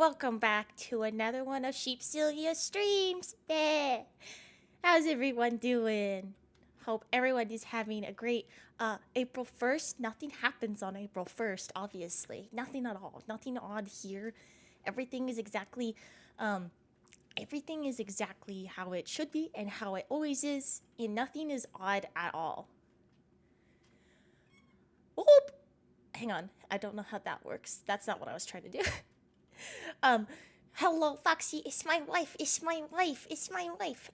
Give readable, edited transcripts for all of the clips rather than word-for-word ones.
welcome back to another one of Sheepsilia streams. How's everyone doing? Hope everyone is having a great April 1st. Nothing happens on April 1st, obviously. Nothing at all. Nothing odd here. Everything is exactly everything is exactly how it should be and how it always is, and nothing is odd at all. Whoop! Hang on. I don't know how that works. That's not what I was trying to do. Um, hello, Foxy. It's my wife. It's my wife. It's my wife.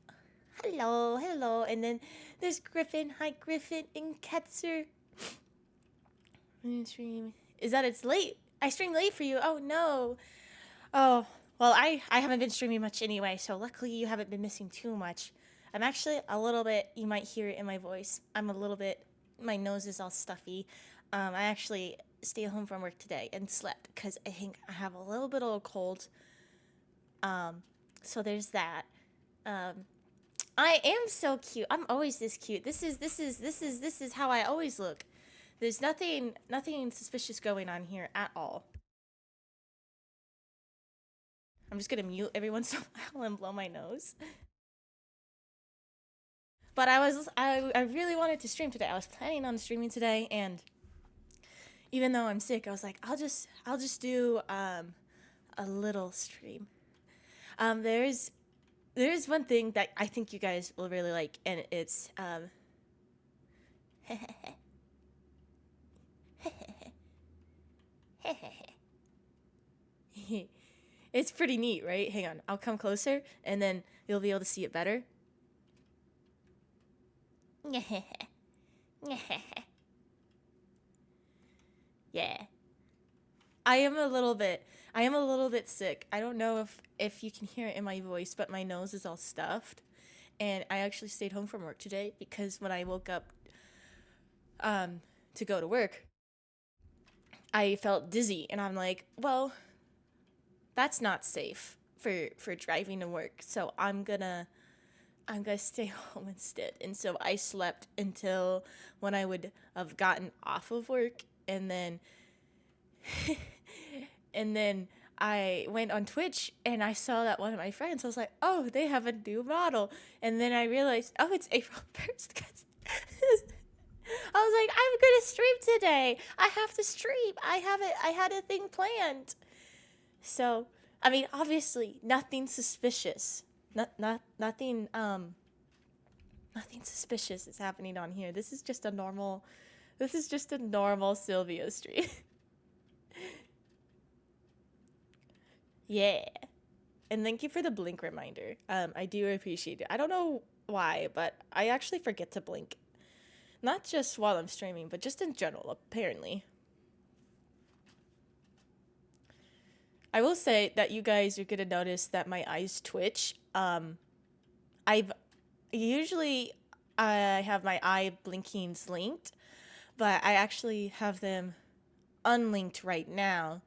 Hello, hello. And then there's Griffin. Hi, Griffin and Ketzer. Stream. Is that it's late? I stream late for you. Oh no. Oh well, I haven't been streaming much anyway, so luckily you haven't been missing too much. I'm actually a little bit. You might hear it in my voice. I'm a little bit. My nose is all stuffy. I actually stayed home from work today and slept because I think I have a little bit of a cold. So there's that. I am so cute. I'm always this cute. This is how I always look. There's nothing suspicious going on here at all. I'm just gonna mute every once in a while and blow my nose. But I really wanted to stream today. I was planning on streaming today, and even though I'm sick, I was like, I'll just do a little stream. There's one thing that I think you guys will really like, and it's it's pretty neat, right? Hang on, I'll come closer, and then you'll be able to see it better. Yeah. I am a little bit sick. I don't know if you can hear it in my voice, but my nose is all stuffed. And I actually stayed home from work today because when I woke up to go to work, I felt dizzy, and I'm like, well, that's not safe for driving to work. So I'm gonna stay home instead. And so I slept until when I would have gotten off of work, and then and then I went on Twitch and I saw that one of my friends. I was like, oh, they have a new model. And then I realized, oh, it's April 1st. I was like, I'm gonna stream today. I have to stream. I had a thing planned. So, I mean, obviously, nothing suspicious. Nothing nothing suspicious is happening on here. This is just a normal Sylvia stream. Yeah. And thank you for the blink reminder. I do appreciate it. I don't know why, but I actually forget to blink. Not just while I'm streaming, but just in general, apparently. I will say that you guys are gonna notice that my eyes twitch. I've usually I have my eye blinkings linked, but I actually have them unlinked right now.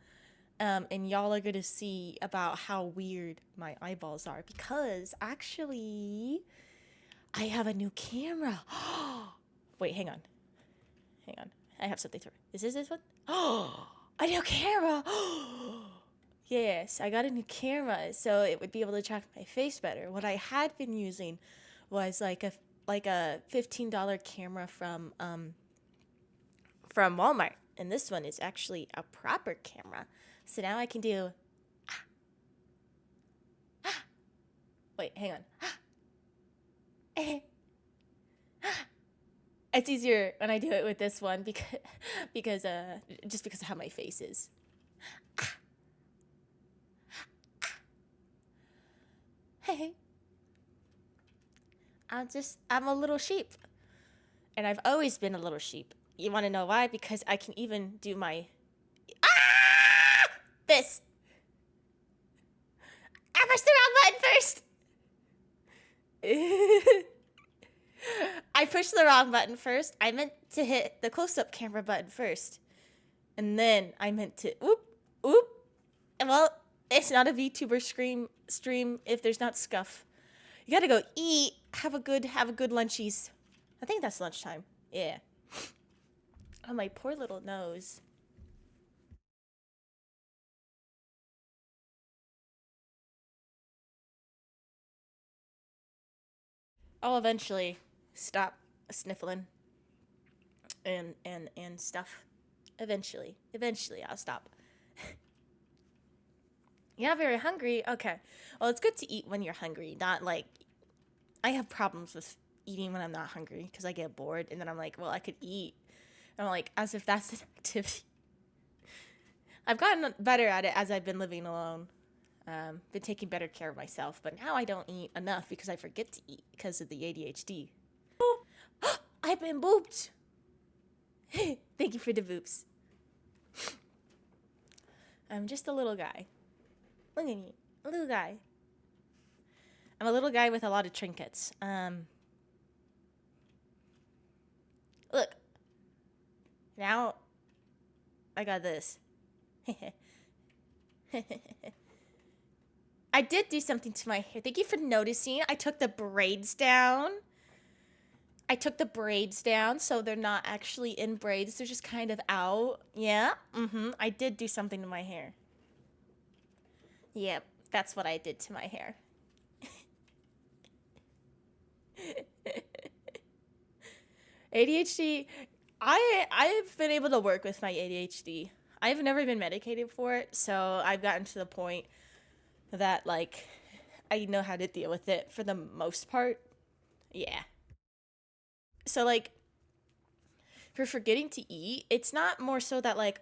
And y'all are gonna see about how weird my eyeballs are because actually I have a new camera. Wait, hang on. I have something to. Is this one? Oh, a new camera. Yes, I got a new camera, so it would be able to track my face better. What I had been using was like a $15 camera from Walmart, and this one is actually a proper camera. So now I can do. Wait, hang on. It's easier when I do it with this one because just because of how my face is. Hey, I'm a little sheep, and I've always been a little sheep. You want to know why? Because I can even do my this. I pushed the wrong button first. I pushed the wrong button first. I meant to hit the close-up camera button first. And then I meant to oop. Well, it's not a VTuber stream if there's not scuff. You gotta go eat. Have a good lunchies. I think that's lunchtime. Yeah. Oh, my poor little nose. I'll eventually stop sniffling and stuff. Eventually I'll stop. You're not very hungry? Okay. Well, it's good to eat when you're hungry, not like I have problems with eating when I'm not hungry because I get bored and then I'm like, well, I could eat. And I'm like, as if that's an activity. I've gotten better at it as I've been living alone. Been taking better care of myself, but now I don't eat enough because I forget to eat because of the ADHD. I've been booped. Thank you for the boops. I'm just a little guy. Look at me, a little guy. I'm a little guy with a lot of trinkets. Look. Now, I got this. I did do something to my hair. Thank you for noticing. I took the braids down. So they're not actually in braids. They're just kind of out. Yeah. I did do something to my hair. Yep, that's what I did to my hair. ADHD. I've been able to work with my ADHD. I've never been medicated for it, so I've gotten to the point that like I know how to deal with it for the most part. Yeah. So like for forgetting to eat, it's not more so that like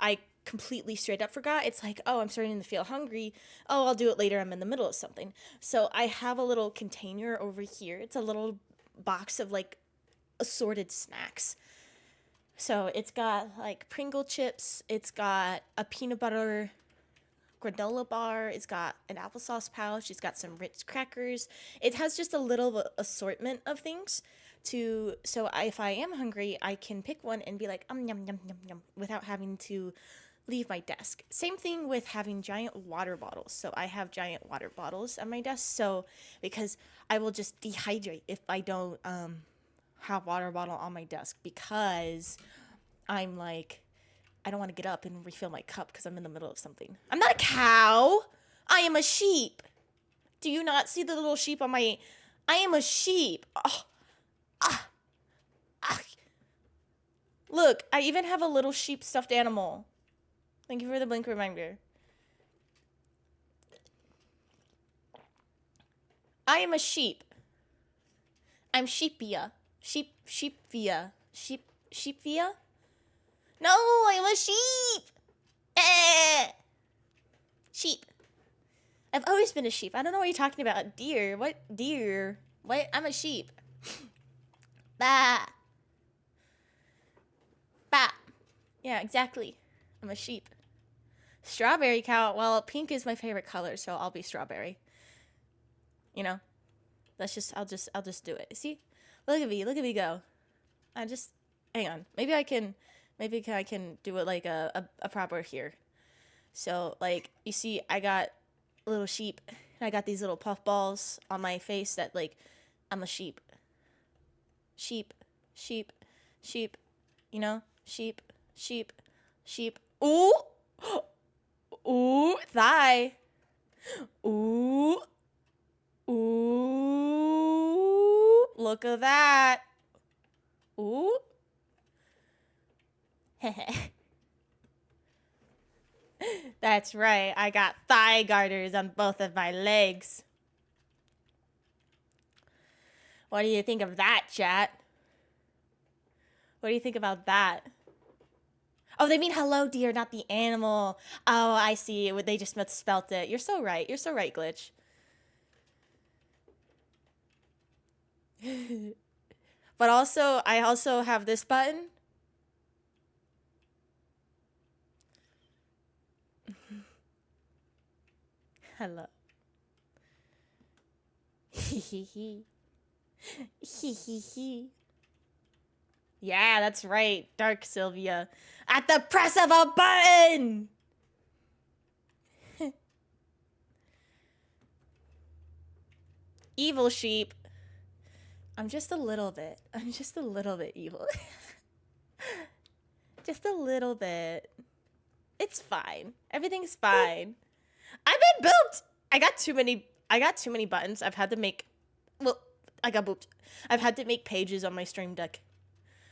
I completely straight up forgot. It's like, oh, I'm starting to feel hungry. Oh, I'll do it later. I'm in the middle of something. So I have a little container over here. It's a little box of like assorted snacks. So it's got like Pringle chips, it's got a peanut butter granola bar, it's got an applesauce pouch, it's got some Ritz crackers. It has just a little assortment of things to if I am hungry, I can pick one and be like yum yum yum yum without having to leave my desk. Same thing with having giant water bottles. So I have giant water bottles at my desk. So because I will just dehydrate if I don't have water bottle on my desk because I'm like, I don't want to get up and refill my cup because I'm in the middle of something. I'm not a cow. I am a sheep. Do you not see the little sheep on my... I am a sheep. Oh, Look, I even have a little sheep stuffed animal. Thank you for the blink reminder. I am a sheep. I'm sheepia. Sheepvia. Sheepvia? No, I'm a sheep. Sheep. I've always been a sheep. I don't know what you're talking about. Deer. What? Deer. What? I'm a sheep. Bah. Bah. Yeah, exactly. I'm a sheep. Strawberry cow. Well, pink is my favorite color, so I'll be strawberry. You know? I'll just do it. See? Look at me go. Hang on. Maybe I can do it like a proper here. So, like, you see, I got little sheep, and I got these little puff balls on my face that, like, I'm a sheep. Sheep. You know? Sheep. Ooh! Ooh, thigh. Ooh. Look at that. Ooh. That's right. I got thigh garters on both of my legs. What do you think of that, chat? What do you think about that? Oh, they mean hello, dear, not the animal. Oh, I see. They just misspelt it. You're so right, Glitch. But also, I also have this button. Hello. Yeah, that's right. Dark Sylvia. At the press of a button! Evil sheep. I'm just a little bit evil. Just a little bit. It's fine. Everything's fine. I've been booped! I got too many buttons. I've had to make... Well, I got booped. I've had to make pages on my stream deck.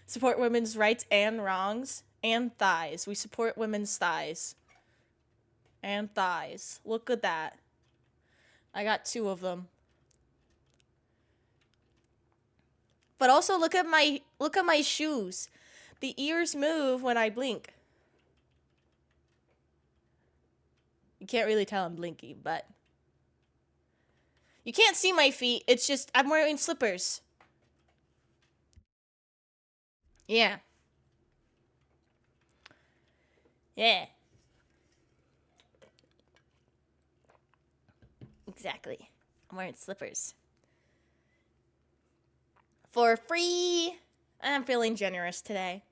Support women's rights and wrongs and thighs. We support women's thighs. And thighs. Look at that. I got 2 of them. But also look at my shoes. The ears move when I blink. You can't really tell I'm blinking, but you can't see my feet. It's just I'm wearing slippers. Yeah. Yeah. Exactly. I'm wearing slippers. For free. I'm feeling generous today.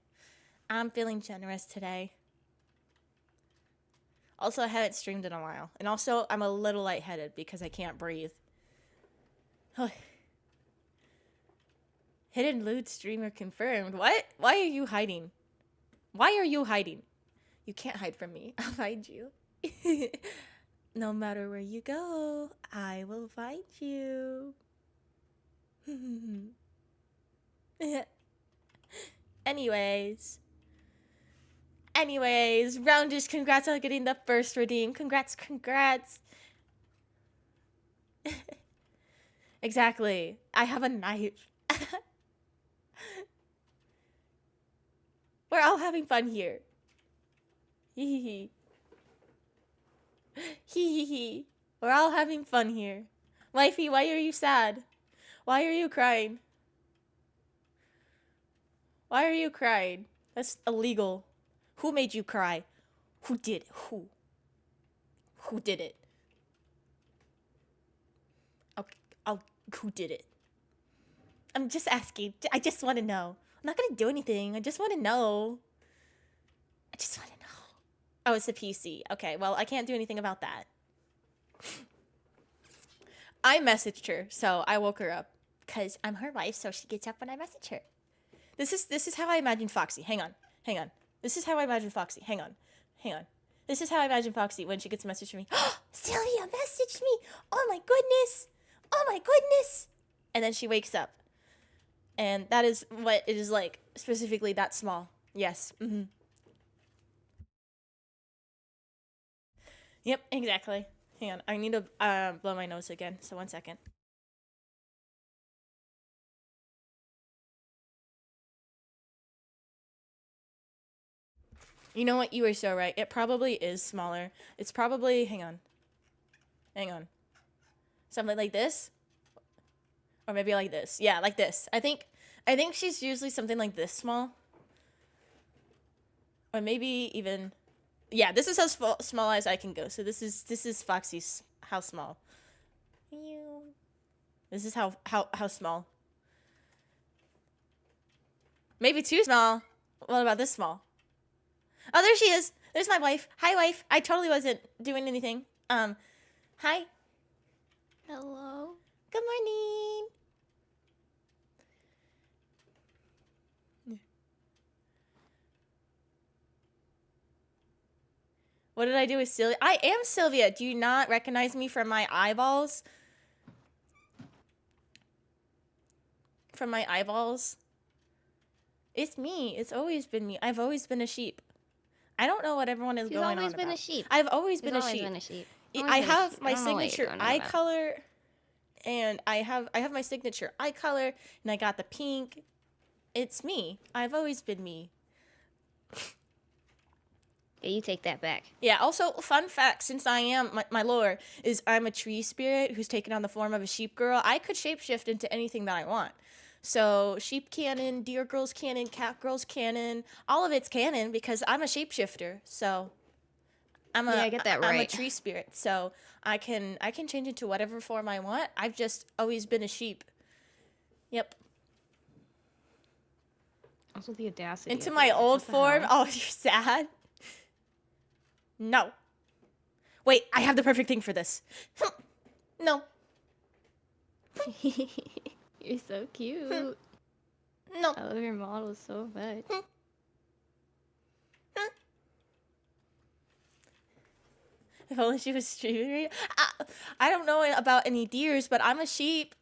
Also, I haven't streamed in a while. And also, I'm a little lightheaded because I can't breathe. Hidden lewd streamer confirmed. What? Why are you hiding? You can't hide from me. I'll find you. No matter where you go, I will find you. Anyways, Rounders, congrats on getting the first redeem. Congrats. Exactly. I have a knife. We're all having fun here. Hee hee. We're all having fun here. Wifey, why are you sad? Why are you crying? That's illegal. Who made you cry? Who did it? Who did it? Okay, who did it? I'm just asking. I just want to know. I'm not gonna do anything. I just want to know. Oh, it's a PC. Okay, well, I can't do anything about that. I messaged her, so I woke her up. Because I'm her wife, so she gets up when I message her. This is how I imagine Foxy. Hang on. This is how I imagine Foxy. Hang on. This is how I imagine Foxy when she gets a message from me. Sylvia messaged me! Oh my goodness! And then she wakes up. And that is what it is like. Specifically that small. Yes. Yep, exactly. Hang on. I need to blow my nose again. So 1 second. You know what? You were so right. It probably is smaller. It's probably... Hang on. Something like this? Or maybe like this. Yeah, like this. I think she's usually something like this small. Or maybe even... Yeah, this is as small as I can go. So this is Foxy's how small. This is how small. Maybe too small. What about this small? Oh, there she is. There's my wife. Hi, wife. I totally wasn't doing anything. Hi. Hello. Good morning. What did I do with Sylvia? I am Sylvia. Do you not recognize me from my eyeballs? It's me. It's always been me. I've always been a sheep. I don't know what everyone is going on about. She's always been a sheep. I've always been a sheep. I have my signature eye color, and I have my signature eye color, and I got the pink. It's me. I've always been me. Yeah, you take that back. Yeah, also, fun fact, since I am, my lore is I'm a tree spirit who's taken on the form of a sheep girl. I could shapeshift into anything that I want. So, sheep canon, deer girls canon, cat girls canon, all of it's canon because I'm a shapeshifter. So, I get that right. I'm a tree spirit, so I can change into whatever form I want. I've just always been a sheep. Yep. Also the audacity. Into my old form. Hell? Oh, you're sad. No. Wait, I have the perfect thing for this. No. You're so cute. No. I love your model so much. If only she was streaming. I don't know about any deers, but I'm a sheep.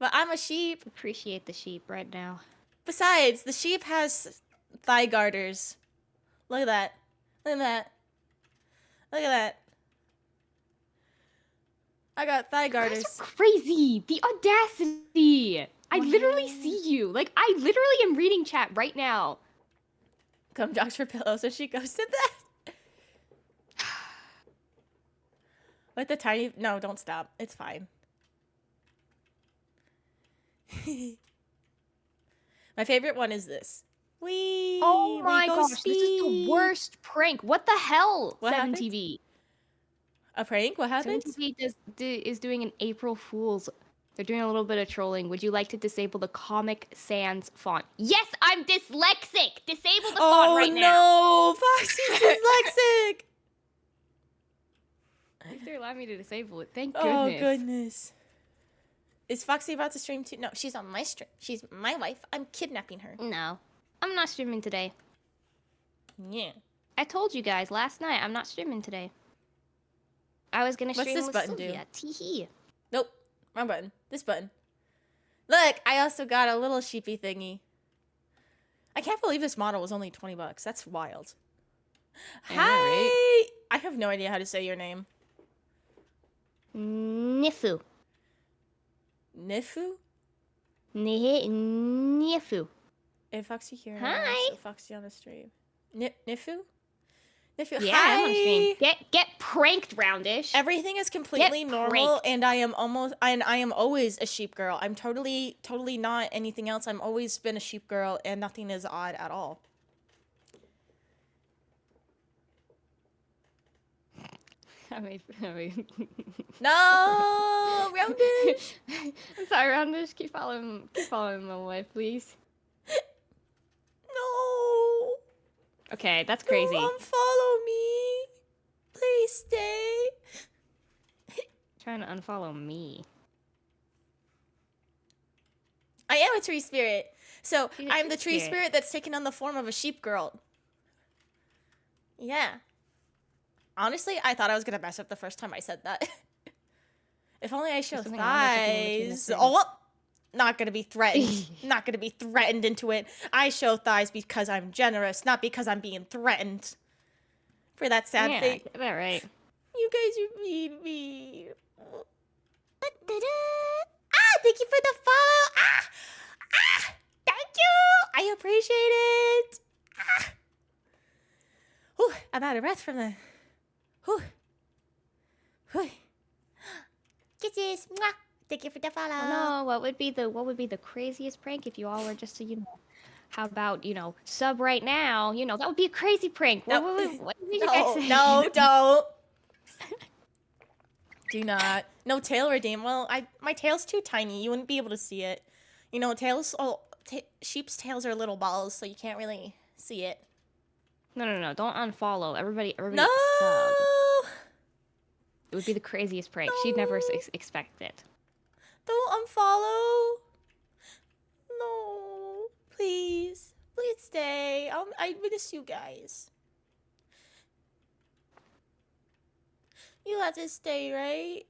But I'm a sheep. Appreciate the sheep right now. Besides, the sheep has thigh garters. Look at that. Look at that. Look at that. I got thigh You guys garters. are crazy. The audacity. I literally What? see you. Like, I literally am reading chat right now. Come jogs for pillow so she goes to bed. With the tiny... No, don't stop. It's fine. My favorite one is this. Wee. Oh my we go gosh, this is the speed. worst prank. What the hell? What 7TV. A prank? What happened? 7TV is doing an April Fool's. They're doing a little bit of trolling. Would you like to disable the Comic Sans font? Yes, I'm dyslexic. Disable the font right now. Oh no, Foxy's dyslexic. At least they allowed me to disable it. Thank goodness. Oh goodness. Is Foxy about to stream too? No, she's on my stream. She's my wife. I'm kidnapping her. No, I'm not streaming today. Yeah. I told you guys last night I'm not streaming today. I was gonna What's stream this with button do? Sylvia. Teehee. Nope. Wrong button. This button. Look, I also got a little sheepy thingy. I can't believe this model was only $20. That's wild. I know, Hi. right? I have no idea how to say your name. Nifu. Nifu? Nifu. Hey, Foxy here. Hi. So Foxy on the stream. Nifu? Nifu. Yeah, Hi. I'm on stream. Get pranked, Roundish. Everything is completely Get normal, pranked. and I am always a sheep girl. I'm totally not anything else. I'm always been a sheep girl, and nothing is odd at all. I mean, No, Roundish. I'm sorry, Roundish. Keep following my wife, please. No. Okay, that's crazy. Don't unfollow me. Please stay. Trying to unfollow me. I am a tree spirit. So She's a I'm the tree tree spirit. spirit that's taken on the form of a sheep girl. Yeah. Honestly, I thought I was gonna mess up the first time I said that. If only I show There's something wrong with looking between the thighs. things. Oh, not gonna be threatened. Not gonna be threatened into it. I show thighs because I'm generous, not because I'm being threatened. For that sad Yeah, fate. get that right. You guys are mean. Ah, thank you for the follow. Thank you. I appreciate it. Whew, I'm out of breath from the. Whew. Whew. Kisses. Mwah. Thank you for the follow. Oh no, what would be the craziest prank if you all were just to, how about, sub right now? That would be a crazy prank. No. What did you guys say? No, don't. Do not. No tail redeem. Well, my tail's too tiny. You wouldn't be able to see it. Sheep's tails are little balls, so you can't really see it. No, don't unfollow. Everybody No. sub. It would be the craziest prank. She'd never No. expect it. Don't unfollow. No. Please. Please stay. I miss you guys. You have to stay, right?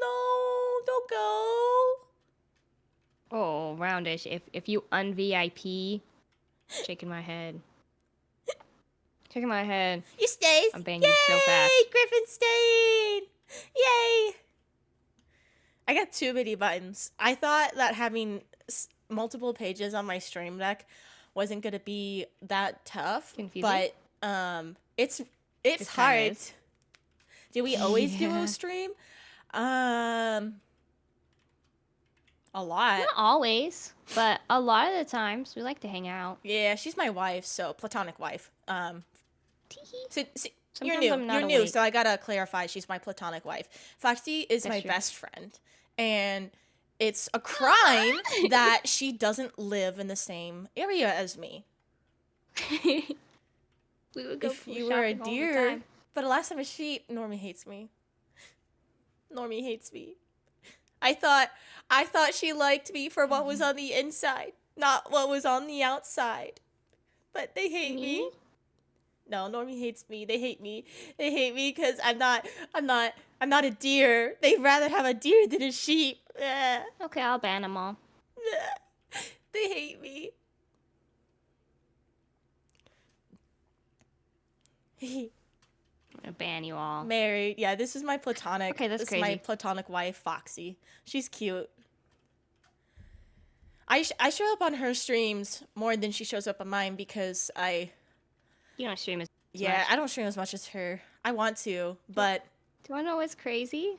No, don't go. Oh, Roundish, if you un-VIP, shaking my head. Shaking my head. You stay. I'm banging you so fast. Yay! Griffin stayed. Yay! I got too many buttons. I thought that having multiple pages on my stream deck wasn't gonna be that tough, Confusing? but it's It hard. kinda is. Do we always Yeah. duo stream? A lot. Not always, but a lot of the times we like to hang out. Yeah, she's my wife, so platonic wife. Teehee. So, you're Sometimes new. I'm not You're new, awake. so I gotta clarify. She's my platonic wife. Foxy is That's my true. best friend, and it's a crime that she doesn't live in the same area as me. We would go If food you were a shopping all the deer, time. but alas, I'm a sheep. Normie hates me. Normie hates me. I thought she liked me for what was on the inside, not what was on the outside. But they hate me. No, Normie hates me. They hate me. They hate me because I'm not a deer. They'd rather have a deer than a sheep. Ugh. Okay, I'll ban them all. They hate me. I'm gonna ban you all. Married. Yeah, this is my platonic. Okay, that's this is my crazy. platonic wife, Foxy. She's cute. I show up on her streams more than she shows up on mine because You don't stream as yeah, much. I don't stream as much as her. I want to, but Do you wanna know what's crazy?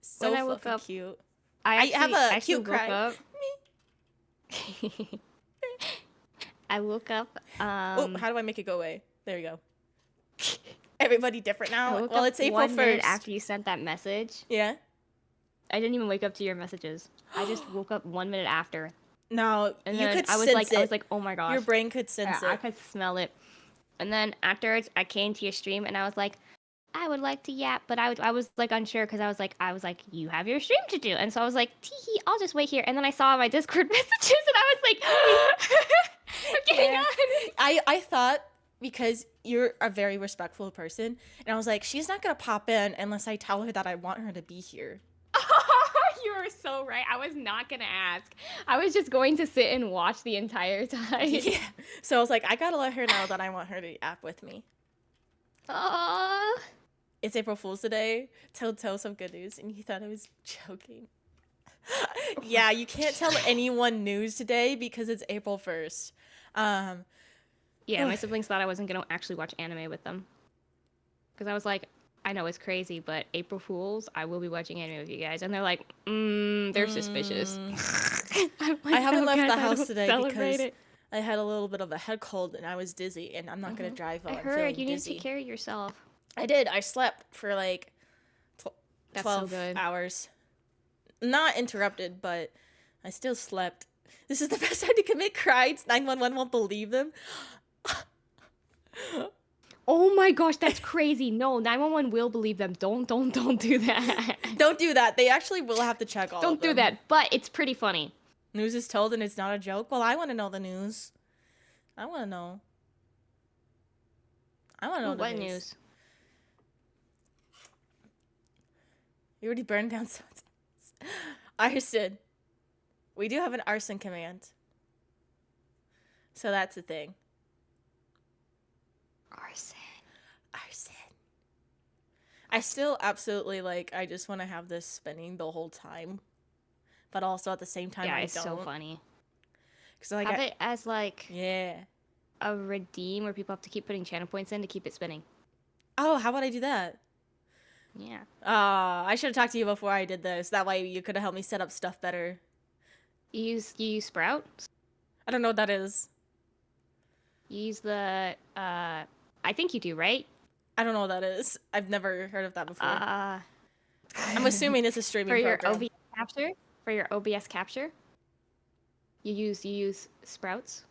so When I woke fucking up- cute. I have actually- a I actually cute woke cry. up- I woke up. Oh, how do I make it go away? There we go. Everybody different I now. woke Well, up it's April 1 minute 1st. after you sent that message. Yeah. I didn't even wake up to your messages. I just woke up 1 minute after, No, and you then could I was sense like, it. oh my gosh, Your brain could sense I it. could smell it. And then afterwards, I came to your stream, and I was like, I would like to yap, but I was like unsure because I was like, you have your stream to do, and so I was like, tee, I'll just wait here. And then I saw my Discord messages, and I was like, I'm getting Yeah. on. I thought because you're a very respectful person, and I was like, she's not gonna pop in unless I tell her that I want her to be here. You are so right. I was not gonna ask. I was just going to sit and watch the entire time. Yeah. So I was like, I gotta let her know that I want her to app with me. Aww. It's April Fool's today. Tell some good news, and he thought I was joking. Yeah, you can't tell anyone news today because it's April 1st. Yeah, my siblings thought I wasn't gonna actually watch anime with them. Because I was like, I know it's crazy, but April Fools, I will be watching anime with you guys. And they're like, they're suspicious. I'm like, I haven't "Oh, left guys, the I house don't today celebrate because it." I had a little bit of a head cold and I was dizzy, and I'm not gonna drive while I I'm heard feeling you need to dizzy. take care of yourself. I did. I slept for like That's so 12 good. hours. Not interrupted, but I still slept. This is the best time to commit crimes. 911 won't believe them. Oh my gosh, that's crazy. No, 911 will believe them. Don't do that. Don't do that. They actually will have to check all Don't of do them. that. But it's pretty funny. News is told and it's not a joke. Well, I want to know the news. I want to know. I want to know Ooh, the what news. news? You already burned down someone's house. Arson. We do have an arson command. So that's the thing. Arson. Arson. I still absolutely I just want to have this spinning the whole time. But also at the same time, Yeah, I it's don't. so funny. Because Have it as like yeah. a redeem where people have to keep putting channel points in to keep it spinning. Oh, how about I do that? Yeah. I should have talked to you before I did this. That way you could have helped me set up stuff better. You use Sprout? I don't know what that is. You use the I think you do, right? I don't know what that is. I've never heard of that before. I'm I'm assuming it's a streaming for your program. OBS capture. For your OBS capture, you use Sprouts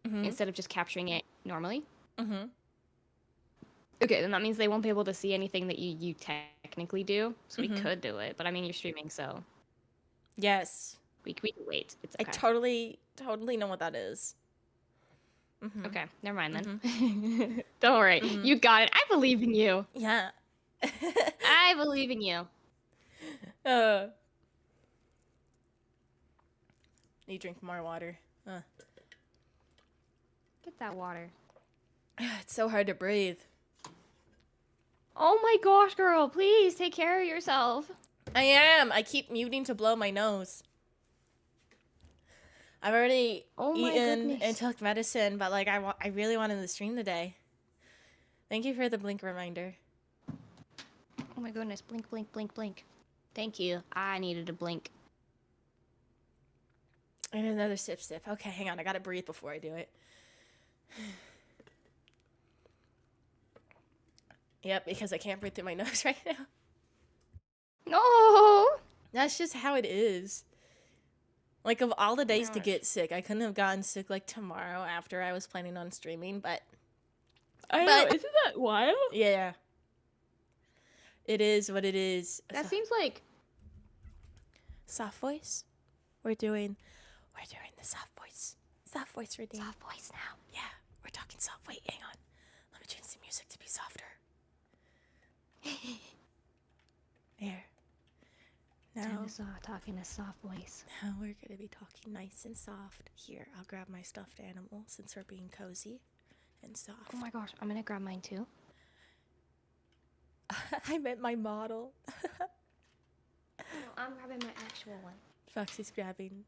Mhm. instead of just capturing it normally. Mhm. Okay, then that means they won't be able to see anything that you technically do. So we Mhm. could do it, but I mean you're streaming, so Yes. we can wait. It's I okay. totally know what that is. Mhm. Okay, never mind then. Don't worry, you got it. I believe in you. Yeah. I believe in you. Need to drink more water. Get that water. It's so hard to breathe. Oh my gosh, girl, please take care of yourself. I am. I keep muting to blow my nose. I've already Oh my eaten goodness. and took medicine, but I really wanted to stream today. Thank you for the blink reminder. Oh my goodness, blink, blink, blink, blink. Thank you. I needed a blink. And another sip. Okay, hang on. I gotta breathe before I do it. Yep, because I can't breathe through my nose right now. No! That's just how it is. Like, of all the days to Gosh. get sick, I couldn't have gotten sick tomorrow after I was planning on streaming, but I know, isn't that wild? yeah. It is what it is. That seems like Soft voice? We're doing the soft voice. Soft voice redeem. soft voice now. Yeah, We're talking soft. Wait, hang on. Let me change the music to be softer. There. Time Now, to start talking a soft voice. now we're gonna be talking nice and soft. Here, I'll grab my stuffed animal since we're being cozy and soft. Oh my gosh, I'm gonna grab mine too. I meant my model. No, I'm grabbing my actual one. Foxy's grabbing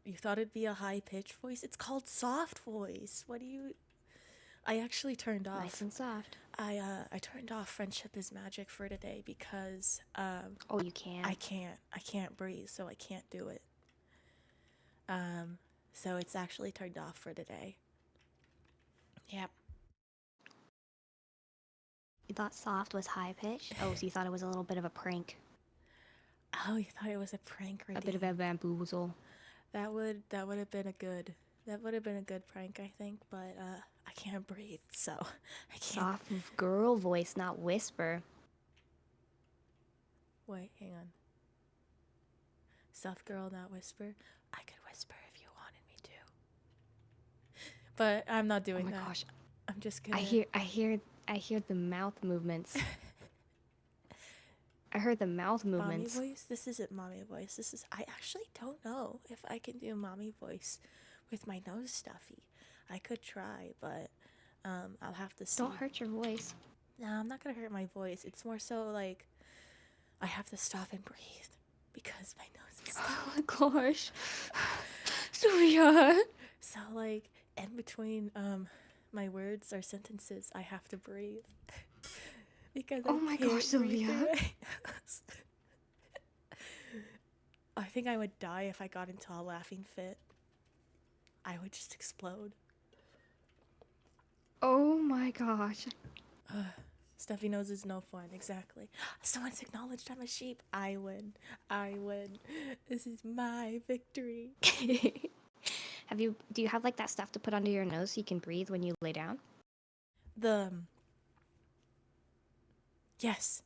you thought it'd be a high-pitched voice? It's called soft voice. What do you... I actually turned off. Nice and soft. I turned off Friendship is Magic for today because Oh, you can. I can't breathe, so I can't do it. So it's actually turned off for today. Yep. You thought soft was high pitched? Oh, so you thought it was a little bit of a prank. Oh, you thought it was a prank, A bit of a bamboozle. That would have been a good prank, I think, but I can't breathe, so I can't. Soft girl voice, not whisper. Wait, hang on. Soft girl, not whisper. I could whisper if you wanted me to. But I'm not doing that. Oh my gosh. I'm just gonna... I hear the mouth movements. I heard the mouth movements. Mommy voice? This isn't mommy voice. This is... I actually don't know if I can do mommy voice with my nose stuffy. I could try, but I'll have to see. Don't hurt your voice. No, I'm not gonna hurt my voice. It's more so like I have to stop and breathe because my nose is stuffy. Oh my gosh. Sylvia. So like in between my words or sentences, I have to breathe. Because Oh my can't gosh, Sylvia. breathe through my nose. I think I would die if I got into a laughing fit. I would just explode. Oh my gosh. Stuffy nose is no fun, exactly. Someone's acknowledged I'm a sheep. I win. I win. This is my victory. Do you have like that stuff to put under your nose so you can breathe when you lay down? Yes.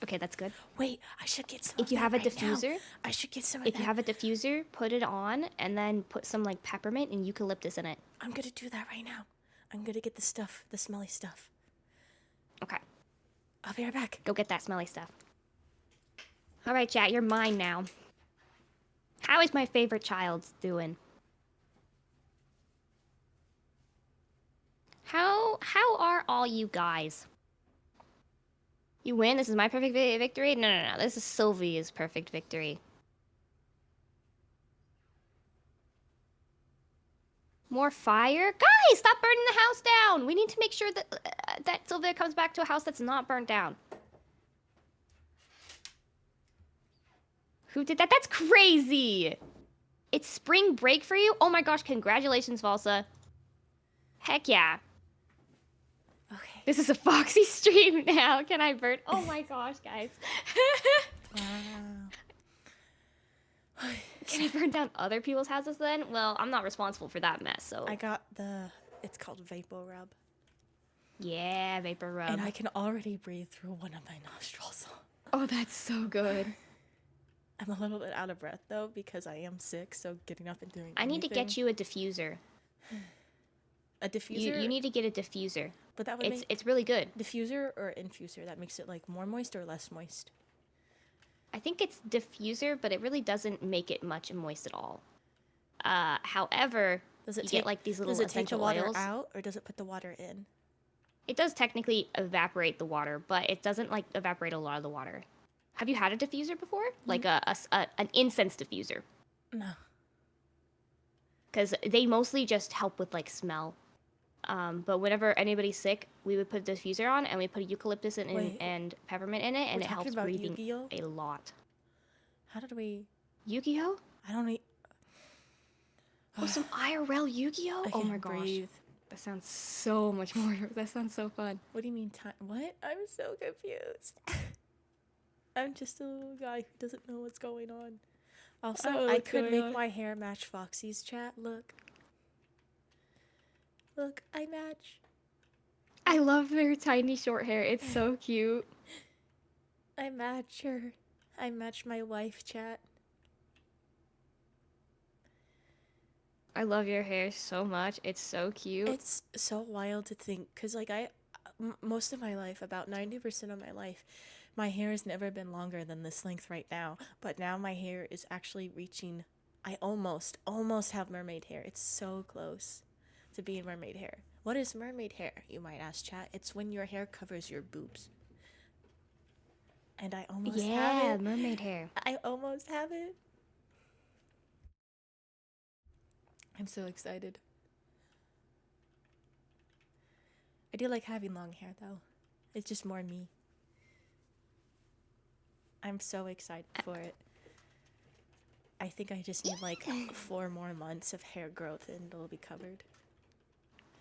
Okay, that's good. Wait, I should get some If of you that have a right now. diffuser, I should get some of if that. you have a diffuser, put it on and then put some like peppermint and eucalyptus in it. I'm gonna do that right now. I'm gonna get the stuff, the smelly stuff. Okay, I'll be right back. go get that smelly stuff. All right, chat, you're mine now. How is my favorite child doing? How are all you guys? You win? This is my perfect victory? No. This is Sylvia's perfect victory. More fire? Guys, stop burning the house down! We need to make sure that Sylvia comes back to a house that's not burnt down. Who did that? That's crazy! It's spring break for you? Oh my gosh, congratulations, Valsa. Heck yeah. Okay. This is a Foxy stream now. Can I burn? Oh my gosh, guys. Wow. Can I burn down other people's houses then? Well, I'm not responsible for that mess, so. I got it's called Vapor Rub. Yeah, vapor rub. And I can already breathe through one of my nostrils. Oh, that's so good. I'm a little bit out of breath though because I am sick, so getting up and doing I need to get you a diffuser. a diffuser. You need to get a diffuser. But that would It's really good. diffuser or infuser. That makes it like more moist or less moist. I think it's diffuser, but it really doesn't make it much moist at all. However, Does it you take get like these little does it take the essential water oils. out or does it put the water in? It does technically evaporate the water, but it doesn't like evaporate a lot of the water. Have you had a diffuser before? Like an incense diffuser? No. Because they mostly just help with like smell. But whenever anybody's sick, we would put a diffuser on and we put eucalyptus Wait. and peppermint in it, and We're it talking helps about breathing Yu-Gi-Oh? a lot. How did we... Yu-Gi-Oh? I don't need... Oh, some IRL Yu-Gi-Oh? I Oh can't my gosh. breathe. That sounds so much more. That sounds so fun. What do you mean time? What? I'm so confused. I'm just a little guy who doesn't know what's going on. Also, Oh, I what's could going make on? my hair match Foxy's chat. Look. Look, I match. I love their tiny short hair. It's so cute. I match her. I match my wife chat. I love your hair so much. It's so cute. It's so wild to think, because like most of my life, about 90% of my life, my hair has never been longer than this length right now. But now my hair is actually reaching, I almost have mermaid hair. It's so close to being mermaid hair. What is mermaid hair, you might ask, chat? It's when your hair covers your boobs. And I almost have Yeah, it. mermaid hair. I almost have it. I'm so excited. I do like having long hair though. It's just more me. I'm so excited for it. I think I just need like 4 more months of hair growth and it'll be covered.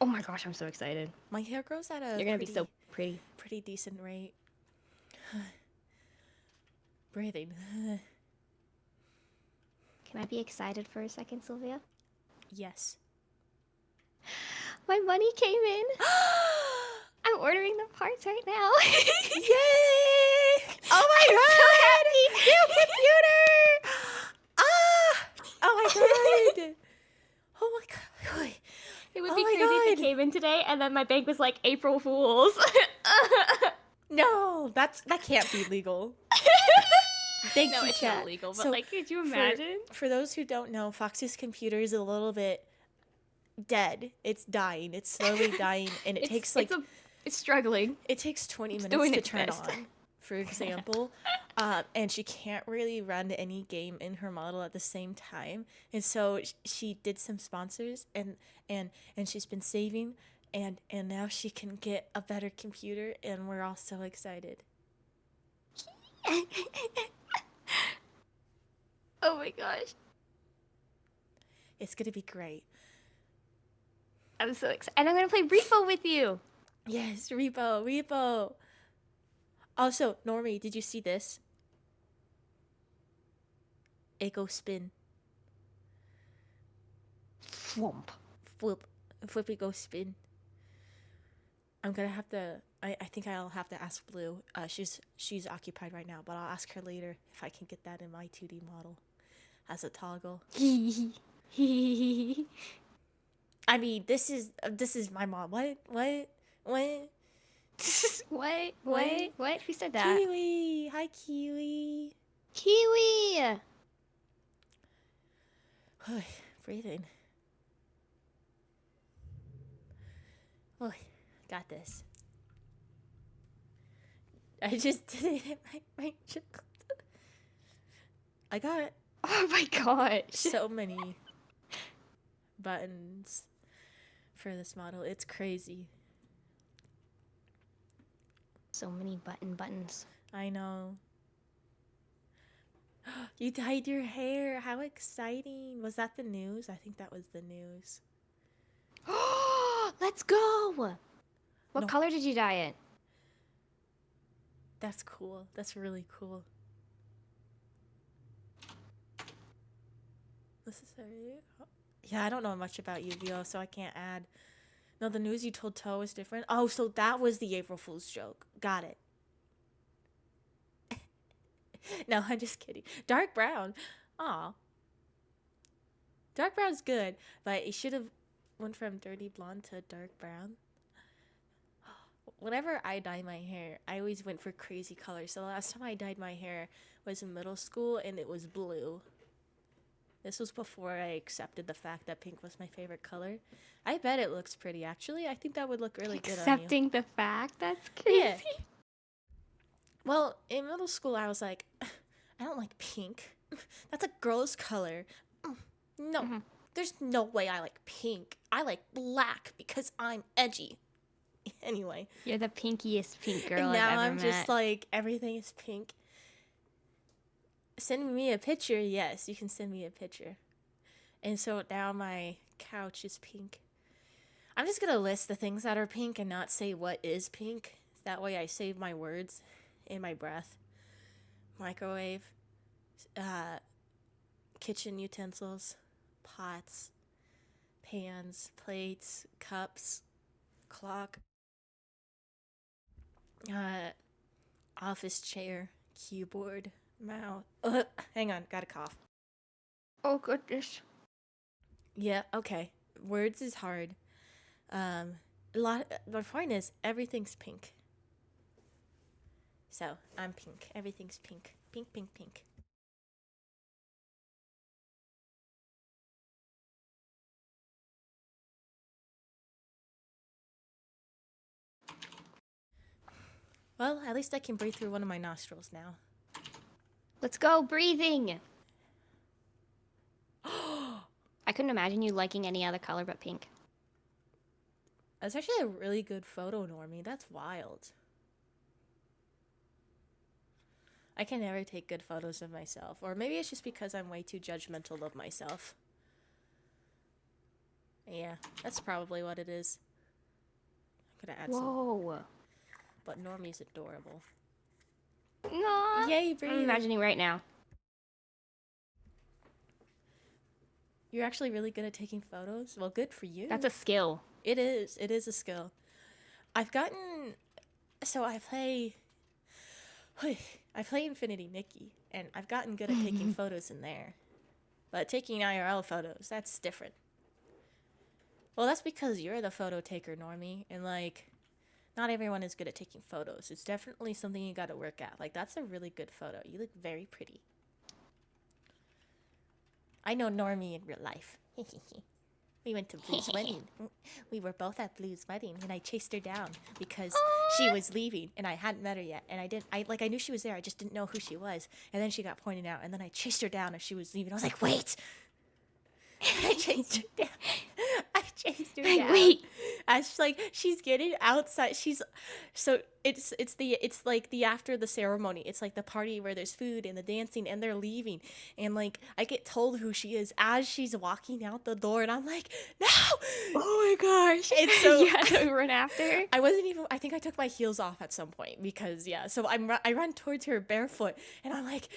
Oh my gosh, I'm so excited. My hair grows at a You're gonna be so pretty. pretty decent rate. Breathing. Can I be excited for a second, Sylvia? Yes. My money came in. I'm ordering the parts right now. Yay! Oh my I'm god! so happy. New computer! Ah! Oh my god! Oh my god! It would Oh be my crazy if it God. came in today and then my bank was like April Fools. No, that can't be legal. Thank No, you, it's chat. not legal, but So, like, could you imagine? For those who don't know, Foxy's computer is a little bit dead. It's dying. It's slowly dying, and it takes like it's struggling. it takes 20 It's minutes doing to its turn best. on, for example. And she can't really run any game in her model at the same time. And so she did some sponsors, and she's been saving, and now she can get a better computer, and we're all so excited. Oh my gosh. It's gonna be great. I'm so excited. And I'm gonna play Repo with you. Yes, Repo. Also, Normie, did you see this? It goes spin. Swamp. Flippy go spin. I'm gonna have to. I think I'll have to ask Blue. She's occupied right now, but I'll ask her later if I can get that in my 2D model as a toggle. I mean, this is my mom. What? What? Who said that? Kiwi. Hi, Kiwi. Kiwi. Breathing. Got this. I just did it. My I got Oh my gosh. so many buttons for this model. It's crazy. So many buttons. I know. You dyed your hair. How exciting. Was that the news? I think that was the news. Let's go. What No. color did you dye it? That's cool. That's really cool. Yeah, I don't know much about Yu-Gi-Oh, so I can't add. No, the news you told Toe was different. Oh, so that was the April Fool's joke. Got it. No, I'm just kidding. Dark brown. Aw. Dark brown's good, but it should have went from dirty blonde to dark brown. Whenever I dye my hair, I always went for crazy colors. So the last time I dyed my hair was in middle school, and it was blue. This was before I accepted the fact that pink was my favorite color. I bet it looks pretty, actually. I think that would look really good on you. Accepting the fact? That's crazy. Yeah. Well, in middle school, I was like, I don't like pink. That's a girl's color. No, there's no way I like pink. I like black because I'm edgy. Anyway. You're the pinkiest pink girl And now I've ever I'm met. just like, everything is pink. Send me a picture. Yes, you can send me a picture. And so now my couch is pink. I'm just gonna list the things that are pink and not say what is pink. That way I save my words in my breath. Microwave, kitchen utensils, pots, pans, plates, cups, clock, office chair, keyboard, mouse. Hang on, got a cough. Oh goodness. Yeah, okay. Words is hard. A lot. The point is, everything's pink. So I'm pink. Everything's pink. Pink, pink, pink. Well, at least I can breathe through one of my nostrils now. Let's go breathing. I couldn't imagine you liking any other color but pink. That's actually a really good photo, Normie. That's wild. I can never take good photos of myself. Or maybe it's just because I'm way too judgmental of myself. Yeah, that's probably what it is. I'm gonna add some. Whoa. But Normie's adorable. No. Yay, breathe. I'm imagining right now. You're actually really good at taking photos? Well, good for you. That's a skill. It is. It is a skill. I've gotten. So I play. I play Infinity Nikki, and I've gotten good at taking photos in there. But taking IRL photos, that's different. Well, that's because you're the photo taker, Normie, and like, not everyone is good at taking photos. It's definitely something you gotta work at. Like, that's a really good photo. You look very pretty. I know Normie in real life. We went to Blue's wedding. We were both at Blue's wedding, and I chased her down because she was leaving, and I hadn't met her yet. And I knew she was there. I just didn't know who she was. And then she got pointed out, and then I chased her down as she was leaving. I was like, wait! I chased her down. I chased her down. Wait. As like she's getting outside, it's like the after the ceremony. It's like the party where there's food and the dancing, and they're leaving, and like I get told who she is as she's walking out the door, and I'm like, no! Oh my gosh. It's so You had to run after? I wasn't even. I think I took my heels off at some point because yeah. So I run towards her barefoot, and I'm like,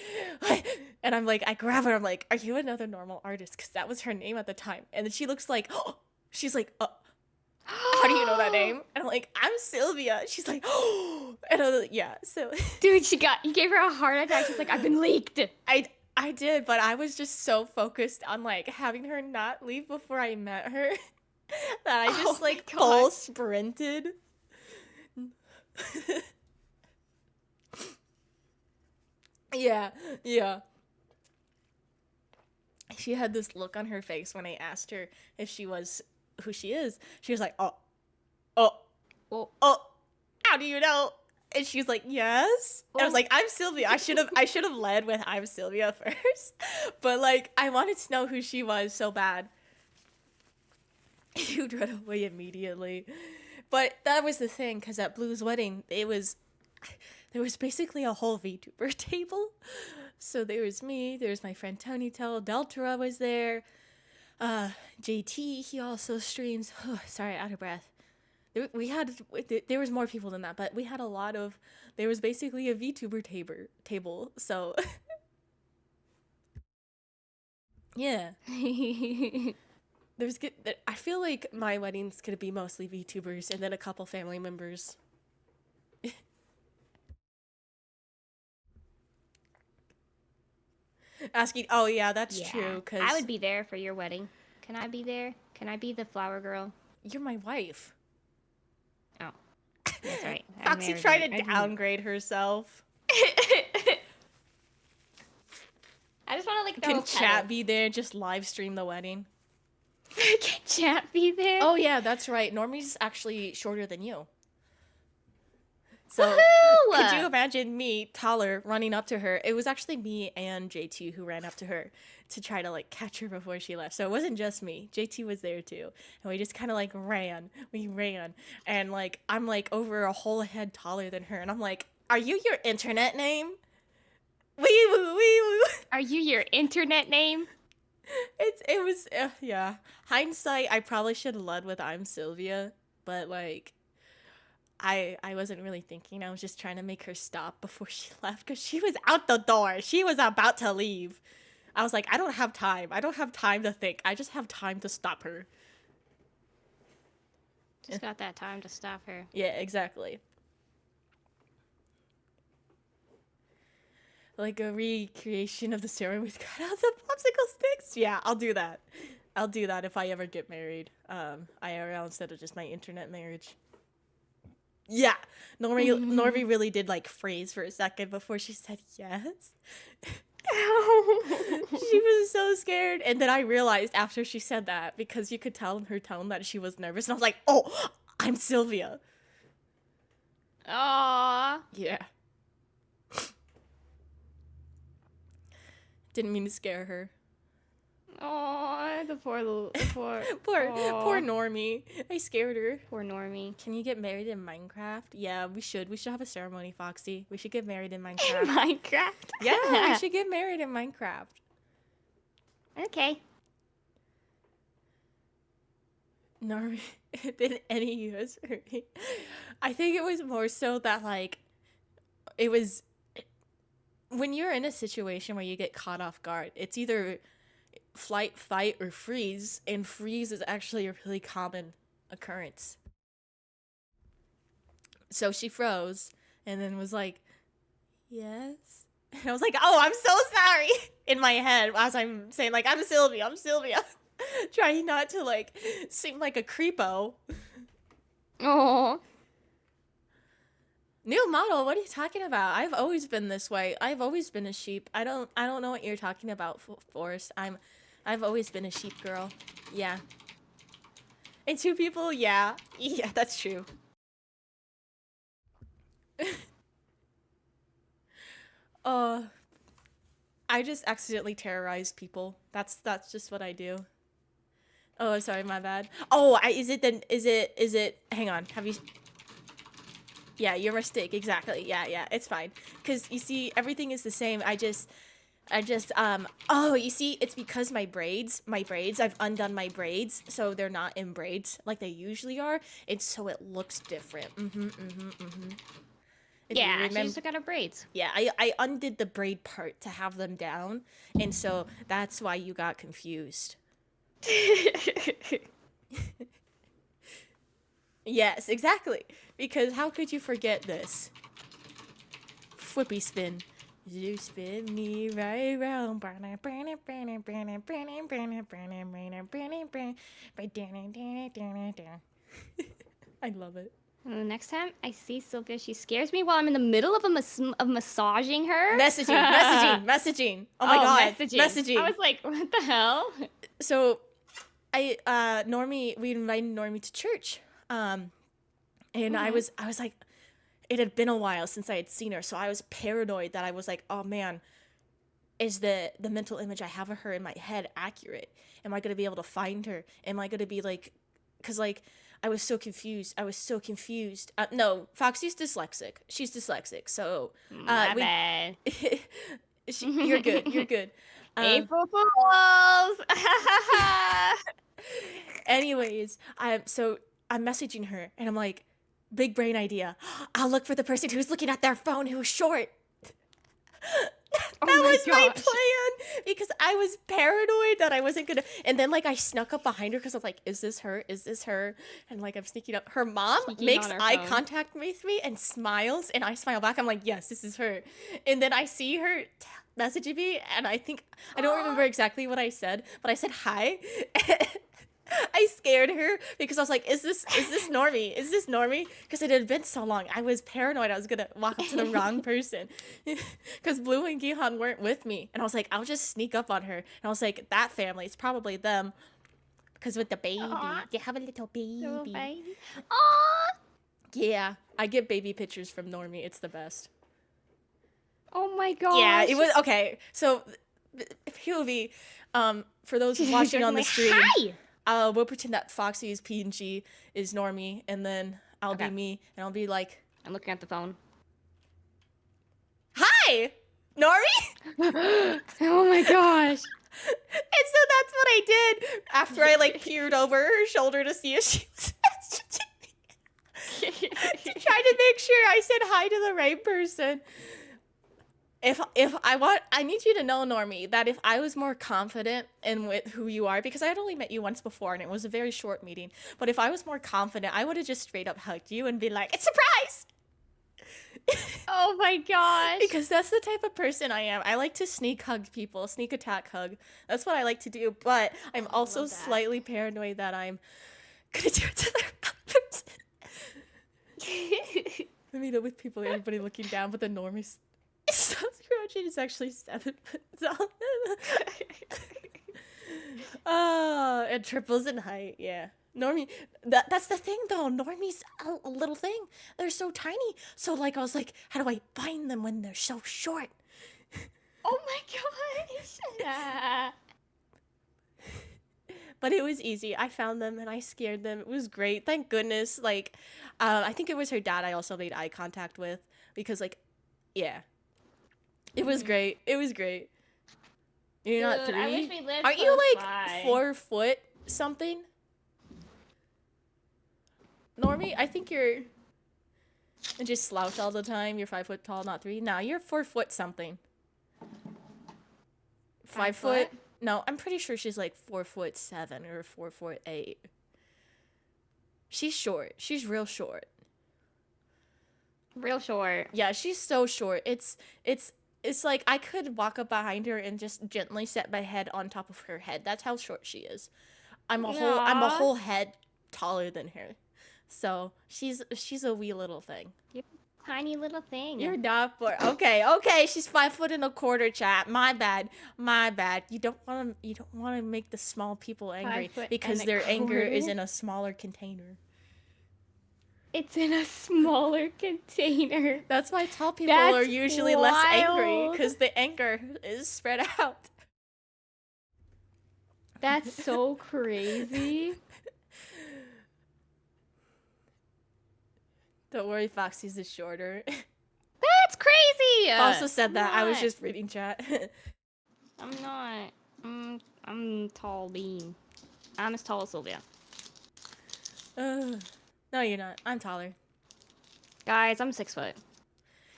and I'm like, I grab her. I'm like, are you another normal artist? Because that was her name at the time. And then she looks like, she's like, how do you know that name? And I'm like, I'm Sylvia. She's like, and I'm like, yeah. So Dude, you gave her a heart attack. She's like, I've been leaked. I did, but I was just so focused on like having her not leave before I met her that I just like full sprinted. Yeah. She had this look on her face when I asked her if she was who she is. She was like, oh, how do you know? And she's like, yes. And I was like, I'm Sylvia. I should have led with I'm Sylvia first. But like I wanted to know who she was so bad. You'd run away immediately. But that was the thing, because at Blue's wedding, there was basically a whole VTuber table. So there was me, there was my friend Tony Tell, Deltura was there, JT, he also streams. Sorry, out of breath. There was more people than that, but we had a lot of, there was basically a VTuber table, so. Yeah. I feel like my wedding's gonna be mostly VTubers and then a couple family members. Asking, oh yeah, that's true. Cause I would be there for your wedding. Can I be there? Can I be the flower girl? You're my wife. Oh, that's right. Foxy tried to downgrade herself. I just want to like. Can chat be there? Just live stream the wedding. Can chat be there? Oh yeah, that's right. Normie's actually shorter than you. So could you imagine me, taller, running up to her? It was actually me and JT who ran up to her to try to like catch her before she left. So it wasn't just me. JT was there too. And we just kind of like ran. We ran. And like I'm like over a whole head taller than her. And I'm like, are you your internet name? Wee woo, wee woo. Are you your internet name? It was yeah. Hindsight, I probably should have led with I'm Sylvia, but like I wasn't really thinking. I was just trying to make her stop before she left because she was out the door. She was about to leave. I was like, I don't have time. I don't have time to think. I just have time to stop her. Just got that time to stop her. Yeah, exactly. Like a recreation of the ceremony with cut out the popsicle sticks. Yeah, I'll do that. I'll do that if I ever get married. IRL instead of just my internet marriage. Yeah, Norby really did like freeze for a second before she said yes. She was so scared, and then I realized after she said that, because you could tell in her tone that she was nervous, and I was like, "Oh, I'm Sylvia." Aww. Yeah. Didn't mean to scare her. Aww, the poor little, Poor Aw. Normie. I scared her. poor Normie. Can you get married in Minecraft? Yeah, we should. We should have a ceremony, Foxy. We should get married in Minecraft. Minecraft. Yeah, we should get married in Minecraft. Okay. Normie, did any US hurt me? I think it was more so that, like, it was when you're in a situation where you get caught off guard, it's either flight, fight, or freeze, and freeze is actually a really common occurrence. So she froze and then was like, yes. And I was like, oh, I'm so sorry. In my head, as I'm saying, like, I'm Sylvia. Trying not to, like, seem like a creepo. Oh. New model, what are you talking about? I've always been this way. I've always been a sheep. I don't know what you're talking about, Forrest. I've always been a sheep girl. Yeah. And two people, yeah. Yeah, that's true. I just accidentally terrorize people. That's just what I do. Oh, sorry, my bad. Oh, is it hang on. Have you Yeah, your mistake, exactly. Yeah, it's fine. Cuz you see everything is the same. I just oh, you see it's because my braids, I've undone my braids so they're not in braids like they usually are. And so it looks different. If you Yeah, she remem- just took out her braids. Yeah, I undid the braid part to have them down, and so that's why you got confused. Yes, exactly. Because how could you forget this? Flippy spin. You spin me right round. I love it. And the next time I see Sylvia, she scares me while I'm in the middle of of massaging her. Messaging. Oh my god, messaging. I was like, what the hell? So, we invited Normie to church, and I was like, it had been a while since I had seen her, so I was paranoid that I was like, oh man, is the mental image I have of her in my head accurate? Am I gonna be able to find her? Am I gonna be like, cause like I was so confused. No, Foxy's dyslexic. She's dyslexic, so My bad. You're good. April Fools. Anyways, I'm messaging her and I'm like, big brain idea. I'll look for the person who's looking at their phone who's short. That was my plan because I was paranoid that I wasn't gonna. And then like I snuck up behind her because I was like, "Is this her? Is this her?" And like I'm sneaking up. Her mom makes eye contact with me and smiles, and I smile back. I'm like, "Yes, this is her." And then I see her messaging me, and I think I don't remember exactly what I said, but I said hi. I scared her because I was like, is this Normie? Is this Normie? Because it had been so long. I was paranoid I was going to walk up to the wrong person. Because Blue and Gihan weren't with me. And I was like, I'll just sneak up on her. And I was like, that family, it's probably them. Because with the baby, they have a little baby. Aww. Yeah, I get baby pictures from Normie. It's the best. Oh my god. Yeah, it was, okay. So, POV, for those watching on the stream. Hi! We'll pretend that Foxy is P&G, is Normie, and then I'll be me, and I'll be like, I'm looking at the phone. Hi! Normie? Oh my gosh. And so that's what I did after I like peered over her shoulder to see if she was to try to make sure I said hi to the right person. If I need you to know, Normie, that if I was more confident in with who you are, because I had only met you once before and it was a very short meeting, but if I was more confident, I would have just straight up hugged you and been like, it's a surprise! Oh my gosh. Because that's the type of person I am. I like to sneak hug people, sneak attack hug. That's what I like to do. But I'm I also love that. slightly paranoid that I'm gonna do it to the wrong person. I mean, with people, everybody looking down, but the norm is so scrounging. It's actually 7 foot tall. And triples in height. Yeah. Normie, that's the thing though. Normie's a little thing. They're so tiny. So like I was like, how do I find them when they're so short? Oh my gosh. But it was easy. I found them and I scared them. It was great. Thank goodness. Like, I think it was her dad I also made eye contact with because like, yeah, it was great. It was great. You're not Dude, I 3. wish we lived Aren't you close like by. 4 foot something? Normie, I think you're and just slouch all the time. You're 5 foot tall, not 3. Nah, you're 4 foot something. 5 foot? No, I'm pretty sure she's like 4'7" or 4'8". She's short. She's real short. Real short. Yeah, she's so short. It's like I could walk up behind her and just gently set my head on top of her head. That's how short she is. I'm a Aw. whole head taller than her. So she's a wee little thing. Tiny little thing. You're not for okay. She's 5'1/4", chat. My bad. You don't want to make the small people angry 5 because1/4. their anger is in a smaller container. It's in a smaller container. That's why tall people are That's usually less angry wild. because the anger is spread out. That's so crazy. Don't worry, Foxy's is shorter. That's crazy. Also said that. I was Not. just reading chat. I'm not. I'm tall bean. I'm as tall as Sylvia. No, you're not. I'm taller. Guys, I'm 6 foot.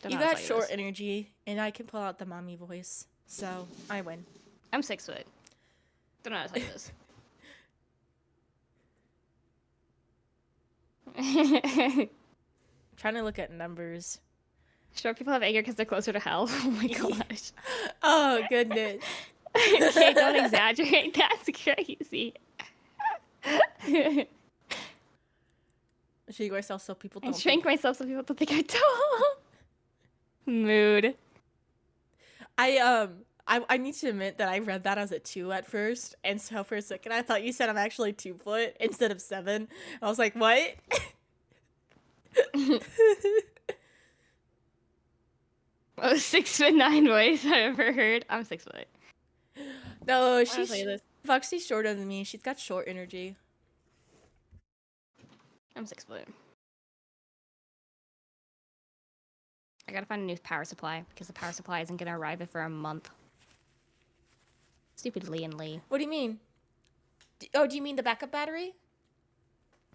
Don't You know how to got tell short this. energy, and I can pull out the mommy voice, so I win. I'm 6 foot. Don't know how to tell you this. Trying to look at numbers. Short people have anger because they're closer to hell. Oh my gosh. Oh goodness. Okay, don't exaggerate. That's crazy. Shrink myself so people I don't. shrink myself so people don't think I'm tall. Mood. I need to admit that I read that as a 2 at first, and so for a second I thought you said I'm actually 2 foot instead of 7. I was like, what? Most 6'9" voice I've ever heard. I'm 6 foot. No, I'll she's tell you this. Foxy's shorter than me. She's got short energy. I'm 6 foot. I gotta find a new power supply because the power supply isn't gonna arrive for a month. Stupid Lee and Lee. What do you mean? Oh, do you mean the backup battery?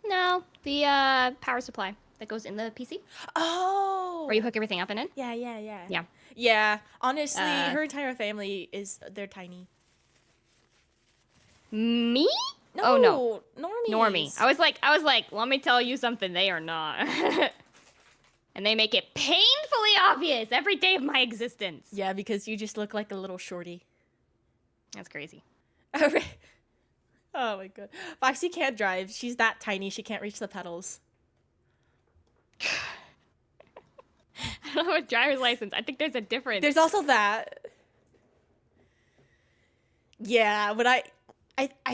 No, the power supply that goes in the PC Oh. where you hook everything up in it. Yeah. Yeah. Yeah. Honestly, Uh, her entire family they're tiny. Me? Oh no, Normie. Normie. I was like, let me tell you something. They are not. And they make it painfully obvious every day of my existence. Yeah, because you just look like a little shorty. That's crazy. Alright. Oh my god. Foxy can't drive. She's that tiny. She can't reach the pedals. I don't have a driver's license. I think there's a difference. There's also that. Yeah, but I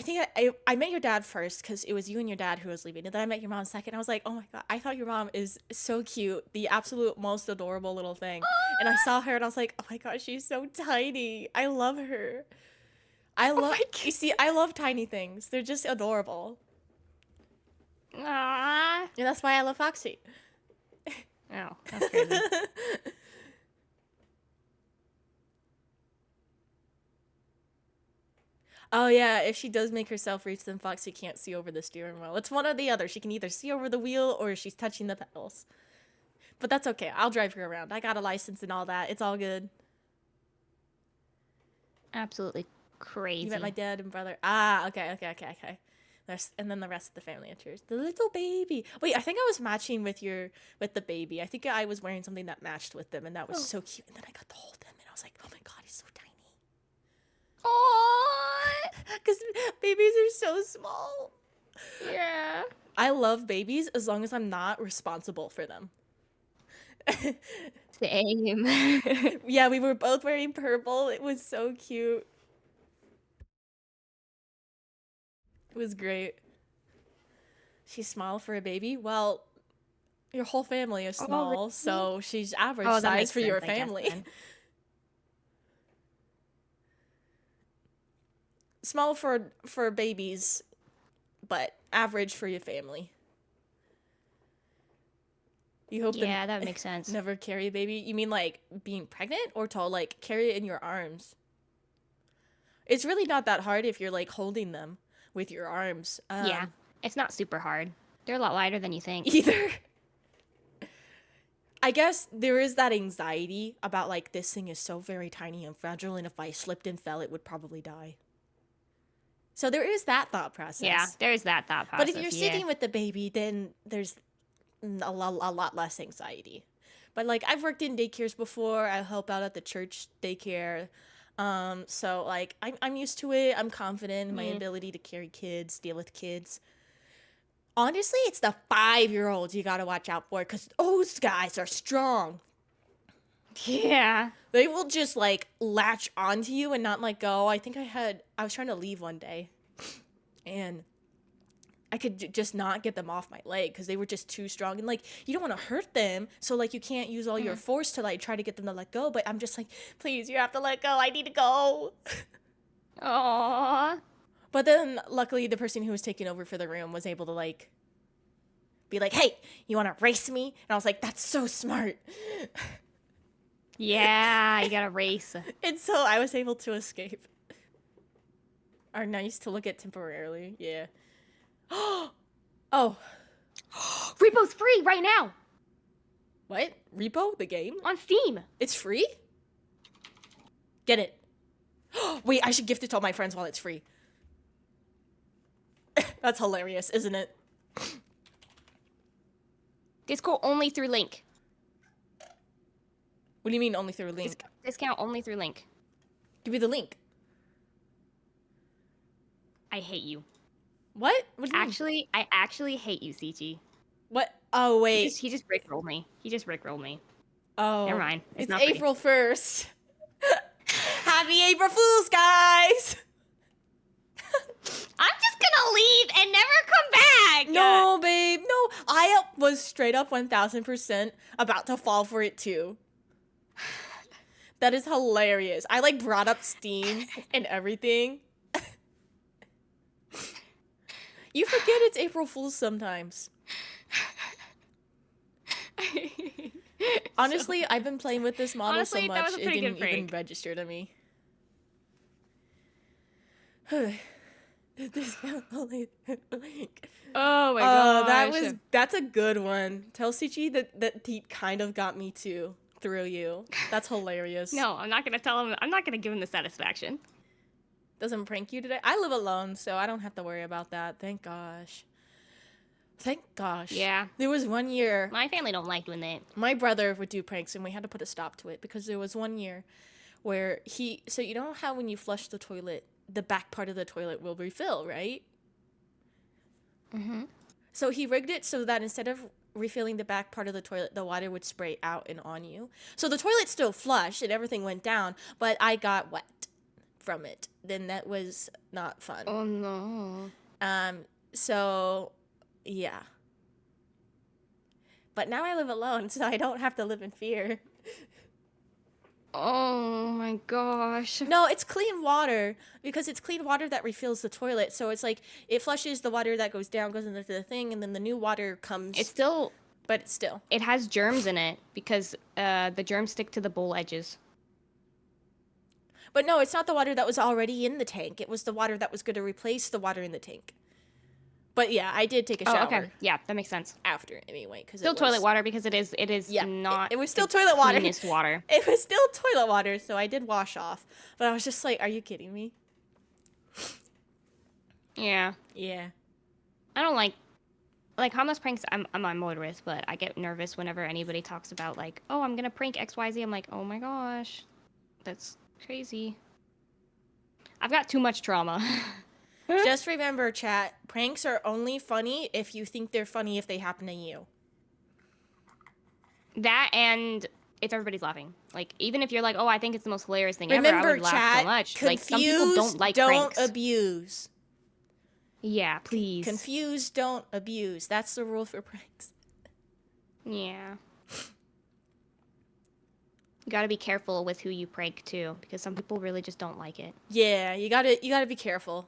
think I met your dad first because it was you and your dad who was leaving, and then I met your mom second. I was like, oh my god, I thought your mom is so cute, the absolute most adorable little thing. And I saw her and I was like, oh my god, she's so tiny. I love her. You see, I love tiny things. They're just adorable, Aww. and that's why I love Foxy. Oh, that's crazy. Oh yeah, if she does make herself reach, then Foxy can't see over the steering wheel. It's one or the other. She can either see over the wheel or she's touching the pedals. But that's okay. I'll drive her around. I got a license and all that. It's all good. Absolutely crazy. You met my dad and brother. Ah, okay. And then the rest of the family enters. The little baby. Wait, I think I was matching with the baby. I think I was wearing something that matched with them, and that was so cute. And then I got to hold him, and I was like, oh my god, he's so tiny. Aww. Because babies are so small. Yeah. I love babies as long as I'm not responsible for them. Same. Yeah, we were both wearing purple. It was so cute. It was great. She's small for a baby. Well, your whole family is Oh, small, really? so she's average Oh, that size makes for your sense, I guess, family. then. Small for babies, but average for your family. You hope Yeah, that makes sense. never carry a baby. You mean like being pregnant, or to like carry it in your arms? It's really not that hard if you're like holding them with your arms. Yeah, it's not super hard. They're a lot lighter than you think. Either. I guess there is that anxiety about like this thing is so very tiny and fragile, and if I slipped and fell, it would probably die. So there is that thought process. Yeah, there's that thought process. But if you're sitting with the baby, then there's a lot less anxiety. But like I've worked in daycares before. I help out at the church daycare. So like I'm used to it. I'm confident in my ability to carry kids, deal with kids. Honestly, it's the 5-year-olds you gotta watch out for, because those guys are strong. Yeah. They will just like latch onto you and not let go. I think I was trying to leave one day, and I could just not get them off my leg because they were just too strong. And like, you don't want to hurt them, so like you can't use all your force to like try to get them to let go. But I'm just like, please, you have to let go. I need to go. Aww. But then luckily the person who was taking over for the room was able to like be like, hey, you want to race me? And I was like, that's so smart. Yeah, you gotta race. And so I was able to escape. Are nice to look at temporarily. Yeah. Oh. Repo's free right now What? Repo? The game? on Steam. It's free? Get it. Wait, I should gift it to all my friends while it's free. That's hilarious, isn't it? Discord only through link. What do you mean only through a link? Discount only through link. Give me the link. I hate you. What? What do you mean? I actually hate you, Sichi. What? Oh, wait. He just rickrolled me. He just rickrolled me. Oh. Never mind. It's not free. April 1st. Happy April Fools, guys! I'm just gonna leave and never come back. No, babe. No, I was straight up 1000% about to fall for it too. That is hilarious. I like brought up Steam and everything. You forget it's April Fool's sometimes. Honestly, I've been playing with this model Honestly, so that much was a it pretty didn't good even prank. register to me. Oh my Oh, gosh. that's a good one. Tell Sichi that he kind of got me too through you. That's hilarious. No, I'm not gonna tell him. I'm not gonna give him the satisfaction. Doesn't prank you today. I live alone, so I don't have to worry about that. Thank gosh. Thank gosh. Yeah. There was one year My family don't like doing that. my brother would do pranks, and we had to put a stop to it because there was one year where so you know how when you flush the toilet, the back part of the toilet will refill, right? Mm-hmm. So he rigged it so that instead of refilling the back part of the toilet, the water would spray out and on you. So the toilet still flushed and everything went down, but I got wet from it. Then that was not fun. Oh no. So yeah. But now I live alone, so I don't have to live in fear. Oh my gosh. No, it's clean water because it's clean water that refills the toilet. So it's like it flushes the water that goes down, goes into the thing, and then the new water comes. It's still. But it's still. It has germs in it because the germs stick to the bowl edges. But no, it's not the water that was already in the tank. It was the water that was going to replace the water in the tank. But yeah, I did take a shower. Oh, okay. Yeah, that makes sense. After anyway, because Still toilet water because it is Yeah, not it was still the toilet water. cleanest water. It was still toilet water, so I did wash off. But I was just like, are you kidding me? Yeah. Yeah. I don't like harmless pranks. I'm a motorist, but I get nervous whenever anybody talks about like, oh, I'm gonna prank XYZ. I'm like, oh my gosh, that's crazy. I've got too much trauma. Just remember, chat, pranks are only funny if you think they're funny if they happen to you. That and if everybody's laughing. Like even if you're like, oh, I think it's the most hilarious thing ever, I Remember, would laugh chat, so much. confuse, Like some people don't like don't pranks. abuse. Yeah, please. Confuse, don't abuse. That's the rule for pranks. Yeah. You gotta be careful with who you prank too, because some people really just don't like it. Yeah, you gotta be careful.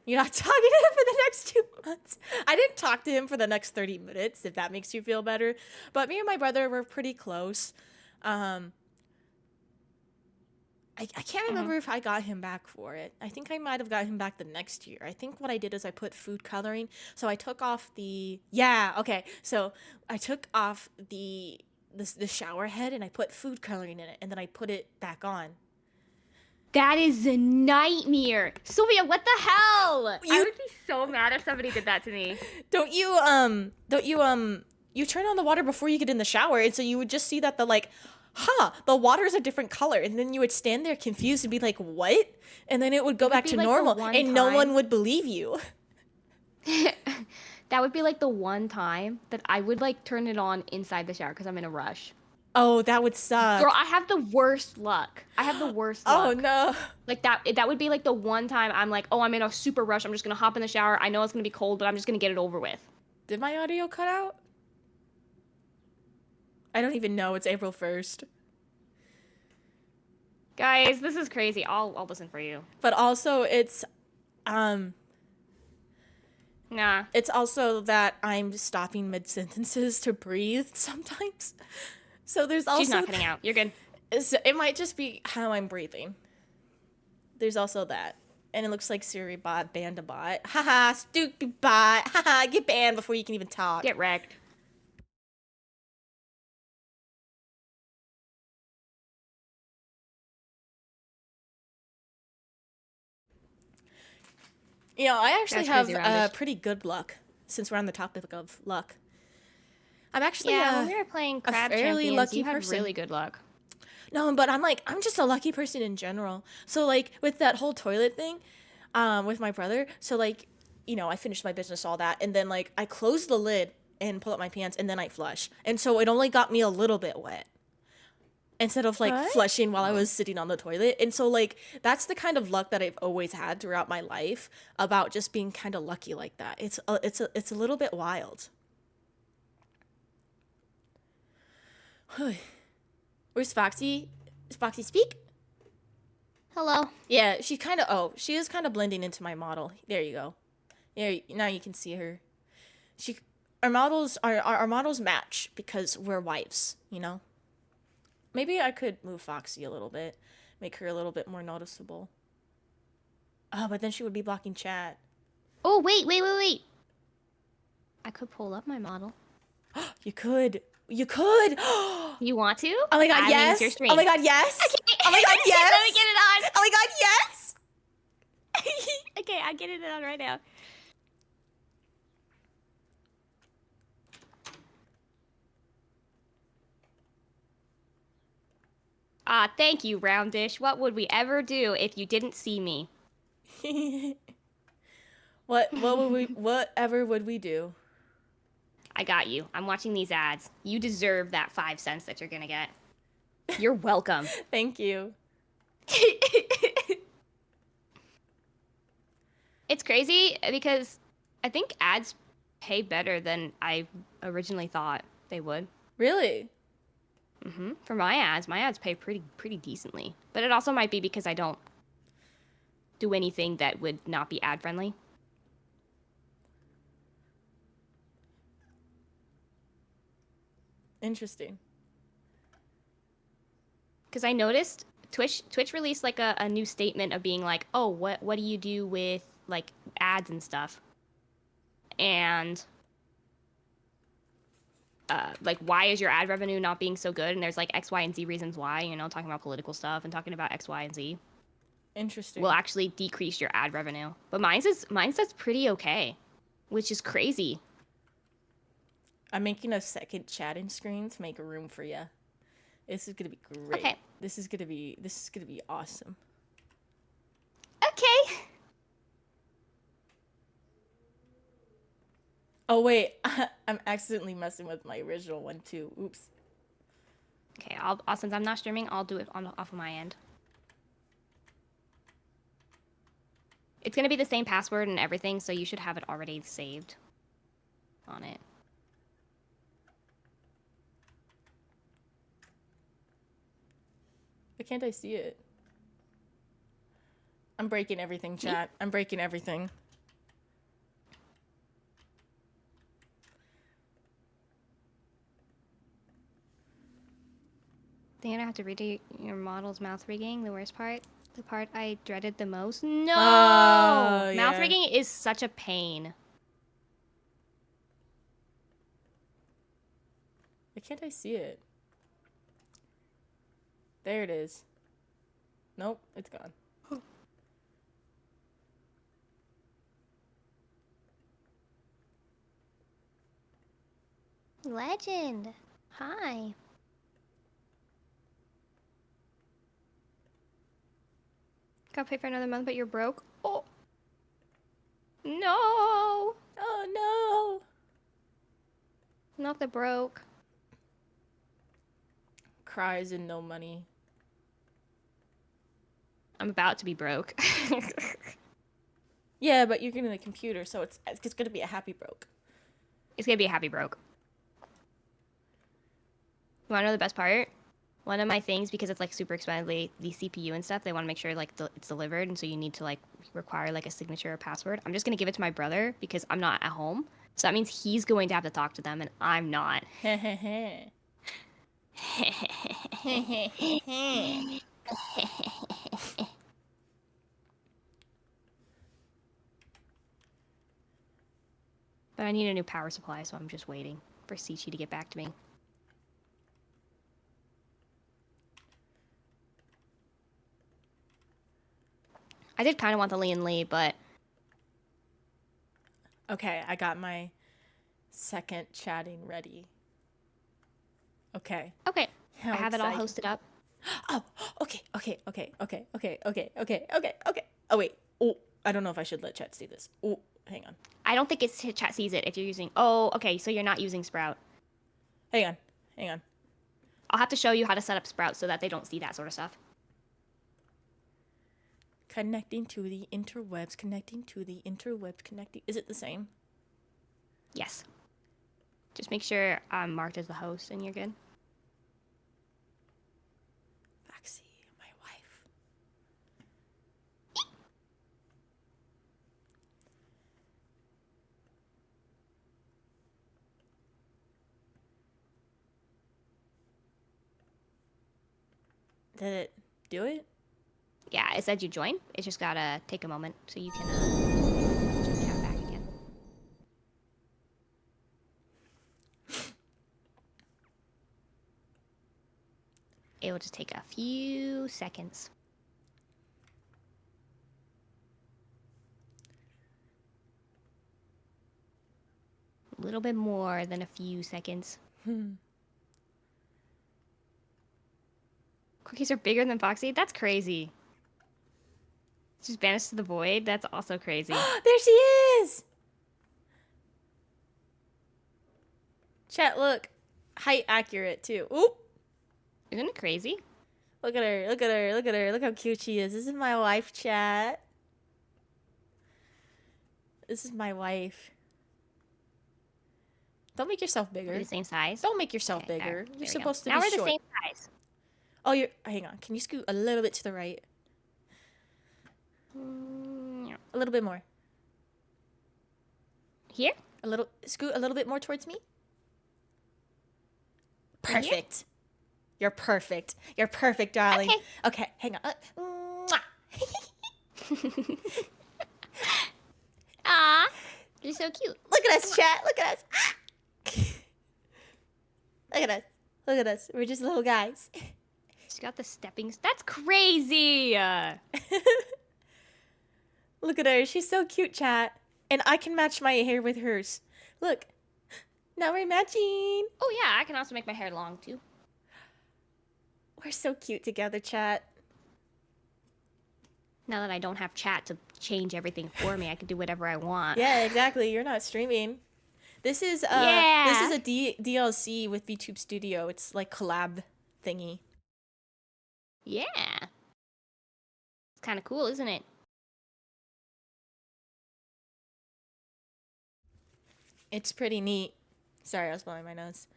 You're not talking to him for the next 2 months. I didn't talk to him for the next 30 minutes, if that makes you feel better. But me and my brother were pretty close. I can't remember if I got him back for it. I think I might have got him back the next year. I think what I did is I put food coloring. So I took off the... Yeah, okay. So I took off the shower head and I put food coloring in it. And then I put it back on. That is a nightmare. Sylvia, what the hell? I You- would be so mad if somebody did that to me. Don't you you turn on the water before you get in the shower, and so you would just see that the water's a different color, and then you would stand there confused and be like, what? And then it would go back be to like the normal, one and no one time- would believe you. That would be like the one time that I would like turn it on inside the shower because I'm in a rush. Oh, that would suck. Girl, I have the worst luck. I have the worst Oh luck. no. Like that would be like the one time I'm like, oh, I'm in a super rush. I'm just gonna hop in the shower. I know it's gonna be cold, but I'm just gonna get it over with. Did my audio cut out? I don't even know. It's April 1st. Guys, this is crazy. I'll listen for you. But also it's Nah. it's also that I'm stopping mid sentences to breathe sometimes. So there's also She's not cutting out. You're good. It might just be how I'm breathing. There's also that. And it looks like Siri bot banned a bot. Haha, stupid bot. Haha, get banned before you can even talk. Get wrecked. You know, I actually That's have crazy, Roundish. pretty good luck since we're on the topic of luck. I'm actually Yeah, when we were playing Crab fairly Champions, lucky you had person. really good luck. No, but I'm just a lucky person in general. So like with that whole toilet thing, with my brother, so like, you know, I finished my business, all that, and then like I close the lid and pull up my pants and then I flush. And so it only got me a little bit wet. Instead of like What? flushing while I was sitting on the toilet. And so like that's the kind of luck that I've always had throughout my life about just being kind of lucky like that. It's a little bit wild. Where's Foxy? Does Foxy speak? Hello. Yeah, she is kind of blending into my model. There you go. Now you can see her. Our models match because we're wives, you know? Maybe I could move Foxy a little bit, make her a little bit more noticeable. Oh, but then she would be blocking chat. Oh, wait. I could pull up my model. You could. Oh You want to? my god, Add me yes. into your stream. Oh my god, yes. Oh my god, yes. Let me get it on. Oh my god, yes. Okay, I'm getting it on right now. Thank you, Roundish. What would we ever do if you didn't see me? Whatever would we do? I got you. I'm watching these ads. You deserve that 5 cents that you're gonna get. You're welcome. Thank you. It's crazy because I think ads pay better than I originally thought they would. Really? For my ads pay pretty decently. But it also might be because I don't do anything that would not be ad friendly. Interesting. Because I noticed Twitch released like a new statement of being like, oh, what do you do with like ads and stuff? And like, why is your ad revenue not being so good? And there's like X, Y, and Z reasons why, you know, talking about political stuff and talking about X, Y, and Z. Interesting. will actually decrease your ad revenue. But mine's does pretty okay, which is crazy. I'm making a second chatting screen to make a room for you. This is gonna be great. Okay. This is gonna be awesome. Okay. Oh wait, I'm accidentally messing with my original one too. Oops. Okay, I'll since I'm not streaming, I'll do it off of my end. It's gonna be the same password and everything, so you should have it already saved on it. Why can't I see it? I'm breaking everything, chat. I'm breaking everything. Then I have to read your model's mouth rigging. The worst part, the part I dreaded the most. No, Oh, mouth yeah. rigging is such a pain. Why can't I see it? There it is. Nope, it's gone. Legend. Hi. Gotta pay for another month, but you're broke. Oh. No. Oh Not the broke. no! Cries and no money. I'm about to be broke. Yeah, but you're getting a computer, so it's gonna be a happy broke. It's gonna be a happy broke. You wanna know the best part? One of my things, because it's like super expensive, the CPU and stuff, they want to make sure like it's delivered, and so you need to like require like a signature or password. I'm just gonna give it to my brother because I'm not at home, so that means he's going to have to talk to them, and I'm not. But I need a new power supply, so I'm just waiting for Sichi to get back to me. I did kind of want the Lian Li, but Okay, I got my second chatting ready. Okay. okay. How I have it all exciting. hosted up. Oh, okay. Oh wait. Oh, I don't know if I should let chat see this. Oh, hang on. I don't think it's chat sees it if you're using. Oh, okay. So you're not using Sprout. Hang on. I'll have to show you how to set up Sprout so that they don't see that sort of stuff. Connecting to the interwebs. Is it the same? Yes. Just make sure I'm marked as the host and you're good. Vaxie, my wife. Did it do it? Yeah, it said you join. It's just gotta take a moment so you can chat back again. It will just take a few seconds. A little bit more than a few seconds. Cookies are bigger than Foxy? That's crazy. She's banished to the void? That's also crazy. There she is! Chat, look. Height accurate, too. Oop! Isn't it crazy? Look at her. Look how cute she is. This is my wife, chat. This is my wife. Don't make yourself bigger. We're the same size? Don't make yourself Okay, bigger. there You're we go. supposed to now be we're short. the same size. Oh, hang on. Can you scoot a little bit to the right? Yeah. A little bit more. Here? Scoot a little bit more towards me. Here? Perfect. You're perfect. You're perfect, darling. Okay. Okay, hang on. Mwah. Aw, you're so cute. Look at us, chat. Look at us. Look at us. We're just little guys. She got the stepping. That's crazy. Look at her. She's so cute, chat. And I can match my hair with hers. Look. Now we're matching. Oh yeah, I can also make my hair long too. We're so cute together, chat. Now that I don't have chat to change everything for me, I can do whatever I want. Yeah, exactly. You're not streaming. This is Yeah. this is a DLC with VTube Studio. It's like collab thingy. Yeah. It's kind of cool, isn't it? It's pretty neat. Sorry, I was blowing my nose.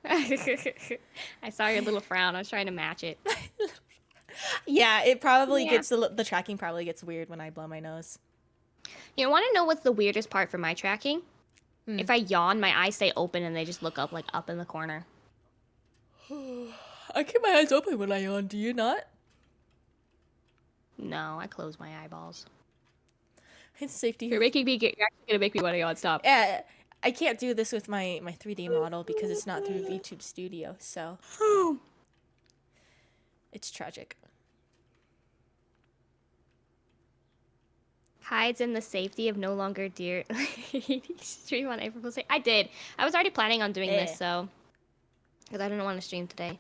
I saw your little frown. I was trying to match it. Yeah, it probably Yeah. gets the tracking probably gets weird when I blow my nose. You want to know what's the weirdest part for my tracking? Hmm. If I yawn, my eyes stay open and they just look up, like up in the corner. I keep my eyes open when I yawn. Do you not? No, I close my eyeballs. It's safety. You're actually gonna make me want to yawn. Stop. Yeah, I can't do this with my 3D model because it's not through VTube Studio. So it's tragic. Hides in the safety of no longer dear. Stream on April Fool's Day. I did. I was already planning on doing this, so because I didn't want to stream today.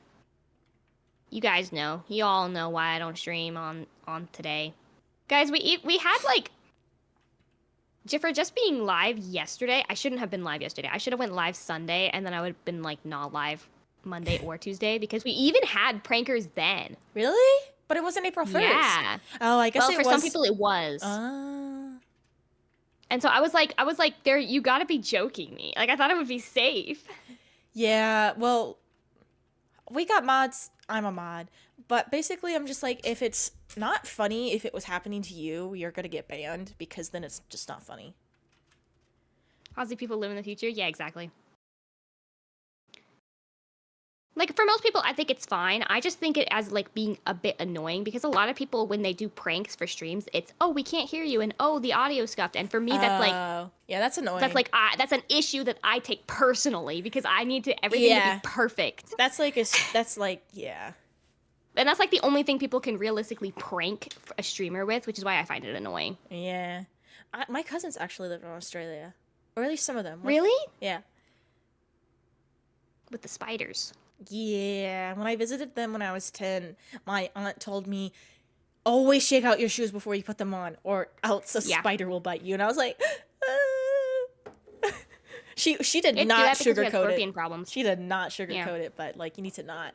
You guys know. You all know why I don't stream on today. Guys, we had like for just being live yesterday. I shouldn't have been live yesterday. I should have went live Sunday, and then I would have been like not live Monday or Tuesday because we even had prankers then. Really? But it wasn't April 1st. Yeah. Oh, I guess Well, it for was. some people it was. And so I was like, there, you gotta be joking me. Like, I thought it would be safe. Yeah, well, we got mods. I'm a mod. But basically, I'm just like, if it's not funny, if it was happening to you, you're gonna get banned because then it's just not funny. Aussie people live in the future? Yeah, exactly. Like, for most people, I think it's fine. I just think it as, like, being a bit annoying because a lot of people, when they do pranks for streams, it's, oh, we can't hear you, and oh, the audio scuffed. And for me, that's like, yeah, that's annoying. that's like, that's an issue that I take personally because I need everything to be perfect. That's like, yeah. And that's like the only thing people can realistically prank a streamer with, which is why I find it annoying. Yeah. My cousins actually live in Australia. Or at least some of them. Really? Yeah. With the spiders. Yeah. When I visited them when I was 10, my aunt told me, always shake out your shoes before you put them on, or else a spider will bite you. And I was like, She did not sugarcoat it. Problems. She did not sugarcoat it, but like you need to not.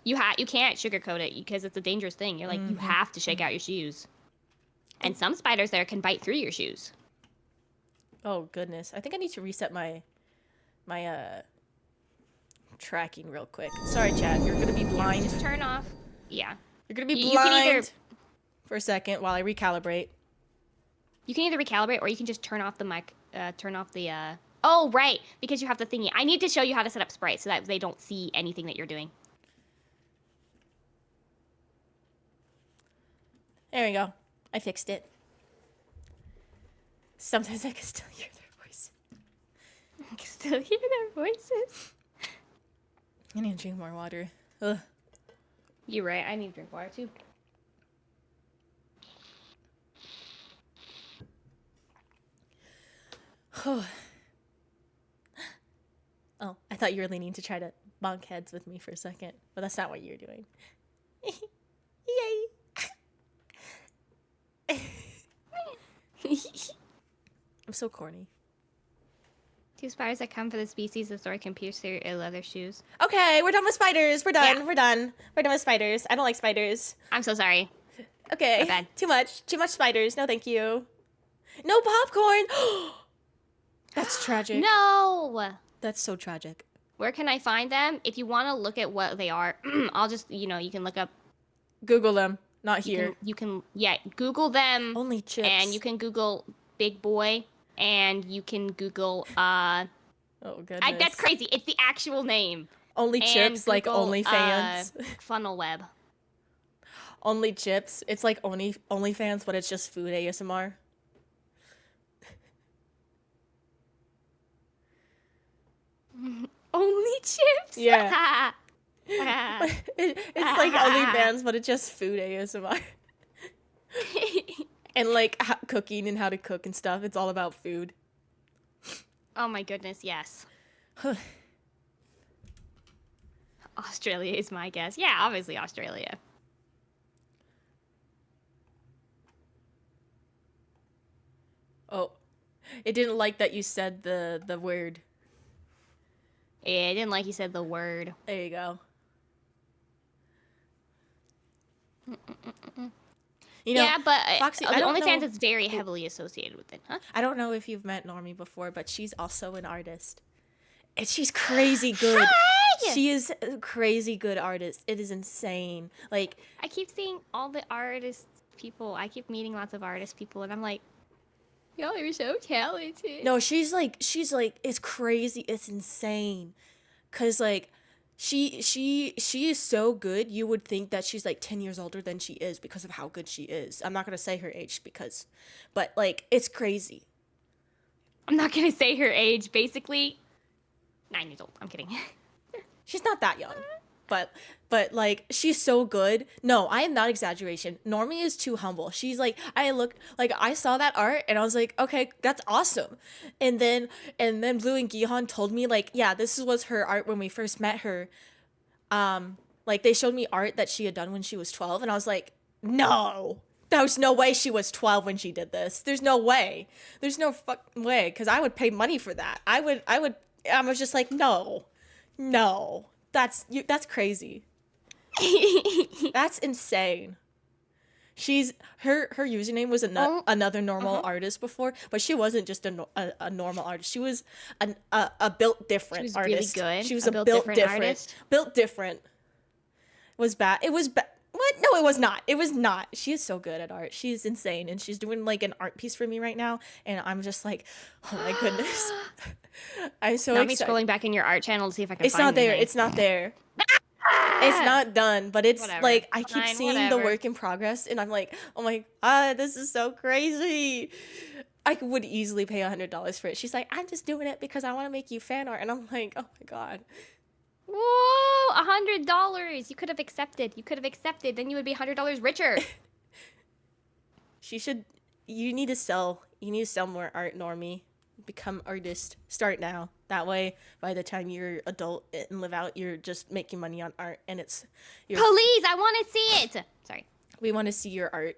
You can't sugarcoat it because it's a dangerous thing. You're like, you have to shake out your shoes. And some spiders there can bite through your shoes. Oh goodness. I think I need to reset my tracking real quick. Sorry, chat. You're gonna be blind. Just turn off. Yeah. You're gonna be You blind can either, for a second while I recalibrate. You can either recalibrate or you can just turn off the mic. Turn off the. Oh right, because you have the thingy. I need to show you how to set up Sprite so that they don't see anything that you're doing. There we go. I fixed it. Sometimes I can still hear their voice. I can still hear their voices. I need to drink more water. Ugh. You're right. I need to drink water too. Oh, I thought you were leaning to try to bonk heads with me for a second, but that's not what you're doing. Yay! I'm so corny. 2 spiders that come for the species, the sword can pierce their leather shoes. Okay, we're done with spiders. We're done. Yeah. We're done. We're done with spiders. I don't like spiders. I'm so sorry. Okay. My bad. Too much. Too much spiders. No, thank you. No popcorn. That's tragic. No! That's so tragic. Where can I find them? If you want to look at what they are, I'll just, you can look up. Google them. Not here. You can Google them. Only chips. And you can Google Big Boy. And you can Google, oh, goodness. that's crazy. It's the actual name. Only chips, like OnlyFans. Funnel Web. Only chips. It's like OnlyFans, but it's just food ASMR. Only chips? Yeah. It's like OnlyFans, but it's just food ASMR. And like cooking and how to cook and stuff. It's all about food. Oh my goodness, yes. Australia is my guess. Yeah, obviously Australia. Oh, it didn't like that you said the word. Yeah, I didn't like you said the word. There you go. You know, yeah, but Foxy, the I don't OnlyFans know. is very heavily associated with it, huh? I don't know if you've met Normie before, but she's also an artist. And she's crazy good. Hi! She is a crazy good artist. It is insane. Like, I keep seeing all the artist people. I keep meeting lots of artist people, and I'm like, y'all are so talented. no, she's like, it's crazy. It's insane. Cause like, she is so good. You would think that she's like 10 years older than she is because of how good she is. I'm not gonna say her age but like, it's crazy. I'm not gonna say her age. Basically, 9 years old. I'm kidding. She's not that young, but like she's so good. No, I am not exaggeration. Normie is too humble. She's like, I saw that art and I was like, okay, that's awesome. And then Blue and Gihan told me like, yeah, this was her art when we first met her. Like they showed me art that she had done when she was 12, and I was like, no. There's no way she was 12 when she did this. There's no way. There's no fucking way, because I would pay money for that. I was just like, no. That's crazy. That's insane. Her username was another normal artist before, but she wasn't just a normal artist. She was a built different She was artist. really good. She was A a built built different different. artist? Built different. Was bad. It was bad. What? No, it was not. It was not. She is so good at art. She's insane, and she's doing like an art piece for me right now, and I'm just like, oh my goodness. I'm so Not me excited. scrolling back in your art channel to see if I can It's find not there. anything. It's not there. It's not done, but it's Whatever. like I keep Fine, seeing whatever. the work in progress, and I'm like, oh my god, this is so crazy. I would easily pay $100 for it. She's like, I'm just doing it because I want to make you fan art, and I'm like, oh my god. Whoa, $100. You could have accepted. Then you would be $100 richer. You need to sell. You need to sell more art, Normie. Become artist. Start now. That way, by the time you're adult and live out, you're just making money on art, and Please, I want to see it. Sorry. we want to see your art.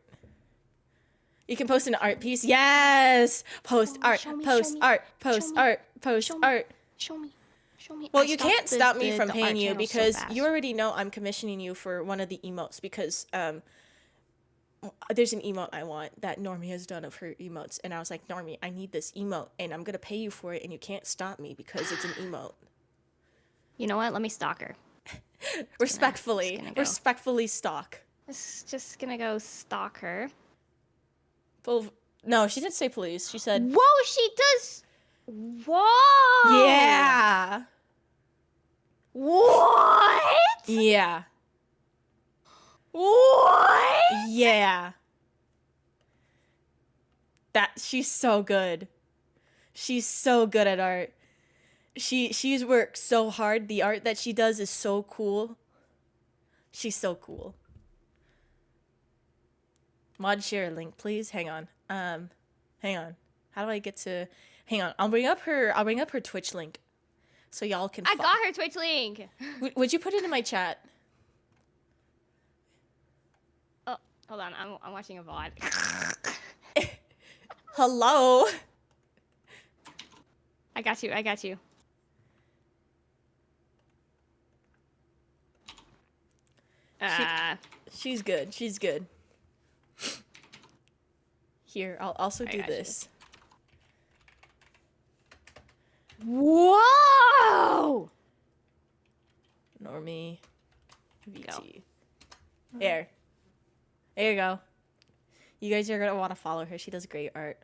You can post an art piece. Yes. Post art. Post art. Post art. Post art. Show me. Well, I you stopped can't stop me from the paying art you channel so because fast. you already know I'm commissioning you for one of the emotes because there's an emote I want that Normie has done of her emotes, and I was like, Normie, I need this emote, and I'm gonna pay you for it, and you can't stop me because it's an emote. You know what? Let me stalk her. Respectfully, gonna go. respectfully stalk. Just gonna go stalk her. No, she didn't say please. She said, Whoa, she does. Whoa. yeah, What? yeah, What? yeah. She's so good. She's so good at art. She's worked so hard. The art that she does is so cool. She's so cool. Mod share link, please. Hang on. Hang on. How do I get to? Hang on. I'll bring up her Twitch link, so y'all can. I got her Twitch link. Would you put it in my chat? Oh, hold on. I'm watching a VOD. Hello. I got you. She's good. She's good. Here, I'll also do got you. this. Whoa! Normie VT. Go. There you go. You guys are gonna want to follow her. She does great art.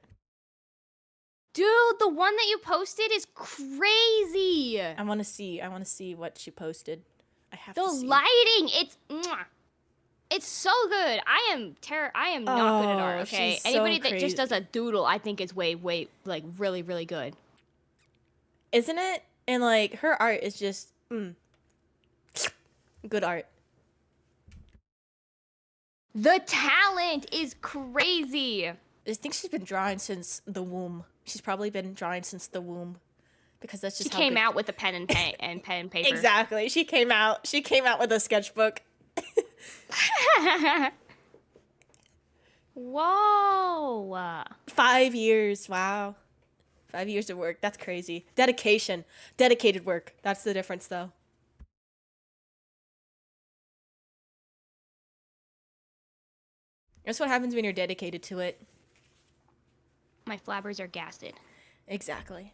Dude, the one that you posted is crazy. I want to see what she posted. I have The to see. lighting, it's so good. I am not good at art, Oh, okay? she's so Anybody that crazy. just does a doodle, I think is way like really really good. Isn't it? And like her art is just Good art. The talent is crazy. I think she's been drawing since the womb. She's probably been drawing since the womb, because that's She just came out with a pen and paper. Exactly. She came out with a sketchbook. Whoa. 5 years. Wow. 5 years of work. That's crazy. Dedication. Dedicated work. That's the difference, though. That's what happens when you're dedicated to it. My flabbers are gasted. Exactly.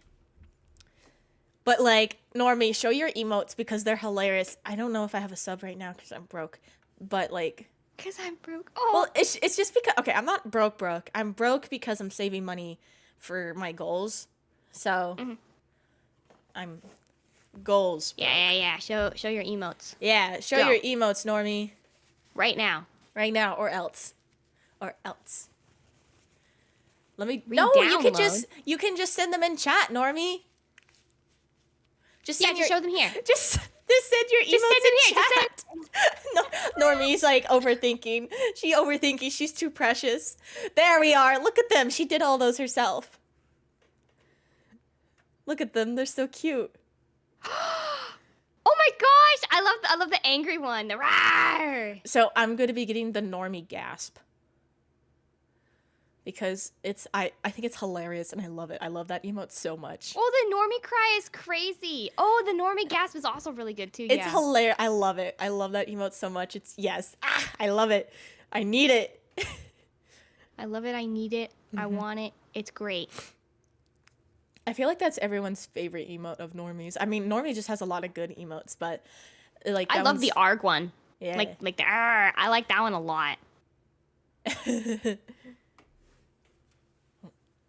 But like, Normie, show your emotes because they're hilarious. I don't know if I have a sub right now because I'm broke. But like, Because I'm broke. Oh. well, it's just because, okay, I'm not broke. I'm broke because I'm saving money for my goals. So I'm goals. Yeah. Show your emotes. Yeah, show Go. your emotes, Normie. Right now. Right now, or else. Or else. Let me. Re-download. No, you can just send them in chat, Normie. Just Yeah, send just your, show them here. Just send your Just emotes send them in here, chat. No, Normie's like overthinking. She's too precious. There we are. Look at them. She did all those herself. Look at them. They're so cute. Oh my gosh! I love the angry one. The rawr. So I'm going to be getting the Normie gasp. Because I think it's hilarious and I love it. I love that emote so much. Oh, the normie cry is crazy. Oh, the normie gasp is also really good too. It's hilarious. I love it. I love that emote so much. It's yes. I love it. I need it. I love it. I need it. I want it. It's great. I feel like that's everyone's favorite emote of Normies. I mean, Normie just has a lot of good emotes, but like I that love one's- the ARG one. Yeah. Like the arg. I like that one a lot.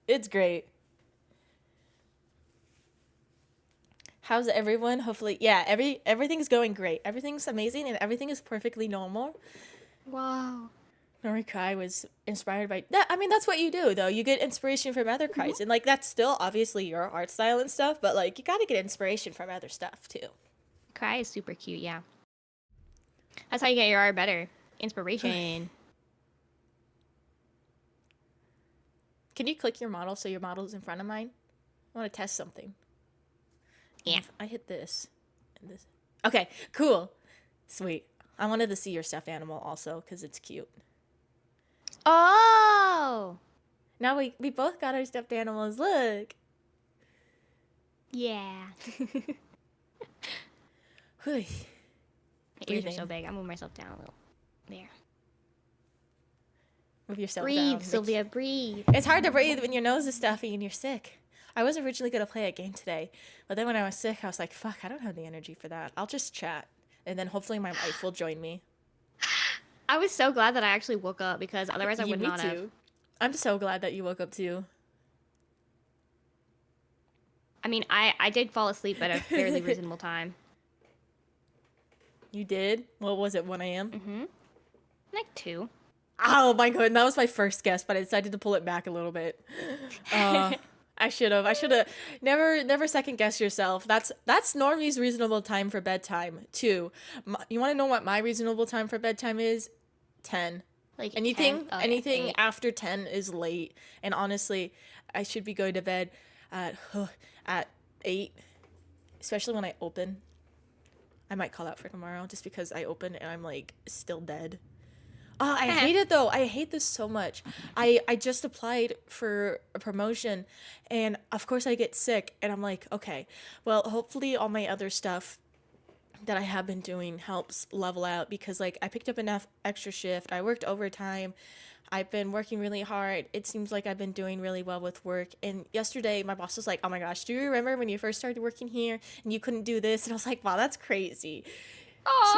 It's great. How's everyone? Hopefully, yeah, everything's going great. Everything's amazing and everything is perfectly normal. Wow. Normie Cry was inspired by that. I mean, that's what you do, though. You get inspiration from other cries, and like that's still obviously your art style and stuff. But like, you got to get inspiration from other stuff too. Cry is super cute. Yeah. That's how you get your art better. Inspiration. Can you click your model so your model's in front of mine? I want to test something. Yeah. If I hit this and this. Okay, cool, sweet. I wanted to see your stuffed animal also because it's cute. Oh. Now we both got our stuffed animals. Look. Yeah. Whew. My ears are Breathing. so big. I'm moving myself down a little. There. Move yourself Breathe, down. Sylvia. Breathe. It's hard to breathe when your nose is stuffy and you're sick. I was originally going to play a game today, but then when I was sick, I was like, fuck, I don't have the energy for that. I'll just chat. And then hopefully my wife will join me. I was so glad that I actually woke up because otherwise I would Me not have. too. I'm so glad that you woke up too. I mean, I did fall asleep at a fairly reasonable time. You did? What was it, 1 a.m.? Mm-hmm. Like 2. Oh my god, that was my first guess, but I decided to pull it back a little bit. I should have. Never second guess yourself. That's Normie's reasonable time for bedtime too. You want to know what my reasonable time for bedtime is? 10. Like Anything 10? Okay, anything 8. after 10 is late. And honestly, I should be going to bed at 8, especially when I open. I might call out for tomorrow just because I open and I'm like still dead. Oh, I hate it though. I hate this so much. I just applied for a promotion and of course I get sick and I'm like, okay, well, hopefully all my other stuff that I have been doing helps level out because like I picked up enough extra shift. I worked overtime. I've been working really hard. It seems like I've been doing really well with work. And yesterday my boss was like, oh my gosh, do you remember when you first started working here and you couldn't do this? And I was like, wow, that's crazy. Aww.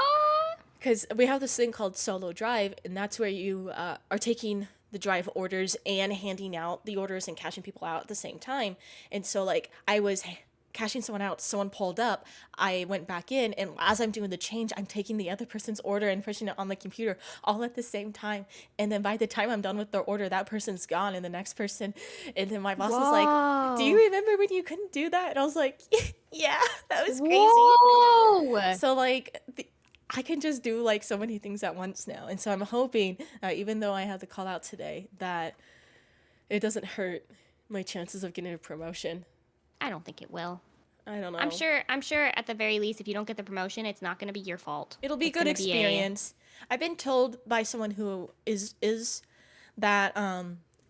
Because we have this thing called Solo Drive, and that's where you are taking the drive orders and handing out the orders and cashing people out at the same time. And so, like, I was cashing someone out, someone pulled up, I went back in, and as I'm doing the change, I'm taking the other person's order and pushing it on the computer all at the same time. And then by the time I'm done with their order, that person's gone, and the next person, and then my boss was like, do you remember when you couldn't do that? And I was like, yeah, that was crazy. Whoa. So, like, I can just do like so many things at once now. And so I'm hoping, even though I had to call out today, that it doesn't hurt my chances of getting a promotion. I don't think it will. I don't know. I'm sure at the very least, if you don't get the promotion, it's not going to be your fault. It'll be It's good gonna be experience. I've been told by someone who is that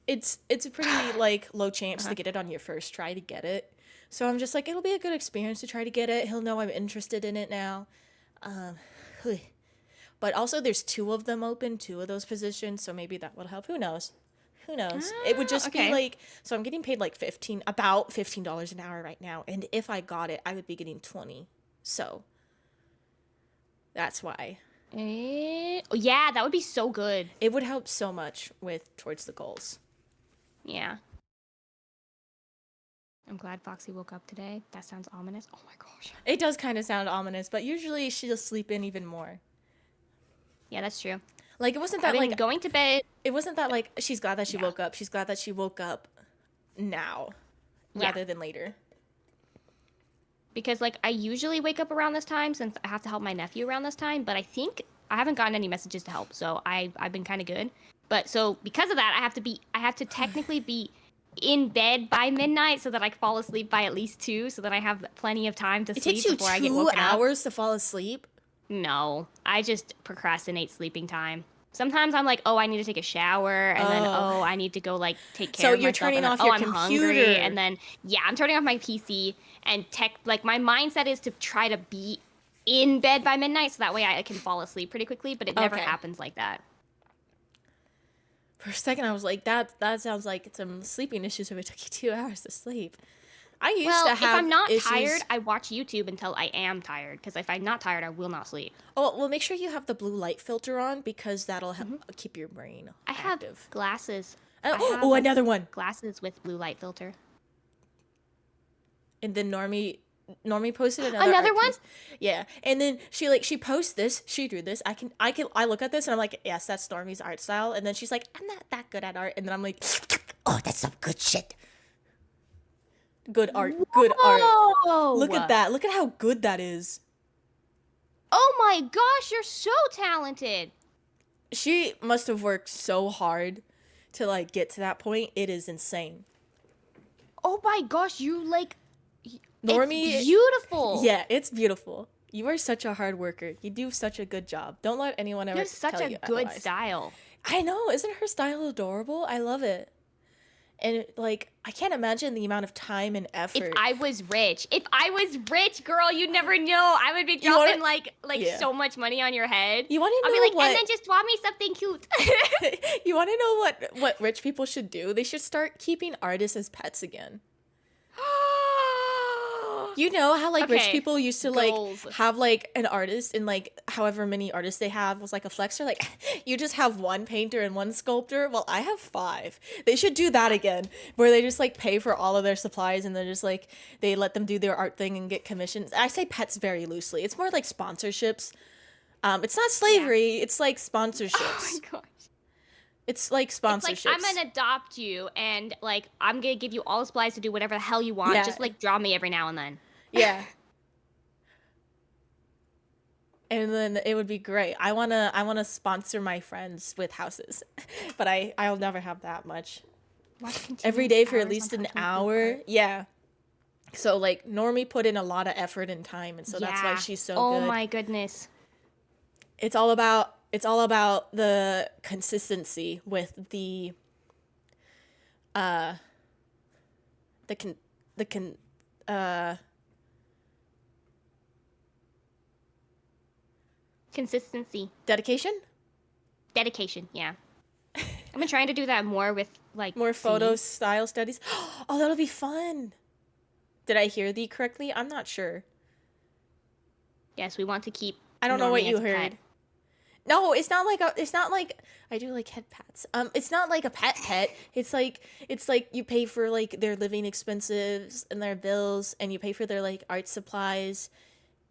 it's a pretty like low chance to get it on your first try to get it. So I'm just like, it'll be a good experience to try to get it. He'll know I'm interested in it now. But also there's two of them open, two of those positions, so maybe that would help. Who knows? Who knows? It would just be okay. like, so I'm getting paid like about $15 an hour right now, and if I got it, I would be getting 20. So that's why. Yeah, that would be so good. It would help so much towards the goals. Yeah. I'm glad Foxy woke up today. That sounds ominous. Oh my gosh. It does kind of sound ominous, but usually she'll sleep in even more. Yeah, that's true. Like, it wasn't I've that been like going to bed. it wasn't that like she's glad that she Yeah. woke up. She's glad that she woke up now rather than later. Because like I usually wake up around this time since I have to help my nephew around this time, but I think I haven't gotten any messages to help, so I've been kind of good. But so because of that, I have to technically be in bed by midnight so that I fall asleep by at least 2, so that I have plenty of time to It sleep takes you before I get 2 woken up. hours to fall asleep. No, I just procrastinate sleeping time. Sometimes I'm like, oh, I need to take a shower, and then Oh. I need to go like take care So of you're myself. turning and then, off oh, your I'm computer. hungry, and then I'm turning off my PC and like my mindset is to try to be in bed by midnight, so that way I can fall asleep pretty quickly. But it never Okay. happens like that. For a second, I was like, that sounds like some sleeping issues if it took you 2 hours to sleep. I used to have if I'm not issues. tired, I watch YouTube until I am tired. Because if I'm not tired, I will not sleep. Oh, well, make sure you have the blue light filter on because that'll help keep your brain I have active. glasses. And, I have, oh, another one. Glasses with blue light filter. And then Normie posted another Another art one? piece. Yeah, and then she posts this. She drew this. I look at this and I'm like, yes, that's Normie's art style. And then she's like, I'm not that good at art. And then I'm like, oh, that's some good shit. Good art. Good art. Oh, Look at that. Look at how good that is. Oh my gosh, you're so talented. She must have worked so hard to like get to that point. It is insane. Oh my gosh, you like Normie, it's beautiful. yeah, it's beautiful. You are such a hard worker. You do such a good job. Don't let anyone You ever have such tell a you good otherwise. style. I know. Isn't her style adorable? I love it. And like, I can't imagine the amount of time and effort. If I was rich, girl, you'd never know. I would be You wanna- dropping like Yeah. so much money on your head. You want to I'll know be like, what? and then just draw me something cute. You want to know what rich people should do? They should start keeping artists as pets again. You know how like rich Okay, people used to like goals. have like an artist and like however many artists they have was like a flexor. Like you just have one painter and one sculptor. Well, I have 5. They should do that again, where they just like pay for all of their supplies and then just like they let them do their art thing and get commissions. I say pets very loosely. It's more like sponsorships. It's not slavery. It's like sponsorships. Oh my gosh. It's like sponsorships. It's like I'm gonna adopt you, and like I'm gonna give you all the supplies to do whatever the hell you want. Yeah. Just like draw me every now and then. Yeah. And then it would be great. I wanna sponsor my friends with houses, but I'll never have that much. Every day for at least an hour. Yeah. So like Normie put in a lot of effort and time, and so that's why she's so Oh good. my goodness. It's all about the consistency with the Consistency. dedication. Dedication, yeah. I've been trying to do that more with like More photo scenes. style studies. Oh, that'll be fun. Did I hear thee correctly? I'm not sure. Yes, we want to keep. I don't know what Normie you as a pet. heard. No, it's not like I do like head pats. It's not like a pet. It's like you pay for like their living expenses and their bills, and you pay for their like art supplies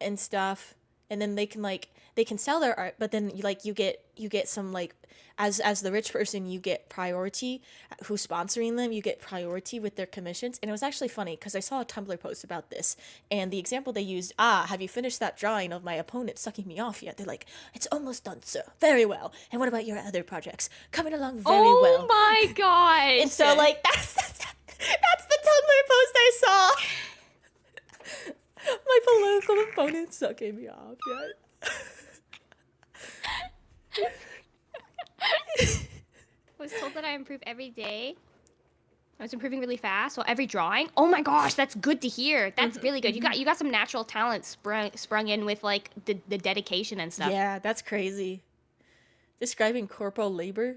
and stuff, and then they can like they can sell their art, but then you get some like as the rich person, you get priority who's sponsoring them, you get priority with their commissions. And it was actually funny because I saw a Tumblr post about this, and the example they used, have you finished that drawing of my opponent sucking me off yet? They're like, it's almost done, sir. Very well. And what about your other projects? Coming along very well. Oh my gosh. And so like that's the Tumblr post I saw. My political opponent sucking me off yet. I was told that I improve every day. I was improving really fast. So every drawing. Oh my gosh, that's good to hear. That's really good. You got some natural talent sprung in with like the dedication and stuff. Yeah, that's crazy. Describing corporal labor.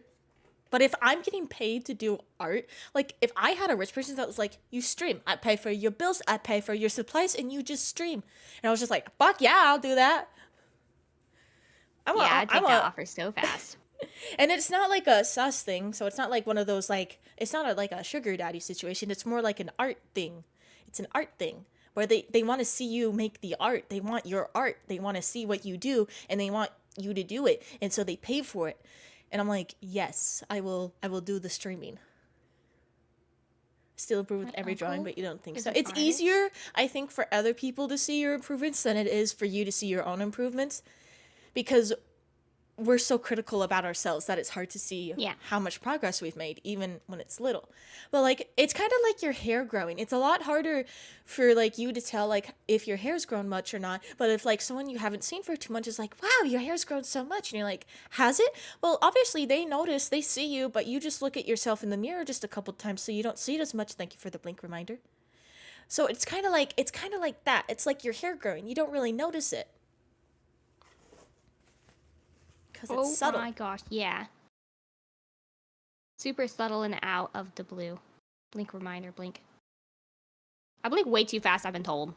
But if I'm getting paid to do art, like if I had a rich person that was like, you stream, I pay for your bills, I pay for your supplies, and you just stream. And I was just like, fuck yeah, I'll do that. I'd take that offer so fast. And it's not like a sus thing, so it's not like one of those like, it's not like a sugar daddy situation. It's more like an art thing. It's an art thing where they want to see you make the art. They want your art. They want to see what you do, and they want you to do it, and so they pay for it. And I'm like, yes, I will do the streaming. Still improve with every drawing, but you don't think so. It's easier, I think, for other people to see your improvements than it is for you to see your own improvements, because we're so critical about ourselves that it's hard to see how much progress we've made, even when it's little. But like, it's kind of like your hair growing. It's a lot harder for like you to tell like if your hair's grown much or not. But if like someone you haven't seen for 2 months is like, wow, your hair's grown so much, and you're like, has it? Well, obviously they notice, they see you, but you just look at yourself in the mirror just a couple times, so you don't see it as much. Thank you for the blink reminder. So it's kind of like that. It's like your hair growing. You don't really notice it. It's subtle. Oh my gosh, yeah. Super subtle and out of the blue. Blink reminder, blink. I blink way too fast, I've been told.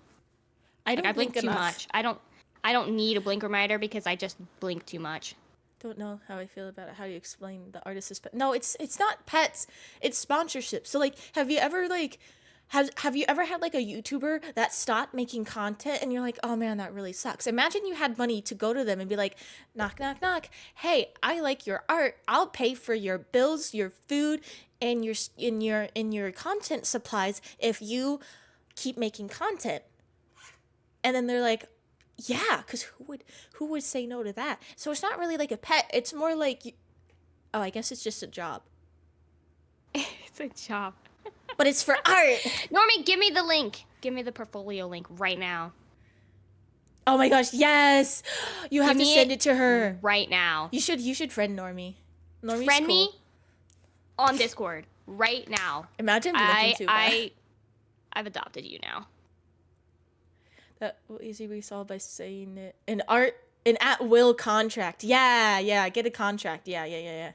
I blink too much. I don't need a blink reminder because I just blink too much. Don't know how I feel about it. How do you explain the artist is pet? No, it's not pets. It's sponsorship. So like, have you ever like have you ever had like a YouTuber that stopped making content and you're like, oh man, that really sucks? Imagine you had money to go to them and be like, knock, knock, knock. Hey, I like your art. I'll pay for your bills, your food, and your content supplies if you keep making content. And then they're like, yeah, because who would say no to that? So it's not really like a pet. It's more like, oh, I guess it's just a job. It's a job. But it's for art. Normie, give me the link. Give me the portfolio link right now. Oh my gosh, yes. You have to send it to her. Right now. You should friend Normie. Normie's friend cool. me on Discord right now. Imagine blinking too bad. I've adopted you now. That will easily be solved by saying it. An at-will contract. Yeah, get a contract. Yeah.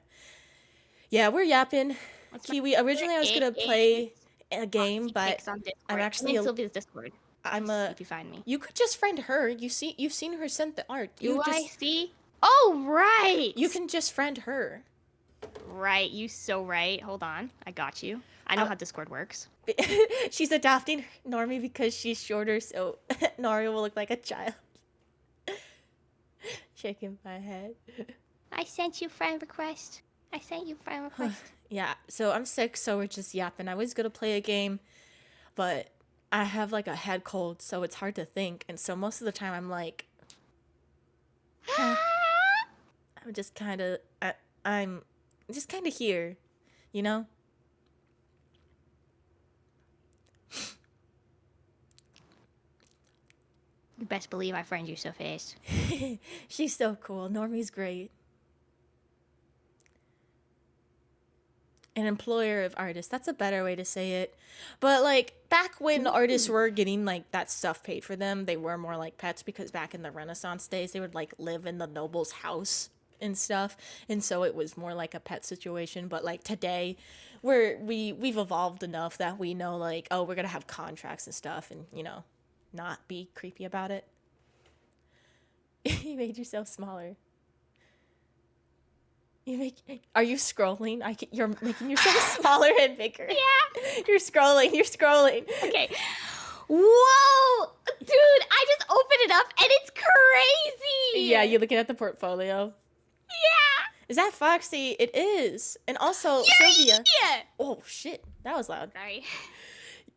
Yeah, we're yapping. Kiwi, originally I was gonna play a game, but I'm actually Sylvia's Discord. If you find me. You could just friend her. You've seen her send the art. I see? Oh right. You can just friend her. Right, you so right. Hold on, I got you. I know how Discord works. She's adopting Normie because she's shorter, so Nori will look like a child. Shaking my head. I sent you friend request. Yeah, so I'm sick, so we're just yapping. I was gonna play a game, but I have like a head cold, so it's hard to think. And so most of the time I'm like, I'm just kind of here, you know? You best believe I friend you so fast. She's so cool. Normie's great. An employer of artists. That's a better way to say it. But like back when artists were getting like that stuff paid for them, they were more like pets, because back in the Renaissance days, they would like live in the noble's house and stuff. And so it was more like a pet situation. But like today, we've evolved enough that we know like, oh, we're gonna have contracts and stuff, and you know, not be creepy about it. You made yourself smaller. Are you scrolling? You're making yourself smaller and bigger. Yeah. You're scrolling. Okay. Whoa! Dude, I just opened it up and it's crazy. Yeah, you're looking at the portfolio. Yeah. Is that Foxy? It is. And also Yuri! Sylvia. Yeah. Oh shit, that was loud. Sorry.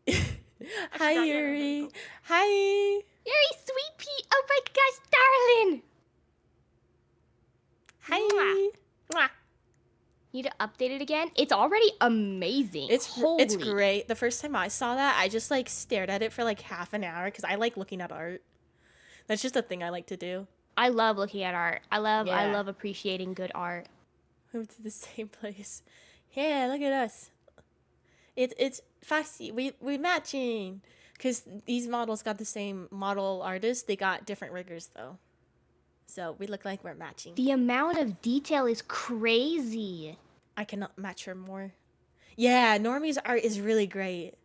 Hi forgot Yuri. your Hi. Yuri, sweet pea. Oh my gosh, darling. Hi. Mwah. Mwah. Need to update it again. It's already amazing. It's Holy. great. The first time I saw that, I just like stared at it for like half an hour because I like looking at art. That's just a thing I like to do. I love looking at art. I Yeah. love appreciating good art. Moved to the same place. Yeah, look at us. It's Foxy. We matching. Cause these models got the same model artist. They got different riggers though. So we look like we're matching. The amount of detail is crazy. I cannot match her more. Yeah, Normie's art is really great.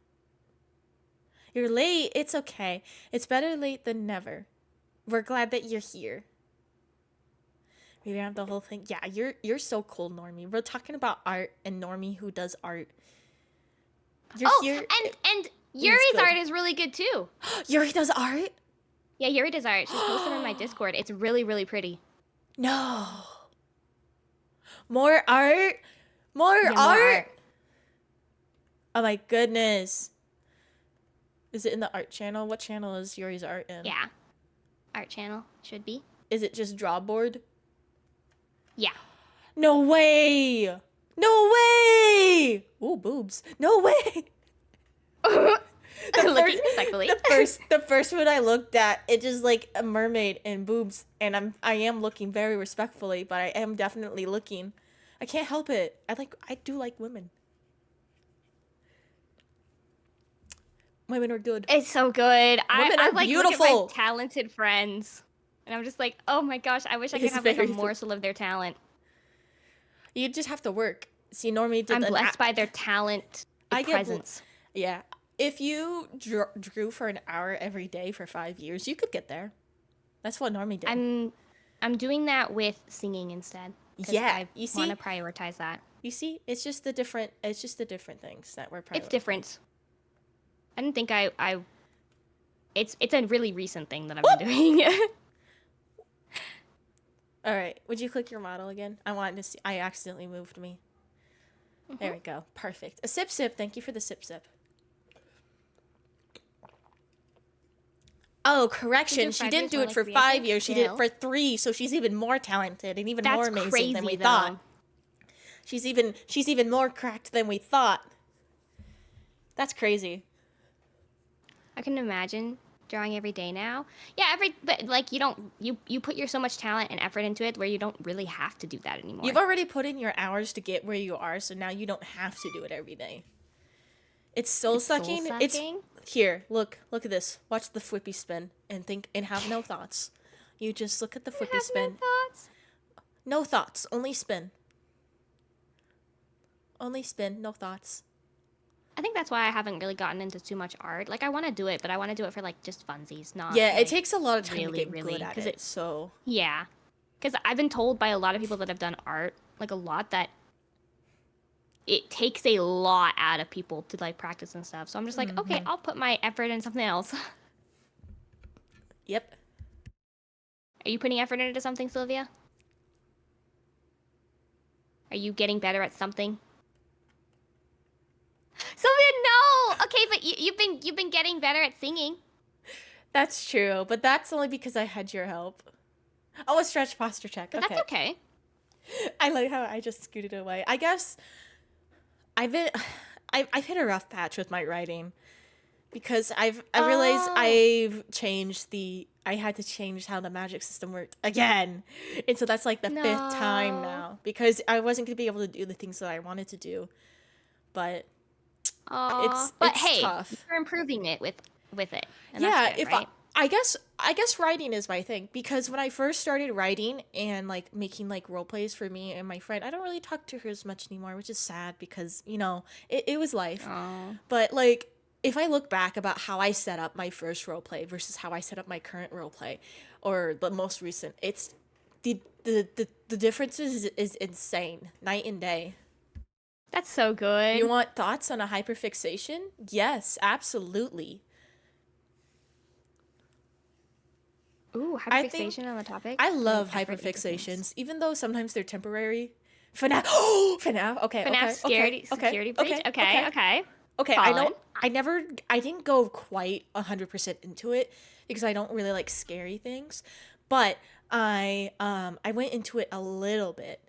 You're late. It's okay. It's better late than never. We're glad that you're here. We have the whole thing. Yeah, you're so cool, Normie. We're talking about art and Normie who does art. You're here. and Yuri's good. art is really good too. Yuri does art? Yeah, Yuri does art. She's posted on my Discord. It's really, really pretty. No. More art? More Yeah, art? Oh my goodness. Is it in the art channel? What channel is Yuri's art in? Yeah. Art channel should be. Is it just drawboard? Yeah. No way! No way! Ooh, boobs. No way! Looking respectfully. The first one I looked at, it just like a mermaid and boobs, and I am looking very respectfully, but I am definitely looking. I can't help it. I do like women. Women are good. It's so good. Women I are like beautiful. look at my talented friends. And I'm just like, oh my gosh, I wish I could It's have like a very morsel of their talent. You just have to work. See, Normie did I'm an blessed by their talent I and get presence. Yeah. If you drew for an hour every day for 5 years, you could get there. That's what Normie did. I'm doing that with singing instead. 'Cause Yeah, I you want see? to prioritize that. You see, it's just the different things that we're It's different. I didn't think it's a really recent thing that I've been doing. All right, would you click your model again? I wanted to see. I accidentally moved me. There we go. Perfect. A sip sip. Thank you for the sip sip. Oh, correction. She 5 didn't years do more it for like 5 creative years. She did it skill? for 3, so she's even more talented and even more That's amazing crazy than we though. thought. She's even more cracked than we thought. That's crazy. I can imagine drawing every day now. Yeah, but like you put your so much talent and effort into it where you don't really have to do that anymore. You've already put in your hours to get where you are, so now you don't have to do it every day. It's soul-sucking. It's here. Look at this. Watch the flippy spin and think and have no thoughts. You just look at the flippy spin. No thoughts. No thoughts. Only spin. Only spin. No thoughts. I think that's why I haven't really gotten into too much art. Like I want to do it, but I want to do it for like just funsies, not. Yeah, like, it takes a lot of time really, to get really, good at 'cause it. So Yeah, because I've been told by a lot of people that have done art, like a lot, that it takes a lot out of people to like practice and stuff. So I'm just like, okay, I'll put my effort in something else. yep. Are you putting effort into something, Sylvia? Are you getting better at something? Sylvia, no. Okay, but you've been getting better at singing. That's true, but that's only because I had your help. Oh, a stretch posture check. But Okay. that's okay. I like how I just scooted away. I guess I've hit a rough patch with my writing because I realized I had to change how the magic system worked again. And so that's like the 5th time No. now because I wasn't going to be able to do the things that I wanted to do. But But it's hey, tough. you're improving it with it. And yeah, that's good, right? I guess writing is my thing because when I first started writing and like making like role plays for me and my friend, I don't really talk to her as much anymore, which is sad because it was life. Aw. But like if I look back about how I set up my first role play versus how I set up my current role play or the most recent, it's the difference is insane, night and day. That's so good. You want thoughts on a hyperfixation? Yes, absolutely. Ooh, I think hyperfixation on the topic. I Putting love effort into things. hyperfixations, even though sometimes they're temporary. FNAF. Oh, FNAF. Okay, FNAF okay, okay, okay, security breach. okay, Okay, okay. okay. Okay, I Colin. know I didn't go quite 100% into it because I don't really like scary things, but I went into it a little bit.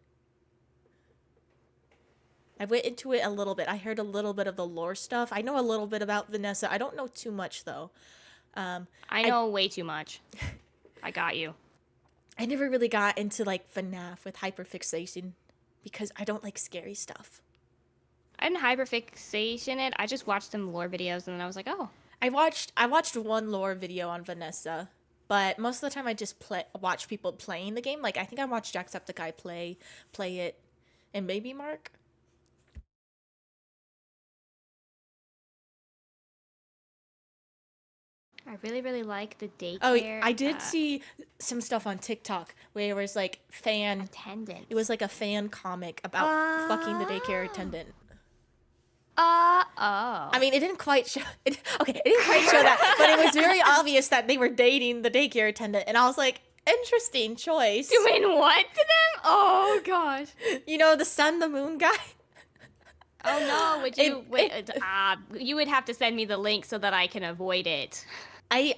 I went into it a little bit. I heard a little bit of the lore stuff. I know a little bit about Vanessa. I don't know too much though. Um I I know way too much. I got you. I never really got into like FNAF with hyperfixation because I don't like scary stuff. I didn't hyperfixation it. I just watched some lore videos and then I was like, oh, I watched one lore video on Vanessa, but most of the time I just watch people playing the game. Like I think I watched Jacksepticeye play it, and maybe Mark. I really, really like the Oh, daycare I did see some stuff on TikTok where it was like fan. attendance. It was like a fan comic about fucking the daycare attendant. Oh. I mean, it didn't quite show. Okay, it didn't quite show that, but it was very obvious that they were dating the daycare attendant, and I was like, interesting choice. Doing what to them? Oh gosh. You know, the sun, the moon guy. Oh no, would you you would have to send me the link so that I can avoid it. I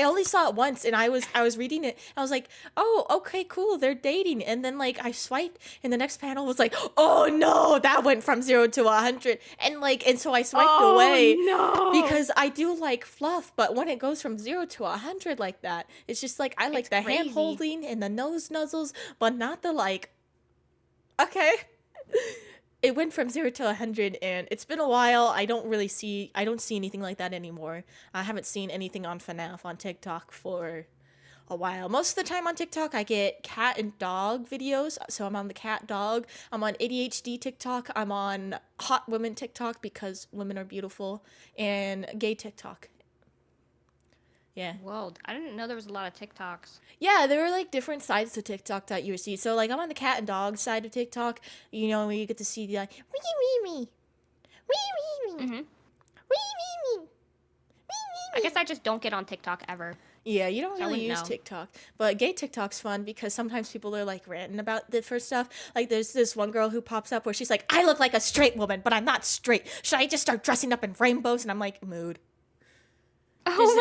only saw it once, and I was reading it. I was like, oh, okay, cool, they're dating, and then like I swiped, and the next panel was like, oh no, that went from 0 to 100, and so I swiped away. No. Because I do like fluff, but when it goes from 0 to 100 like that, it's just like I like It's the crazy. hand holding and the nose nuzzles, but not the like. Okay. It went from 0 to 100, and it's been a while. I don't see anything like that anymore. I haven't seen anything on FNAF on TikTok for a while. Most of the time on TikTok, I get cat and dog videos. So I'm on the cat dog. I'm on ADHD TikTok. I'm on hot women TikTok because women are beautiful, and gay TikTok. Yeah. Whoa, I didn't know there was a lot of TikToks. Yeah, there are like different sides to TikTok that you see. So like I'm on the cat and dog side of TikTok, you know, where you get to see the like wee wee wee. Wee wee wee. Mhm. Wee wee wee. I guess I just don't get on TikTok ever. Yeah, you don't So I really wouldn't use know. TikTok. But gay TikTok's fun because sometimes people are like ranting about different stuff. Like there's this one girl who pops up where she's like, I look like a straight woman, but I'm not straight. Should I just start dressing up in rainbows? And I'm like, mood. Oh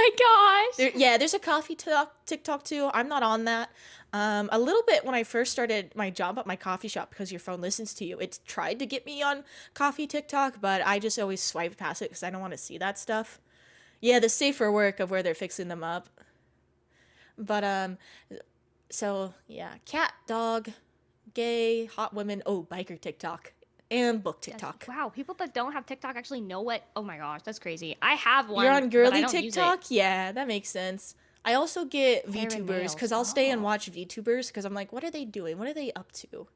my gosh. There's a coffee TikTok too. I'm not on that. A little bit when I first started my job at my coffee shop because your phone listens to you. It tried to get me on coffee TikTok, but I just always swiped past it because I don't want to see that stuff. Yeah, the safer work of where they're fixing them up. But so yeah, cat, dog, gay, hot women. Oh, biker TikTok and book TikTok. Wow, people that don't have TikTok actually know what. Oh my gosh, that's crazy. I have one. You're on but I girly don't use it. TikTok? Yeah, that makes sense. I also get Hair and VTubers nails. because I'll stay and Oh. watch VTubers because I'm like, what are they doing? What are they up to?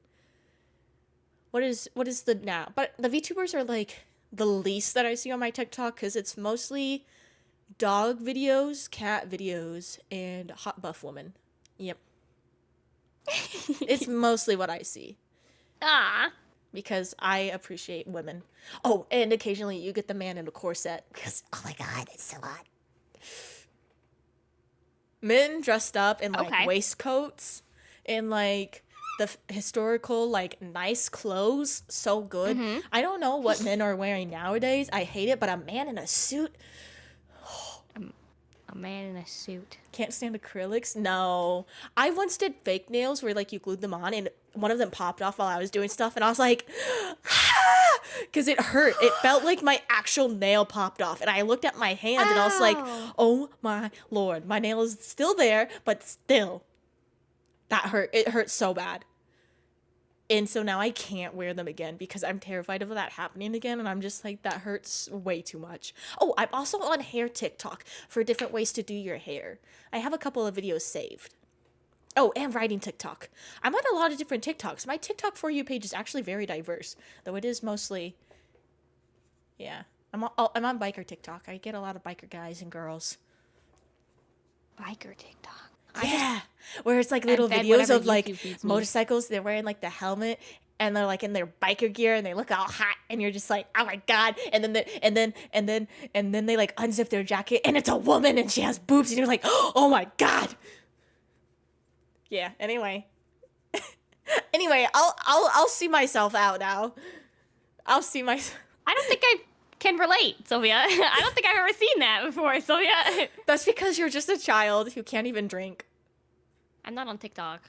What is the now? But the VTubers are like the least that I see on my TikTok because it's mostly dog videos, cat videos, and hot buff woman. Yep, it's mostly what I see Ah. because I appreciate women. Oh, and occasionally you get the man in a corset because oh my god, it's so hot. Men dressed up in like Okay. waistcoats and like the historical like nice clothes, so good. Mhm. I don't know what men are wearing nowadays. I hate it, but a man in a suit, A man in a suit. can't stand acrylics. No. I once did fake nails where like you glued them on and one of them popped off while I was doing stuff and I was like because it hurt. It felt like my actual nail popped off and I looked at my hand and I was like, Ow. oh my lord, my nail is still there, but still that hurt. It hurt so bad. And so now I can't wear them again because I'm terrified of that happening again. And I'm just like, that hurts way too much. Oh, I'm also on hair TikTok for different ways to do your hair. I have a couple of videos saved. Oh, and writing TikTok. I'm on a lot of different TikToks. My TikTok For You page is actually very diverse, though it is mostly, yeah. I'm on biker TikTok. I get a lot of biker guys and girls. Biker TikTok. Yeah, where it's like little fed videos whatever of like YouTube feeds me. motorcycles. They're wearing like the helmet and they're like in their biker gear and they look all hot and you're just like, oh my god. And then and then they like unzip their jacket and it's a woman and she has boobs and you're like, oh my god. Yeah. Anyway. Anyway, I'll see myself out now. I'll see myself. I don't think I can relate, Sylvia. I don't think I've ever seen that before, Sylvia. That's because you're just a child who can't even drink. I'm not on TikTok.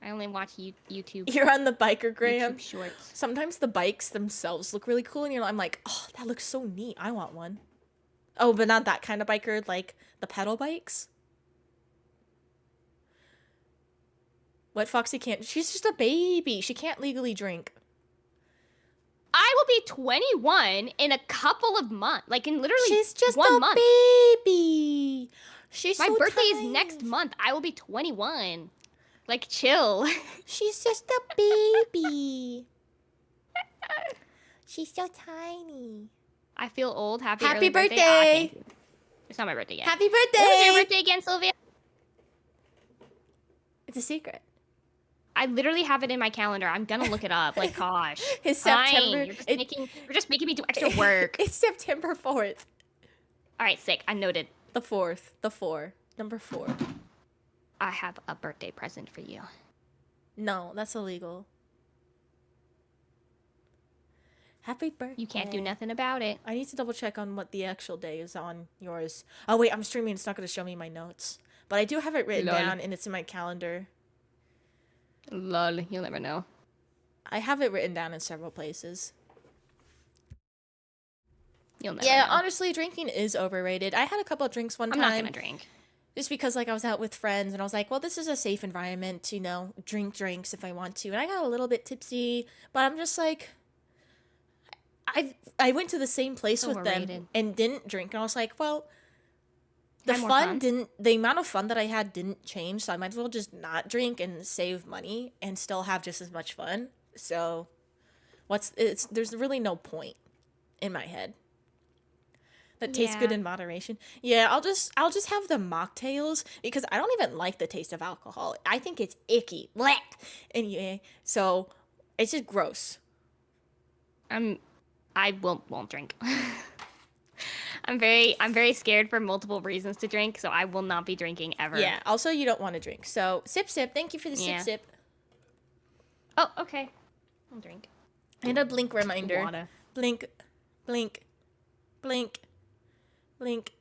I only watch YouTube. You're on the biker gram. YouTube shorts. Sometimes the bikes themselves look really cool, and I'm like, oh, that looks so neat. I want one. Oh, but not that kind of biker, like the pedal bikes. What Foxy can't? She's just a baby. She can't legally drink. I will be 21 in a couple of months. Like in literally She's just one a month. baby. She's My so birthday is tiny. next month. I will be 21. Like, chill. She's just a baby. She's so tiny. I feel old. Happy Happy early birthday. Ah, birthday. thank you. It's not my birthday yet. Happy birthday. When was your birthday again, Sylvia? It's a secret. I literally have it in my calendar. I'm gonna look it up. Like, gosh. It's Fine. September. You're just making me do extra work. It's September 4th. All right, sick. I noted. The 4th. The 4. Number 4. I have a birthday present for you. No, that's illegal. Happy birthday. You can't do nothing about it. I need to double check on what the actual day is on yours. Oh, wait, I'm streaming. It's not going to show me my notes. But I do have it written Lol. down, and it's in my calendar. Lol, you'll never know. I have it written down in several places. You'll never Yeah, know. honestly, drinking is overrated. I had a couple of drinks one I'm time. not gonna drink. Just because, like, I was out with friends, and I was like, well, this is a safe environment to, drink drinks if I want to. And I got a little bit tipsy, but I'm just like... I went to the same place with them Overrated. and didn't drink. And I was like, well... The Had more fun fun. didn't... The amount of fun that I had didn't change, so I might as well just not drink and save money and still have just as much fun. So, there's really no point in my head. That tastes good Yeah. in moderation. Yeah, I'll just have the mocktails because I don't even like the taste of alcohol. I think it's icky. Blech. Anyway, so it's just gross. I won't drink. I'm very scared for multiple reasons to drink, so I will not be drinking ever. Yeah. Also, you don't want to drink. So sip. Thank you for the Yeah. sip. Oh, okay. I'll drink. And a blink reminder. Water. Blink, blink, blink, blink.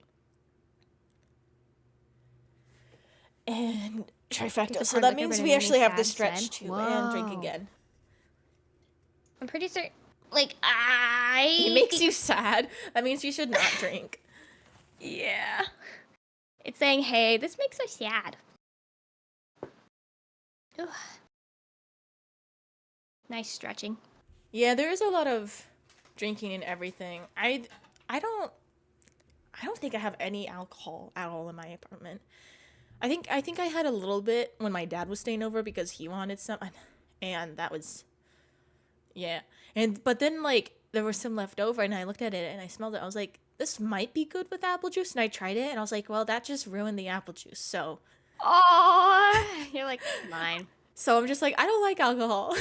And trifecta. It's So hard that liquor, means but we it actually makes have to sad stretch said. too and drink Whoa. again. I'm pretty certain. Like It makes you sad. That means you should not drink. Yeah. It's saying, hey, this makes us sad. Ugh. Nice stretching. Yeah, there is a lot of drinking and everything. I don't think I have any alcohol at all in my apartment. I think I had a little bit when my dad was staying over because he wanted some, and that was, yeah. But then like there was some left over, and I looked at it and I smelled it. I was like, this might be good with apple juice, and I tried it, and I was like, well, that just ruined the apple juice. So Oh, you're like mine. I'm just like, I don't like alcohol.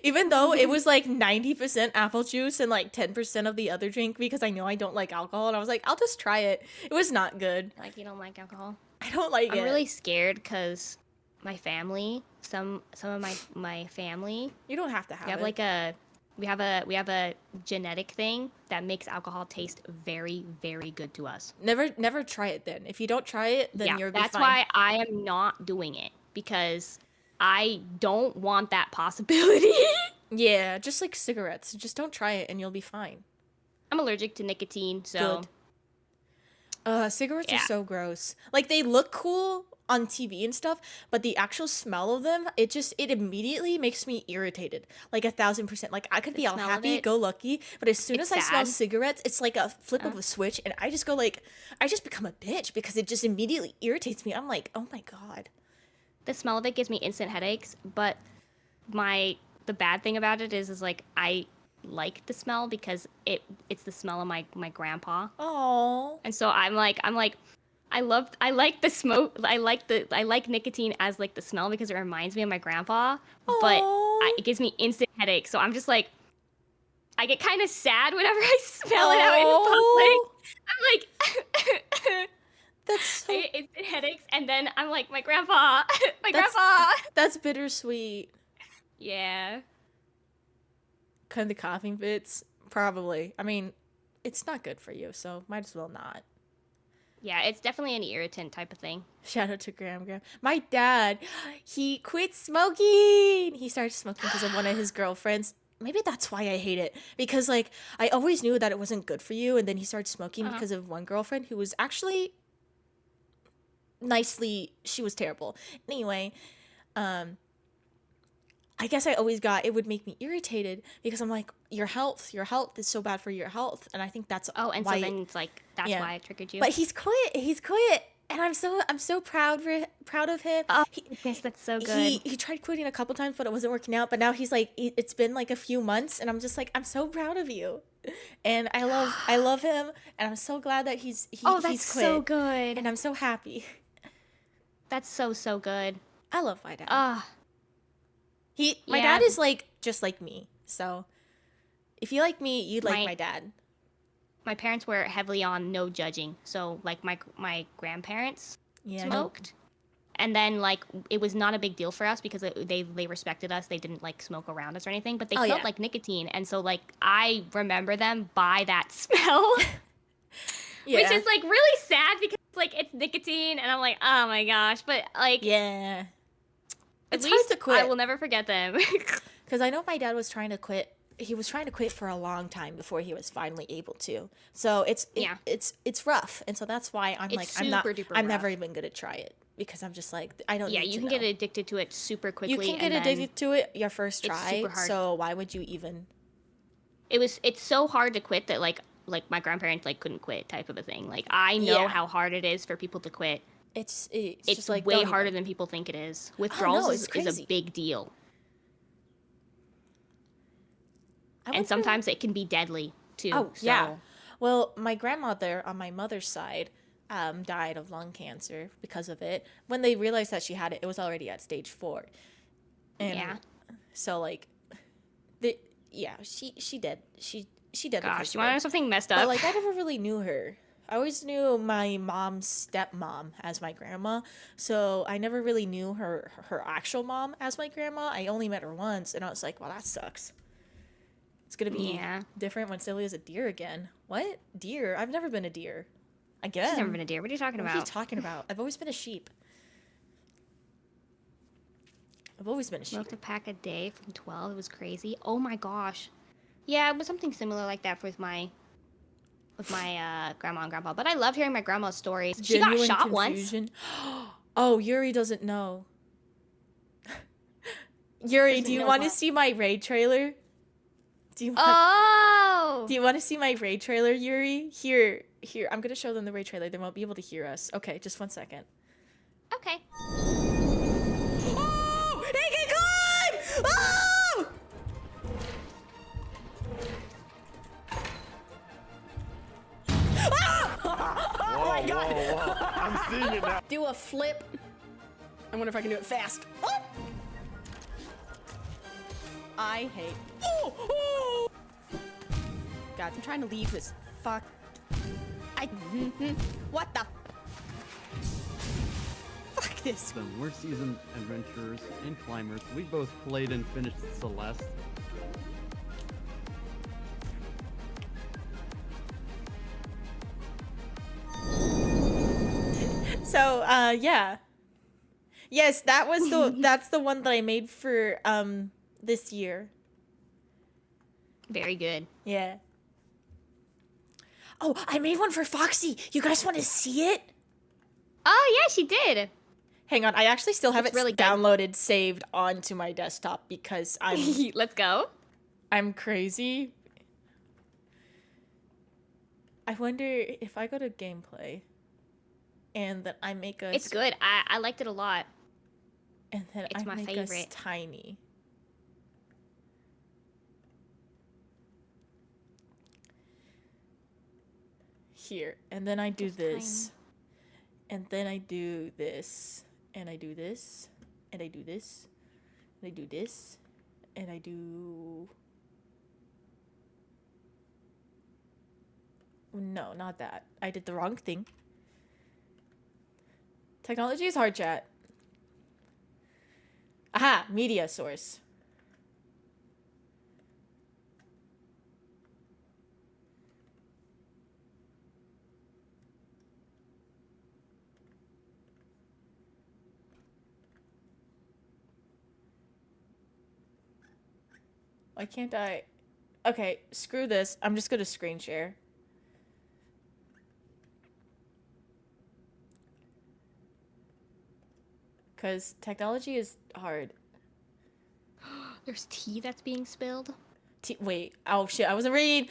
Even though it was like 90% apple juice and like 10% of the other drink because I know I don't like alcohol. And I was like, I'll just try it. It was not good. Like you don't like alcohol. I don't like it. I'm really scared because my family, some of my family, You don't have to have we have it. like we have a genetic thing that makes alcohol taste very, very good to us. Never try it then. If you don't try it, then Yeah, you're that's fine. why I am not doing it because I don't want that possibility. Yeah, just like cigarettes. Just don't try it and you'll be fine. I'm allergic to nicotine, so Good. Cigarettes are Yeah. so gross. Like they look cool on TV and stuff, but the actual smell of them, it immediately makes me irritated. Like 1,000%. Like I could be The all smell of happy, it, go lucky, but as soon it's as I smell sad. cigarettes, it's like a flip of a switch, and I just go like, I just become a bitch because it just immediately irritates me. I'm like, oh my god. the smell of it gives me instant headaches. But the bad thing about it is like I like the smell because it's the smell of my grandpa, Oh. and so I'm like I like the smoke. I like nicotine as like the smell because it reminds me of my grandpa. But Aw. it gives me instant headaches. So I'm just like, I get kind of sad whenever I smell it out in public. I'm like, That's so It's headaches, and then I'm like, my grandpa, my That's- grandpa. that's bittersweet. Yeah. Kind of the coughing fits, probably. I mean, it's not good for you, so might as well not. Yeah, it's definitely an irritant type of thing. Shout out to Graham. My dad, he quit smoking. He started smoking because of one of his girlfriends. Maybe that's why I hate it. Because, like, I always knew that it wasn't good for you. And then he started smoking because of one girlfriend who was actually she was terrible. Anyway, I guess I always got, it would make me irritated because I'm like, your health is so bad for your health. And I think that's Oh, and why, so then it's like, that's yeah. why it triggered you. But he's quit. And I'm so proud of him. Oh, He, yes, that's so good. he tried quitting a couple times, but it wasn't working out. But now he's like, it's been like a few months, and I'm just like, I'm so proud of you, and I love him, and I'm so glad that he's that's he's quit, so good. and I'm so happy. That's so good. I love my dad. My yeah. dad is like just like me. So if you like me, you'd like My- my dad. My parents were heavily on no judging. So like my grandparents Yeah. smoked. And then like it was not a big deal for us because they respected us. They didn't like smoke around us or anything, but they smelled like nicotine. And so like I remember them by that smell. Yeah. Which is like really sad because like it's nicotine and I'm like, oh my gosh. But like Yeah. at It's least hard to quit. I will never forget them. Because I know my dad was trying to quit. He was trying to quit for a long time before he was finally able to. So it's rough, and so that's why I'm It's like super duper I'm never rough. even gonna try it because I'm just like I don't. Yeah, need you to can know. get addicted to it super quickly. You can get and then addicted to it your first it's try. super hard. So why would you even? It's so hard to quit that like my grandparents like couldn't quit type of a thing. Like I know Yeah. how hard it is for people to quit. It's It's just like way don't harder even. than people think it is. no, Withdrawals it's is crazy. a big deal. I And wonder- sometimes it can be deadly too. Oh, so. yeah. Well, my grandmother on my mother's side died of lung cancer because of it. When they realized that she had it, it was already at stage 4. And Yeah. so like she did. She did. Gosh, you want to know something messed up? But like I never really knew her. I always knew my mom's stepmom as my grandma, so I never really knew her actual mom as my grandma. I only met her once, and I was like, well, that sucks. It's gonna be Yeah. different when Sylvia's a deer again. What? Deer? I've never been a deer. Again? She's never been a deer. What are you talking What about? are you talking about? I've always been a sheep. I've always been a sheep. Smoked a pack a day from 12. It was crazy. Oh my gosh. Yeah, it was something similar like that with my grandma and grandpa. But I love hearing my grandma's stories. She got Genuine shot once. confusion. Oh, Yuri doesn't know. Yuri, Doesn't do you know want to what? see my raid trailer? Do you want Oh! Do you want to see my raid trailer, Yuri? Here. I'm gonna show them the raid trailer. They won't be able to hear us. Okay, just 1 second. Okay. Oh! He can climb! Oh! Oh my God. Whoa. I'm seeing it now. Do a flip. I wonder if I can do it fast. Oh! I hate. Oh! God, I'm trying to leave this fuck. What the? Fuck this. We're seasoned adventurers and climbers. We both played and finished Celeste. So, yeah. Yes, that was that's the one that I made for this year. Very good. Yeah. Oh, I made one for Foxy. You guys want to see it? Oh yeah, she did. Hang on, I actually still have It's it really good. downloaded, saved onto my desktop because Let's go. I'm crazy. I wonder if I go to gameplay and then I make us It's good. I liked it a lot. and then It's I my make us favorite. tiny. Here, and then I do Just this. And then I do this, and I do this, and I do this, and I do this, and I do. No, not that. I did the wrong thing. Technology is hard, chat. Aha, media source. Why can't I? Okay, screw this. I'm just gonna screen share. Because technology is hard. There's tea that's being spilled. Wait. Oh, shit. I wasn't reading.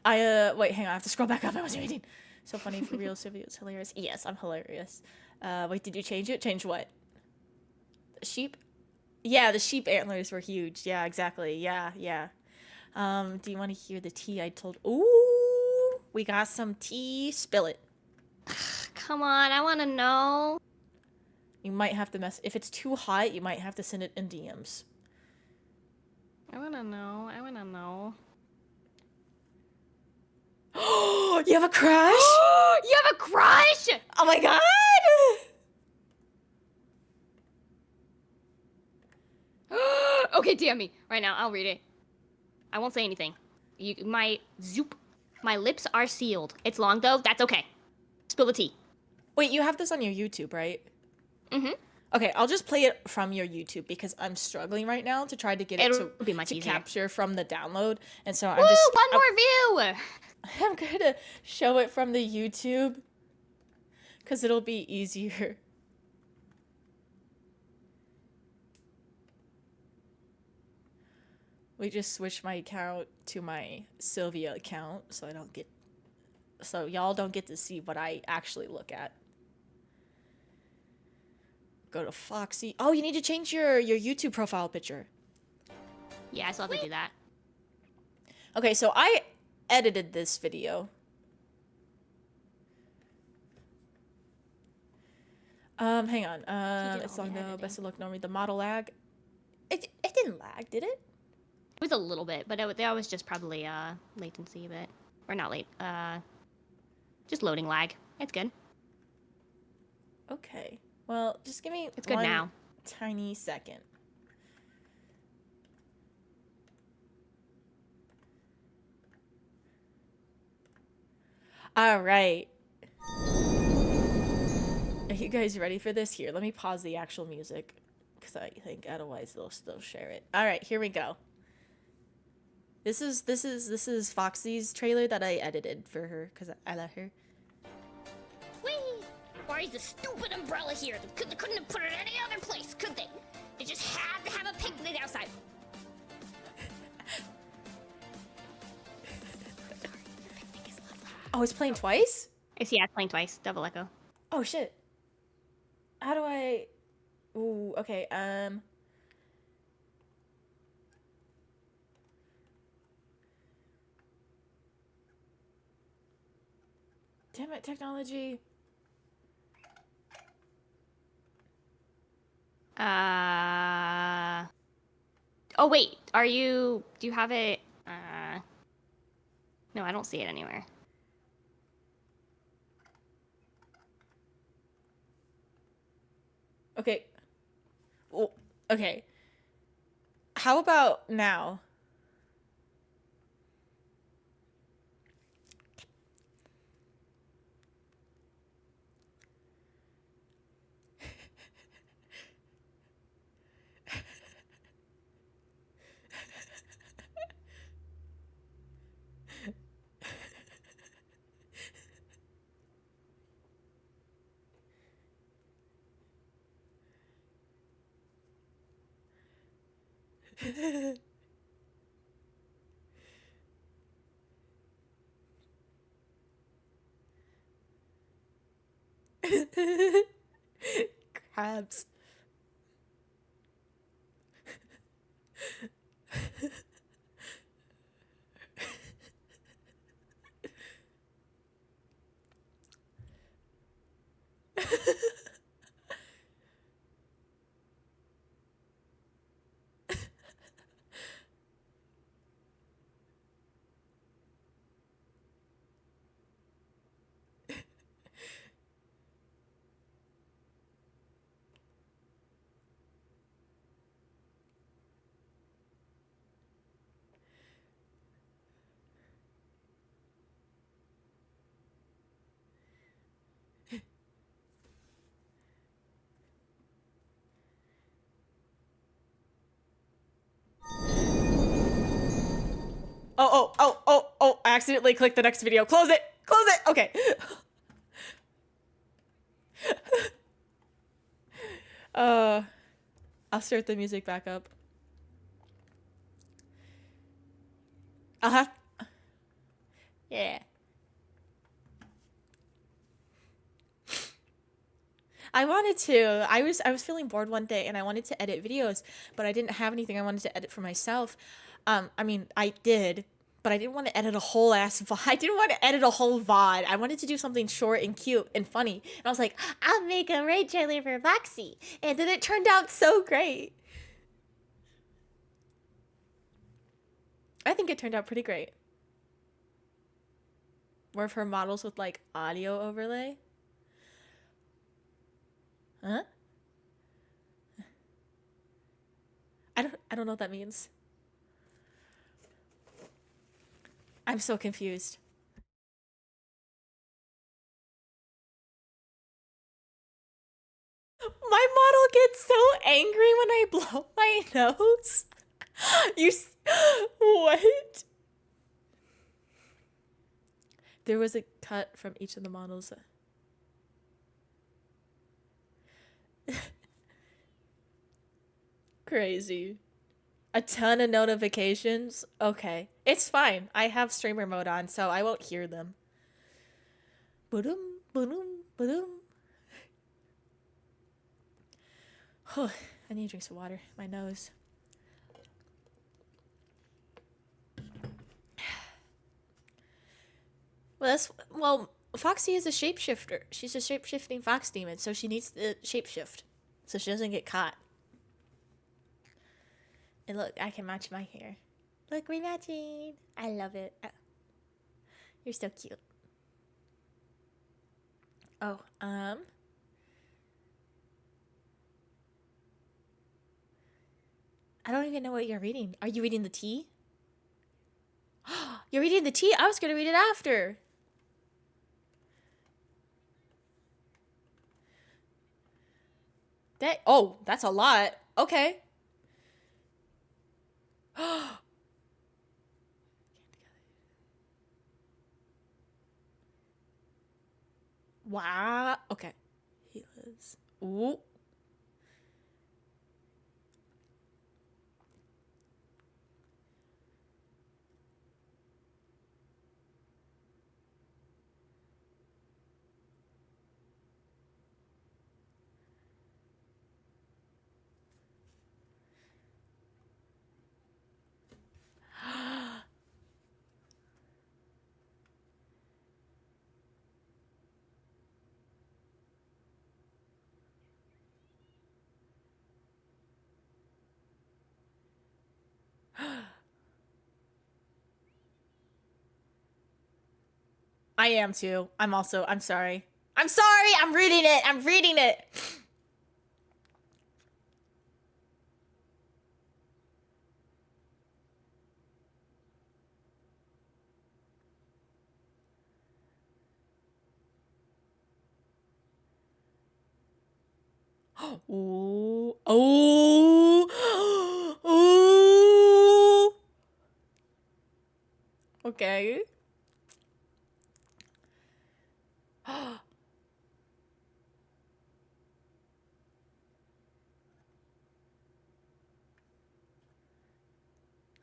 Wait, hang on. I have to scroll back up. I wasn't reading. So funny for real. Sylvia is hilarious. Yes, I'm hilarious. Wait, did you change it? Change what? The sheep? Yeah, the sheep antlers were huge. Yeah, exactly. Yeah, yeah. Do you want to hear the tea I told? Ooh, we got some tea. Spill it. Come on, I want to know. You might have to mess. If it's too hot, you might have to send it in DMs. I want to know. I want to know. You have a crush? You have a crush? Oh my god! Okay, DM me right now. I'll read it. I won't say anything. My lips are sealed. It's long though. That's okay. Spill the tea. Wait, you have this on your YouTube, right? Mm-hmm. Okay, I'll just play it from your YouTube because I'm struggling right now to try to get it It'll be much to easier. capture from the download, and so Woo! One more view. I'm gonna show it from the YouTube because it'll be easier. We just switched my account to my Sylvia account, so y'all don't get to see what I actually look at. Go to Foxy. Oh, you need to change your YouTube profile picture. Yeah, I still have to do that. Okay, so I edited this video. Hang on. It's all long the though. editing. Best of luck, Normie. The model lag. It didn't lag, did it? It was a little bit, but that was just probably latency a bit, or not late. Just loading lag. It's good. Okay. Well, just give me It's good one now. tiny second. All right. Are you guys ready for this? Here, let me pause the actual music because I think otherwise they'll still share it. All right, here we go. This is Foxy's trailer that I edited for her because I let her. Whee! Why is the stupid umbrella here? They couldn't have put it any other place, could they? They just had to have a picnic outside. Oh, it's playing twice? Yeah, it's playing twice. Double echo. Oh shit. How do I? Ooh, okay. Damn it, technology. Oh wait, do you have it? No, I don't see it anywhere. Okay. Well, okay. How about now? Crabs. Oh, I accidentally clicked the next video. Close it. Close it. Okay. I'll start the music back up. I'll have... Yeah. I wanted to. I was feeling bored one day and I wanted to edit videos, but I didn't have anything I wanted to edit for myself. I mean, I did, but I didn't want to edit a whole ass VOD. I didn't want to edit a whole VOD. I wanted to do something short and cute and funny. And I was like, I'll make a raid trailer for Foxy. And then it turned out so great. I think it turned out pretty great. More of her models with like audio overlay. Huh? I don't know what that means. I'm so confused. My model gets so angry when I blow my nose. What? There was a cut from each of the models. Crazy. A ton of notifications? Okay. It's fine. I have streamer mode on, so I won't hear them. Ba-dum, ba-dum, ba-dum. I need to drink some water. My nose. Well, Foxy is a shapeshifter. She's a shape-shifting fox demon, so she needs to shapeshift so she doesn't get caught. And look, I can match my hair. Look, we're matching. I love it. You're so cute. Oh, I don't even know what you're reading. Are you reading the tea? You're reading the tea? I was gonna read it after. That's a lot. Okay. Wow. Okay. He lives. Ooh. I am too. I'm sorry. I'm sorry. I'm reading it. I'm reading it. Ooh. Oh. Ooh. Okay.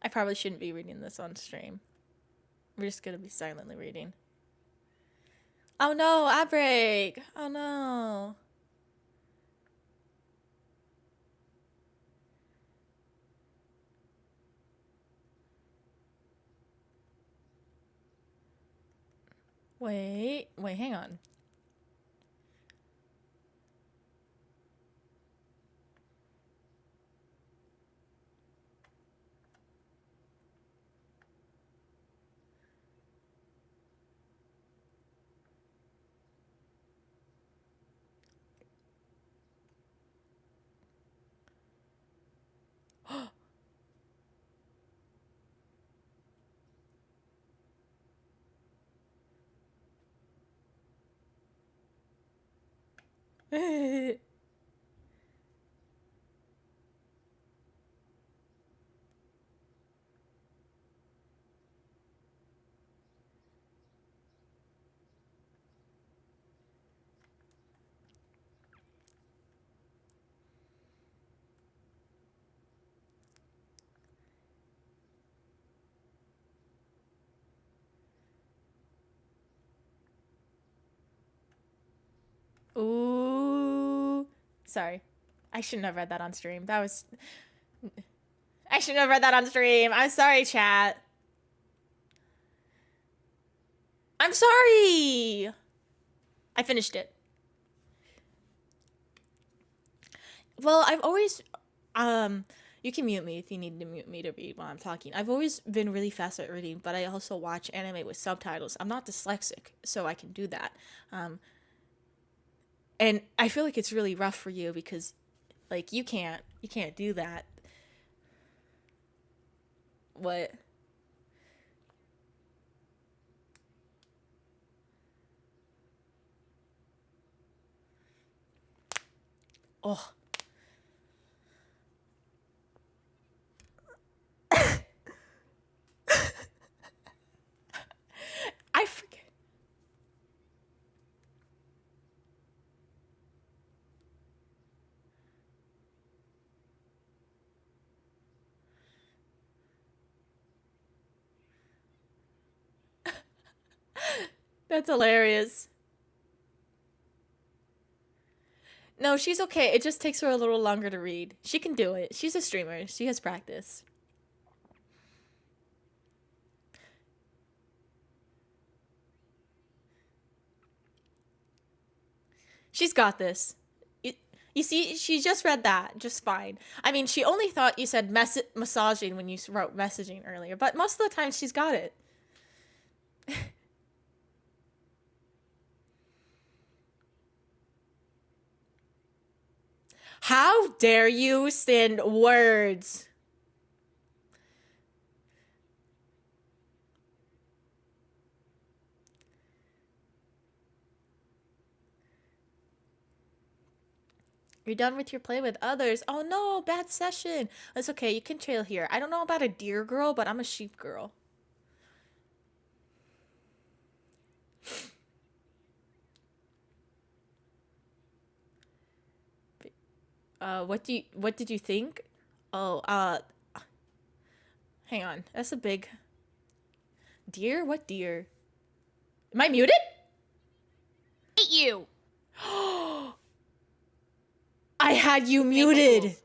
I probably shouldn't be reading this on stream. We're just gonna be silently reading. Oh no, ad break. Oh no. Wait, hang on. Ooh. Sorry. I shouldn't have read that on stream. I shouldn't have read that on stream. I'm sorry, chat. I'm sorry. I finished it. Well, I've always, you can mute me if you need to mute me to read while I'm talking. I've always been really fast at reading, but I also watch anime with subtitles. I'm not dyslexic, so I can do that. And I feel like it's really rough for you because, like, you can't do that. What? Oh. I forget. That's hilarious. No, she's okay. It just takes her a little longer to read. She can do it. She's a streamer. She has practice. She's got this. You see, she just read that just fine. I mean, she only thought you said massaging when you wrote messaging earlier, but most of the time she's got it. How dare you send words? You're done with your play with others. Oh no, bad session. It's okay, you can trail here. I don't know about a deer girl, but I'm a sheep girl. What did you think? Oh, hang on. That's a big deer? What deer? Am I muted? Hate you. I had you muted.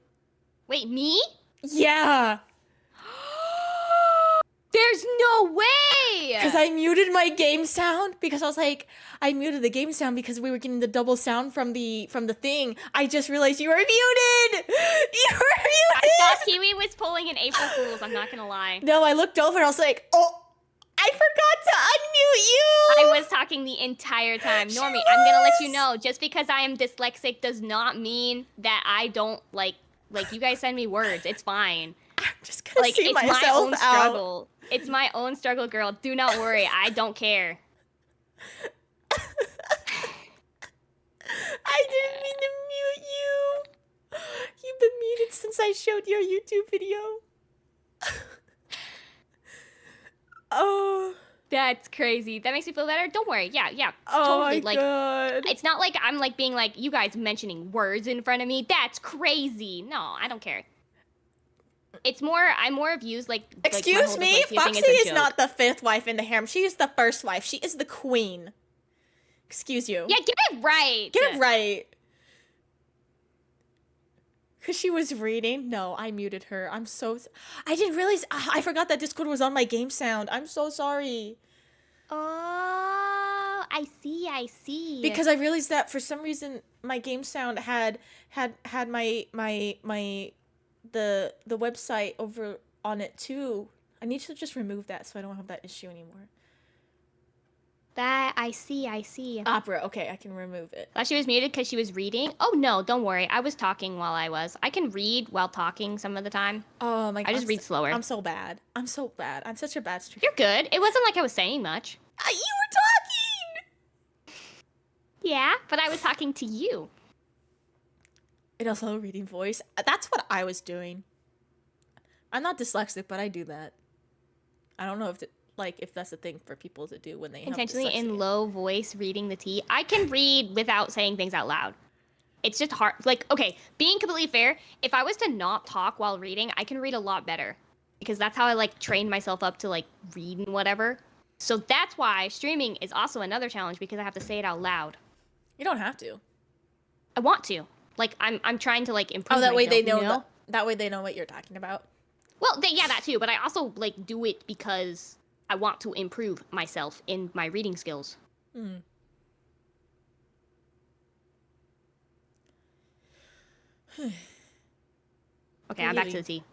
Wait, me? Yeah. There's no way! Because I muted my game sound because I was like, I muted the game sound because we were getting the double sound from the thing. I just realized you were muted. You were muted. I thought Kiwi was pulling an April Fool's, I'm not gonna lie. No, I looked over and I was like, oh, I forgot to unmute you. I was talking the entire time. Normie, I'm gonna let you know, just because I am dyslexic does not mean that I don't like you guys send me words. It's fine. I'm just gonna Like, see it's my myself own out. struggle. It's my own struggle, girl. Do not worry. I don't care. I didn't mean to mute you. You've been muted since I showed your YouTube video. Oh. That's crazy. That makes me feel better. Don't worry. Yeah. Oh Totally. my Like, god. it's not like I'm like being like you guys mentioning words in front of me. That's crazy. No, I don't care. It's more. I'm more of used like. Excuse like, me, like, using Foxy it as a is joke. not the fifth wife in the harem. She is the first wife. She is the queen. Excuse you. Yeah, get it right. Get it right. Because she was reading. No, I muted her. I didn't realize. I forgot that Discord was on my game sound. I'm so sorry. Oh, I see. Because I realized that for some reason my game sound had my the website over on it too. I need to just remove that so I don't have that issue anymore. That I see. Opera, okay, I can remove it. Thought she was muted because she was reading. Oh no, don't worry. I was talking while I can read while talking some of the time. Oh my god. I just read slower. I'm so bad. I'm such a bad streamer. You're good. It wasn't like I was saying much. You were talking! Yeah, but I was talking to you. It also a reading voice. That's what I was doing. I'm not dyslexic, but I do that. I don't know if that's a thing for people to do when they Intentionally have dyslexia. in low voice reading the tea. I can read without saying things out loud. It's just hard. Like, okay, being completely fair, if I was to not talk while reading, I can read a lot better. Because that's how I, like, trained myself up to, like, read and whatever. So that's why streaming is also another challenge because I have to say it out loud. You don't have to. I want to. Like I'm trying to like improve. Oh, that way they myself, know, you know? that way they know what you're talking about. Well, yeah, that too. But I also like do it because I want to improve myself in my reading skills. Hmm. Okay, I'm back to Really? the tea.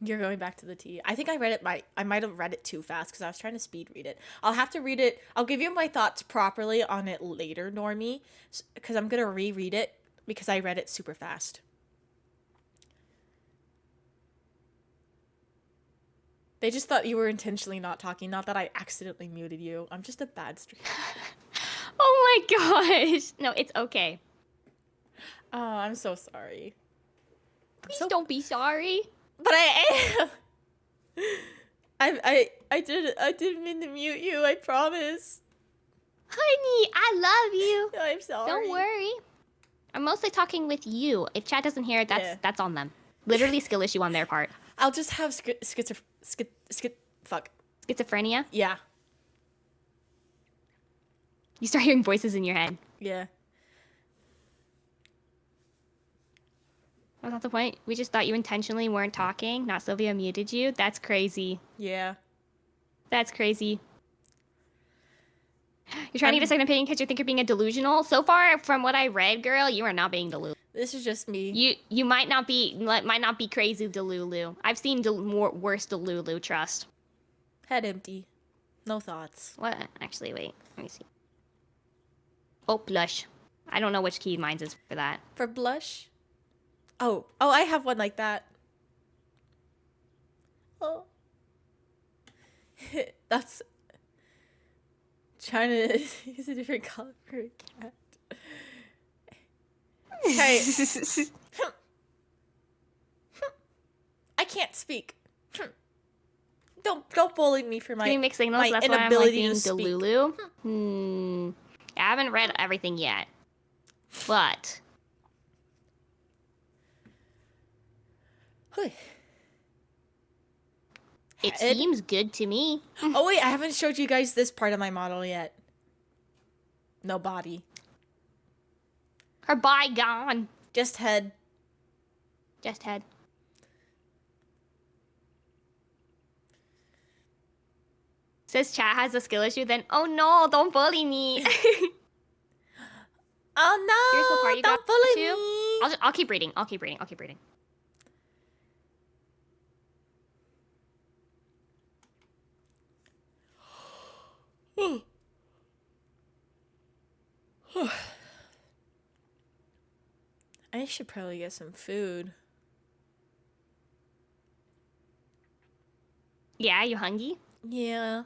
You're going back to the T. I think I might have read it too fast because I was trying to speed read it. I'll have to read it. I'll give you my thoughts properly on it later, Normie, because I'm gonna reread it because I read it super fast. They just thought you were intentionally not talking, not that I accidentally muted you. I'm just a bad streamer. Oh my gosh. No, it's okay. Oh, I'm so sorry. Please don't be sorry. But I am. I didn't mean to mute you. I promise. Honey, I love you. I'm sorry. Don't worry. I'm mostly talking with you. If chat doesn't hear it, Yeah. that's on them. Literally skill issue on their part. I'll just have fuck. Schizophrenia. Yeah. You start hearing voices in your head. Yeah. Was that the point? We just thought you intentionally weren't talking. Not Sylvia muted you. That's crazy. Yeah. That's crazy. You're trying to get a second opinion because you think you're being a delusional. So far, from what I read, girl, you are not being delusional. This is just me. You might not be crazy Delulu. I've seen worse Delulu. Trust. Head empty. No thoughts. What? Actually, wait. Let me see. Oh, blush. I don't know which key mine is for that. For blush? Oh, I have one like that. Oh. That's trying to use a different color for a cat. Hey. I can't speak. Don't bully me for my Three mixed signals. my That's why I'm like inability being to speak. Delulu. I haven't read everything yet, but it Head. seems good to me. Oh wait, I haven't showed you guys this part of my model yet. No body. Her bygone. Just head. Just head. Says chat has a skill issue, then oh no, don't bully me. Oh no! Here's the part you don't got bully to. me. I'll keep reading. I'll keep reading. I should probably get some food. Yeah, you hungry? Yeah.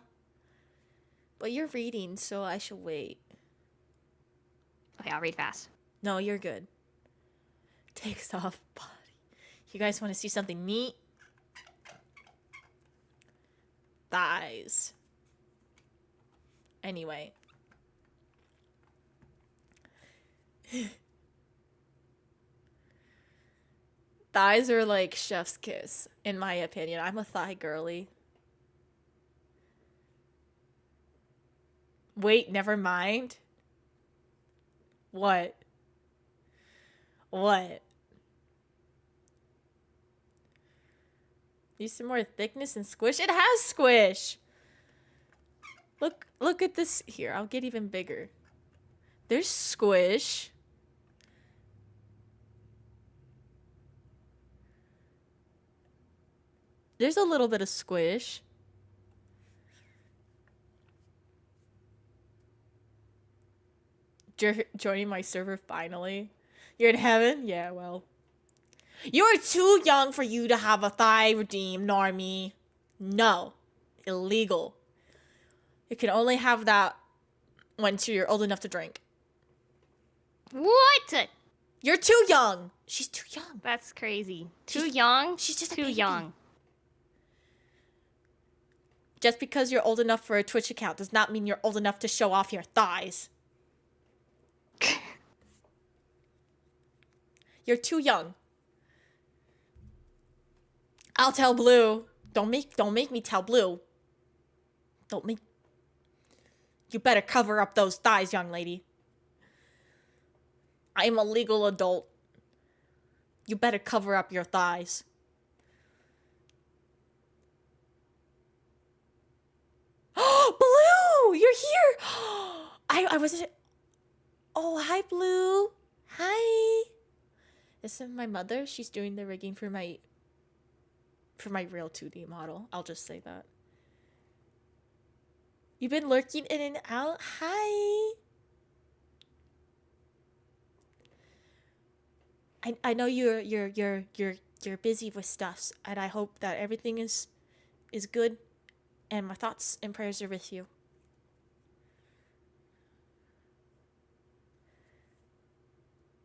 But you're reading, so I should wait. Okay, I'll read fast. No, you're good. Takes off body. You guys want to see something neat? Thighs. Anyway. Thighs are like chef's kiss, in my opinion. I'm a thigh girly. Wait, never mind. What? What? Need some more thickness and squish? It has squish! Look at this. Here, I'll get even bigger. There's squish. There's a little bit of squish. Joining my server finally. You're in heaven? Yeah, well. You're too young for you to have a thigh redeem, Normie. No. Illegal. You can only have that once you're old enough to drink. What? You're too young. She's too young. That's crazy. Too She's- young? she's just a too baby. young. Just because you're old enough for a Twitch account does not mean you're old enough to show off your thighs. You're too young. I'll tell Blue. Don't make me tell Blue. You better cover up those thighs, young lady. I'm a legal adult. You better cover up your thighs. Blue, you're here. I wasn't. Oh, hi, Blue. Hi. This is my mother. She's doing the rigging for my real 2D model. I'll just say that. You've been lurking in and out. Hi. I know you're busy with stuff, and I hope that everything is good, and my thoughts and prayers are with you.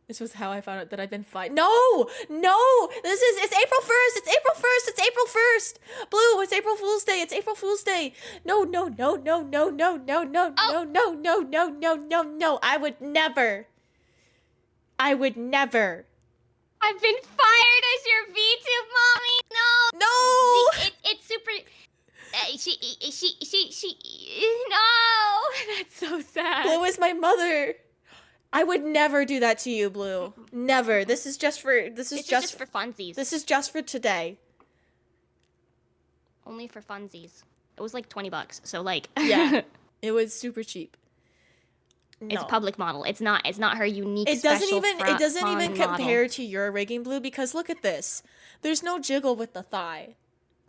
This was how I found out that I've been fine. No! It's April 1st! It's April 1st! It's April 1st! Blue, it's April Fool's Day! It's April Fool's Day! No. I would never. I've been fired as your VTube mommy. No. It's super. She. No. That's so sad. Blue is my mother. I would never do that to you, Blue. Never. This is just for funsies. This is just for today. Only for funsies. It was like $20, so like. Yeah. It was super cheap. It's No. public model. It's not her unique. It doesn't special even model. compare to your rigging, Blue, because look at this. There's no jiggle with the thigh.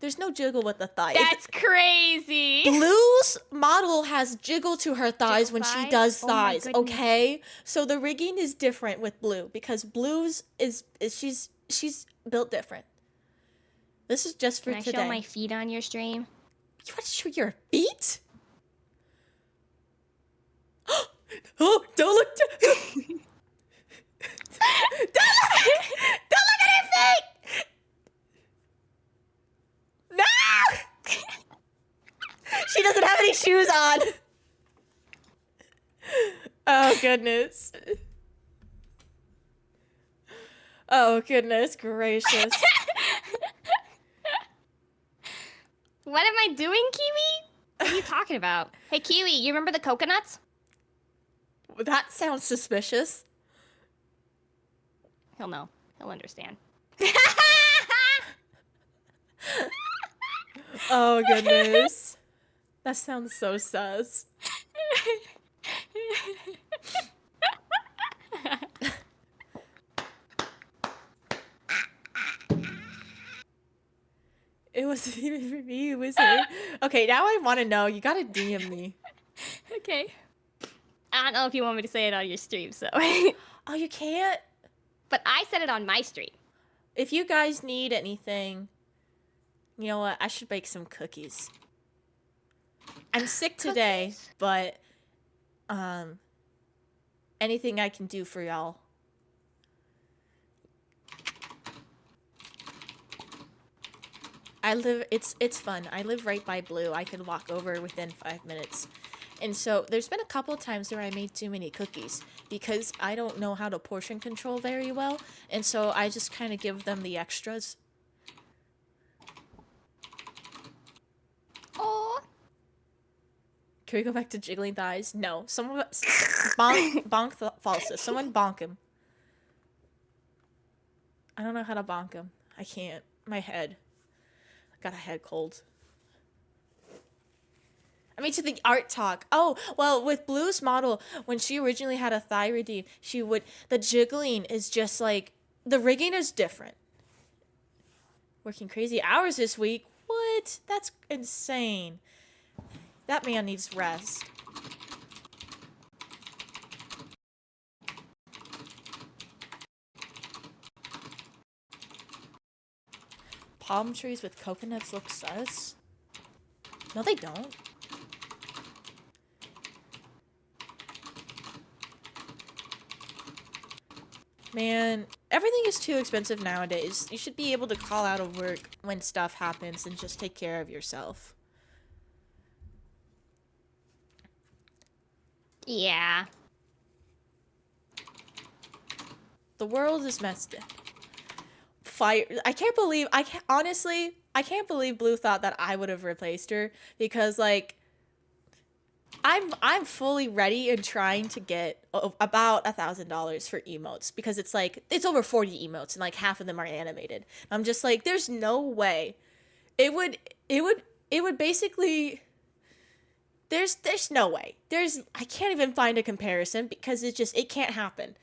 That's crazy. Blue's model has jiggle to her thighs when she thighs? does Oh my thighs, goodness. okay? So the rigging is different with Blue because Blue's is she's built different. This is just for Can I today. show my feet on your stream? You want to show your feet? Oh, don't look don't look at her feet! No! She doesn't have any shoes on. Oh, goodness. Oh, goodness gracious. What am I doing, Kiwi? What are you talking about? Hey, Kiwi, you remember the coconuts? That sounds suspicious. He'll know. He'll understand. Oh, goodness. That sounds so sus. It wasn't even for me, it was her. Okay, now I want to know. You gotta DM me. Okay. I don't know if you want me to say it on your stream, so. Oh, you can't? But I said it on my stream. If you guys need anything, you know what? I should bake some cookies. I'm sick today, but anything I can do for y'all. It's fun. I live right by Blue. I could walk over within 5 minutes. And so there's been a couple times where I made too many cookies because I don't know how to portion control very well. And so I just kind of give them the extras. Oh. Can we go back to jiggling thighs? No. Someone bonk falsus. Someone bonk him. I don't know how to bonk him. I can't. My head. I got a head cold. I mean, to the art talk. Oh, well, with Blue's model, when she originally had a thigh redeem, the jiggling is just like, the rigging is different. Working crazy hours this week? What? That's insane. That man needs rest. Palm trees with coconuts look sus? No, they don't. Man, everything is too expensive nowadays. You should be able to call out of work when stuff happens and just take care of yourself. Yeah. The world is messed up. Fire. Honestly, I can't believe Blue thought that I would have replaced her because, like, I'm fully ready and trying to get about $1,000 for emotes because it's like it's over 40 emotes and like half of them are animated. I'm just like, there's no way. It would basically. There's no way. I can't even find a comparison because it can't happen.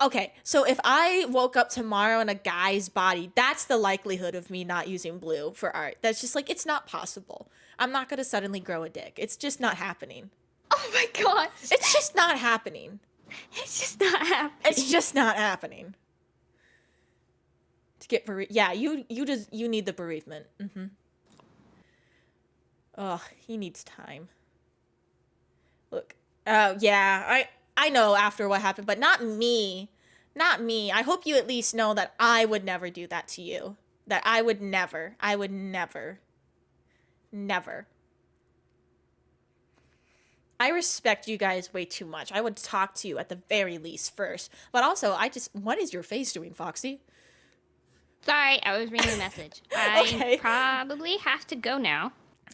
Okay, so if I woke up tomorrow in a guy's body, that's the likelihood of me not using blue for art. That's just like, it's not possible. I'm not gonna suddenly grow a dick. It's just not happening. Oh my gosh. It's just not happening. It's just not happening. It's just not happening. To get yeah, you need the bereavement. Mm-hmm. Ugh, he needs time. Look, yeah, I know after what happened, but not me. Not me. I hope you at least know that I would never do that to you. That I would never. Never. I respect you guys way too much. I would talk to you at the very least first. But also, what is your face doing, Foxy? Sorry, I was reading a message. I Okay. probably have to go now.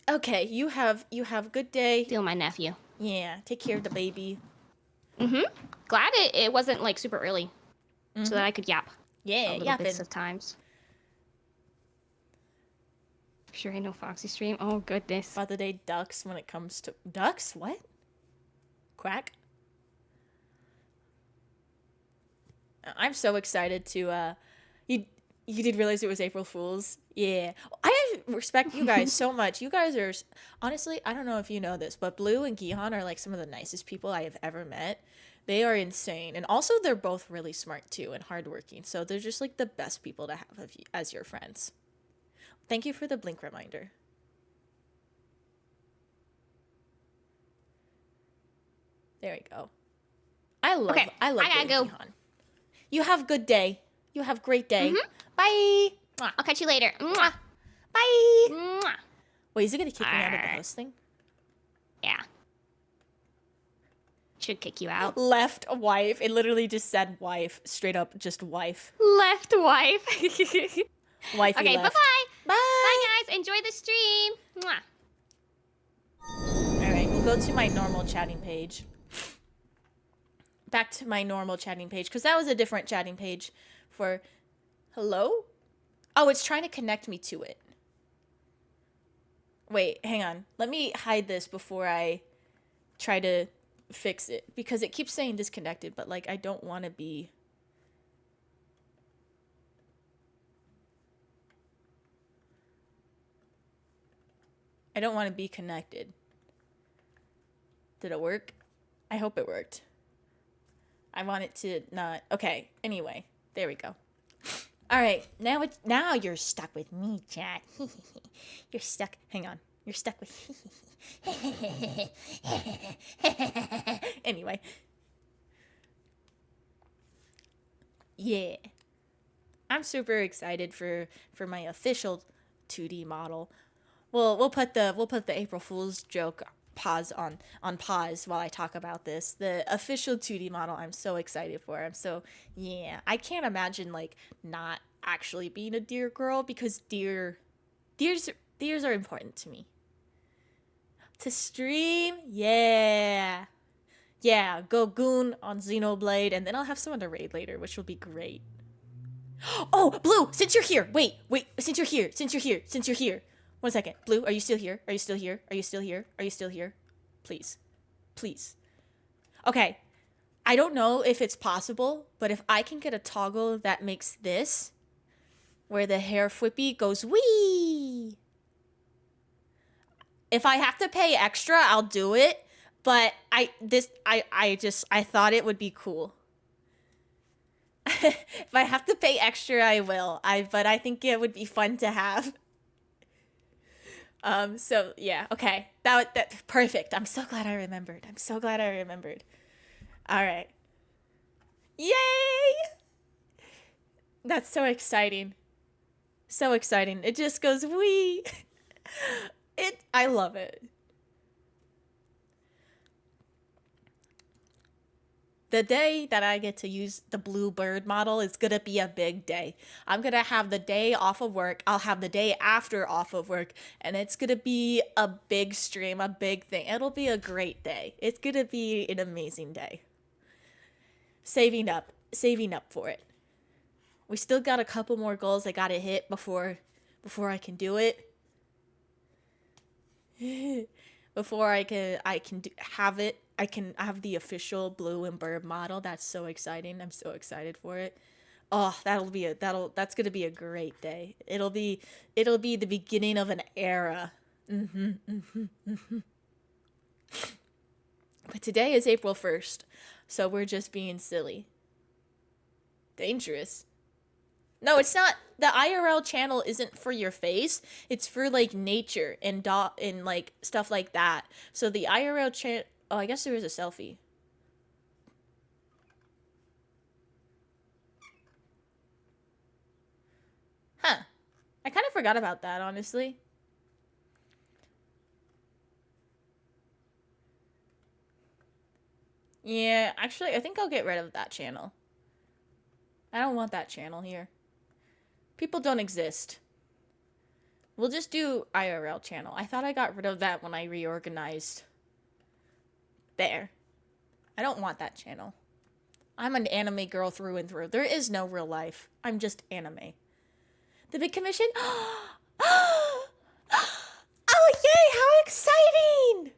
Okay, you have a good day. Deal with my nephew. Yeah, take care of the baby. Glad it wasn't like super early, so that I could yap Yeah, a little bits of times. Sure ain't no Foxy stream. Oh goodness. About the day ducks when it comes to ducks. What? Quack. I'm so excited to. You did realize it was April Fool's? Yeah. I respect you guys so much. You guys are honestly. I don't know if you know this, but Blue and Gihan are like some of the nicest people I have ever met. They are insane, and also they're both really smart too and hardworking. So they're just like the best people to have of you, as your friends. Thank you for the blink reminder. There we go. I love I gotta Blue and Gihan. You have good day. You have great day. Bye. Mwah. I'll catch you later. Mwah. Bye. Mwah. Wait, is it gonna kick me out of the Alright. host thing? Yeah. Should kick you out. Left wife. It literally just said wife. Straight up, just wife. Left wife. Wifey Okay, left. bye-bye. Bye. Bye, guys. Enjoy the stream. Mwah. All right, we'll go to my normal chatting page. Back to my normal chatting page because that was a different chatting page for. Hello? Oh, it's trying to connect me to it. Wait, hang on. Let me hide this before I try to fix it because it keeps saying disconnected, but like I don't want to be. I don't want to be connected. Did it work? I hope it worked. I want it to not. Okay. Anyway, there we go. All right. Now you're stuck with me, chat. You're stuck. Hang on. You're stuck with. Anyway. Yeah. I'm super excited for my official 2D model. Well, we'll put the April Fool's joke pause on pause while I talk about this. The official 2D model I'm so excited for. Yeah. I can't imagine like not actually being a deer girl because deers are important to me. To stream, yeah. Yeah, go Goon on Xenoblade, and then I'll have someone to raid later, which will be great. Oh, Blue, since you're here, wait, since you're here. 1 second. Blue, are you still here? Are you still here? Please. Okay. I don't know if it's possible, but if I can get a toggle that makes this, where the hair flippy goes wee. If I have to pay extra, I'll do it. But I thought it would be cool. If I have to pay extra, I will. But I think it would be fun to have. So yeah, okay. That perfect. I'm so glad I remembered. All right. Yay! That's so exciting. It just goes wee. I love it. The day that I get to use the blue bird model is gonna be a big day. I'm gonna have the day off of work. I'll have the day after off of work, and it's gonna be a big stream, a big thing. It'll be a great day. It's gonna be an amazing day. Saving up for it. We still got a couple more goals I gotta hit before I can do it. Before I can have it. I can have the official blue and bird model. That's so exciting. I'm so excited for it. Oh, that's gonna be a great day. It'll be the beginning of an era. But today is April 1st, so we're just being silly. Dangerous. No, it's not. The IRL channel isn't for your face. It's for like nature and like stuff like that. So the IRL channel. Oh, I guess there is a selfie. Huh. I kind of forgot about that, honestly. Yeah, actually, I think I'll get rid of that channel. I don't want that channel here. People don't exist. We'll just do IRL channel. I thought I got rid of that when I reorganized. There. I don't want that channel. I'm an anime girl through and through. There is no real life. I'm just anime. The big commission? Oh, yay! How exciting!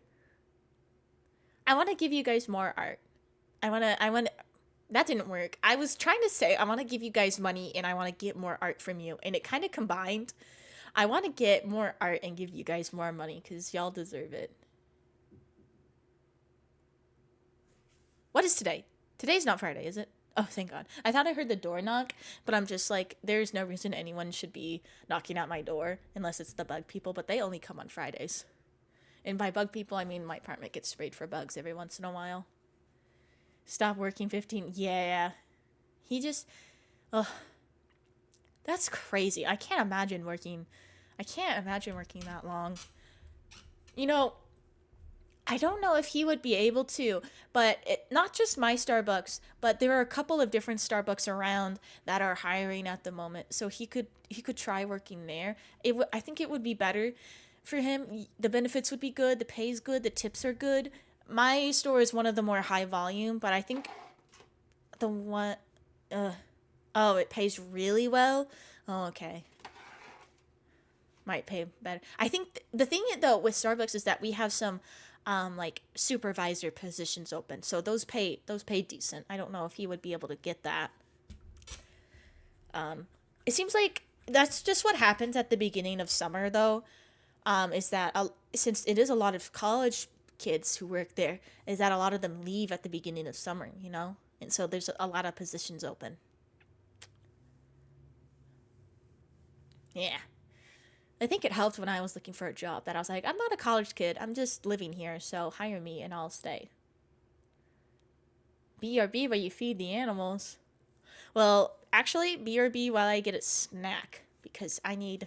I want to give you guys more art. I want to... That didn't work. I was trying to say I want to give you guys money and I want to get more art from you. And it kind of combined. I want to get more art and give you guys more money because y'all deserve it. What is today? Today's not Friday, is it? Oh, thank God. I thought I heard the door knock, but I'm just like, there's no reason anyone should be knocking at my door unless it's the bug people, but they only come on Fridays. And by bug people, I mean my apartment gets sprayed for bugs every once in a while. Stop working 15. Yeah. He just... Ugh. That's crazy. I can't imagine working that long. You know... I don't know if he would be able to, but not just my Starbucks, but there are a couple of different Starbucks around that are hiring at the moment. So he could try working there. I think it would be better for him. The benefits would be good, the pay is good, the tips are good. My store is one of the more high volume, but I think the one oh, it pays really well. Oh, okay. Might pay better. I think the thing though with Starbucks is that we have some like supervisor positions open, so those pay decent. I don't know if he would be able to get that. It seems like that's just what happens at the beginning of summer, though. Is that since it is a lot of college kids who work there, is that a lot of them leave at the beginning of summer, you know, and so there's a lot of positions open. Yeah. I think it helped when I was looking for a job that I was like, I'm not a college kid. I'm just living here, so hire me and I'll stay. BRB while you feed the animals. Well, actually, BRB while I get a snack because I need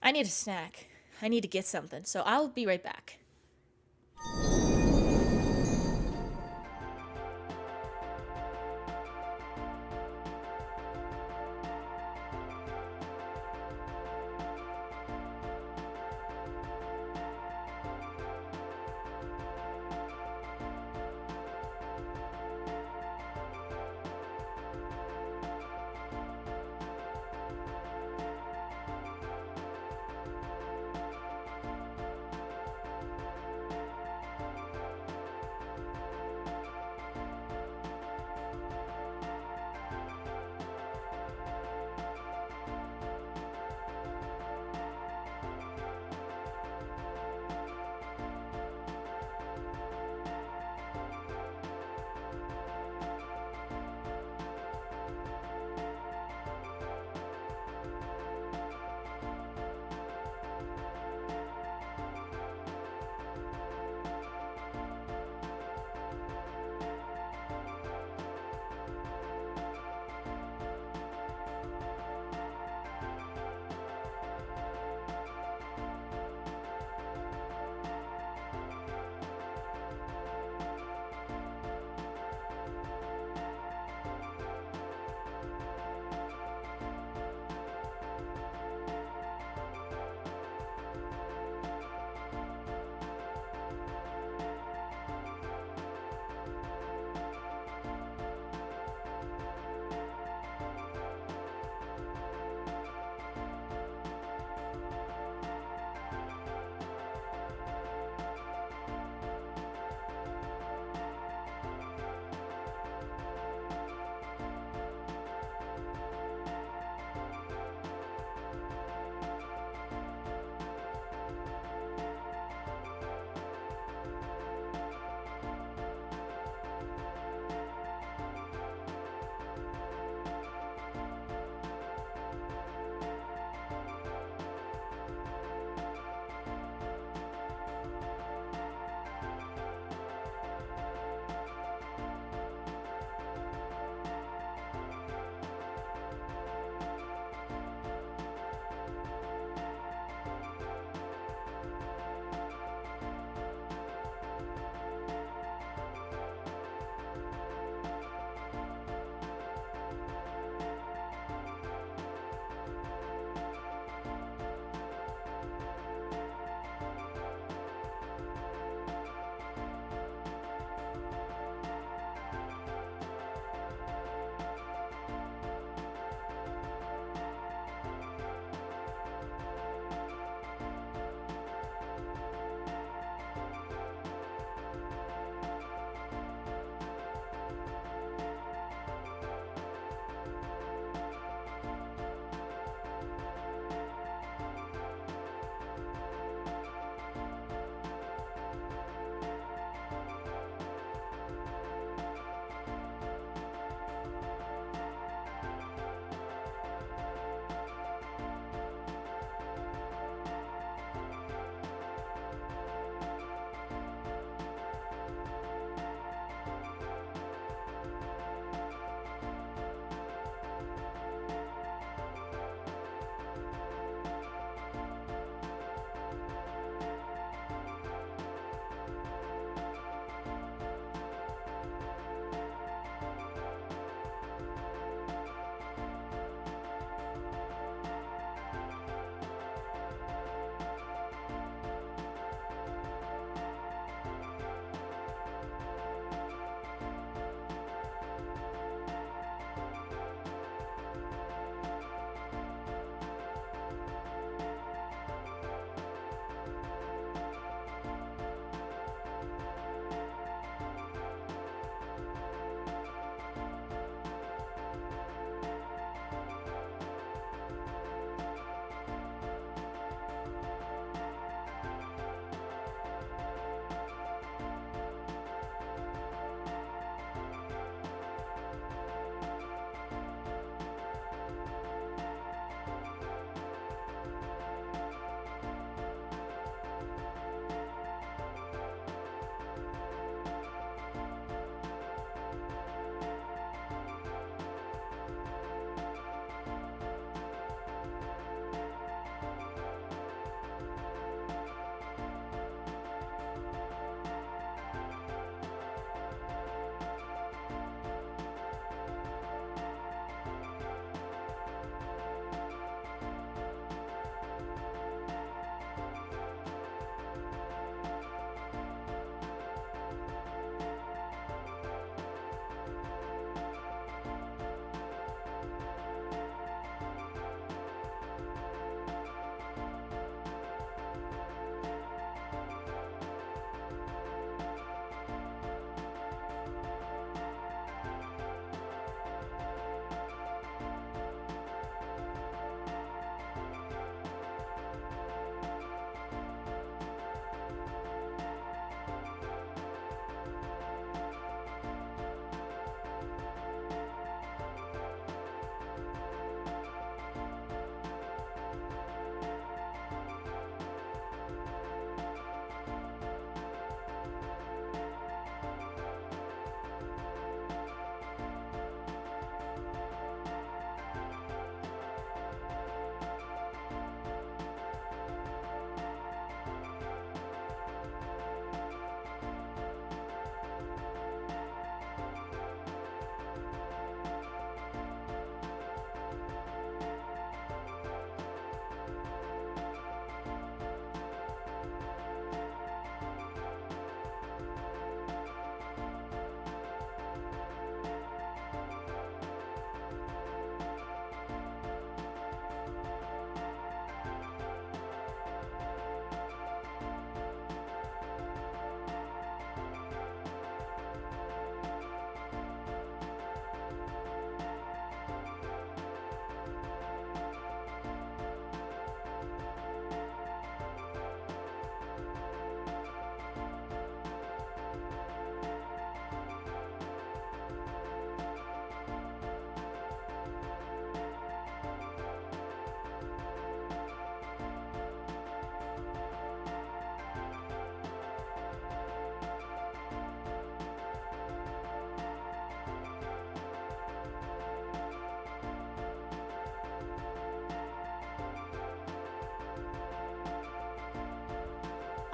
a snack. I need to get something, so I'll be right back.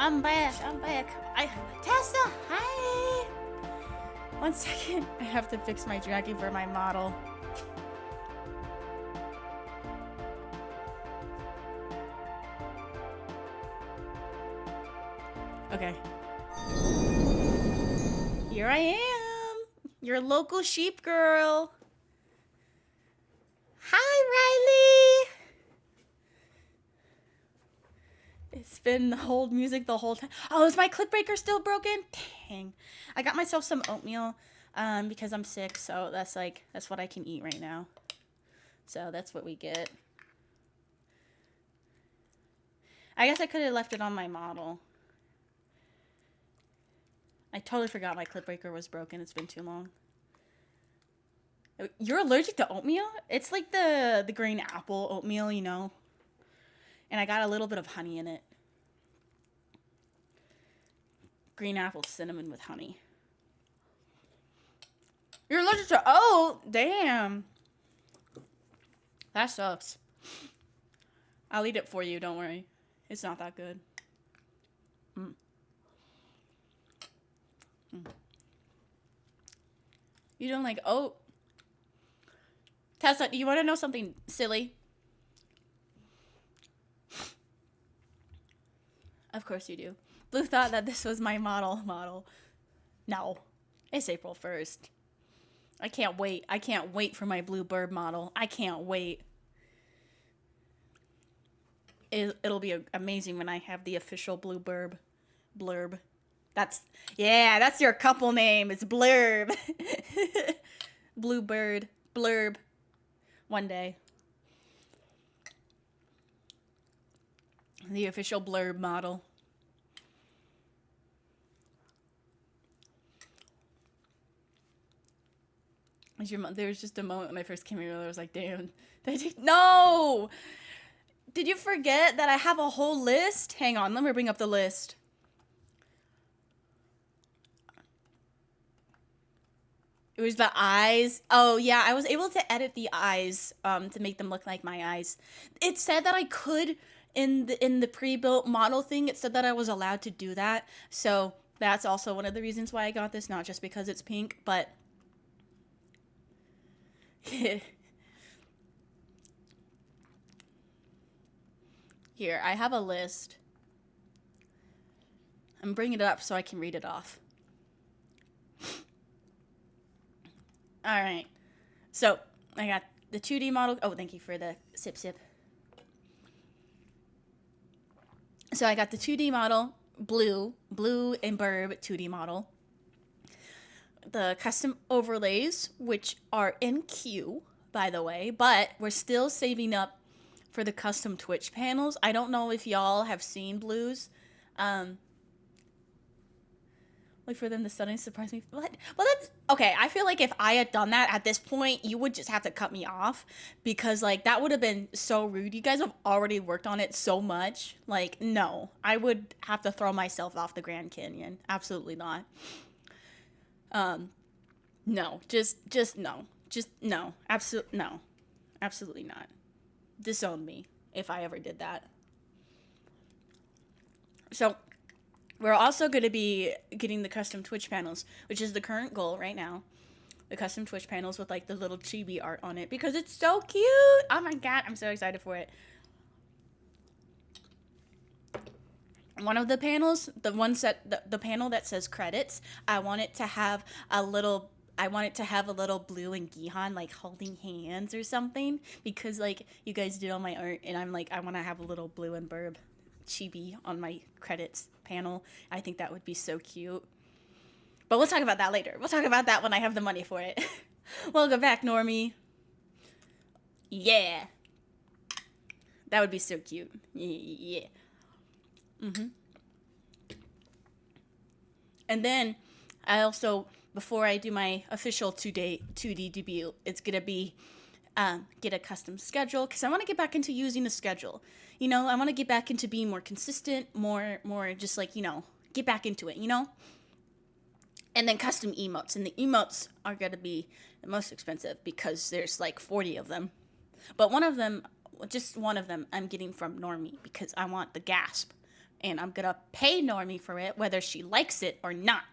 I'm back. Tessa, hi. 1 second. I have to fix my dragon for my model. Okay. Here I am. Your local sheep girl. Hi, Riley. It's been the whole music the whole time. Oh, is my clip breaker still broken? Dang. I got myself some oatmeal because I'm sick, so that's what I can eat right now. So that's what we get. I guess I could have left it on my model. I totally forgot my clip breaker was broken. It's been too long. You're allergic to oatmeal? It's like the green apple oatmeal, you know. And I got a little bit of honey in it. Green apple cinnamon with honey. You're allergic to oat? Damn. That sucks. I'll eat it for you, don't worry. It's not that good. You don't like oat? Tessa, do you want to know something silly? Of course you do. Blue thought that this was my model. No. It's April 1st. I can't wait. I can't wait for my blue bird model. I can't wait. It'll be amazing when I have the official blue blurb. That's your couple name. It's Blurb. Bluebird. Blurb. One day. The official Blurb model. There was just a moment when I first came here where I was like, damn. No! Did you forget that I have a whole list? Hang on, let me bring up the list. It was the eyes. Oh, yeah, I was able to edit the eyes to make them look like my eyes. It said that I could, in the pre-built model thing, it said that I was allowed to do that. So that's also one of the reasons why I got this, not just because it's pink, but... Here, I have a list. I'm bringing it up so I can read it off. Alright. So, I got the 2D model. Oh, thank you for the sip. So, I got the 2D model, blue and Burb 2D model. The custom overlays, which are in queue, by the way, but we're still saving up for the custom Twitch panels. I don't know if y'all have seen Blues. Wait for them to suddenly surprise me. What? Well, that's... Okay, I feel like if I had done that at this point, you would just have to cut me off. Because, like, that would have been so rude. You guys have already worked on it so much. Like, no. I would have to throw myself off the Grand Canyon. Absolutely not. No. Just no. Just no. No. Absolutely not. Disown me if I ever did that. So, we're also going to be getting the custom Twitch panels, which is the current goal right now. The custom Twitch panels with, like, the little chibi art on it, because it's so cute! Oh my god, I'm so excited for it. One of the panels, the panel that says credits, I want it to have a little Blue and Gihan, like, holding hands or something. Because, like, you guys did all my art, and I'm like, I want to have a little Blue and Burb chibi on my credits panel. I think that would be so cute. But we'll talk about that later. We'll talk about that when I have the money for it. Welcome back, Normie. Yeah. That would be so cute. Yeah. And then, I also... Before I do my official 2D debut, it's going to be get a custom schedule, because I want to get back into using the schedule. You know, I want to get back into being more consistent, more just like, you know, get back into it, you know? And then custom emotes. And the emotes are going to be the most expensive because there's like 40 of them. But just one of them, I'm getting from Normie because I want the gasp and I'm gonna pay Normie for it, whether she likes it or not.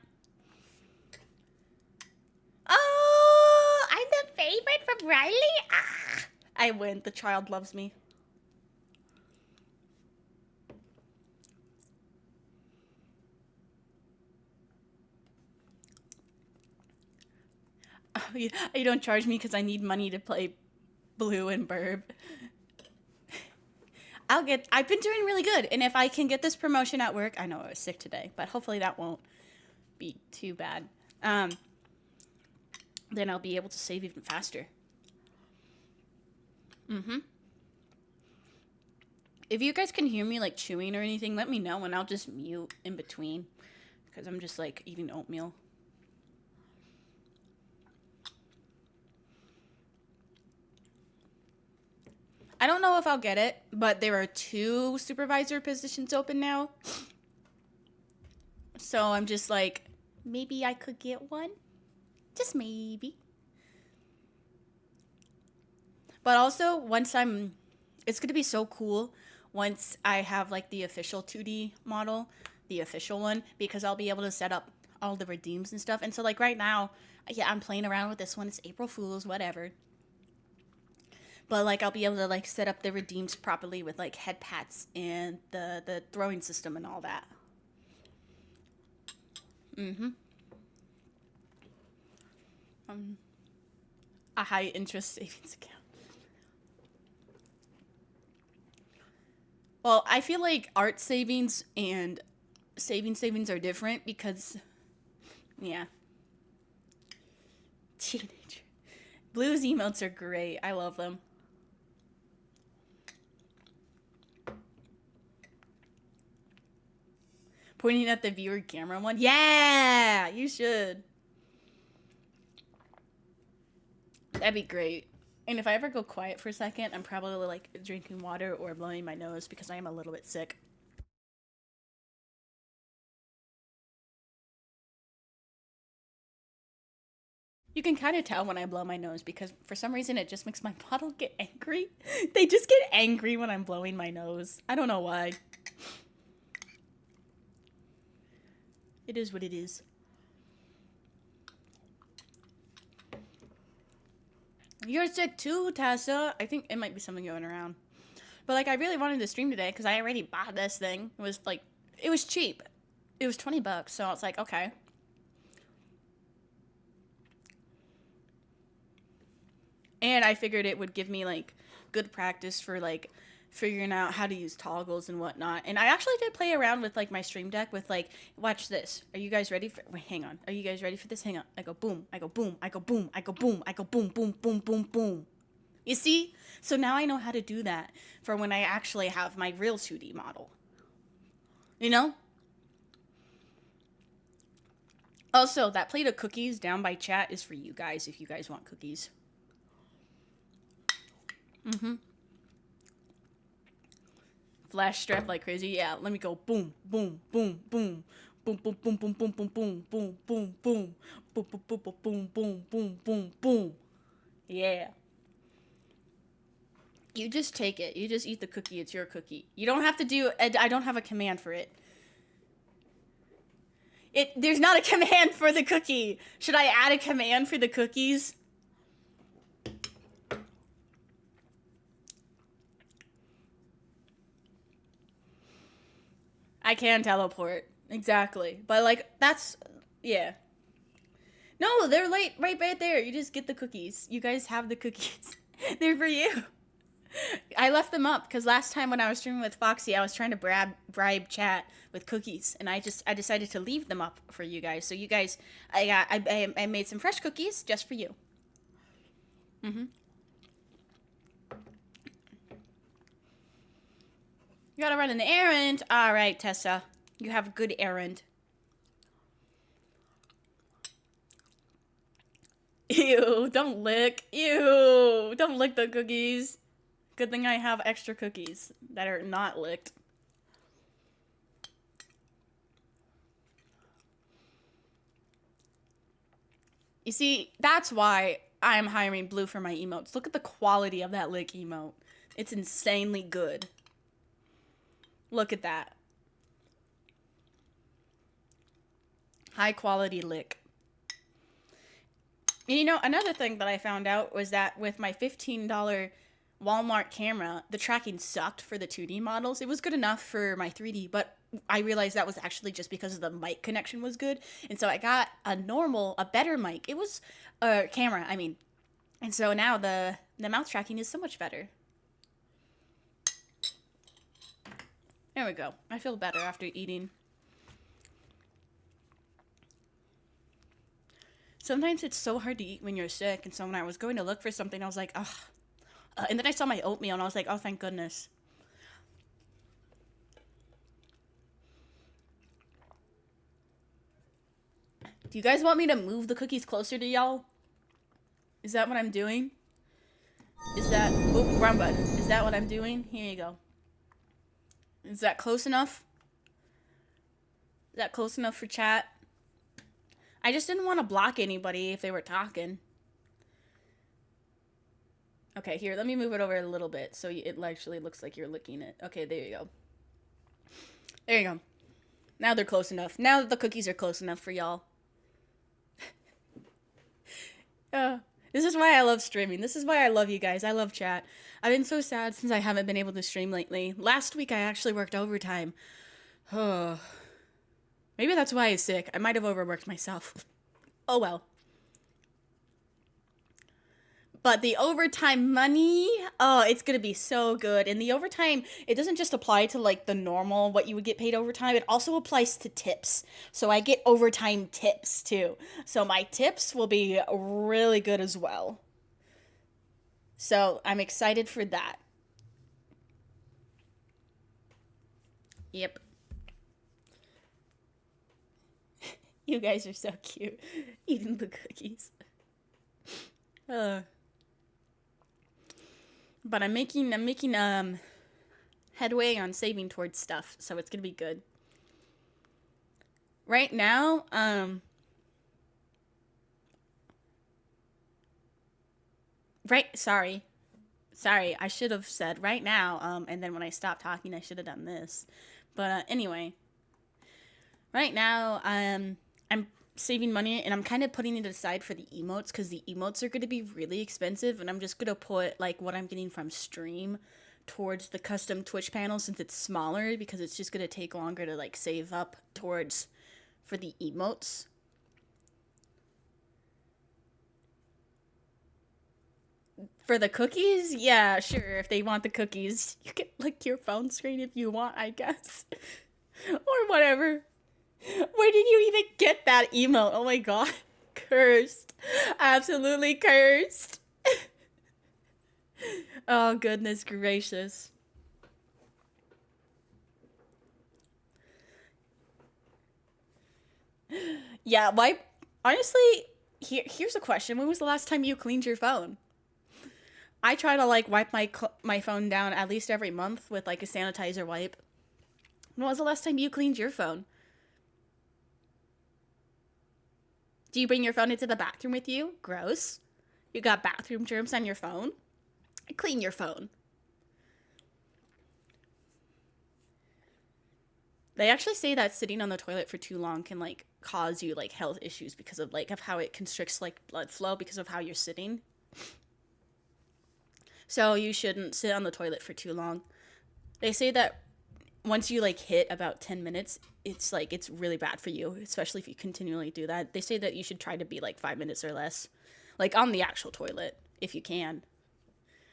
Oh, I'm the favorite from Riley? Ah. I win. The child loves me. Oh, you don't charge me because I need money to play Blue and Burb. I've been doing really good, and if I can get this promotion at work, I know I was sick today, but hopefully that won't be too bad. Then I'll be able to save even faster. If you guys can hear me like chewing or anything, let me know and I'll just mute in between because I'm just like eating oatmeal. I don't know if I'll get it, but there are 2 supervisor positions open now. So I'm just like, maybe I could get one. Just maybe. But also, it's going to be so cool once I have like the official 2D model, the official one, because I'll be able to set up all the redeems and stuff. And so like right now, yeah, I'm playing around with this one. It's April Fool's, whatever. But like I'll be able to like set up the redeems properly with like head pats and the throwing system and all that. A high interest savings account. Well, I feel like art savings and savings are different because, yeah. Teenager. Blue's emotes are great. I love them. Pointing at the viewer camera one? Yeah! You should. That'd be great. And if I ever go quiet for a second, I'm probably like drinking water or blowing my nose because I am a little bit sick. You can kind of tell when I blow my nose because for some reason it just makes my bottle get angry. They just get angry when I'm blowing my nose. I don't know why. It is what it is. You're sick too, Tessa. I think it might be something going around. But like I really wanted to stream today because I already bought this thing. It was like, it was cheap. It was $20, so I was like, okay. And I figured it would give me like good practice for like figuring out how to use toggles and whatnot. And I actually did play around with like my stream deck with like, watch this. Are you guys ready for, wait, hang on. Are you guys ready for this? Hang on. I go boom, I go boom, I go boom, I go boom, I go boom, boom, boom, boom, boom. You see? So now I know how to do that for when I actually have my real 2D model. You know? Also, that plate of cookies down by chat is for you guys if you guys want cookies. Flash strap like crazy. Yeah, let me go boom, boom, boom, boom. Boom, boom, boom, boom, boom, boom, boom, boom, boom, boom. Boom, boom, boom, boom, boom, boom, boom, boom, boom. Yeah. You just take it. You just eat the cookie. It's your cookie. You don't have to do, I don't have a command for it. There's not a command for the cookie. Should I add a command for the cookies? I can teleport. Exactly. But, like, that's... Yeah. No, they're right there. You just get the cookies. You guys have the cookies. They're for you. I left them up because last time when I was streaming with Foxy, I was trying to bribe chat with cookies. And I decided to leave them up for you guys. So you guys... I made some fresh cookies just for you. You gotta run an errand. All right, Tessa. You have a good errand. Ew, don't lick. Ew, don't lick the cookies. Good thing I have extra cookies that are not licked. You see, that's why I'm hiring Blue for my emotes. Look at the quality of that lick emote. It's insanely good. Look at that. High quality lick. And you know, another thing that I found out was that with my $15 Walmart camera, the tracking sucked for the 2D models. It was good enough for my 3D, but I realized that was actually just because the mic connection was good. And so I got a better mic. It was a camera, I mean. And so now the mouth tracking is so much better. There we go. I feel better after eating. Sometimes it's so hard to eat when you're sick, and so when I was going to look for something, I was like, ugh. And then I saw my oatmeal, and I was like, oh, thank goodness. Do you guys want me to move the cookies closer to y'all? Is that what I'm doing? Is that... Oh, wrong button. Is that what I'm doing? Here you go. Is that close enough? Is that close enough for chat? I just didn't want to block anybody if they were talking. Okay, here, let me move it over a little bit so it actually looks like you're licking it. Okay, there you go. There you go. Now they're close enough. Now the cookies are close enough for y'all. This is why I love streaming. This is why I love you guys. I love chat. I've been so sad since I haven't been able to stream lately. Last week I actually worked overtime. Oh. Maybe that's why I was sick. I might have overworked myself. Oh well. But the overtime money, oh, it's going to be so good. And the overtime, it doesn't just apply to like the normal, what you would get paid overtime. It also applies to tips. So I get overtime tips too. So my tips will be really good as well. So I'm excited for that. Yep. You guys are so cute. Eating the cookies. But I'm making headway on saving towards stuff, so it's gonna be good. Right now, sorry, I should have said right now, and then when I stopped talking, I should have done this. But anyway, right now, I'm saving money, and I'm kind of putting it aside for the emotes, because the emotes are going to be really expensive, and I'm just going to put like what I'm getting from stream towards the custom Twitch panel, since it's smaller, because it's just going to take longer to like save up towards for the emotes. For the cookies, yeah, sure, if they want the cookies, you can lick your phone screen if you want, I guess. Or whatever. Where did you even get that email? Oh my god. Cursed. Absolutely cursed. Oh, goodness gracious. Yeah, honestly, here's a question. When was the last time you cleaned your phone? I try to like wipe my phone down at least every month with like a sanitizer wipe. When was the last time you cleaned your phone? Do you bring your phone into the bathroom with you? Gross. You got bathroom germs on your phone? Clean your phone. They actually say that sitting on the toilet for too long can like cause you like health issues because of like of how it constricts like blood flow because of how you're sitting. So you shouldn't sit on the toilet for too long. They say that once you like hit about 10 minutes, it's like it's really bad for you, especially if you continually do that. They say that you should try to be like 5 minutes or less, like on the actual toilet if you can.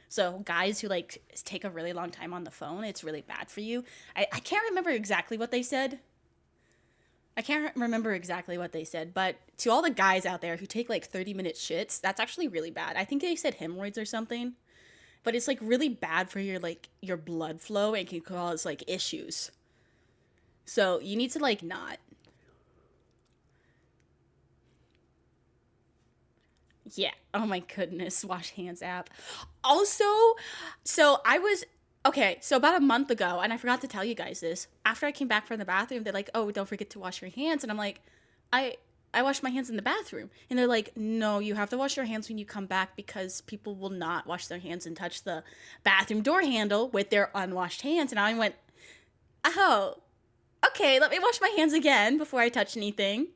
So guys who like take a really long time on the phone, it's really bad for you. I can't remember exactly what they said. But to all the guys out there who take like 30-minute shits, that's actually really bad. I think they said hemorrhoids or something. But it's like really bad for your blood flow and can cause like issues. So you need to like not. Yeah. Oh my goodness. Wash hands app. Also, so about a month ago, and I forgot to tell you guys this. After I came back from the bathroom, they're like, "Oh, don't forget to wash your hands." And I'm like, I wash my hands in the bathroom. And they're like, "No, you have to wash your hands when you come back because people will not wash their hands and touch the bathroom door handle with their unwashed hands." And I went, "Oh, okay, let me wash my hands again before I touch anything."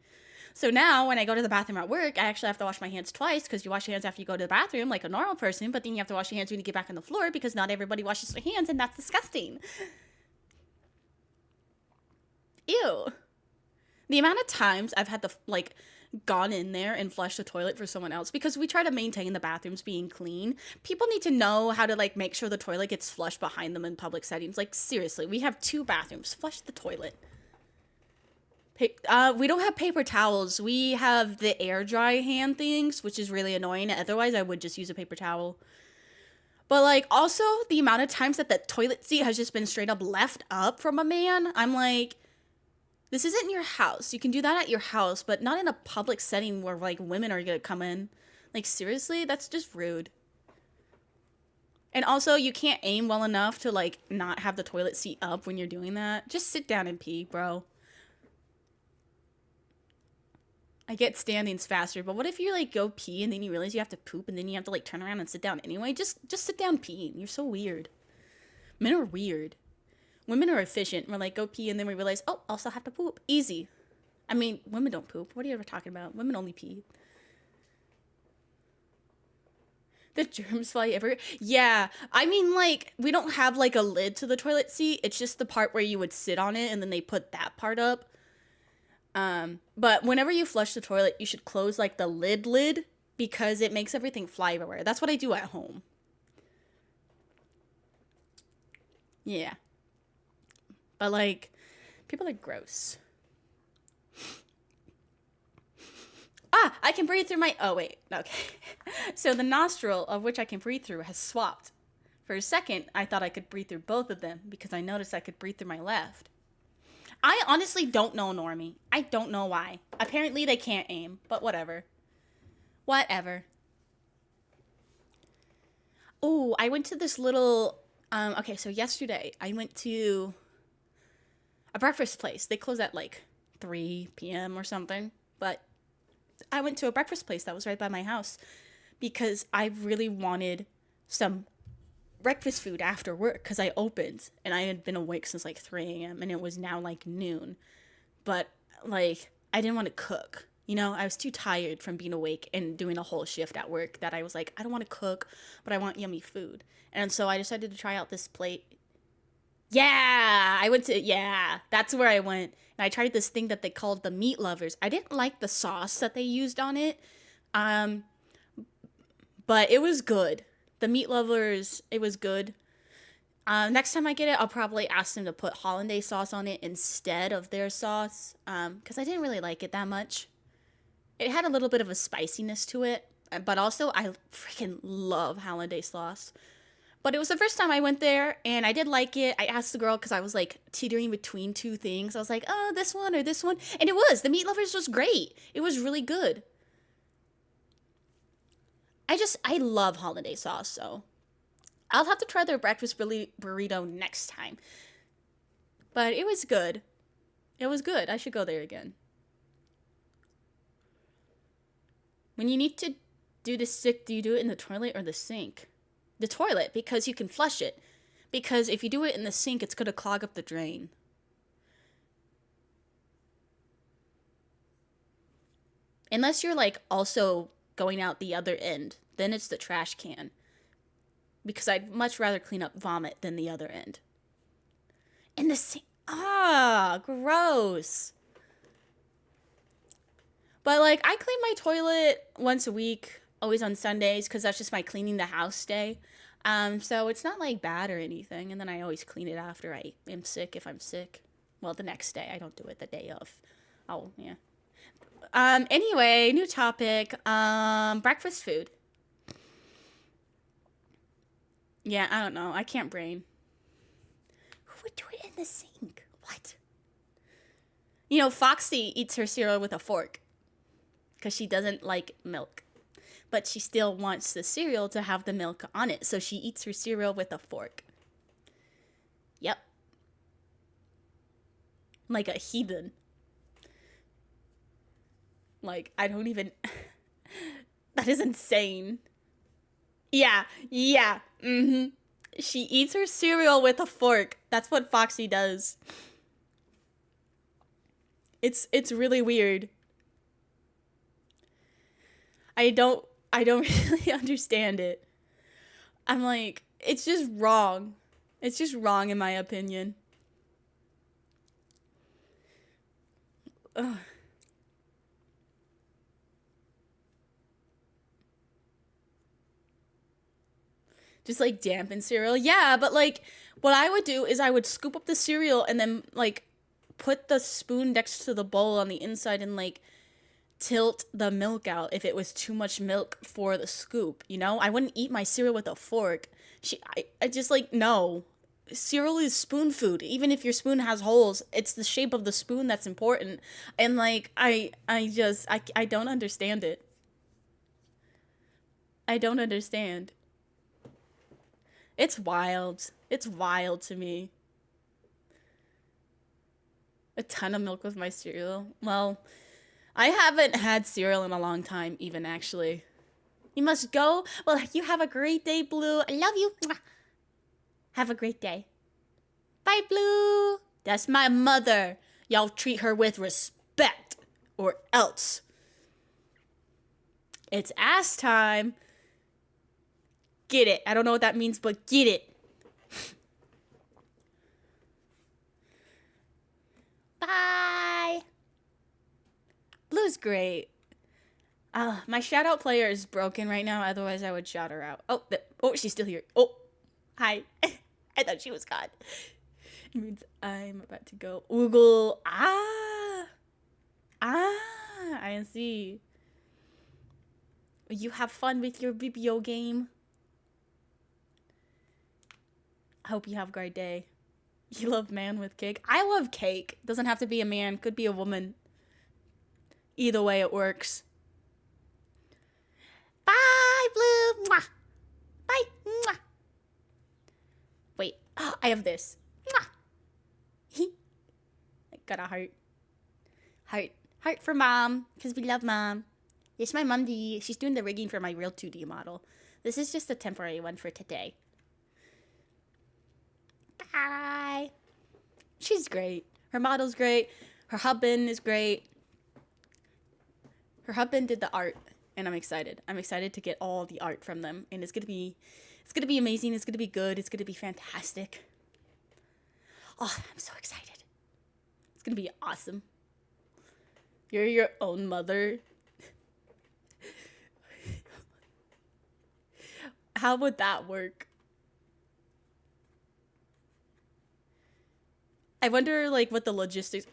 So now when I go to the bathroom at work, I actually have to wash my hands twice because you wash your hands after you go to the bathroom like a normal person, but then you have to wash your hands when you get back on the floor because not everybody washes their hands, and that's disgusting. Ew. The amount of times I've had to, like, gone in there and flushed the toilet for someone else because we try to maintain the bathrooms being clean. People need to know how to, like, make sure the toilet gets flushed behind them in public settings. Like, seriously, we have 2 bathrooms. Flush the toilet. We don't have paper towels. We have the air dry hand things, which is really annoying. Otherwise, I would just use a paper towel. But, like, also the amount of times that the toilet seat has just been straight up left up from a man, I'm like, this isn't your house. You can do that at your house, but not in a public setting where, like, women are gonna come in. Like, seriously? That's just rude. And also, you can't aim well enough to, like, not have the toilet seat up when you're doing that. Just sit down and pee, bro. I get standings faster, but what if you, like, go pee and then you realize you have to poop and then you have to, like, turn around and sit down anyway? Just sit down peeing. You're so weird. Men are weird. Women are efficient. We're like, go pee, and then we realize, oh, also have to poop. Easy. I mean, women don't poop. What are you ever talking about? Women only pee. The germs fly everywhere. Yeah. I mean, like, we don't have, like, a lid to the toilet seat. It's just the part where you would sit on it, and then they put that part up. But whenever you flush the toilet, you should close, like, the lid, because it makes everything fly everywhere. That's what I do at home. Yeah. But, like, people are gross. Ah, I can breathe through my... Oh, wait. Okay. So the nostril of which I can breathe through has swapped. For a second, I thought I could breathe through both of them because I noticed I could breathe through my left. I honestly don't know, Normie. I don't know why. Apparently they can't aim, but whatever. Whatever. Oh, I went to this little... okay, so yesterday I went to a breakfast place. They close at like 3 p.m. or something. But I went to a breakfast place that was right by my house because I really wanted some breakfast food after work because I opened and I had been awake since like 3 a.m. and it was now like noon. But like I didn't want to cook. You know, I was too tired from being awake and doing a whole shift at work that I was like, I don't want to cook, but I want yummy food. And so I decided to try out this plate. Yeah, that's where I went. And I tried this thing that they called the meat lovers. I didn't like the sauce that they used on it. But it was good. The meat lovers, it was good. Next time I get it, I'll probably ask them to put hollandaise sauce on it instead of their sauce. Because I didn't really like it that much. It had a little bit of a spiciness to it. But also, I freaking love hollandaise sauce. But it was the first time I went there, and I did like it. I asked the girl, because I was, like, teetering between 2 things. I was like, oh, this one or this one. And it was. The meat lovers was great. It was really good. I love hollandaise sauce, so I'll have to try their breakfast burrito next time. But it was good. It was good. I should go there again. When you need to do the sick, do you do it in the toilet or the sink? The toilet, because you can flush it. Because if you do it in the sink, it's going to clog up the drain. Unless you're, like, also going out the other end. Then it's the trash can. Because I'd much rather clean up vomit than the other end. In the sink. Ah, gross. But, like, I clean my toilet once a week. Always on Sundays, because that's just my cleaning the house day. So it's not like bad or anything. And then I always clean it after I am sick if I'm sick. Well, the next day. I don't do it the day of. Oh, yeah. Anyway, new topic. Breakfast food. Yeah, I don't know. I can't brain. Who would do it in the sink? What? You know, Foxy eats her cereal with a fork. Because she doesn't like milk. But she still wants the cereal to have the milk on it. So she eats her cereal with a fork. Yep. Like a heathen. Like, I don't even... That is insane. Yeah. Mm-hmm. She eats her cereal with a fork. That's what Foxy does. It's really weird. I don't really understand it. I'm like, it's just wrong. It's just wrong in my opinion. Ugh. Just like dampen cereal. Yeah, but like what I would do is I would scoop up the cereal and then like put the spoon next to the bowl on the inside and like tilt the milk out if it was too much milk for the scoop, you know? I wouldn't eat my cereal with a fork. I just like, no. Cereal is spoon food. Even if your spoon has holes, it's the shape of the spoon that's important. And like, I don't understand it. I don't understand. It's wild. It's wild to me. A ton of milk with my cereal. Well, I haven't had cereal in a long time, even actually. You must go. Well, you have a great day, Blue. I love you. Mwah. Have a great day. Bye, Blue. That's my mother. Y'all treat her with respect, or else. It's ass time. Get it. I don't know what that means, but get it. Bye. Blue's great. My shout out player is broken right now. Otherwise, I would shout her out. Oh, she's still here. Oh, hi. I thought she was gone. It means I'm about to go. Oogle. I see. You have fun with your video game. I hope you have a great day. You love man with cake. I love cake. Doesn't have to be a man. Could be a woman. Either way, it works. Bye, Blue. Mwah. Bye. Mwah. Wait. Oh, I have this. Mwah. I got a heart. Heart for mom. Because we love mom. Yes, my mom. She's doing the rigging for my real 2D model. This is just a temporary one for today. Bye. She's great. Her model's great. Her husband is great. Her husband did the art, and I'm excited. I'm excited to get all the art from them, and it's gonna be amazing. It's gonna be good. It's gonna be fantastic. Oh, I'm so excited. It's gonna be awesome. You're your own mother. How would that work? I wonder, like, what the logistics...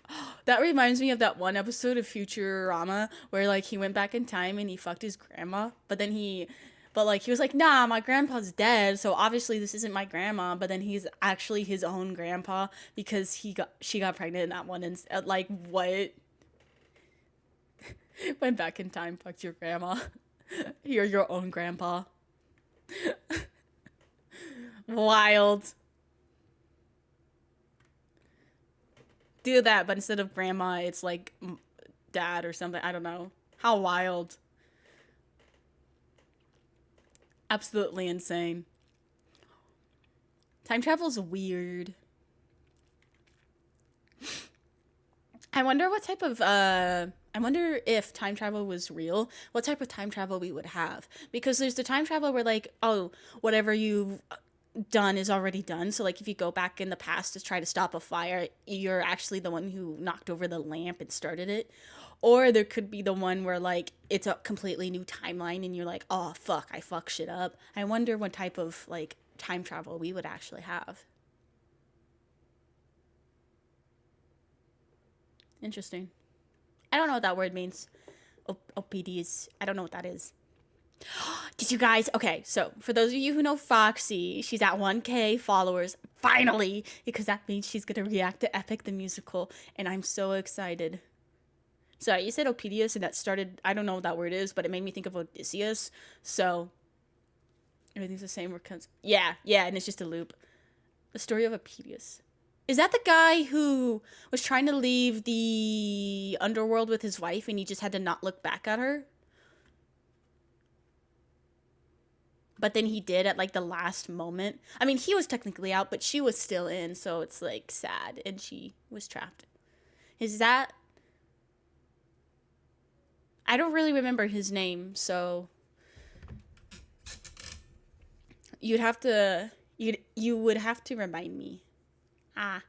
That reminds me of that one episode of Futurama where, like, he went back in time and he fucked his grandma. But then he was like, nah, my grandpa's dead, so obviously this isn't my grandma. But then he's actually his own grandpa because she got pregnant in that one. And, like, what? Went back in time, fucked your grandma. You're your own grandpa. Wild. Do that, but instead of grandma, it's like dad or something. I don't know. How wild. Absolutely insane. Time travel's weird. I wonder what type of, I wonder if time travel was real, what type of time travel we would have. Because there's the time travel where, like, oh, whatever you've done is already done. So, like, if you go back in the past to try to stop a fire, you're actually the one who knocked over the lamp and started it. Or there could be the one where, like, it's a completely new timeline and you're like, oh, fuck, I fucked shit up. I wonder what type of, like, time travel we would actually have. Interesting. I don't know what that word means. OPDs. I don't know what that is. Did you guys... Okay, so for those of you who know Foxy, she's at 1K followers, finally, because that means she's going to react to Epic the Musical, and I'm so excited. Sorry, you said Opedius, and that started... I don't know what that word is, but it made me think of Odysseus, so... Everything's the same. Yeah, and it's just a loop. The story of Opedius. Is that the guy who was trying to leave the underworld with his wife, and he just had to not look back at her? But then he did at, like, the last moment. I mean, he was technically out, but she was still in, so it's, like, sad. And she was trapped. Is that... I don't really remember his name, so you would have to remind me. Ah.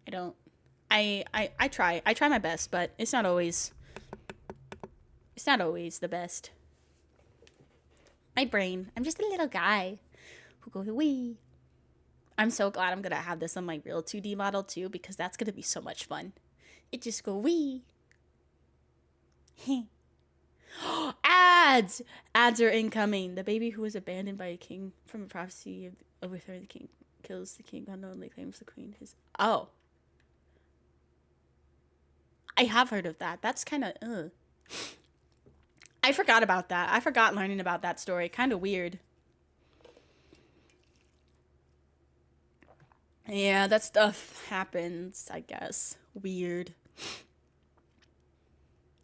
I don't. I try. I try my best, but it's not always. It's not always the best. My brain. I'm just a little guy who goes wee. I'm so glad I'm gonna have this on my real 2D model too, because that's gonna be so much fun. It just go wee. Ads! Ads are incoming. The baby who was abandoned by a king from a prophecy of overthrowing the king kills the king unknowingly claims the queen his. Oh. I have heard of that. That's kind of. I forgot about that. I forgot learning about that story. Kind of weird. Yeah, that stuff happens, I guess. Weird.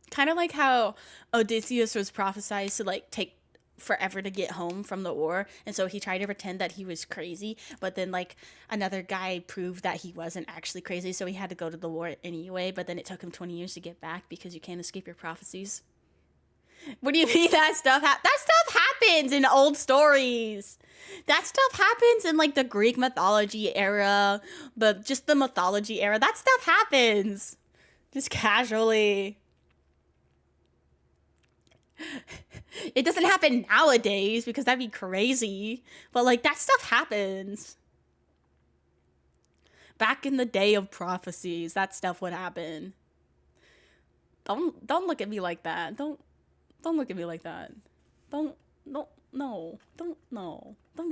Kind of like how Odysseus was prophesied to like take forever to get home from the war, and so he tried to pretend that he was crazy, but then like another guy proved that he wasn't actually crazy, so he had to go to the war anyway, but then it took him 20 years to get back because you can't escape your prophecies. What do you mean that stuff that stuff happens in old stories? That stuff happens in like the Greek mythology era, just the mythology era. That stuff happens just casually. It doesn't happen nowadays because that'd be crazy, but like that stuff happens. Back in the day of prophecies, that stuff would happen. Don't look at me like that. Don't look at me like that. Don't look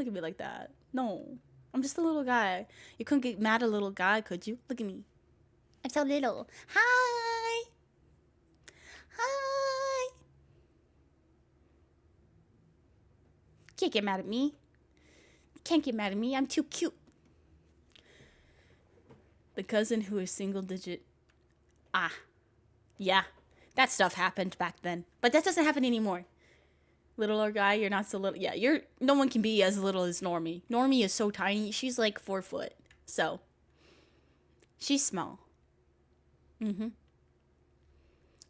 at me like that. No. I'm just a little guy. You couldn't get mad at a little guy, could you? Look at me. I'm so little. Hi. Hi. Can't get mad at me. Can't get mad at me. I'm too cute. The cousin who is single digit. Ah. Yeah. That stuff happened back then. But that doesn't happen anymore. Littler guy, you're not so little. Yeah, no one can be as little as Normie. Normie is so tiny. She's like 4 foot. So she's small. Mm-hmm.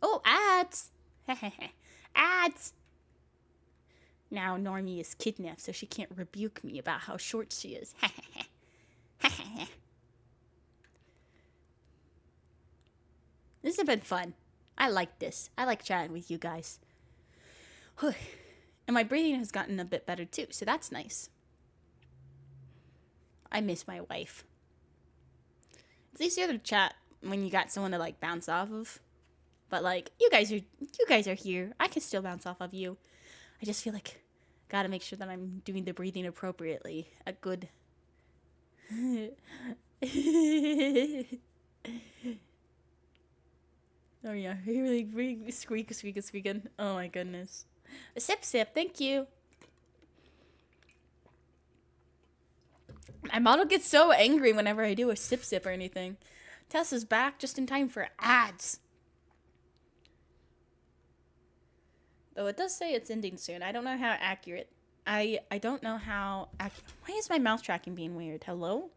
Oh, ads. Ads. Now Normie is kidnapped, so she can't rebuke me about how short she is. This has been fun. I like this. I like chatting with you guys. And my breathing has gotten a bit better too, so that's nice. I miss my wife. It's easier to chat when you got someone to like bounce off of. But like you guys are here. I can still bounce off of you. I just feel like gotta make sure that I'm doing the breathing appropriately. A good Oh yeah, really squeaking. Oh my goodness. A sip, thank you. My model gets so angry whenever I do a sip or anything. Tess is back just in time for ads. Though it does say it's ending soon. I don't know how accurate. I don't know how accurate. Why is my mouse tracking being weird? Hello?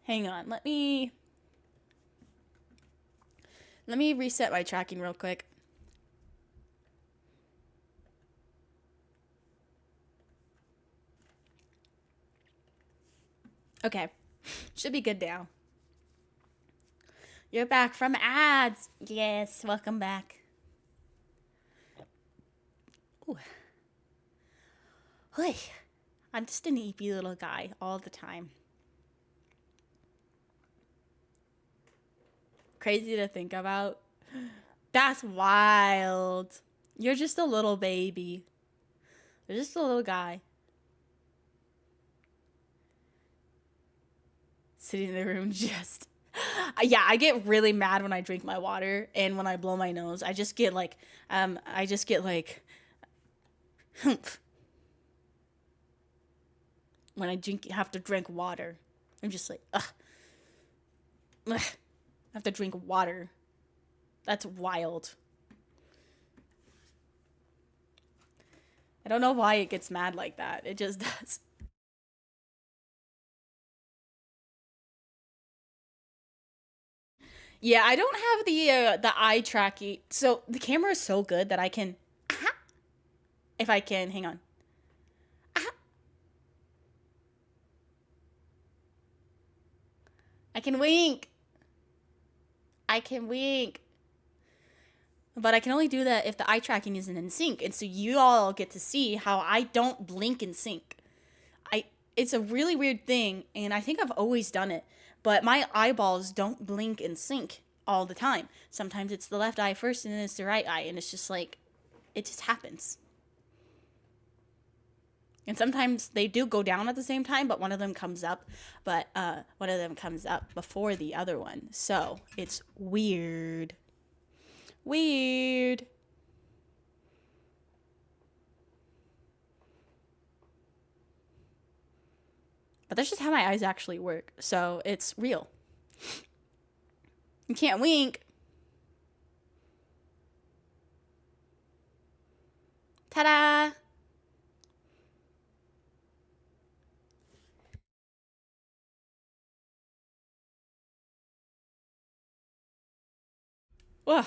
Hang on, let me reset my tracking real quick. Okay. Should be good now. You're back from ads. Yes, welcome back. Ooh. Hey, I'm just an eepy little guy all the time. Crazy to think about. That's wild. You're just a little baby. You're just a little guy. Sitting in the room just... Yeah, I get really mad when I drink my water and when I blow my nose. I just get like... humph. When I have to drink water. I'm just like, ugh. Ugh. I have to drink water. That's wild. I don't know why it gets mad like that. It just does. Yeah, I don't have the eye tracking. So the camera is so good that I can, if I can, hang on. I can wink. I can wink. But I can only do that if the eye tracking isn't in sync. And so you all get to see how I don't blink in sync. It's a really weird thing, and I think I've always done it. But my eyeballs don't blink in sync all the time. Sometimes it's the left eye first, and then it's the right eye. And it's just like, it just happens. And sometimes they do go down at the same time, but one of them comes up. But one of them comes up before the other one. So it's weird. Weird. But that's just how my eyes actually work. So it's real. You can't wink. Ta-da! Whoa.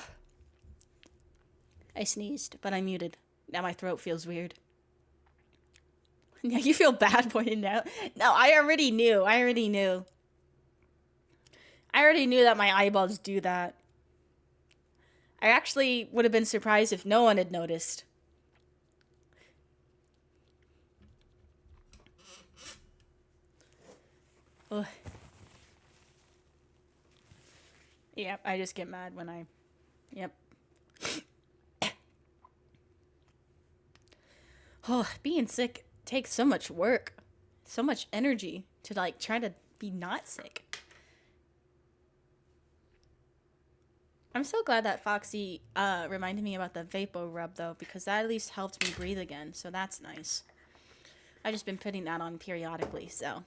I sneezed, but I muted. Now my throat feels weird. Now you feel bad pointing out. No, I already knew. I already knew that my eyeballs do that. I actually would have been surprised if no one had noticed. Ugh. Yep, I just get mad when I... Yep. Oh, being sick takes so much work. So much energy to, like, try to be not sick. I'm so glad that Foxy reminded me about the Vapo Rub, though, because that at least helped me breathe again, so that's nice. I've just been putting that on periodically, so...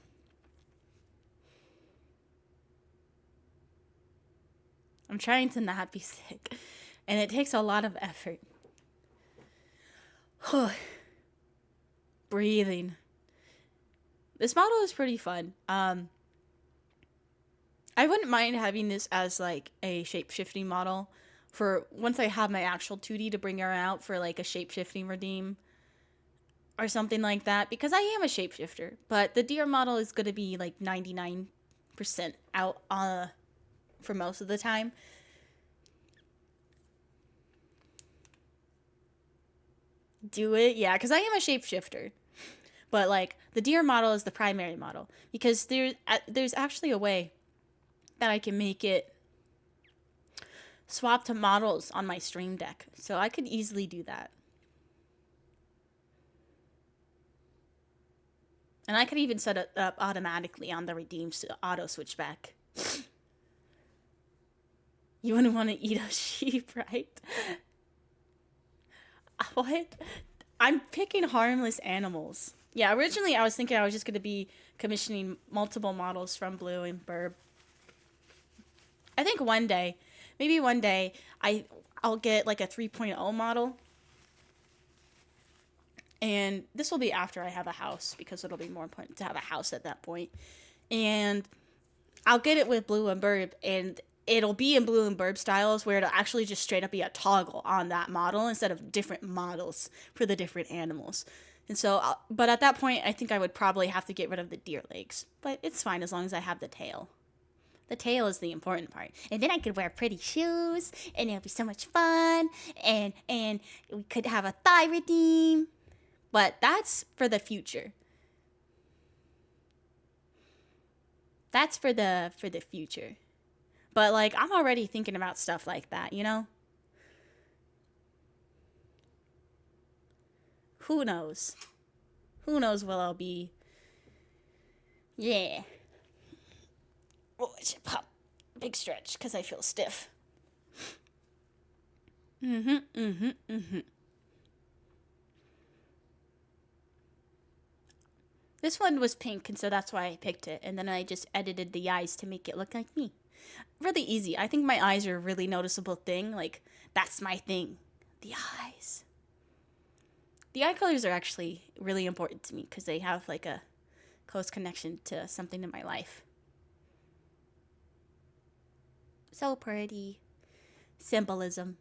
I'm trying to not be sick, and it takes a lot of effort. Breathing. This model is pretty fun. I wouldn't mind having this as like a shape-shifting model for once I have my actual 2D to bring her out for like a shape-shifting redeem or something like that, because I am a shapeshifter, but the deer model is going to be like 99% out for most of the time. Do it? Yeah, because I am a shapeshifter. But like the deer model is the primary model, because there's actually a way that I can make it swap to models on my stream deck. So I could easily do that. And I could even set it up automatically on the redeems to auto switch back. You wouldn't want to eat a sheep, right? What? I'm picking harmless animals. Yeah, originally I was thinking I was just going to be commissioning multiple models from Blue and Burb. I think one day, maybe one day, I'll get like a 3.0 model. And this will be after I have a house, because it'll be more important to have a house at that point. And I'll get it with Blue and Burb, and it'll be in Blue and Burb styles where it'll actually just straight up be a toggle on that model instead of different models for the different animals. And so, but at that point, I think I would probably have to get rid of the deer legs. But it's fine as long as I have the tail. The tail is the important part. And then I could wear pretty shoes, and it'll be so much fun, and we could have a thigh redeem. But that's for the future. That's for the future. But like, I'm already thinking about stuff like that, you know? Who knows? Who knows what I'll be? Yeah. Oh, I should pop. Big stretch, because I feel stiff. This one was pink, and so that's why I picked it. And then I just edited the eyes to make it look like me. Really easy. I think my eyes are a really noticeable thing. Like, that's my thing. The eyes. The eye colors are actually really important to me because they have like a close connection to something in my life. So pretty. Symbolism.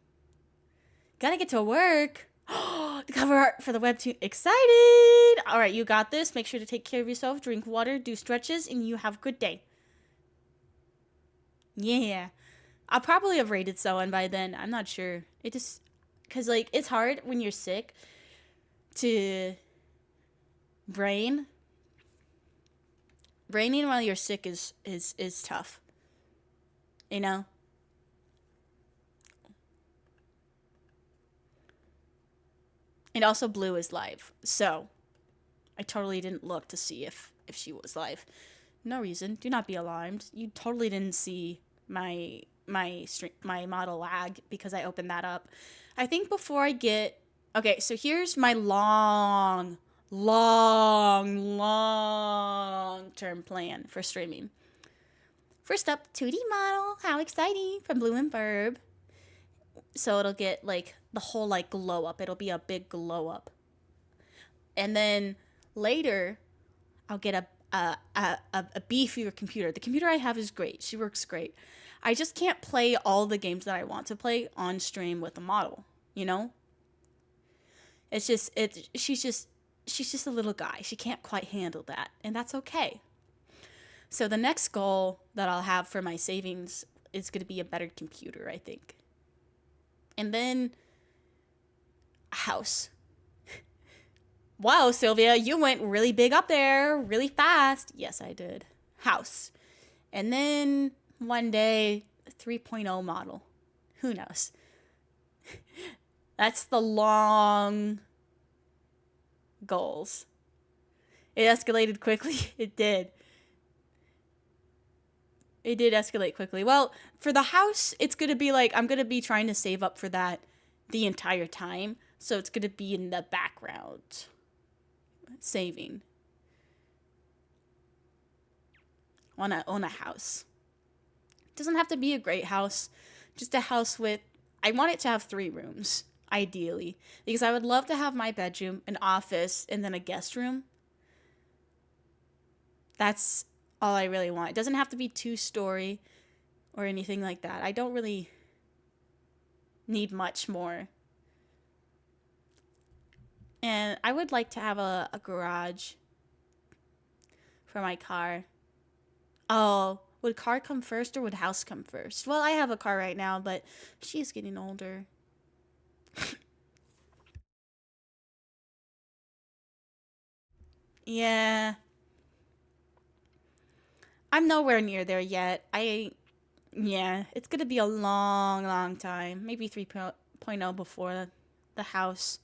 Gotta get to work. The cover art for the webtoon. Excited! Alright, you got this. Make sure to take care of yourself, drink water, do stretches, and you have a good day. Yeah. I'll probably have rated someone by then. I'm not sure. It just... Because, like, it's hard when you're sick to brain. Braining while you're sick is tough. You know? And also Blue is live. So, I totally didn't look to see if she was live. No reason. Do not be alarmed. You totally didn't see my model lag because I opened that up. I think before I get... Okay, so here's my long-term plan for streaming. First up, 2D model. How exciting. From Blue and Verb. So it'll get, like, the whole, like, glow up. It'll be a big glow up. And then later, I'll get a beefier computer. The computer I have is great. She works great. I just can't play all the games that I want to play on stream with a model, you know? It's just, she's just a little guy. She can't quite handle that, and that's okay. So the next goal that I'll have for my savings is going to be a better computer, I think. And then a house. Wow, Sylvia, you went really big up there, really fast. Yes, I did. House. And then one day, a 3.0 model. Who knows? That's the long goals. It escalated quickly. It did. It did escalate quickly. Well, for the house, it's going to be like, I'm going to be trying to save up for that the entire time. So it's going to be in the background. Saving. On a house. Doesn't have to be a great house. Just a house with... I want it to have 3 rooms, ideally. Because I would love to have my bedroom, an office, and then a guest room. That's all I really want. It doesn't have to be 2-story or anything like that. I don't really need much more. And I would like to have a garage for my car. Oh, would car come first or would house come first? Well, I have a car right now, but she is getting older. Yeah. I'm nowhere near there yet. Yeah, it's gonna be a long time. Maybe 3.0 before the house.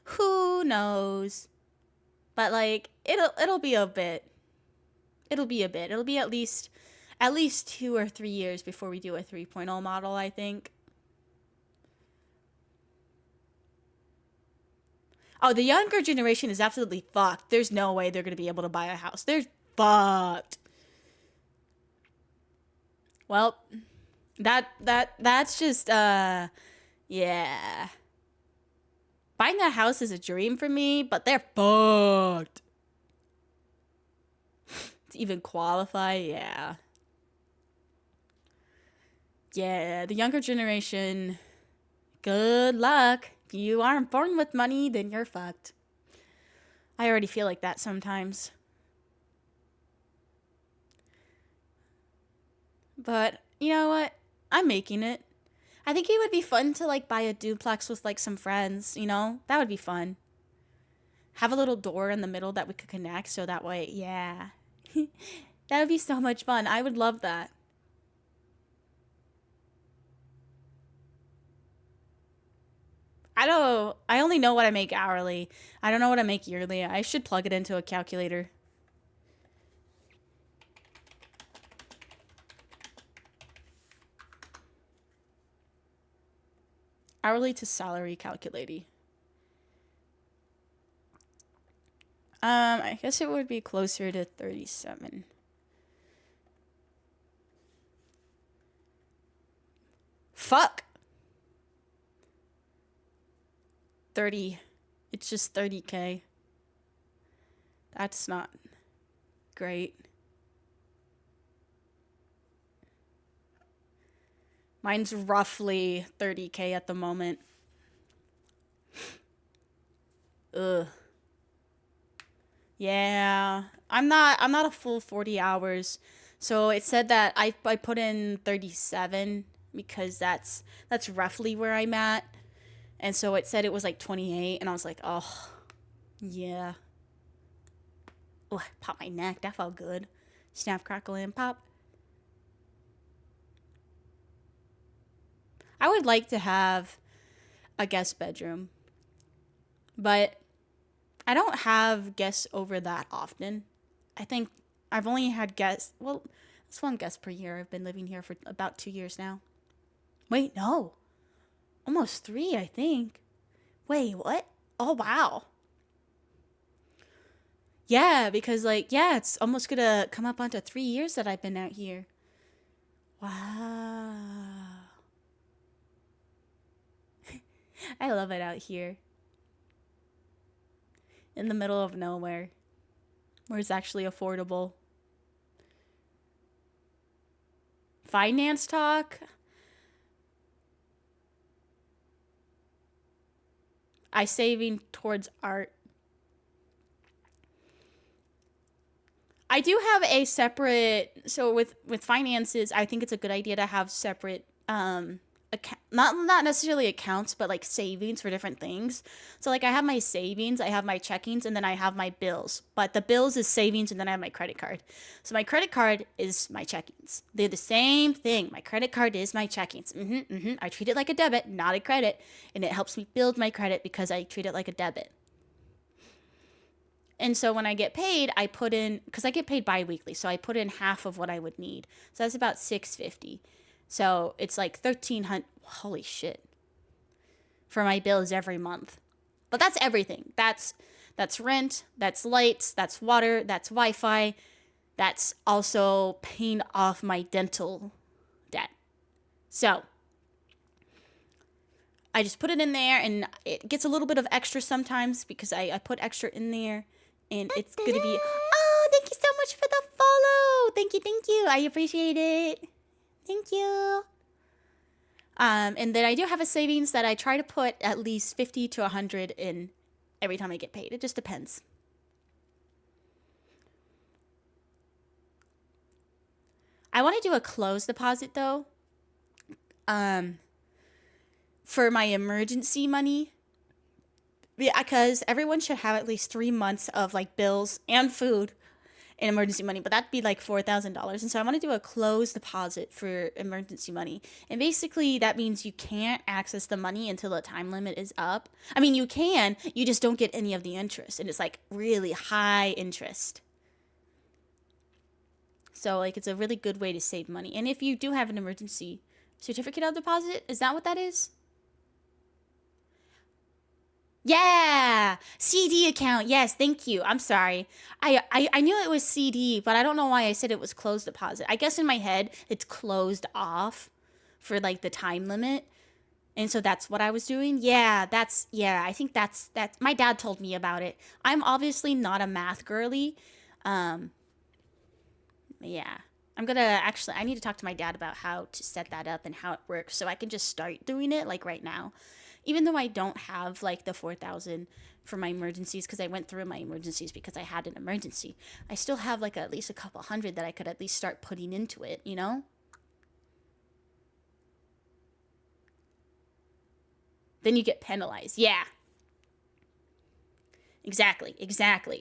Who knows? But like, it'll be a bit. It'll be a bit. It'll be at least 2 or 3 years before we do a 3.0 model, I think. Oh, the younger generation is absolutely fucked. There's no way they're gonna be able to buy a house. They're fucked. Well, that's just yeah. Buying that house is a dream for me, but they're fucked. To even qualify, yeah. Yeah, the younger generation, good luck. If you aren't born with money, then you're fucked. I already feel like that sometimes. But, you know what? I'm making it. I think it would be fun to, like, buy a duplex with, like, some friends, you know? That would be fun. Have a little door in the middle that we could connect so that way, yeah. That would be so much fun. I would love that. I only know what I make hourly. I don't know what I make yearly. I should plug it into a calculator. Hourly to salary calculating. I guess it would be closer to 37. Fuck. 30. It's just 30K. That's not great. Mine's roughly 30K at the moment. Ugh. Yeah, I'm not a full 40 hours. So it said that I put in 37 because that's roughly where I'm at. And so it said it was like 28 and I was like, "Oh, yeah." Oh, I popped my neck. That felt good. Snap, crackle, and pop. I would like to have a guest bedroom, but I don't have guests over that often. I think I've only had guests, well, it's one guest per year. I've been living here for about 2 years now. Wait, no. Almost 3, I think. Wait, what? Oh, wow. Yeah, because, like, yeah, it's almost gonna come up onto 3 years that I've been out here. Wow. I love it out here. In the middle of nowhere. Where it's actually affordable. Finance talk? I saving towards art. I do have a separate, so with finances, I think it's a good idea to have separate not necessarily accounts, but like savings for different things. So like I have my savings, I have my checkings, and then I have my bills. But the bills is savings, and then I have my credit card. So my credit card is my checkings. They're the same thing. My credit card is my checkings. I treat it like a debit, not a credit, and it helps me build my credit because I treat it like a debit. And so when I get paid, I put in, because I get paid bi-weekly, so I put in half of what I would need. So that's about $650. So it's like $1,300. Holy shit. For my bills every month. But that's everything. That's rent, that's lights, that's water, that's Wi-Fi. That's also paying off my dental debt. So I just put it in there, and it gets a little bit of extra sometimes because I put extra in there, and it's going to be... Oh, thank you so much for the follow. Thank you. I appreciate it. Thank you. And then I do have a savings that I try to put at least 50 to 100 in every time I get paid. It just depends. I want to do a closed deposit though. For my emergency money. Yeah, because everyone should have at least 3 months of like bills and food and emergency money, but that'd be like $4,000. And so I want to do a closed deposit for emergency money. And basically that means you can't access the money until the time limit is up. I mean, you can, you just don't get any of the interest. And it's like really high interest. So like it's a really good way to save money. And if you do have an emergency certificate of deposit, is that what that is? Yeah, CD account. Yes, thank you. I'm sorry. I knew it was CD, but I don't know why I said it was closed deposit. I guess in my head it's closed off for like the time limit. And so that's what I was doing. Yeah, I think that's my dad told me about it. I'm obviously not a math girly. Yeah. I need to talk to my dad about how to set that up and how it works so I can just start doing it like right now. Even though I don't have like the 4,000 for my emergencies, because I went through my emergencies because I had an emergency, I still have like at least a couple hundred that I could at least start putting into it, you know? Then you get penalized. Yeah. Exactly.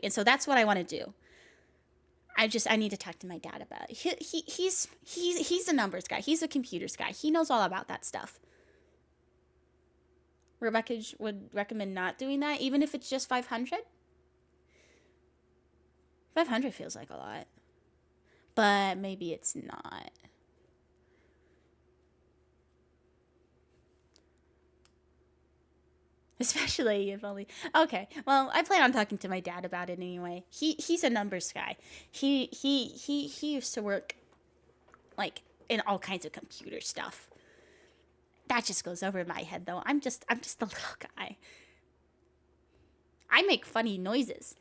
And so that's what I want to do. I need to talk to my dad about it. He's a numbers guy. He's a computers guy. He knows all about that stuff. Rebecca would recommend not doing that, even if it's just 500. 500 feels like a lot, but maybe it's not. Especially if only... Okay, well, I plan on talking to my dad about it anyway. He's a numbers guy. He used to work like in all kinds of computer stuff. That just goes over my head though. I'm just a little guy. I make funny noises.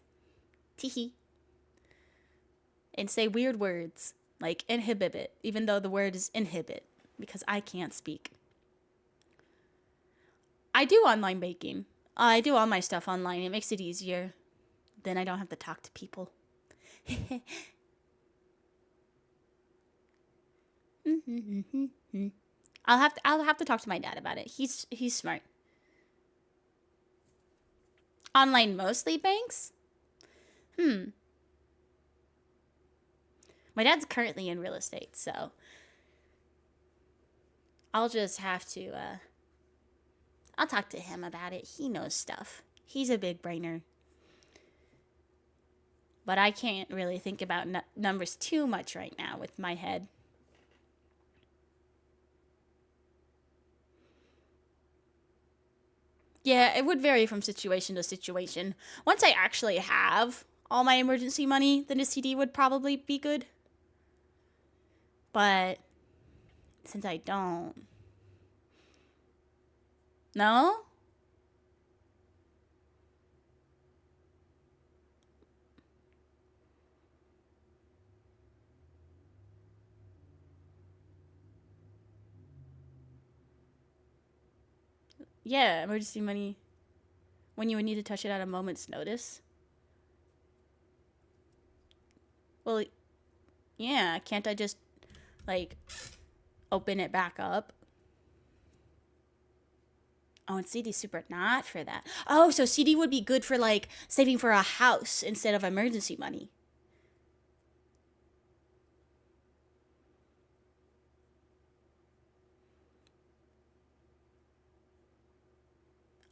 Teehee. And say weird words like inhibit, even though the word is inhibit. because I can't speak. I do online baking. I do all my stuff online. It makes it easier. Then I don't have to talk to people. I'll have to talk to my dad about it. He's smart. Online mostly banks? My dad's currently in real estate, so I'll just have to I'll talk to him about it. He knows stuff. He's a big brainer. But I can't really think about numbers too much right now with my head. Yeah, it would vary from situation to situation. Once I actually have all my emergency money, then a CD would probably be good. But since I don't. No? Yeah, emergency money when you would need to touch it at a moment's notice. Well, yeah, can't I just, like, open it back up? Oh, and CD's super not for that. Oh, so CD would be good for, like, saving for a house instead of emergency money.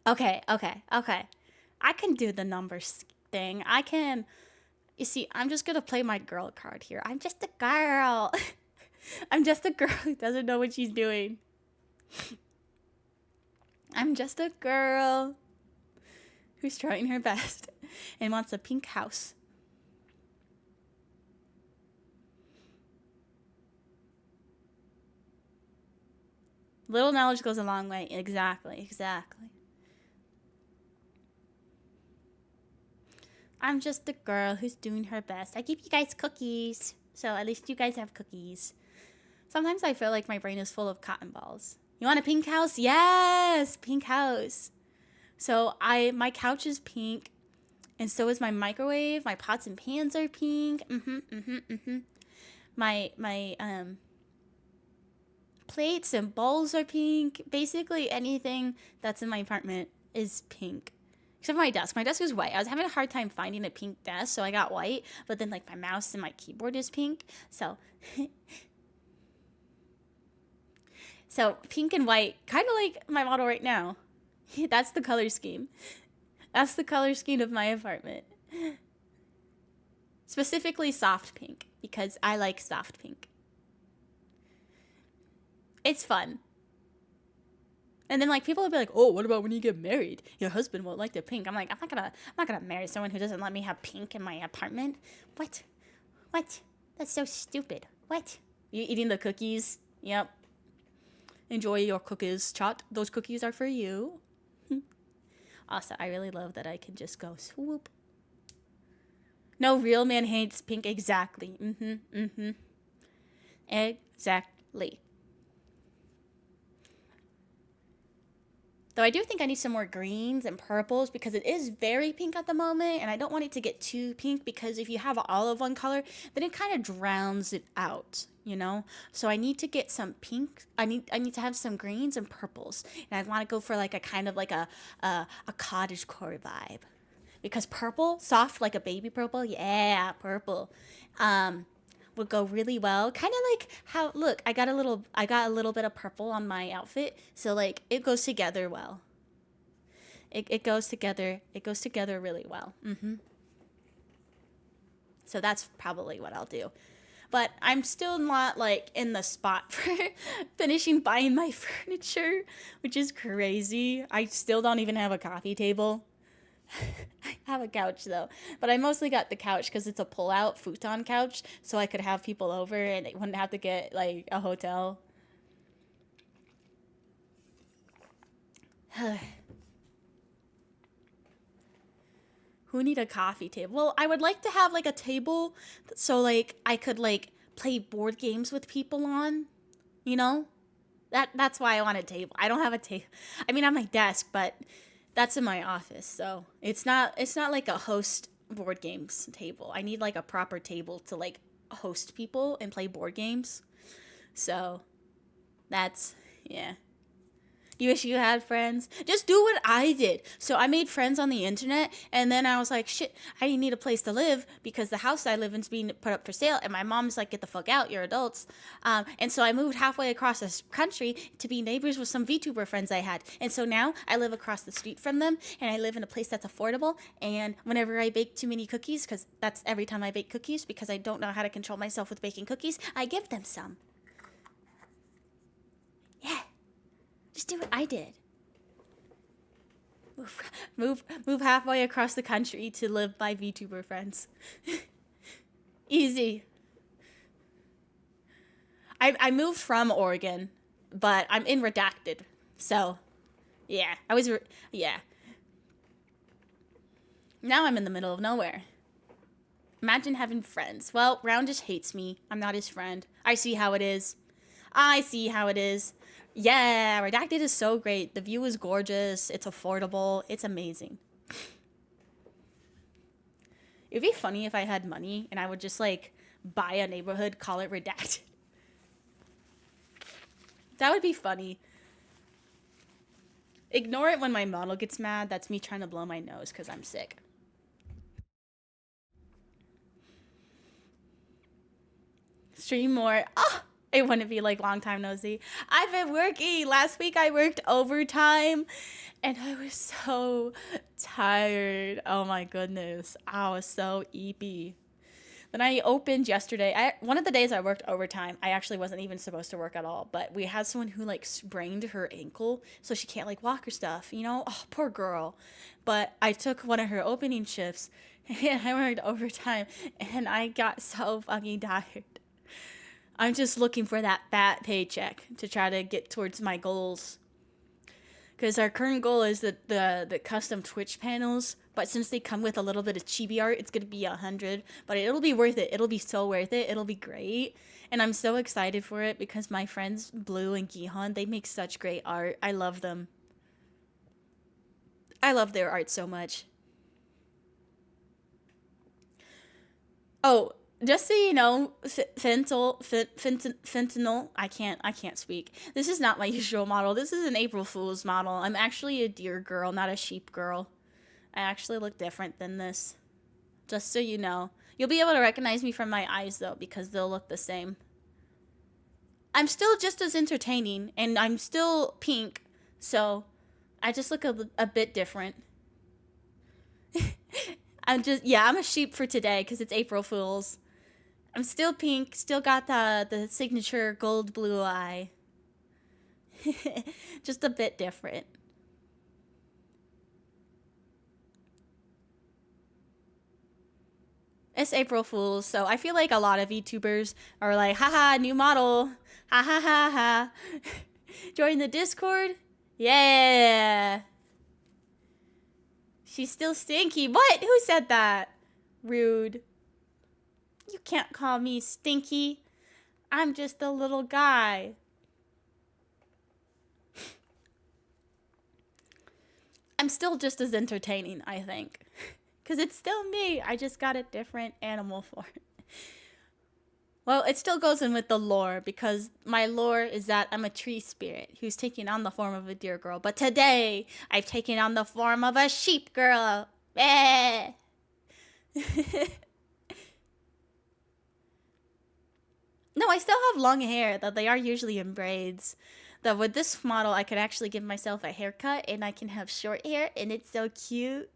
Okay. I can do the numbers thing. I can. You see, I'm just gonna play my girl card here. I'm just a girl. I'm just a girl who doesn't know what she's doing. I'm just a girl who's trying her best and wants a pink house. Little knowledge goes a long way. Exactly. I'm just a girl who's doing her best. I give you guys cookies, so at least you guys have cookies. Sometimes I feel like my brain is full of cotton balls. You want a pink house? Yes, pink house. So my couch is pink, and so is my microwave. My pots and pans are pink. My plates and bowls are pink. Basically anything that's in my apartment is pink. Except for my desk. My desk is white. I was having a hard time finding a pink desk, so I got white. But then, like, my mouse and my keyboard is pink. So, so pink and white, kind of like my model right now. That's the color scheme. That's the color scheme of my apartment. Specifically soft pink, because I like soft pink. It's fun. And then, like, people will be like, "Oh, what about when you get married? Your husband won't like the pink." I'm like, I'm not gonna marry someone who doesn't let me have pink in my apartment. What? That's so stupid. What? You eating the cookies? Yep. Enjoy your cookies, Chat. Those cookies are for you. Also, I really love that I can just go swoop. No real man hates pink. Exactly. Exactly. Though I do think I need some more greens and purples because it is very pink at the moment, and I don't want it to get too pink because if you have all of one color, then it kind of drowns it out, you know? So I need to get some pink. I need to have some greens and purples, and I want to go for like a kind of like a cottagecore vibe because purple, soft like a baby purple, yeah, purple, would go really well. Kind of like how, look, I got a little bit of purple on my outfit, so like it goes together well. It goes together really well. So that's probably what I'll do. But I'm still not like in the spot for finishing buying my furniture, which is crazy. I still don't even have a coffee table. I have a couch though, but I mostly got the couch because it's a pull-out futon couch, so I could have people over and they wouldn't have to get like a hotel. Who need a coffee table? Well, I would like to have like a table so like I could like play board games with people on, you know? That's why I want a table. I don't have a table. I mean, on my desk, but that's in my office, so it's not like a host board games table. I need like a proper table to like host people and play board games. So that's yeah. You wish you had friends? Just do what I did. So I made friends on the internet, and then I was like, shit, I need a place to live because the house I live in is being put up for sale. And my mom's like, get the fuck out, you're adults. And so I moved halfway across the country to be neighbors with some VTuber friends I had. And so now I live across the street from them, and I live in a place that's affordable. And whenever I bake too many cookies, because that's every time I bake cookies, because I don't know how to control myself with baking cookies, I give them some. Yeah. Just do what I did. Move halfway across the country to live by VTuber friends. Easy. I moved from Oregon, but I'm in Redacted. So, yeah. Yeah. Now I'm in the middle of nowhere. Imagine having friends. Well, Round just hates me. I'm not his friend. I see how it is. Yeah, Redacted is so great. The view is gorgeous. It's affordable. It's amazing. It'd be funny if I had money and I would just like buy a neighborhood, call it Redacted. That would be funny. Ignore it when my model gets mad. That's me trying to blow my nose because I'm sick. Stream more. Oh! It wouldn't be like long time no see. I've been working. Last week I worked overtime and I was so tired. Oh my goodness. I was so eepy. Then I opened yesterday. One of the days I worked overtime, I actually wasn't even supposed to work at all. But we had someone who like sprained her ankle so she can't like walk or stuff, you know? Oh, poor girl. But I took one of her opening shifts and I worked overtime and I got so fucking tired. I'm just looking for that fat paycheck to try to get towards my goals. Because our current goal is the custom Twitch panels. But since they come with a little bit of chibi art, it's going to be 100. But it'll be worth it. It'll be so worth it. It'll be great. And I'm so excited for it because my friends Blue and Gihan, they make such great art. I love them. I love their art so much. Oh, just so you know, fentanyl, I can't speak. This is not my usual model. This is an April Fool's model. I'm actually a deer girl, not a sheep girl. I actually look different than this. Just so you know. You'll be able to recognize me from my eyes, though, because they'll look the same. I'm still just as entertaining, and I'm still pink, so I just look a bit different. I'm a sheep for today, because it's April Fool's. I'm still pink, still got the signature gold blue eye. Just a bit different. It's April Fool's, so I feel like a lot of VTubers are like, haha, new model. Ha ha ha ha. Join the Discord? Yeah. She's still stinky. What? Who said that? Rude. You can't call me stinky. I'm just a little guy. I'm still just as entertaining, I think. Because it's still me. I just got a different animal form. Well, it still goes in with the lore, because my lore is that I'm a tree spirit who's taking on the form of a deer girl. But today, I've taken on the form of a sheep girl. Eh. No, I still have long hair, though they are usually in braids. Though with this model, I could actually give myself a haircut, and I can have short hair, and it's so cute.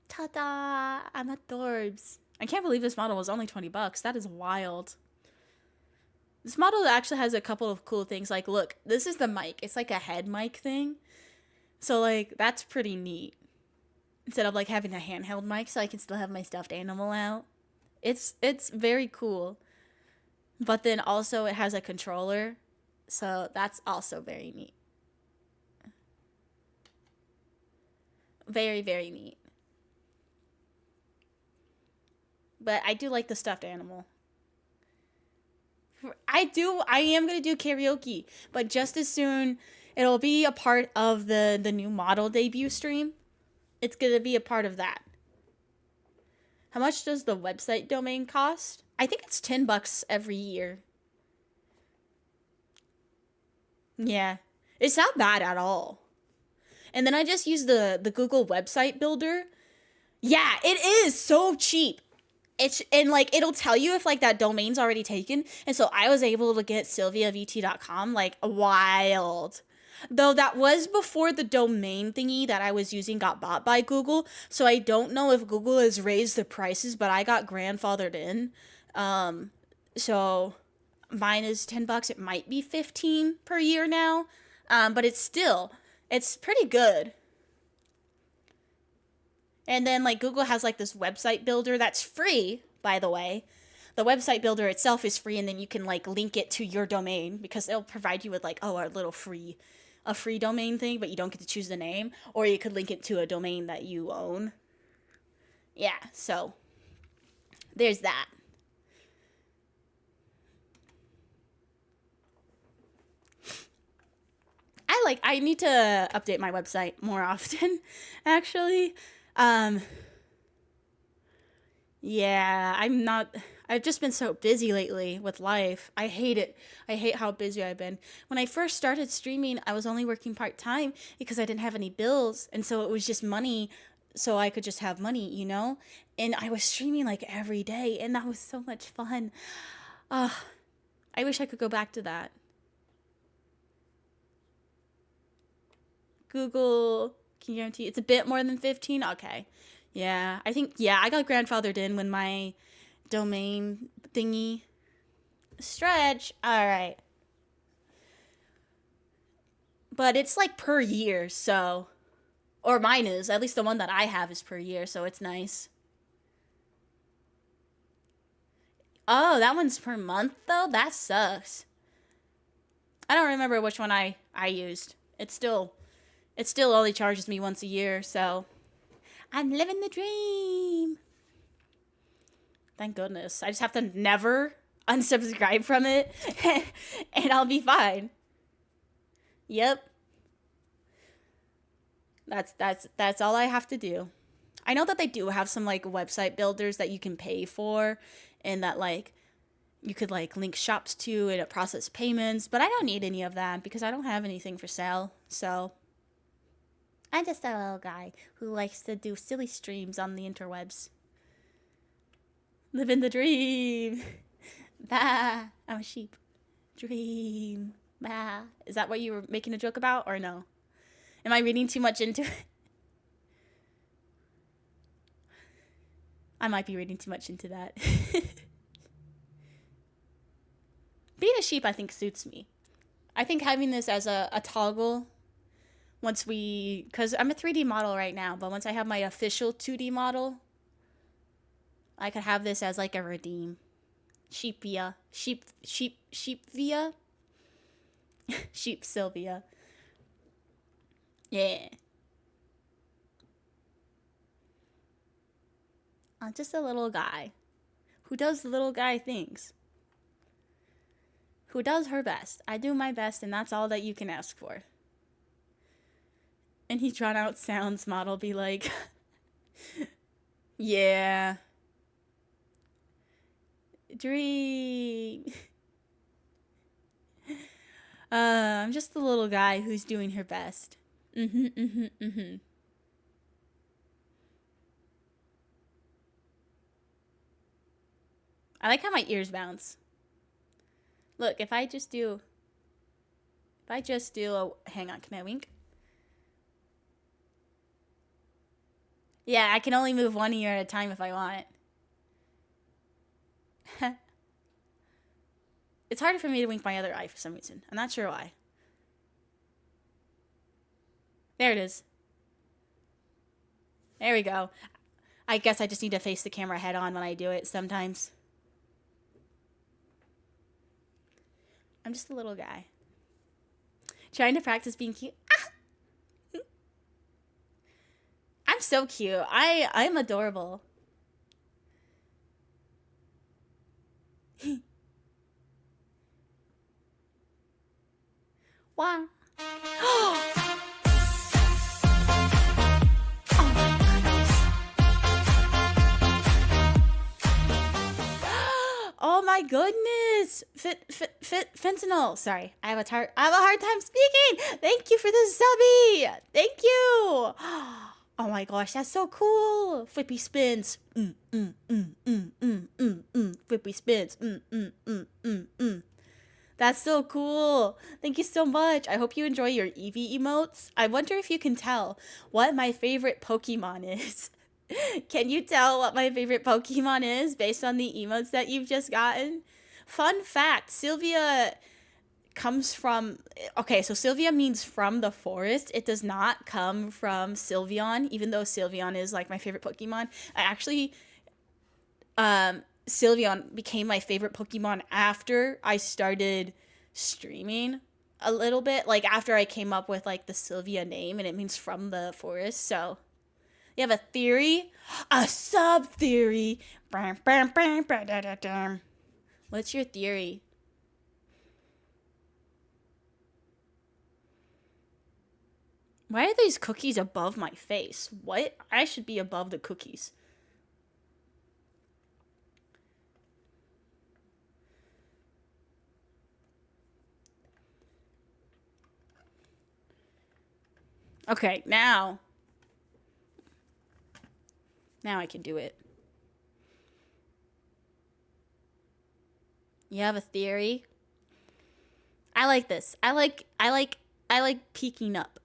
Ta-da! I'm a Thorbs. I can't believe this model was only 20 bucks. That is wild. This model actually has a couple of cool things. Like, look, this is the mic. It's like a head mic thing. So, like, that's pretty neat. Instead of, like, having a handheld mic, so I can still have my stuffed animal out. It's very cool. But then also it has a controller. So that's also very neat. Very, very neat. But I do like the stuffed animal. I am gonna do karaoke, but just as soon it'll be a part of the new model debut stream. It's gonna be a part of that. How much does the website domain cost? I think it's $10 every year. Yeah, it's not bad at all. And then I just use the Google website builder. Yeah, it is so cheap. And like it'll tell you if like that domain's already taken. And so I was able to get sylviavt.com like wild. Though that was before the domain thingy that I was using got bought by Google. So I don't know if Google has raised the prices, but I got grandfathered in. So mine is $10. It might be $15 per year now. But it's pretty good. And then like Google has like this website builder that's free, by the way. The website builder itself is free, and then you can like link it to your domain because they'll provide you with like, a little free domain thing, but you don't get to choose the name, or you could link it to a domain that you own. Yeah, so there's that. I need to update my website more often, actually. Yeah, I've just been so busy lately with life. I hate it. I hate how busy I've been. When I first started streaming, I was only working part-time because I didn't have any bills. And so it was just money, so I could just have money, you know? And I was streaming like every day, and that was so much fun. I wish I could go back to that. Google, can you guarantee it's a bit more than 15? Okay. Yeah, I got grandfathered in when my domain thingy stretch. All right. But it's like per year, so, or mine is, at least the one that I have is per year, so it's nice. Oh, that one's per month though? That sucks. I don't remember which one I used. It still only charges me once a year, so I'm living the dream. Thank goodness. I just have to never unsubscribe from it and I'll be fine. Yep. That's all I have to do. I know that they do have some like website builders that you can pay for, and that like you could like link shops to and process payments, but I don't need any of that because I don't have anything for sale. So I'm just a little guy who likes to do silly streams on the interwebs. Living the dream. Bah, I'm a sheep. Dream. Bah. Is that what you were making a joke about, or no? Am I reading too much into it? I might be reading too much into that. Being a sheep, I think, suits me. I think having this as a toggle, because I'm a 3D model right now, but once I have my official 2D model, I could have this as like a redeem. Sheepvia. Sheepvia? Sheep Sylvia. Yeah. I'm just a little guy who does little guy things. Who does her best. I do my best, and that's all that you can ask for. And he drawn out sounds model be like, yeah. Dream. I'm just the little guy who's doing her best. I like how my ears bounce. Look, if I just do hang on, can I wink? Yeah, I can only move one ear at a time if I want. It's harder for me to wink my other eye for some reason. I'm not sure why. There it is. There we go. I guess I just need to face the camera head on when I do it sometimes. I'm just a little guy. Trying to practice being cute. Ah! I'm so cute. I'm adorable. Wow. Oh my goodness! Fentanyl. Sorry, I have a hard time speaking. Thank you for the subby. Thank you. Oh my gosh, that's so cool. Flippy spins. Flippy spins. That's so cool. Thank you so much. I hope you enjoy your Eevee emotes. I wonder if you can tell what my favorite Pokemon is. Can you tell what my favorite Pokemon is based on the emotes that you've just gotten? Fun fact, Sylvia comes from... Okay, so Sylvia means from the forest. It does not come from Sylveon, even though Sylveon is like my favorite Pokemon. I actually... Sylveon became my favorite Pokemon after I started streaming a little bit. Like, after I came up with, like, the Sylvia name, and it means from the forest, so... You have a theory? A sub-theory? What's your theory? Why are these cookies above my face? What? I should be above the cookies. Okay, now I can do it. You have a theory? I like this. I like peeking up.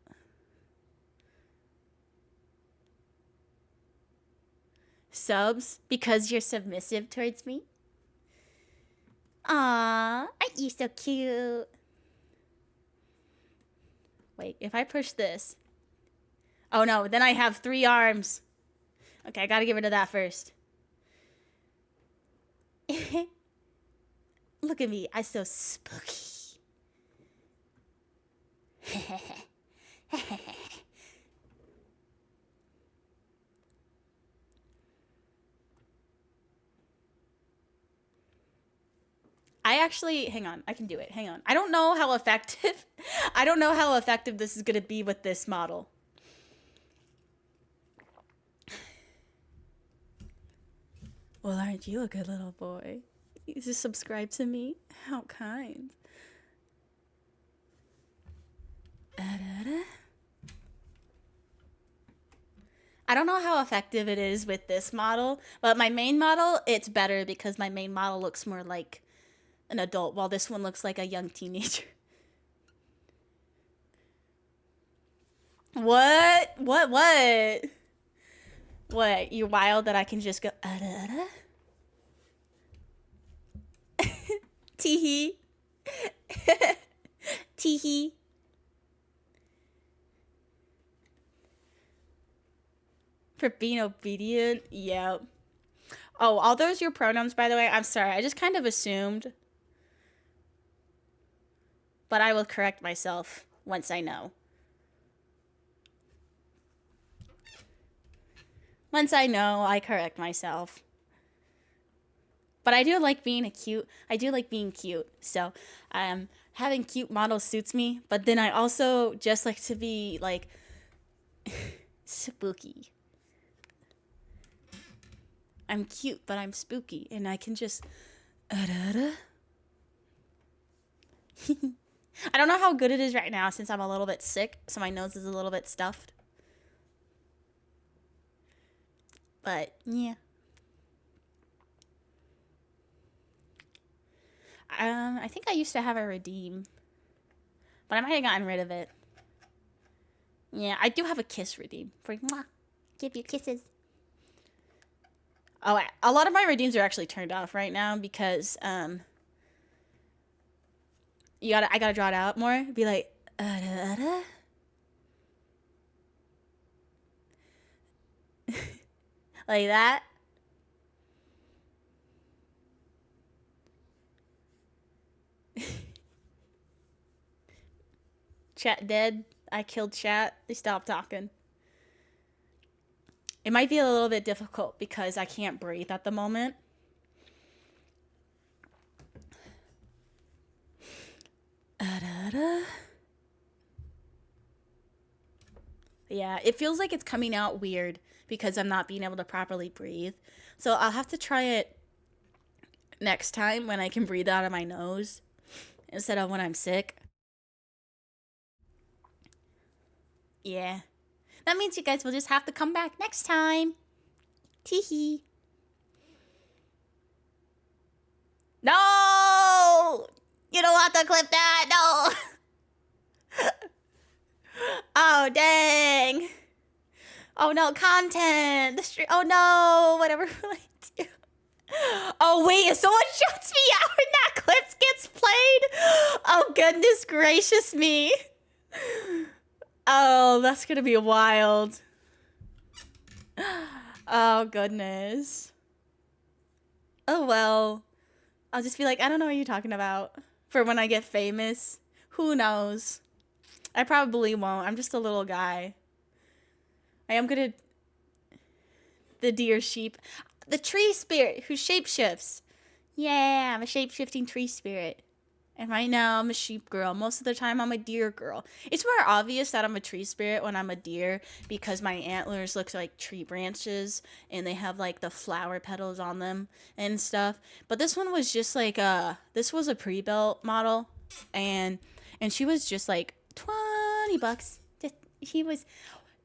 Subs because you're submissive towards me? Aww, aren't you so cute? Wait, if I push this. Oh no, then I have 3 arms. Okay, I gotta get rid of that first. Look at me, I'm so spooky. I actually, hang on, I can do it, hang on. I don't know how effective this is gonna be with this model. Well, aren't you a good little boy? You just subscribe to me? How kind. I don't know how effective it is with this model, but my main model, it's better because my main model looks more like an adult, while this one looks like a young teenager. What? What? You're wild that I can just go Teehee. Teehee. For being obedient? Yeah. Oh, all those your pronouns, by the way? I'm sorry. I just kind of assumed. But I will correct myself once I know. Once I know, I correct myself. But I do like being cute. So, having cute models suits me. But then I also just like to be, like, spooky. I'm cute, but I'm spooky. And I can just... I don't know how good it is right now since I'm a little bit sick. So my nose is a little bit stuffed. But, yeah. I think I used to have a redeem. But I might have gotten rid of it. Yeah, I do have a kiss redeem. For mwah. Give you kisses. Oh, a lot of my redeems are actually turned off right now because, I gotta draw it out more. Be like, like that. Chat dead. I killed chat. They stopped talking. It might be a little bit difficult because I can't breathe at the moment. Yeah, it feels like it's coming out weird because I'm not being able to properly breathe. So I'll have to try it next time when I can breathe out of my nose instead of when I'm sick. Yeah. That means you guys will just have to come back next time. Teehee. No! You don't have to clip that. No. Oh, dang. Oh, no. Content. Oh, no. Whatever will I do? Oh, wait. If someone shouts me out and that clip gets played. Oh, goodness gracious me. Oh, that's going to be wild. Oh, goodness. Oh, well. I'll just be like, I don't know what you're talking about. For when I get famous. Who knows? I probably won't. I'm just a little guy. I am gonna... The deer sheep. The tree spirit who shapeshifts. Yeah, I'm a shape-shifting tree spirit. And right now, I'm a sheep girl. Most of the time, I'm a deer girl. It's more obvious that I'm a tree spirit when I'm a deer because my antlers look like tree branches and they have like the flower petals on them and stuff. But this one was just like this was a pre-built model, and she was just like $20.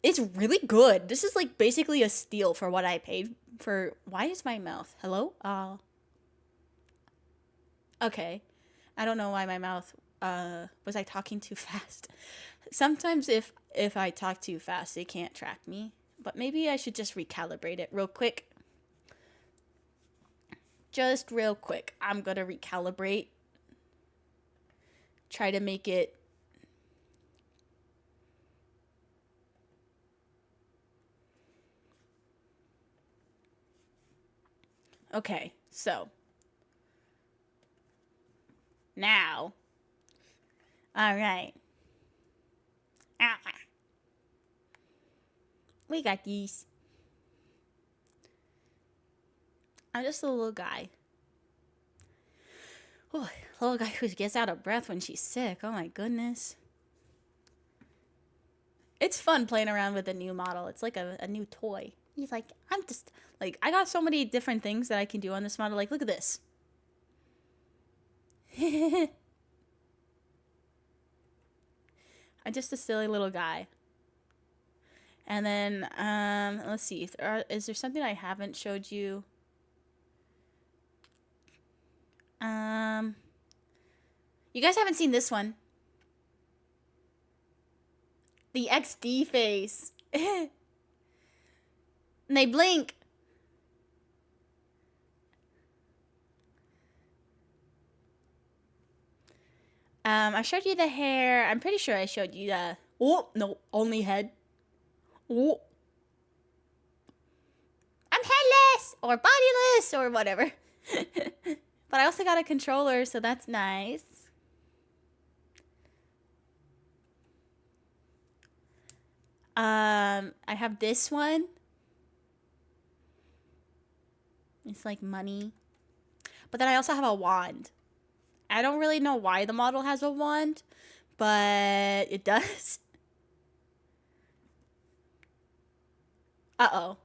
It's really good. This is like basically a steal for what I paid for. Why is my mouth? Hello? Okay. I don't know why my mouth, was I talking too fast? Sometimes if I talk too fast, it can't track me. But maybe I should just recalibrate it real quick. Just real quick. I'm going to recalibrate. Try to make it... Okay, so... Now... Alright. We got these. I'm just a little guy. Oh, a little guy who gets out of breath when she's sick. Oh my goodness. It's fun playing around with a new model. It's like a new toy. He's like, I'm just, like, I got so many different things that I can do on this model. Like, look at this. I'm just a silly little guy. And then, let's see. Is there something I haven't showed you? You guys haven't seen this one. The XD face. And they blink. I showed you the hair. I'm pretty sure I showed you the... Oh, no. Only head. Oh. I'm headless! Or bodiless! Or whatever. But I also got a controller, so that's nice. I have this one. It's like money. But then I also have a wand. I don't really know why the model has a wand, but it does. Uh-oh.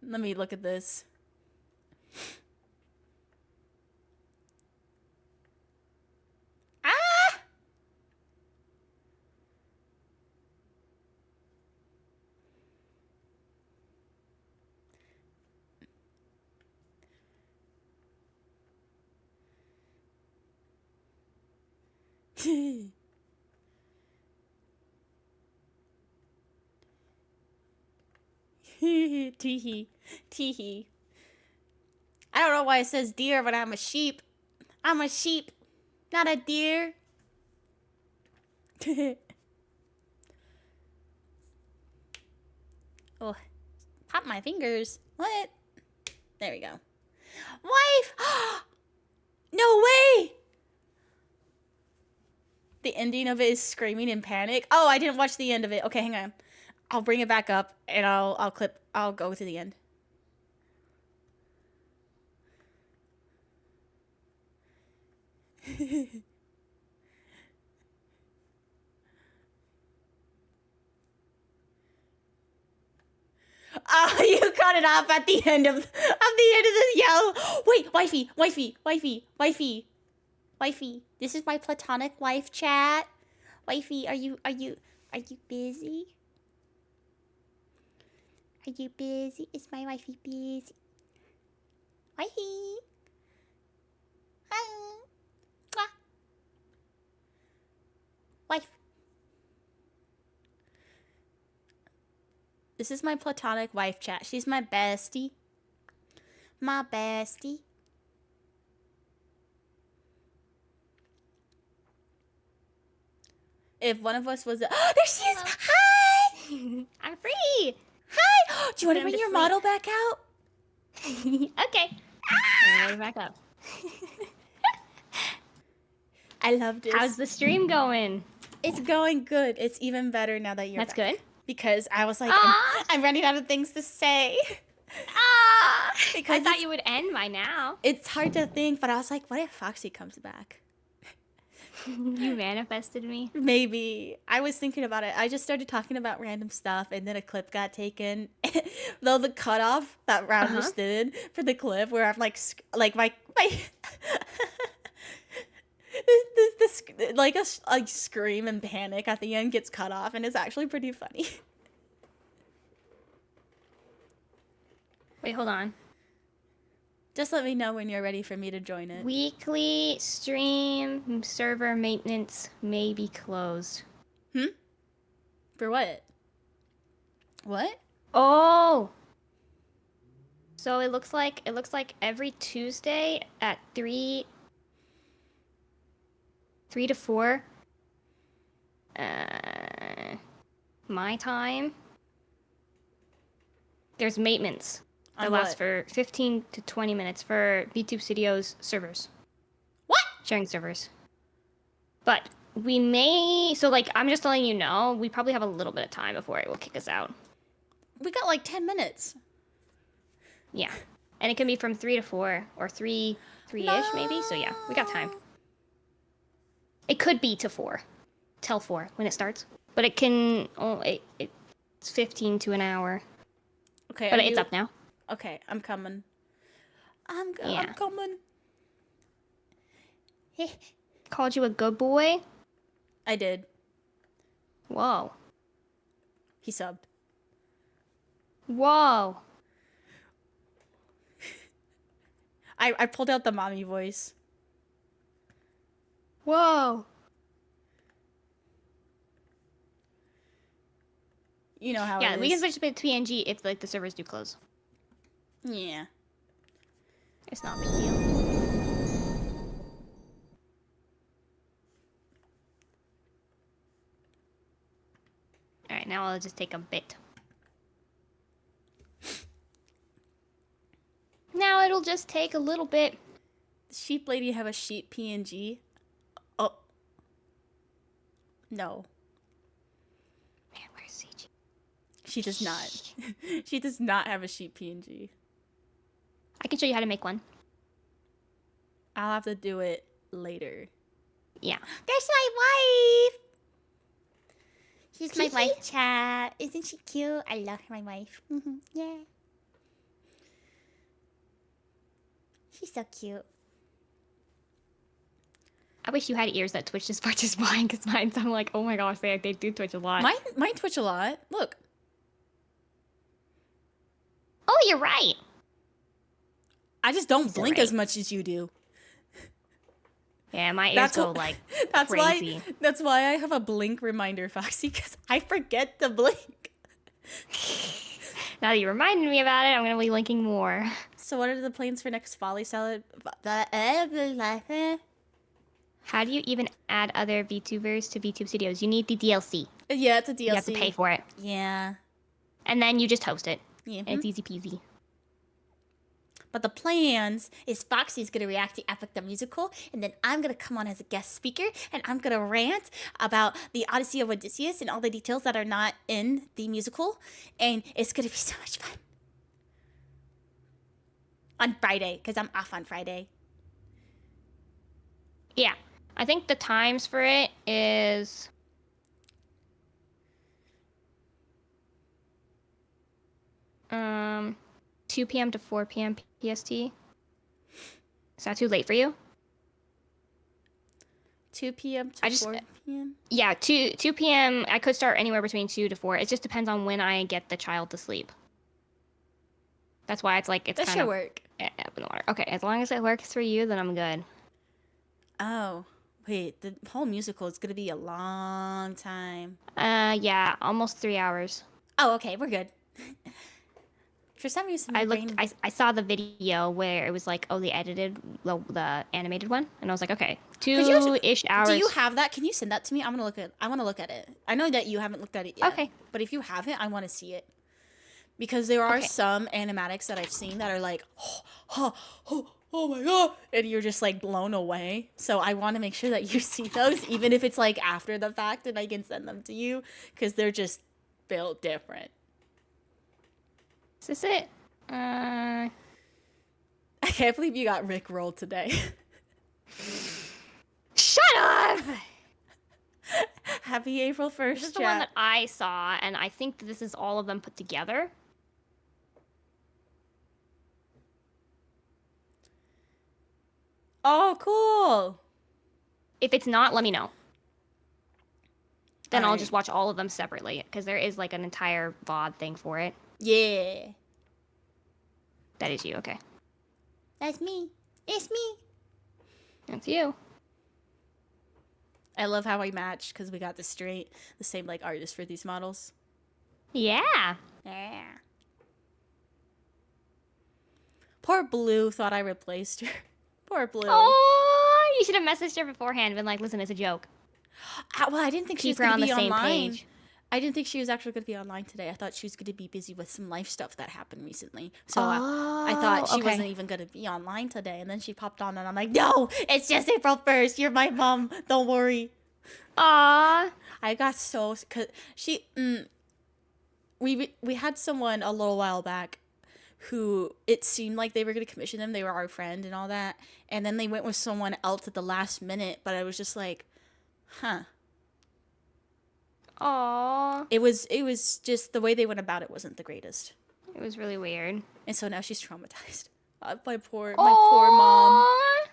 Let me look at this. Ah! Teehee. Teehee. I don't know why it says deer, but I'm a sheep. I'm a sheep, not a deer. Oh, pop my fingers. What? There we go. Wife! No way! The ending of it is screaming in panic. Oh, I didn't watch the end of it. Okay, hang on. I'll bring it back up and I'll go to the end. cut it off at the end of this yell. Wait, wifey. This is my platonic wife chat. Wifey, are you busy? Are you busy? Is my wifey busy? Wifey. Hi. Mwah. Wife. This is my platonic wife chat. She's my bestie. My bestie. If one of us was there she is. Hi. I'm free. Hi. Do you want to Time bring to your sleep. model back out? Okay. Right back up. I love this. How's the stream going? It's going good. It's even better now that you're That's back. good. Because I was like, Aw. I'm running out of things to say. Ah! Because I thought you would end by now. it's hard to think, but I was like, what if Foxy comes back? You manifested me. Maybe. I was thinking about it. I just started talking about random stuff, and then a clip got taken. Though the cutoff that Round just did for the clip, where I'm like my this like a scream and panic at the end gets cut off, and it's actually pretty funny. Wait, hold on. Just let me know when you're ready for me to join it. Weekly stream server maintenance may be closed. For what? What? Oh. So it looks like every Tuesday at 3 to 4 my time. There's maintenance that On lasts what? for 15 to 20 minutes for VTube Studios servers. What? Sharing servers. But we may, so like, I'm just letting you know, we probably have a little bit of time before it will kick us out. We got like 10 minutes. Yeah. And it can be from 3 to 4 or 3-ish maybe. So yeah, we got time. It could be to 4. Till 4 when it starts. But it can, it's 15 to an hour. Okay. But are it's you- up now. Okay, I'm coming. Yeah. I'm coming. Called you a good boy? I did. Whoa. He subbed. Whoa. I pulled out the mommy voice. Whoa. You know how Yeah, it we can is. switch to PNG if like the servers do close. Yeah. It's not a big deal. Alright, now I'll just take a bit. Now it'll just take a little bit. Does Sheep Lady have a sheep PNG? Oh. No, Man, where's CG? she does not. She does not have a sheep PNG. I can show you how to make one. I'll have to do it later. Yeah. There's my wife! She's my Kiki. wife chat. Isn't she cute? I love my wife. Yeah. She's so cute. I wish you had ears that twitch as much as mine, because mine's, I'm like, oh my gosh, they do twitch a lot. Mine twitch a lot. Look. Oh, you're right. I just don't So blink right. as much as you do. Yeah, my ears That's go wh- like That's crazy. that's why I have a blink reminder, Foxy, because I forget to blink. Now that you reminded me about it, I'm gonna be linking more. So what are the plans for next Folly Salad? How do you even add other VTubers to VTube Studios? You need the DLC. Yeah, it's a DLC. You have to pay for it. Yeah. And then you just host it. Yeah. And it's easy peasy. But the plans is Foxy's gonna react to Epic the Musical, and then I'm gonna come on as a guest speaker, and I'm gonna rant about the Odyssey of Odysseus and all the details that are not in the musical, and it's gonna be so much fun. On Friday, because I'm off on Friday. Yeah. I think the times for it is... 2 p.m. to 4 p.m. PST. Is that too late for you? 2 p.m. to I just- 4 p.m. Yeah, 2 p.m. I could start anywhere between 2 to 4. It just depends on when I get the child to sleep. That's why it's like it's That kind should of work. up in the water. Okay, as long as it works for you, then I'm good. Oh, wait, the whole musical is gonna be a long time. Yeah, almost 3 hours. Oh, okay, we're good. For some reason, my I brain... looked. I saw the video where it was like, oh, the animated one, and I was like, okay, Could you- 2-ish hours. Do you have that? Can you send that to me? I want to look at it. I know that you haven't looked at it yet. Okay. But if you have it, I want to see it. Because there are Okay. some animatics that I've seen that are like, oh my god, and you're just like blown away. So I want to make sure that you see those, even if it's like after the fact, and I can send them to you, because they're just built different. Is this it? I can't believe you got Rick rolled today. Shut up! Happy April 1st, This is the one that I saw, and I think that this is all of them put together. Oh, cool. If it's not, let me know. Then I'll Alright. just watch all of them separately, because there is like an entire VOD thing for it. Yeah. That is you, okay. That's me. It's me. That's you. I love how I matched because we got the same like artist for these models. Yeah. Yeah. Poor Blue thought I replaced her. Poor Blue. Oh, you should have messaged her beforehand, been like, listen, it's a joke. Well, I didn't think she was Keep her going on to the be same online. page. I didn't think she was actually going to be online today. I thought she was going to be busy with some life stuff that happened recently. So I thought she wasn't even going to be online today. And then she popped on, and I'm like, no, it's just April 1st. You're my mom. Don't worry. Aw. I got so cause she we had someone a little while back who it seemed like they were going to commission them. They were our friend and all that. And then they went with someone else at the last minute, but I was just like, huh. Aw. It was just the way they went about it wasn't the greatest. It was really weird. And so now she's traumatized. My poor mom. Aw.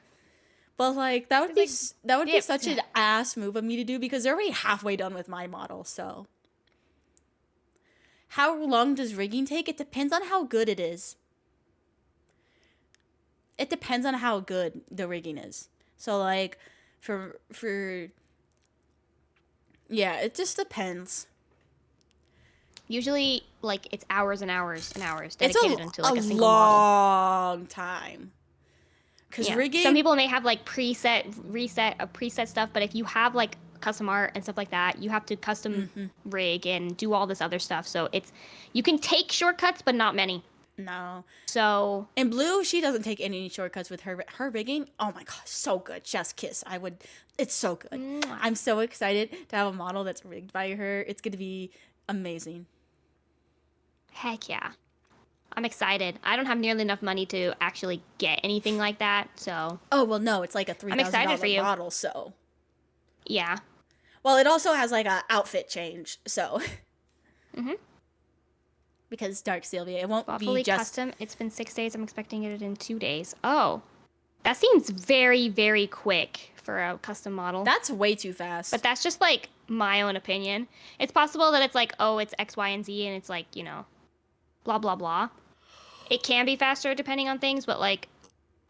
But like that would It's be that would be dip. such an ass move of me to do because they're already halfway done with my model. So how long does rigging take? It depends on how good it is. It depends on how good the rigging is. So like for yeah, it just depends. Usually, like, it's hours and hours and hours It's dedicated into, like, a single model. long time. Because Yeah. rigging, Some people may have, like, preset stuff, but if you have, like, custom art and stuff like that, you have to custom rig and do all this other stuff. So you can take shortcuts, but not many. no. So In Blue, she doesn't take any shortcuts with her rigging. Oh my god, so good. Chef's kiss. It's so good. Mwah. I'm so excited to have a model that's rigged by her. It's going to be amazing. heck yeah. I'm excited. I don't have nearly enough money to actually get anything like that. So Oh, well, no, it's like a excited for $3,000 you. model, so. yeah. Well, it also has like a outfit change, so. Mhm. Because Dark Sylvia, it won't Thoughtfully be just. custom. It's been 6 days. I'm expecting it in 2 days. Oh, that seems very, very quick for a custom model. That's way too fast. But that's just like my own opinion. It's possible that it's like, oh, it's X, Y, and Z, and it's like, you know, blah, blah, blah. It can be faster depending on things, but like,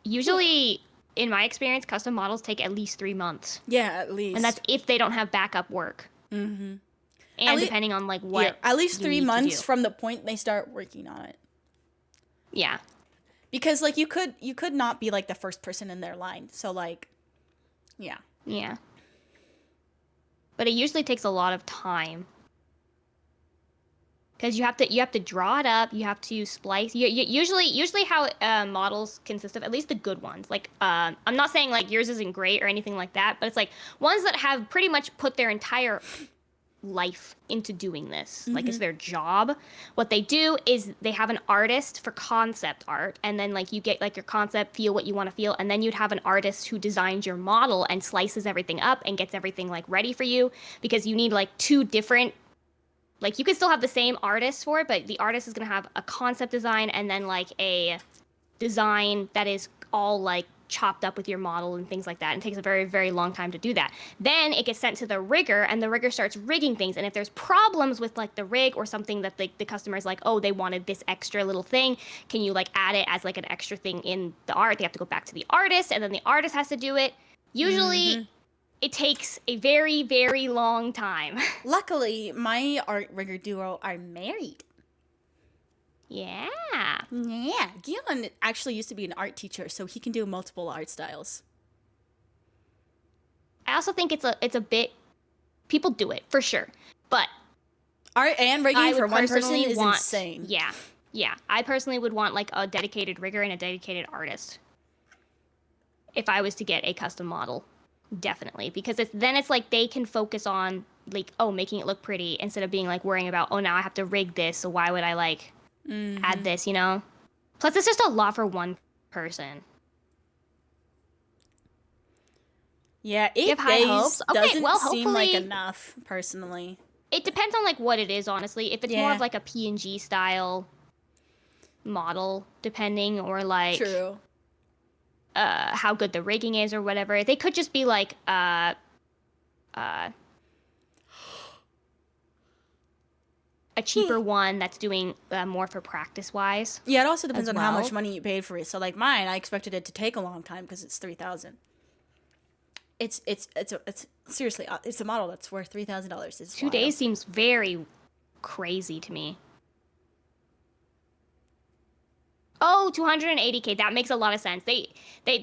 usually, in my experience, custom models take at least 3 months. yeah, at least. And that's if they don't have backup work. Mm-hmm. And lea- depending on like what. At least you 3 need to months do. from the point they start working on it. Yeah. Because like you could not be like the first person in their line. So like, yeah. Yeah. But it usually takes a lot of time. Because you have to draw it up, you have to splice. Usually how models consist of, at least the good ones. Like I'm not saying like yours isn't great or anything like that, but it's like ones that have pretty much put their entire life into doing this. Like it's their job. What they do is they have an artist for concept art, and then like you get like your concept, feel what you want to feel, and then you'd have an artist who designs your model and slices everything up and gets everything like ready for you, because you need like 2 different like you can still have the same artist for it, but the artist is gonna have a concept design and then like a design that is all like chopped up with your model and things like that, and it takes a very, very long time to do that. Then it gets sent to the rigger, and the rigger starts rigging things, and if there's problems with like the rig or something that the customer is like, oh, they wanted this extra little thing, can you like add it as like an extra thing in the art? They have to go back to the artist, and then the artist has to do it. Usually it takes a very, very long time. Luckily, my art rigger duo are married. Yeah. Yeah, Gion actually used to be an art teacher, so he can do multiple art styles. I also think it's a bit, people do it for sure, but Art and rigging I for would one person personally is want, insane. Yeah. I personally would want like a dedicated rigger and a dedicated artist if I was to get a custom model, definitely, because then it's like they can focus on like, oh, making it look pretty instead of being like worrying about, oh, now I have to rig this, so why would I like add this, you know? Plus, it's just a lot for one person. Yeah, You 8 have high days hopes? Okay, doesn't well, seem like hopefully- enough, personally. It depends on like what it is, honestly. If it's more Yeah. of like a PNG style model, depending, or like True. how good the rigging is or whatever. They could just be like a cheaper one that's doing more for practice wise. Yeah, it also depends As on how much well. money you paid for it. So like mine, I expected it to take a long time because it's 3,000. It's seriously, it's a model that's worth $3,000. It's 2 wild. days seems very crazy to me. Oh, 280K. That makes a lot of sense. They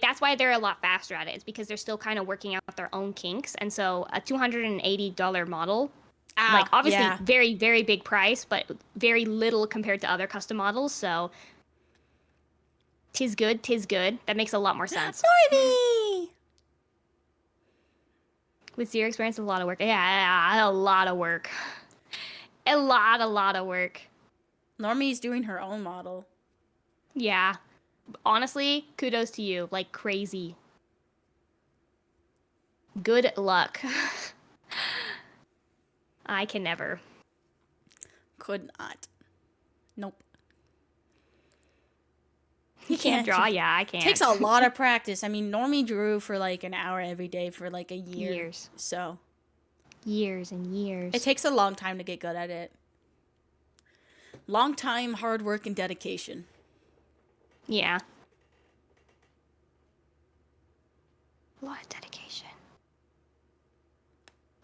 that's why they're a lot faster at it. It's because they're still kind of working out their own kinks. And so a $280 model, like obviously yeah. very, very big price, but very little compared to other custom models. So tis good, tis good. That makes a lot more sense. Normie! With zero experience, a lot of work. Yeah, a lot of work. A lot of work. Normie's doing her own model. Yeah. Honestly, kudos to you. Like crazy. Good luck. I can never. Could not. Nope. You can't draw? Yeah, I can't. Takes a lot of practice. I mean, Normie drew for like an hour every day for like a year. Years. So Years and years. it takes a long time to get good at it. Long time, hard work, and dedication. Yeah. A lot of dedication.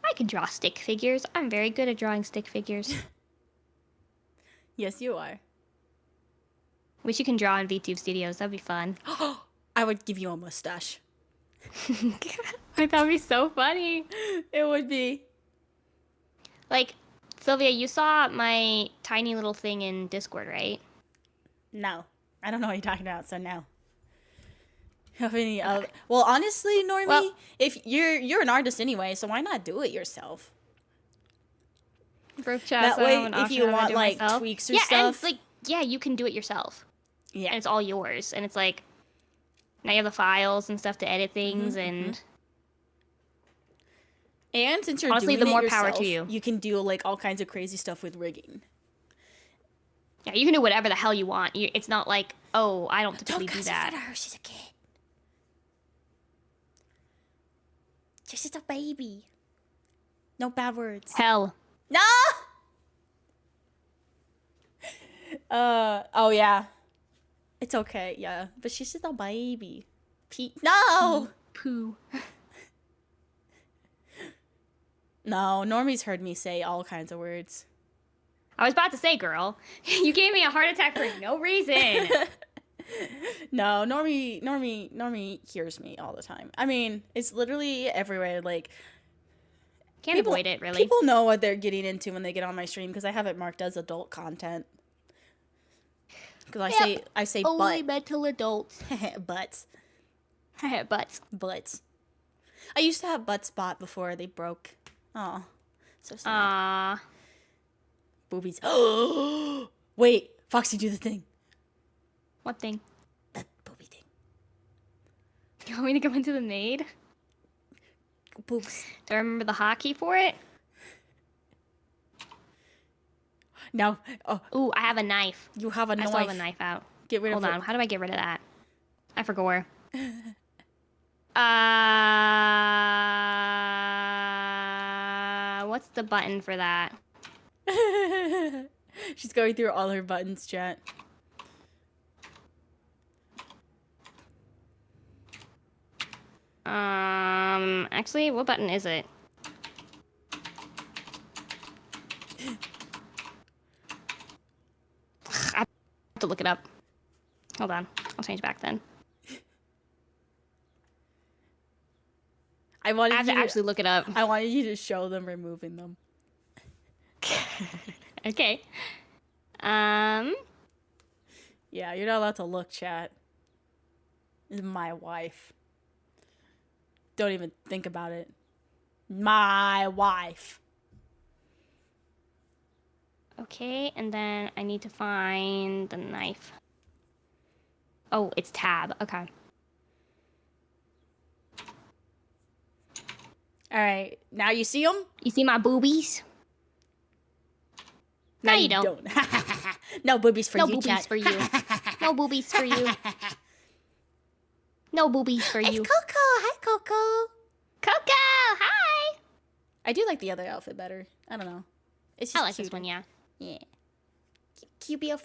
I can draw stick figures. I'm very good at drawing stick figures. Yes, you are. Wish you can draw in VTube Studios. That'd be fun. I would give you a mustache. That'd be so funny. It would be. Like, Sylvia, you saw my tiny little thing in Discord, right? No. I don't know what you're talking about, so no. Have any other? Well, honestly, Normie, Well- if you're an artist anyway, so why not do it yourself? Group That way, if you want like tweaks or yeah, stuff, and it's like, yeah, you can do it yourself, and yeah, it's all yours. And it's like, now you have the files and stuff to edit Mm-hmm, things, and and since you're honestly, doing the it more yourself, power to you. You can do like all kinds of crazy stuff with rigging. yeah, you can do whatever the hell you want. It's not like, oh, I don't typically Don't do cuss in front that. of her. She's a kid. She's just a baby. No bad words. Hell, No. Oh yeah. It's okay, yeah. But she's just a baby. No! poo. No, Normie's heard me say all kinds of words. I was about to say, girl, you gave me a heart attack for no reason. No, Normie hears me all the time. I mean, it's literally everywhere. Like, Can't avoid it, really. people know what they're getting into when they get on my stream because I have it marked as adult content. Because Yep. I say Only butt. mental adults. Butts. Butts. Butts. I used to have butt spot before they broke. Oh, so sad. Boobies. Wait, Foxy, do the thing. What thing? That booby thing. You want me to go into the maid? Boobs. Do I remember the hotkey for it? No. Oh, Ooh, I have a knife. you have a I knife. still have a knife out. Get rid Hold of on. it. How do I get rid of that? I forgot. What's the button for that? She's going through all her buttons, chat. Actually, what button is it? I have to look it up. Hold on. I'll change back then. I I wanted have you to actually look it up. I wanted you to show them removing them. Okay. Yeah, you're not allowed to look, chat. This is my wife. Don't even think about it. My wife. Okay, and then I need to find the knife. Oh, it's tab. Okay. All right, now you see them? You see my boobies? No, you don't. No boobies for No you, boobies chat. for you. No boobies for you. No boobies for you. Coco. Hi, Coco. Coco, hi. I do like the other outfit better. I don't know. It's just I like this cuter. one, yeah. Yeah. Can you be a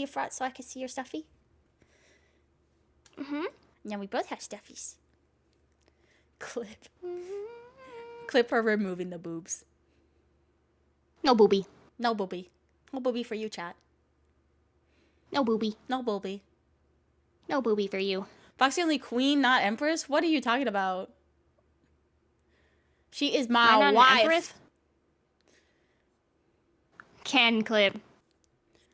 front so I can see your stuffy? Mhm. Now we both have stuffies. Clip. Clip her removing the boobs. No boobie. No boobie. No boobie for you, chat. No boobie. No boobie. No boobie for you. Foxy only queen, not empress? What are you talking about? She is Am I my not an wife. empress? Can clip.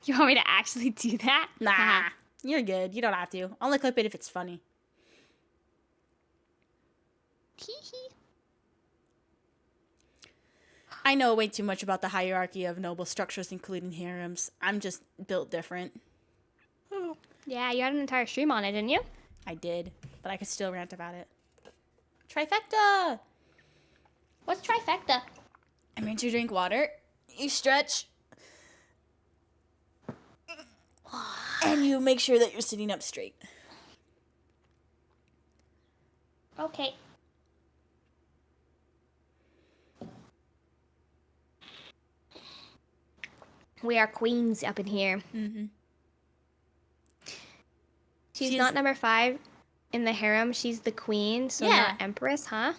You want me to actually do that? Nah. You're good. You don't have to. Only clip it if it's funny. Hee hee. I know way too much about the hierarchy of noble structures, including harems. I'm just built different. Yeah, you had an entire stream on it, didn't you? I did, but I could still rant about it. Trifecta! What's trifecta? I meant you drink water, you stretch, and you make sure that you're sitting up straight. Okay. We are queens up in here. Mm-hmm. She's She's- not number 5 in the harem. She's the queen, so Yeah. not empress, huh?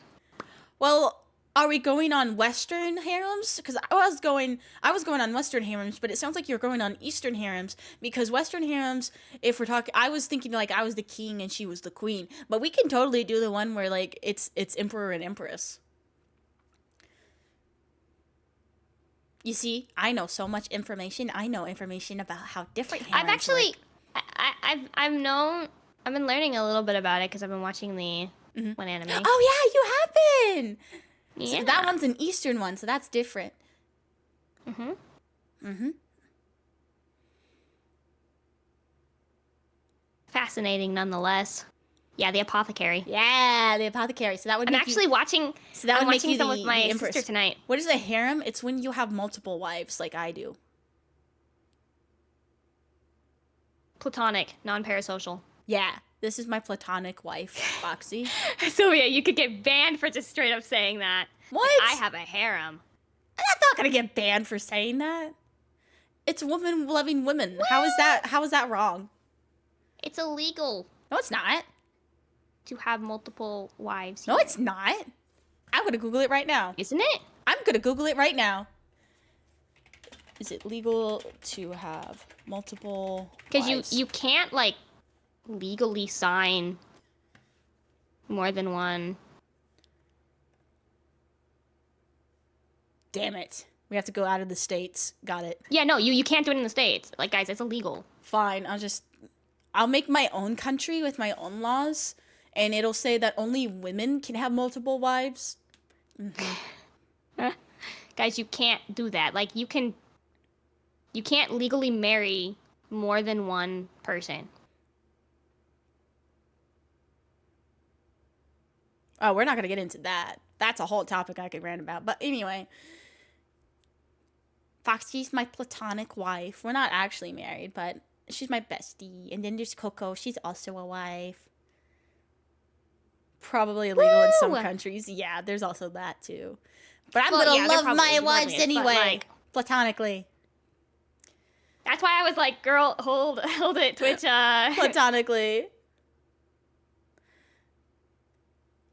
Well, are we going on Western harems? Because I was going on Western harems, but it sounds like you're going on Eastern harems. Because Western harems, if we're talking, I was thinking like I was the king and she was the queen. But we can totally do the one where like it's emperor and empress. You see, I know so much information. I know information about how different harems I've actually, work. I've been learning a little bit about it because I've been watching the one anime. Oh yeah, you have been. yeah. So that one's an Eastern one, so that's different. Mhm. Mm-hmm. Fascinating, nonetheless. Yeah, the apothecary. Yeah, the apothecary. So that would I'm make actually you, watching. so that I'm would make watching you some the, with my the empress. sister tonight. What is a harem? It's when you have multiple wives, like I do. Platonic, non-parasocial. Yeah, this is my platonic wife, Foxy. Sylvia, you could get banned for just straight up saying that. What? I have a harem. I'm not gonna get banned for saying that. It's women loving women. How is that? How is that wrong? It's illegal No, it's not. to have multiple wives. No, it's not. I'm gonna Google it right now. Isn't it? I'm gonna Google it right now. Is it legal to have multiple? Because wives? you can't like legally sign more than one. Damn it. We have to go out of the states. Got it. Yeah, no, you can't do it in the States. Like, guys, it's illegal. Fine. I'll make my own country with my own laws, and it'll say that only women can have multiple wives. Guys, you can't do that. Like, you can't legally marry more than one person. Oh, we're not gonna get into that. That's a whole topic I could rant about. But anyway, Foxy's my platonic wife. We're not actually married, but she's my bestie. And then there's Coco. She's also a wife. Probably illegal in some Woo! countries. Yeah, there's also that too. But I'm Well, gonna yeah, there love probably my is, wives probably is, but, anyway, like- platonically. That's why I was like, girl, hold it, Twitch. Platonically.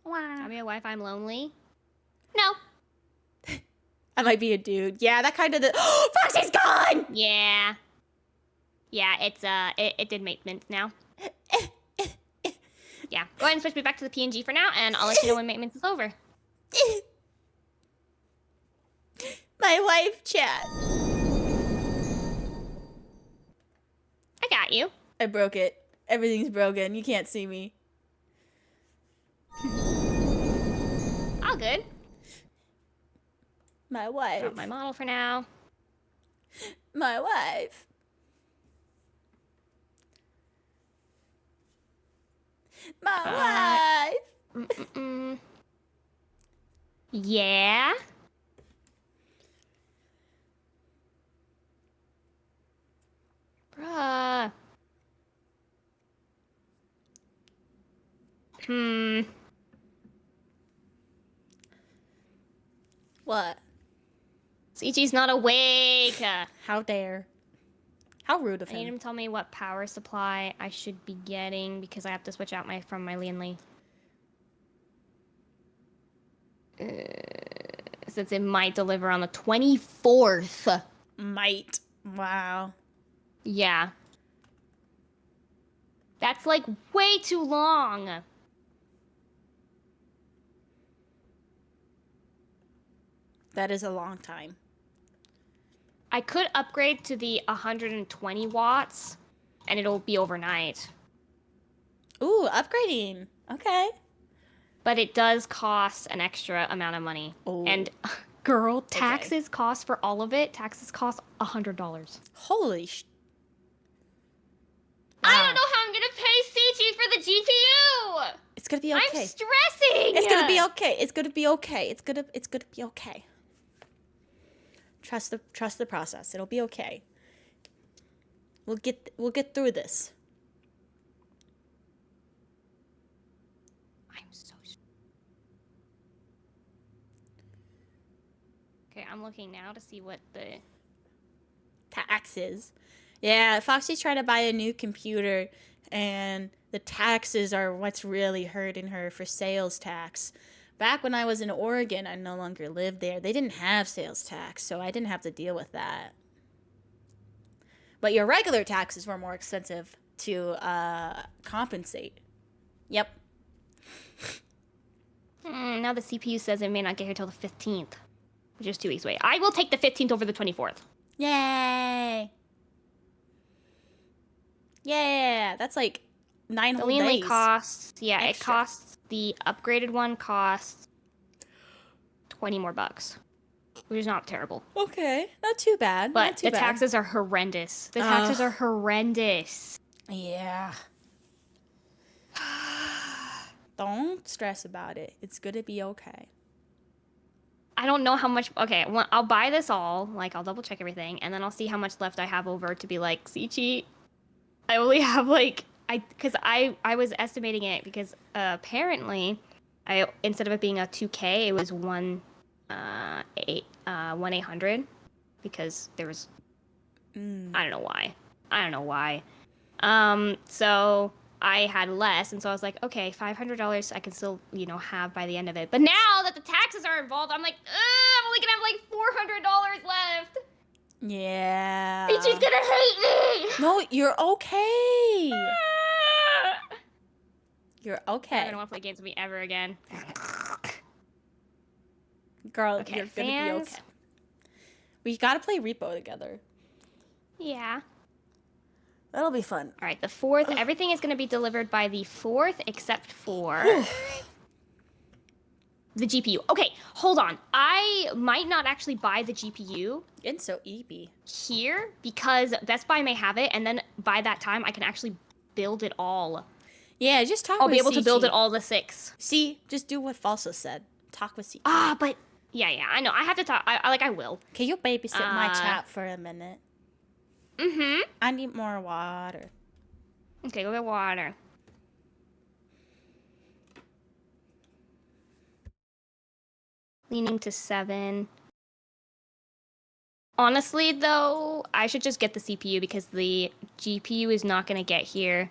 Tell me a wife, I'm lonely. No. I might be a dude. Yeah, that kind of. Foxy's gone. Yeah. Yeah, it's it did maintenance now. Yeah. Go ahead and switch me back to the PNG for now, and I'll let you know when maintenance is over. My wife chat. I got you. I broke it. Everything's broken. You can't see me. All good. My wife. Drop my model for now. My wife. My wife. Mm-mm-mm. Yeah. Bruh. What? Ichi's not awake. How dare. How rude of I need him. him to tell me what power supply I should be getting because I have to switch out from my Lian Li. Since it might deliver on the 24th. Might. Wow. Yeah. That's like way too long. That is a long time. I could upgrade to the 120 watts and it'll be overnight. Ooh, upgrading. Okay. But it does cost an extra amount of money. Oh. And girl, taxes cost for all of it. Taxes cost $100. Holy sh. I don't know how I'm gonna pay CG for the GPU. It's gonna be okay. I'm stressing. It's gonna be okay. It's gonna be okay. It's gonna be okay. Trust the process. It'll be okay. We'll get through this. I'm so. Okay, I'm looking now to see what the. Taxes. Yeah, Foxy's trying to buy a new computer, and the taxes are what's really hurting her for sales tax. Back when I was in Oregon, I no longer lived there. They didn't have sales tax, so I didn't have to deal with that. But your regular taxes were more expensive to compensate. Yep. Now the CPU says it may not get here till the 15th, which is 2 weeks away. I will take the 15th over the 24th. Yay! Yeah, that's like 9 The whole Lian Li days. costs, yeah, it extra. costs, the upgraded one costs 20 more bucks, which is not terrible. Okay, not too bad. But not too the bad. taxes are horrendous. The taxes are horrendous. Yeah. Don't stress about it. It's gonna be okay. I don't know how much. Okay, well, I'll buy this all. Like, I'll double check everything, and then I'll see how much left I have over to be like, Sichi, I only have like because I was estimating it because apparently, instead of it being a 2K, it was 1-800 because there was I don't know why. So I had less, and so I was like, okay, $500 I can still, have by the end of it. But now that the taxes are involved, I'm like, I'm only gonna have like $400 left. Yeah. Ichi's gonna hate me. No, you're okay. You're I okay. don't want to play games with me ever again. Girl, Okay, you're gonna be fans. okay. We gotta play Repo together. Yeah. That'll be fun. All right, the 4th. Everything is gonna be delivered by the 4th, except for the GPU. Okay, hold on. I might not actually buy the GPU Getting so eepy. here because Best Buy may have it, and then by that time I can actually build it all. Yeah, just talk I'll with be able to build CG. it all the 6. See, just do what Falso said. Talk with CG. Ah, but Yeah, I know. I have to talk. I will. Can you babysit my Uh, chat for a minute? Mm-hmm. I need more water. Okay, go get water. Leaning to 7. Honestly, though, I should just get the CPU because the GPU is not going to get here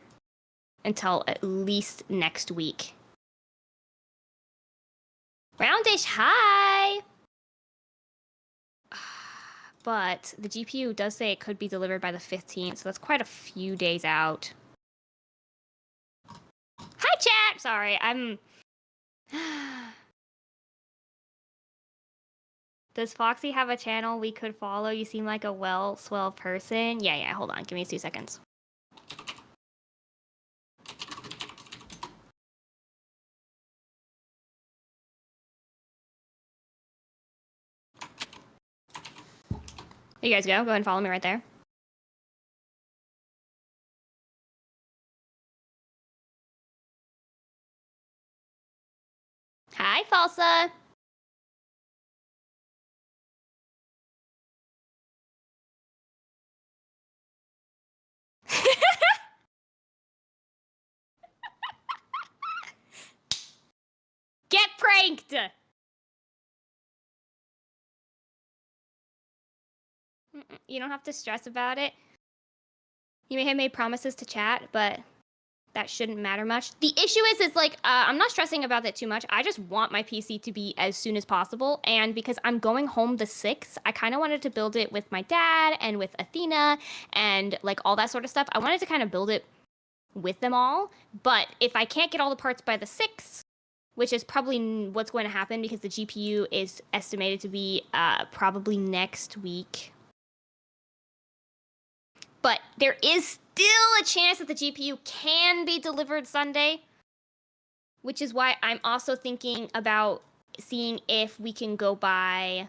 until at least next week. Roundish, hi! But the GPU does say it could be delivered by the 15th, so that's quite a few days out. Hi, chat! Sorry, I'm... Does Foxy have a channel we could follow? You seem like a swell person. Yeah, hold on. Give me 2 seconds. There you guys go. Go ahead and follow me right there. Hi, Falsa. Get pranked! You don't have to stress about it. You may have made promises to chat, but that shouldn't matter much. The issue is like, I'm not stressing about it too much. I just want my PC to be as soon as possible. And because I'm going home the 6th, I kind of wanted to build it with my dad and with Athena and like all that sort of stuff. I wanted to kind of build it with them all. But if I can't get all the parts by the 6th, which is probably what's going to happen because the GPU is estimated to be probably next week. But there is still a chance that the GPU can be delivered Sunday, which is why I'm also thinking about seeing if we can go by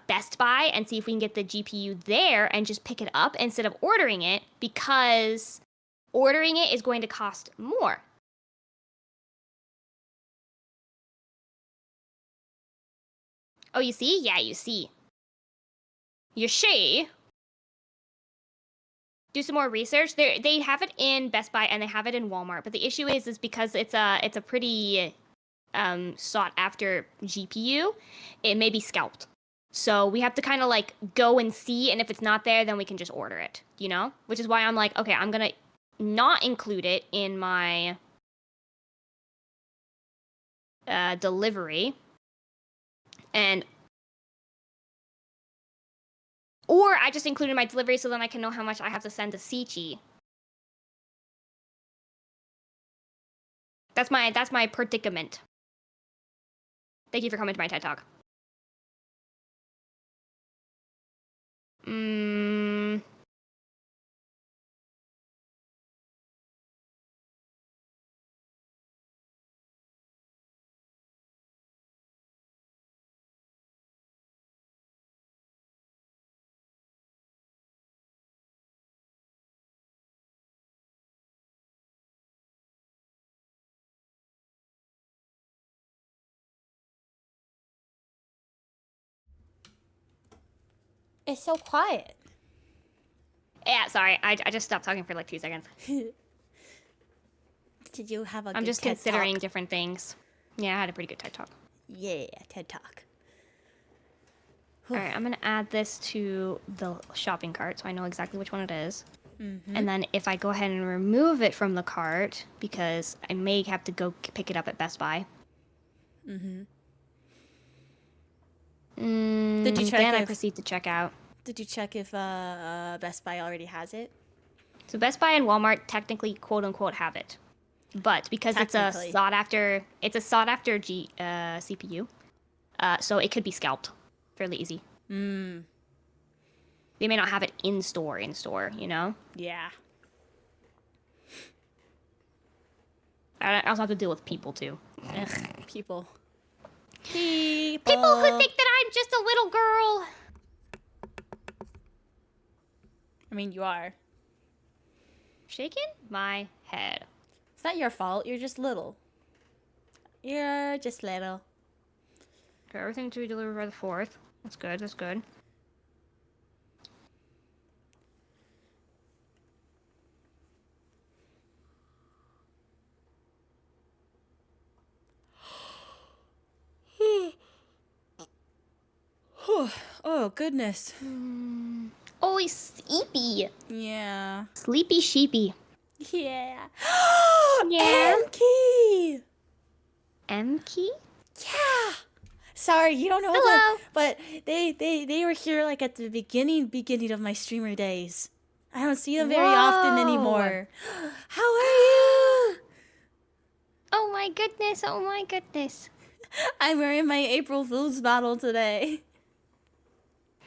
Best Buy and see if we can get the GPU there and just pick it up instead of ordering it, because ordering it is going to cost more. Oh, you see? Yeah, you see. You see? Do some more research. They have it in Best Buy and they have it in Walmart, but the issue is because it's a pretty sought after GPU, it may be scalped. So we have to kind of like go and see, and if it's not there, then we can just order it, you know? Which is why I'm like, okay, I'm gonna not include it in my delivery, and or I just included my delivery so then I can know how much I have to send to Sichi. That's my predicament. Thank you for coming to my TED Talk. It's so quiet. Yeah, sorry. I just stopped talking for like 2 seconds. Did you have a I'm good just TED considering Talk? different things. Yeah, I had a pretty good TED Talk. Yeah, TED Talk. All right, I'm gonna add this to the shopping cart so I know exactly which one it is. Mm-hmm. And then if I go ahead and remove it from the cart, because I may have to go pick it up at Best Buy. Mm-hmm. Did you check Then I if- proceed to check out. Did you check if Best Buy already has it? So Best Buy and Walmart technically, quote unquote, have it, but because it's a Technically. sought after CPU, so it could be scalped fairly easy. Mm. They may not have it in store, you know. Yeah. I also have to deal with people too. Ugh, people. People who think that I'm just a little girl. I mean, you are. Shaking my head. It's not your fault. You're just little. You're just little. Okay, everything to be delivered by the 4th. That's good. That's good. Oh goodness. Oh, he's sleepy. Yeah. Sleepy sheepy. Yeah. Yeah. Enki! M-key? Yeah. Sorry, you don't know Hello. them, but they were here like at the beginning of my streamer days. I don't see them very often Whoa. anymore. How are you? Oh my goodness. Oh my goodness. I'm wearing my April Fool's bottle today.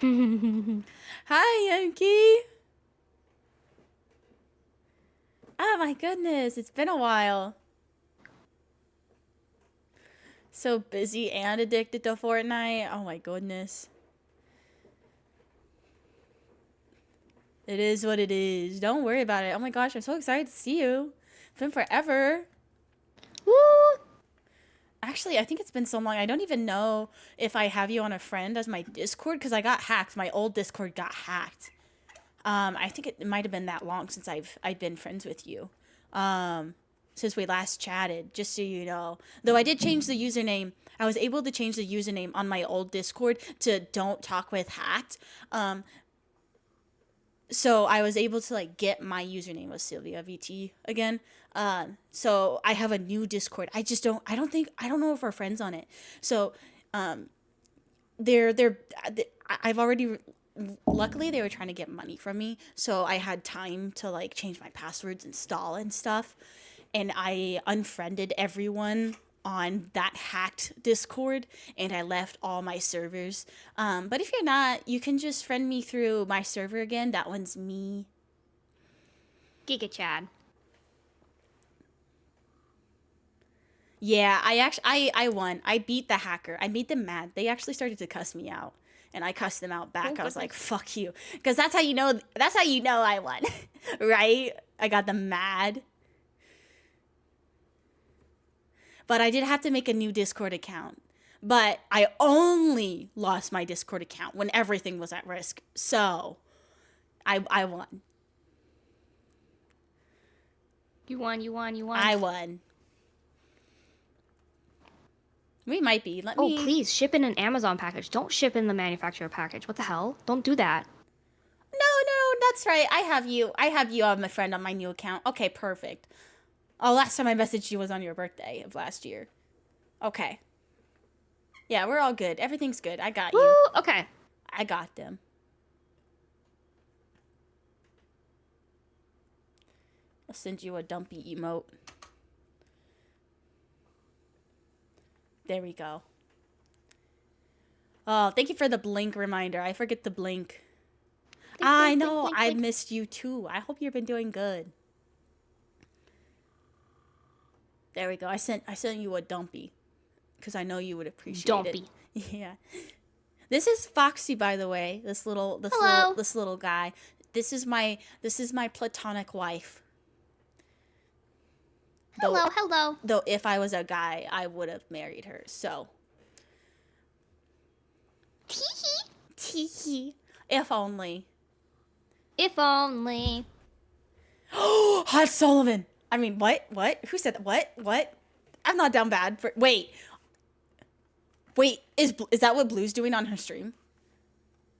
Hi, Enki. Oh my goodness, it's been a while. So busy and addicted to Fortnite. Oh my goodness. It is what it is. Don't worry about it. Oh my gosh, I'm so excited to see you. It's been forever. Woo. Actually, I think it's been so long. I don't even know if I have you on a friend as my Discord because I got hacked. My old Discord got hacked. I think it might have been that long since I've been friends with you. Since we last chatted, just so you know. Though I did change the username. I was able to change the username on my old Discord to Don't Talk With Hacked. So I was able to like get my username was Sylvia VT again. So I have a new Discord. I don't know if we're friends on it. So, I've already, luckily they were trying to get money from me. So I had time to like change my passwords, install and stuff. And I unfriended everyone on that hacked Discord and I left all my servers. But if you're not, you can just friend me through my server again. That one's me. Giga Chad. Yeah, I won. I beat the hacker. I made them mad. They actually started to cuss me out. And I cussed them out back. Oh, I was like, goodness. fuck you. Because that's how you know I won. Right? I got them mad. But I did have to make a new Discord account. But I only lost my Discord account when everything was at risk. So, I won. You won. I won. We might be. Let Oh, me... please, ship in an Amazon package. Don't ship in the manufacturer package. What the hell? Don't do that. No, that's right. I have you on my friend on my new account. Okay, perfect. Oh, last time I messaged you was on your birthday of last year. Okay. Yeah, we're all good. Everything's good. I got Woo! you. Okay. I got them. I'll send you a dumpy emote. There we go. Oh, thank you for the blink reminder. I forget to blink. I know. I missed you too. I hope you've been doing good. There we go. I sent you a dumpy because I know you would appreciate Dumpy. it. Yeah. This is Foxy, by the way. This little guy. This is my platonic wife. Hello. Though if I was a guy, I would have married her. So. Teehee. Teehee. If only. If only. Oh, Hot Sullivan. I mean, what? Who said that? What? I'm not down bad for. Wait, is that what Blue's doing on her stream?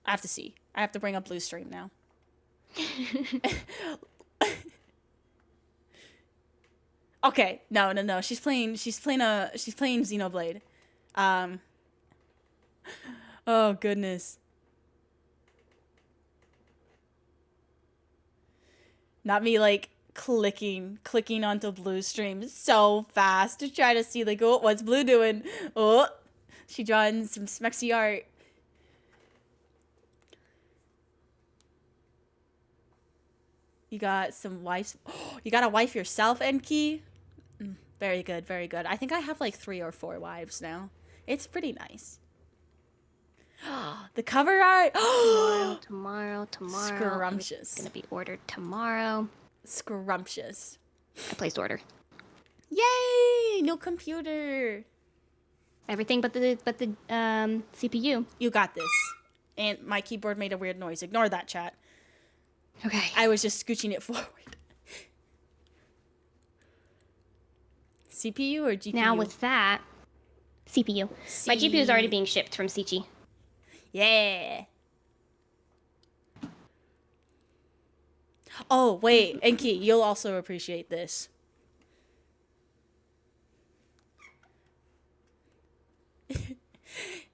I have to see. I have to bring up Blue's stream now. Okay, no. She's playing Xenoblade. Oh goodness. Not me like clicking onto Blue's stream so fast to try to see like, oh, what's Blue doing? Oh, she drawing some smexy art. You got some wives. Oh, you got a wife yourself, Enki? Very good. I think I have like 3 or 4 wives now. It's pretty nice. The cover art. Tomorrow. Scrumptious. It's gonna be ordered tomorrow. Scrumptious. I placed order. Yay! No computer. Everything but the CPU. You got this. And my keyboard made a weird noise. Ignore that, chat. Okay. I was just scooching it forward. CPU or GPU? Now with that, CPU. My GPU is already being shipped from Sichi. Yeah. Oh, wait. Enki, you'll also appreciate this.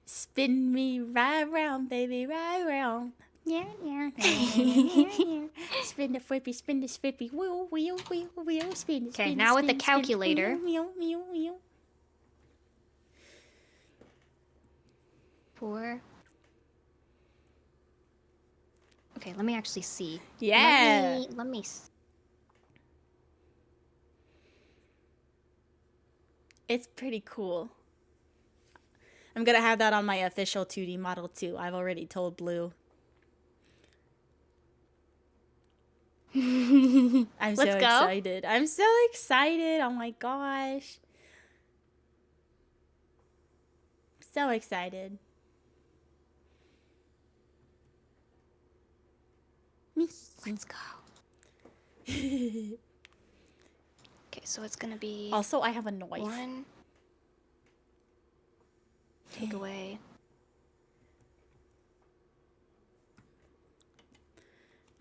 Spin me right round, baby, right round. Yeah, yeah, yeah. Spin the flippy, spin the spippy. Wheel, wheel, wheel, wheel. Spin, Okay, spin, now with the spin, spin. calculator. Wheel, wheel, wheel. 4. Okay, let me actually see. Yeah. Let me It's pretty cool. I'm gonna have that on my official 2D model too. I've already told Blue. I'm so Let's go. excited. I'm so excited. Oh my gosh. So excited. Let's go. Okay, so it's gonna be Also, I have a knife. 1. Take away.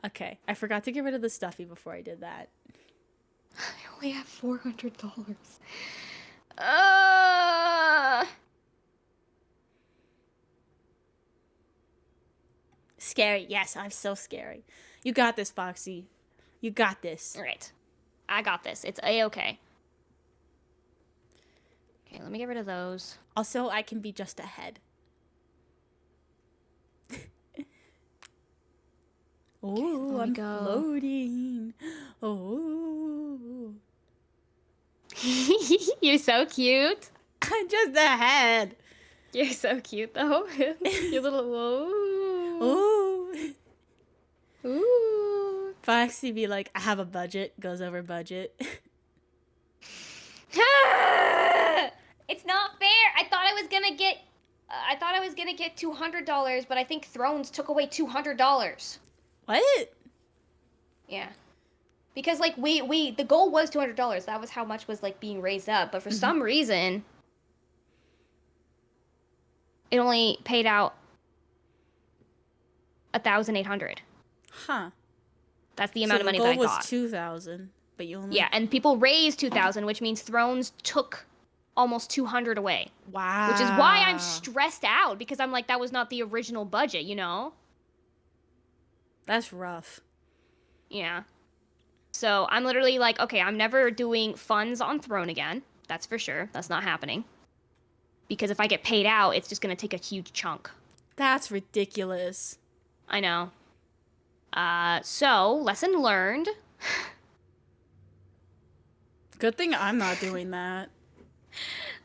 Okay, I forgot to get rid of the stuffy before I did that. I only have $400. Uh, Scary. Yes, I'm so scary. You got this, Foxy. You got this. all right. I got this. It's a-okay. Okay, let me get rid of those. Also, I can be just ahead. Oh, let me I'm go. floating. Oh, You're so cute. I'm just ahead. You're so cute, though. Your little whoa. Oh. Ooh. Foxy be like, I have a budget, goes over budget. It's not fair. I thought I was gonna get $200, but I think Thrones took away $200. What? Yeah. Because like the goal was $200. That was how much was like being raised up, but for some reason it only paid out 1,800. Huh. That's the amount of money the that I goal got. was 2,000, but you only... Yeah, and people raised 2,000, which means Thrones took almost 200 away. Wow. Which is why I'm stressed out, because I'm like, that was not the original budget, you know? That's rough. Yeah. So I'm literally like, okay, I'm never doing funds on Throne again. That's for sure. That's not happening. Because if I get paid out, it's just going to take a huge chunk. That's ridiculous. I know. So, lesson learned. Good thing I'm not doing that.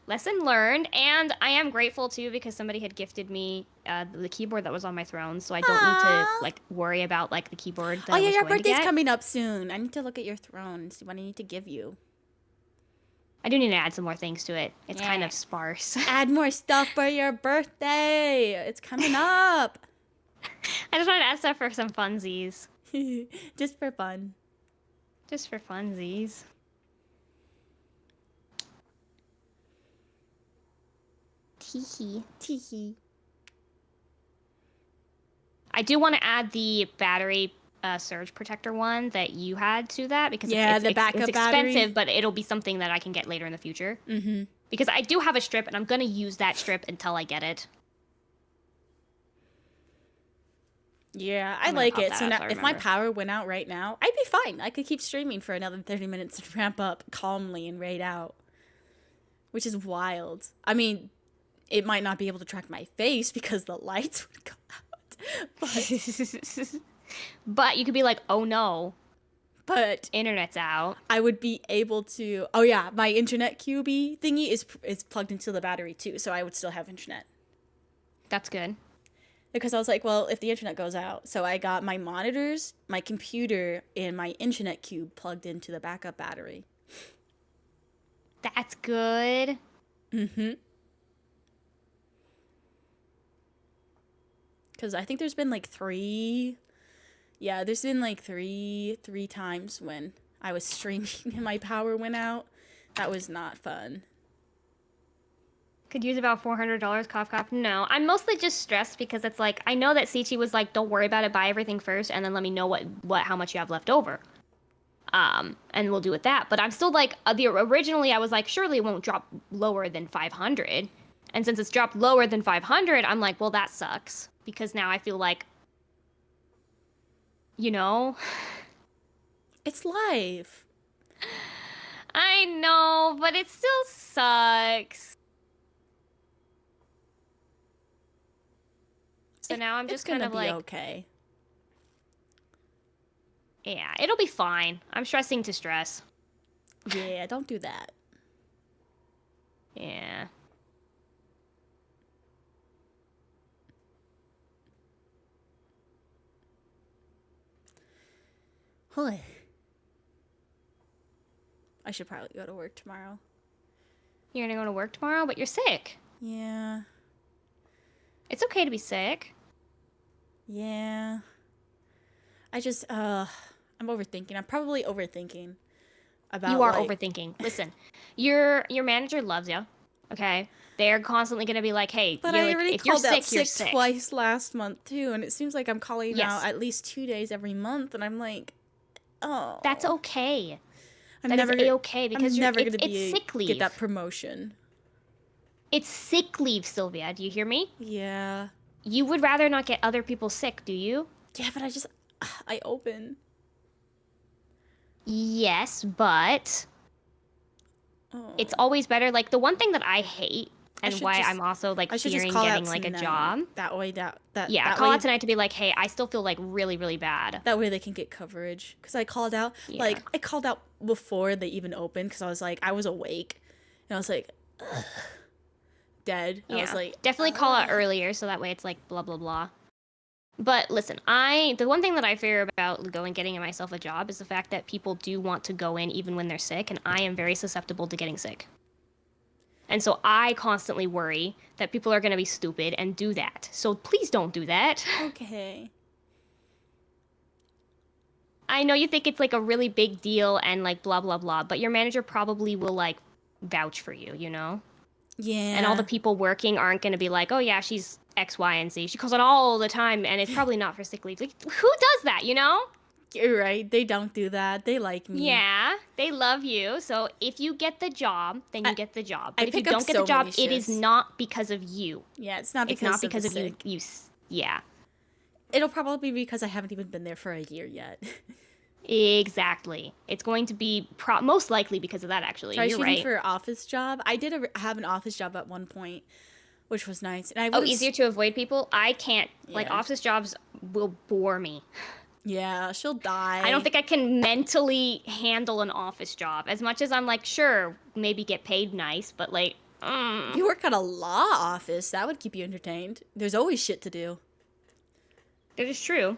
Lesson learned, and I am grateful too because somebody had gifted me the keyboard that was on my Throne, so I don't need to Aw. like worry about like the keyboard that Oh I yeah, was your going to birthday's get. coming up soon. I need to look at your throne and see what I need to give you. I do need to add some more things to it. It's kind Yeah. of sparse. Add more stuff for your birthday. It's coming up. I just wanted to add stuff for some funsies. Just for fun. Just for funsies. Teehee. Teehee. I do want to add the battery surge protector one that you had to that because Yeah, it's the backup it's expensive, battery. but it'll be something that I can get later in the future. Mm-hmm. Because I do have a strip, and I'm gonna use that strip until I get it. Yeah, I I'm gonna like pop it. that So up now, so I if my remember. power went out right now, I'd be fine. I could keep streaming for another 30 minutes and ramp up calmly and raid out. Which is wild. I mean, it might not be able to track my face because the lights would go out. But you could be like, oh no, But internet's out. I would be able to... Oh yeah, my internet QB thingy is plugged into the battery too, so I would still have internet. That's good. Because I was like, well, if the internet goes out. So I got my monitors, my computer, and my internet cube plugged into the backup battery. That's good. Mm-hmm. Because I think there's been like three. Yeah, there's been like three times when I was streaming and my power went out. That was not fun. Could use about $400, cough cough. No, I'm mostly just stressed because it's like I know that Sichi was like, "Don't worry about it. Buy everything first, and then let me know how much you have left over." And we'll do with that. But I'm still like, originally I was like, surely it won't drop lower than 500, and since it's dropped lower than 500, I'm like, well, that sucks because now I feel like, you know, It's life. I know, but it still sucks. So now I'm It's just kind gonna of be like, okay. yeah, it'll be fine. I'm stressing to stress. Yeah, don't do that. Yeah. Holy. I should probably go to work tomorrow. You're gonna go to work tomorrow, but you're sick. Yeah. It's okay to be sick. Yeah. I just I'm overthinking. I'm probably overthinking about You are like, overthinking. Listen, your manager loves you. Okay, they're constantly gonna be like, "Hey, But you're I like, already if you're called out sick, you're sick sick." twice last month too, and it seems like I'm calling Yes. out at least 2 days every month, and I'm like, oh, That's okay. I'm That never is a-okay because I'm you're, never it's, gonna it's be sick leave. get that promotion. It's sick leave, Sylvia. Do you hear me? Yeah, You would rather not get other people sick, do you? yeah, but I open. Yes, but Oh. it's always better. Like the one thing that I hate and should why just- I'm also like I should just fearing call getting out like a tonight. job. That way, that Yeah, that call way, out tonight to be like, hey, I still feel like really, really bad. That way they can get coverage. Because I called out, Yeah. I called out before they even opened because I was like, I was awake. And I was like, ugh, dead. I was like, definitely call out earlier so that way it's like blah blah blah. But listen, the one thing that I fear about getting myself a job is the fact that people do want to go in even when they're sick, and I am very susceptible to getting sick. And so I constantly worry that people are going to be stupid and do that. So please don't do that. okay. I know you think it's like a really big deal and like blah blah blah, but your manager probably will like vouch for you, you know? Yeah. And all the people working aren't going to be like, oh yeah, she's X, Y, and Z. She calls it all the time, and it's probably not for sick leave. Like, who does that, you know? You're right. They don't do that. They like me. Yeah, they love you. So if you get the job, then you get the job. But if you pick up don't get so the job, many it is shifts. not because of you. Yeah, it's not It's because not because of of the you. sick. Yeah, It'll probably be because I haven't even been there for a year yet. exactly. It's going to be most likely because of that. Actually, Try you're shooting right. for an office job. I did have an office job at one point, which was nice. And I Oh, was, easier to avoid people. I can't. Like Yeah. office jobs will bore me. Yeah, she'll die. I don't think I can mentally handle an office job as much as I'm like, sure, maybe get paid nice, but like, You work at a law office. That would keep you entertained. There's always shit to do. it is true.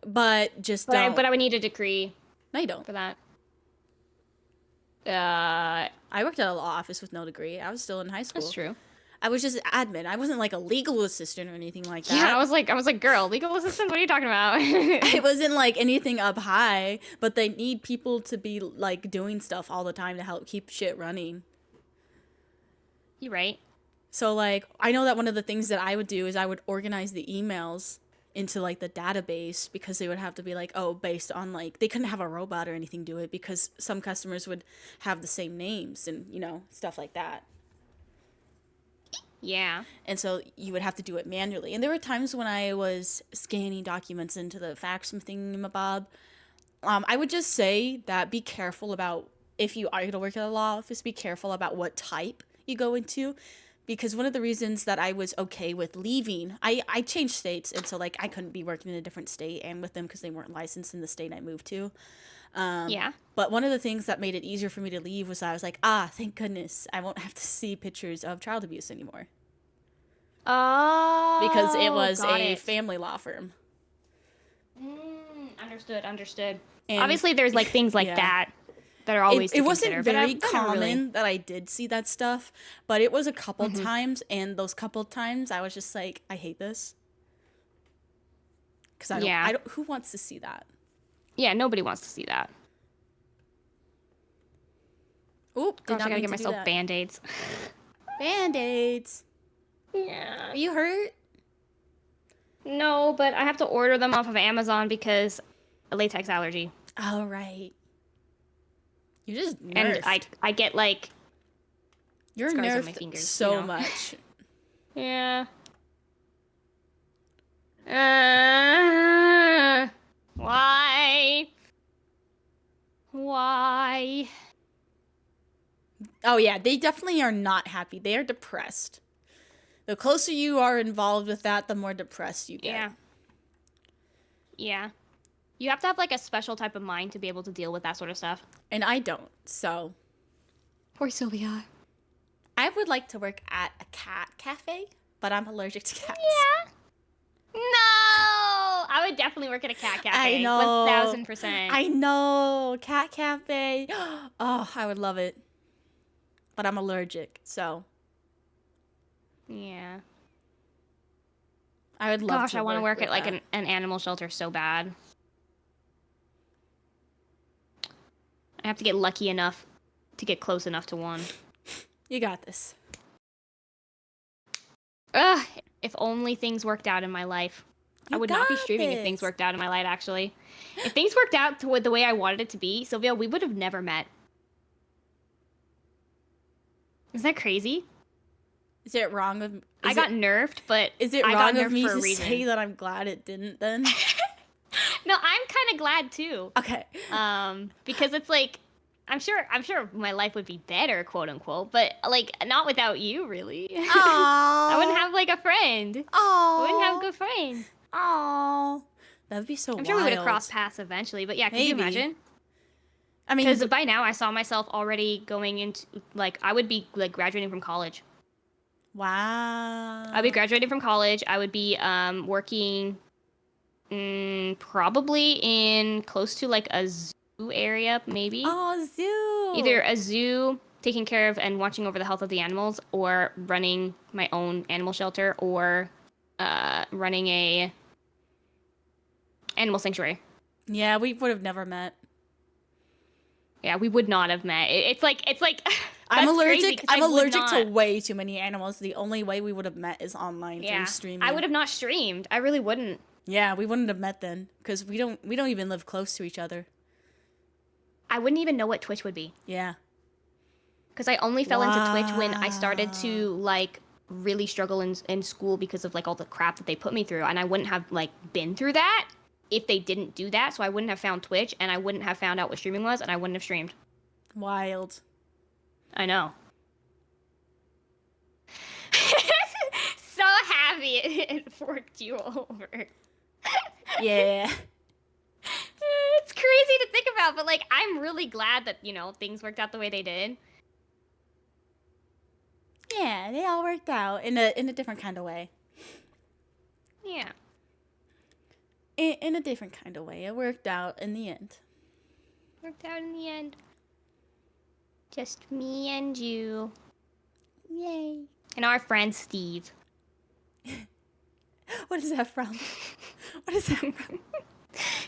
But just But don't. I would need a decree No, you don't. for that. I worked at a law office with no degree. I was still in high school. That's true. I was just admin. I wasn't like a legal assistant or anything like that. Yeah, I was like, girl, legal assistant. What are you talking about? It wasn't like anything up high, but they need people to be like doing stuff all the time to help keep shit running. You're right. So like I know that one of the things that I would do is I would organize the emails into like the database because they would have to be like, oh, based on like they couldn't have a robot or anything do it because some customers would have the same names and stuff like that. Yeah. And so you would have to do it manually. And there were times when I was scanning documents into the fax thingamabob. I would just say that be careful about, if you are going to work at a law office, be careful about what type you go into. Because one of the reasons that I was okay with leaving, I changed states. And so like I couldn't be working in a different state and with them because they weren't licensed in the state I moved to. Yeah. But one of the things that made it easier for me to leave was I was like, thank goodness I won't have to see pictures of child abuse anymore. Oh. Because it was got a it. family law firm. Understood. And- Obviously, there's like things like Yeah. that. that are always It to wasn't consider, but very I've never common really- that I did see that stuff, but it was a couple Mhm. times, and those couple times I was just like, I hate this. Because Yeah. I don't, who wants to see that? Yeah, nobody wants to see that. Oop, did Gosh, I not gotta mean get to do myself that. band-aids. Band-aids. Yeah. Are you hurt? No, but I have to order them off of Amazon because a latex allergy. All right. You're just nerfed. And I get like, You're scars on my nerfed fingers, so you know. much. yeah. Why? Why? Oh yeah, they definitely are not happy. They are depressed. The closer you are involved with that, the more depressed you get. Yeah. Yeah. You have to have like a special type of mind to be able to deal with that sort of stuff. And I don't. So Poor Sylvia. I would like to work at a cat cafe, but I'm allergic to cats. Yeah. No! I would definitely work at a cat cafe. I know. 1000%. I know. Cat cafe. Oh, I would love it. But I'm allergic, so Yeah. I would love Gosh, to I want to work with at like that. an animal shelter so bad. I have to get lucky enough to get close enough to one. You got this. Ugh, if only things worked out in my life. I You would not be got streaming if things this. worked out in my life, actually. If things worked out to the way I wanted it to be, Sylvia, we would have never met. Isn't that crazy? Is it wrong of I got nerfed, but Is it I got wrong of nerfed me for a to reason. say that I'm glad it didn't then? No, I'm kind of glad too. Okay. Because it's like I'm sure my life would be better, quote unquote, but like not without you, really. Aww. I wouldn't have like a friend. Aww. I wouldn't have a good friend. Aww. That would be so I'm sure we would have crossed paths eventually, but yeah, can you Maybe. imagine? I mean, Because by now I saw myself already going into like I would be like graduating from college. wow. I'd be graduating from college. I would be working probably in close to like a zoo area, maybe. Oh, zoo. Either a zoo, taking care of and watching over the health of the animals, or running my own animal shelter, or running a animal sanctuary. Yeah, we would have never met. Yeah, we would not have met. It's like I'm that's crazy allergic. 'cause I'm I would allergic to not. way too many animals. The only way we would have met is online Yeah, through streaming. I would have not streamed. I really wouldn't. Yeah, we wouldn't have met then because we don't even live close to each other. I wouldn't even know what Twitch would be. Yeah. Because I only fell into Twitch when I started to like really struggle in school because of like all the crap that they put me through, and I wouldn't have like been through that if they didn't do that. So I wouldn't have found Twitch, and I wouldn't have found out what streaming was, and I wouldn't have streamed. Wild. I know. So happy it forked you over. Yeah. It's crazy to think about, but like I'm really glad that, you know, things worked out the way they did. Yeah, they all worked out in a different kind of way. Yeah. In a different kind of way. It worked out in the end. Worked out in the end. Just me and you. Yay. And our friend Steve. What is that from? What is that from?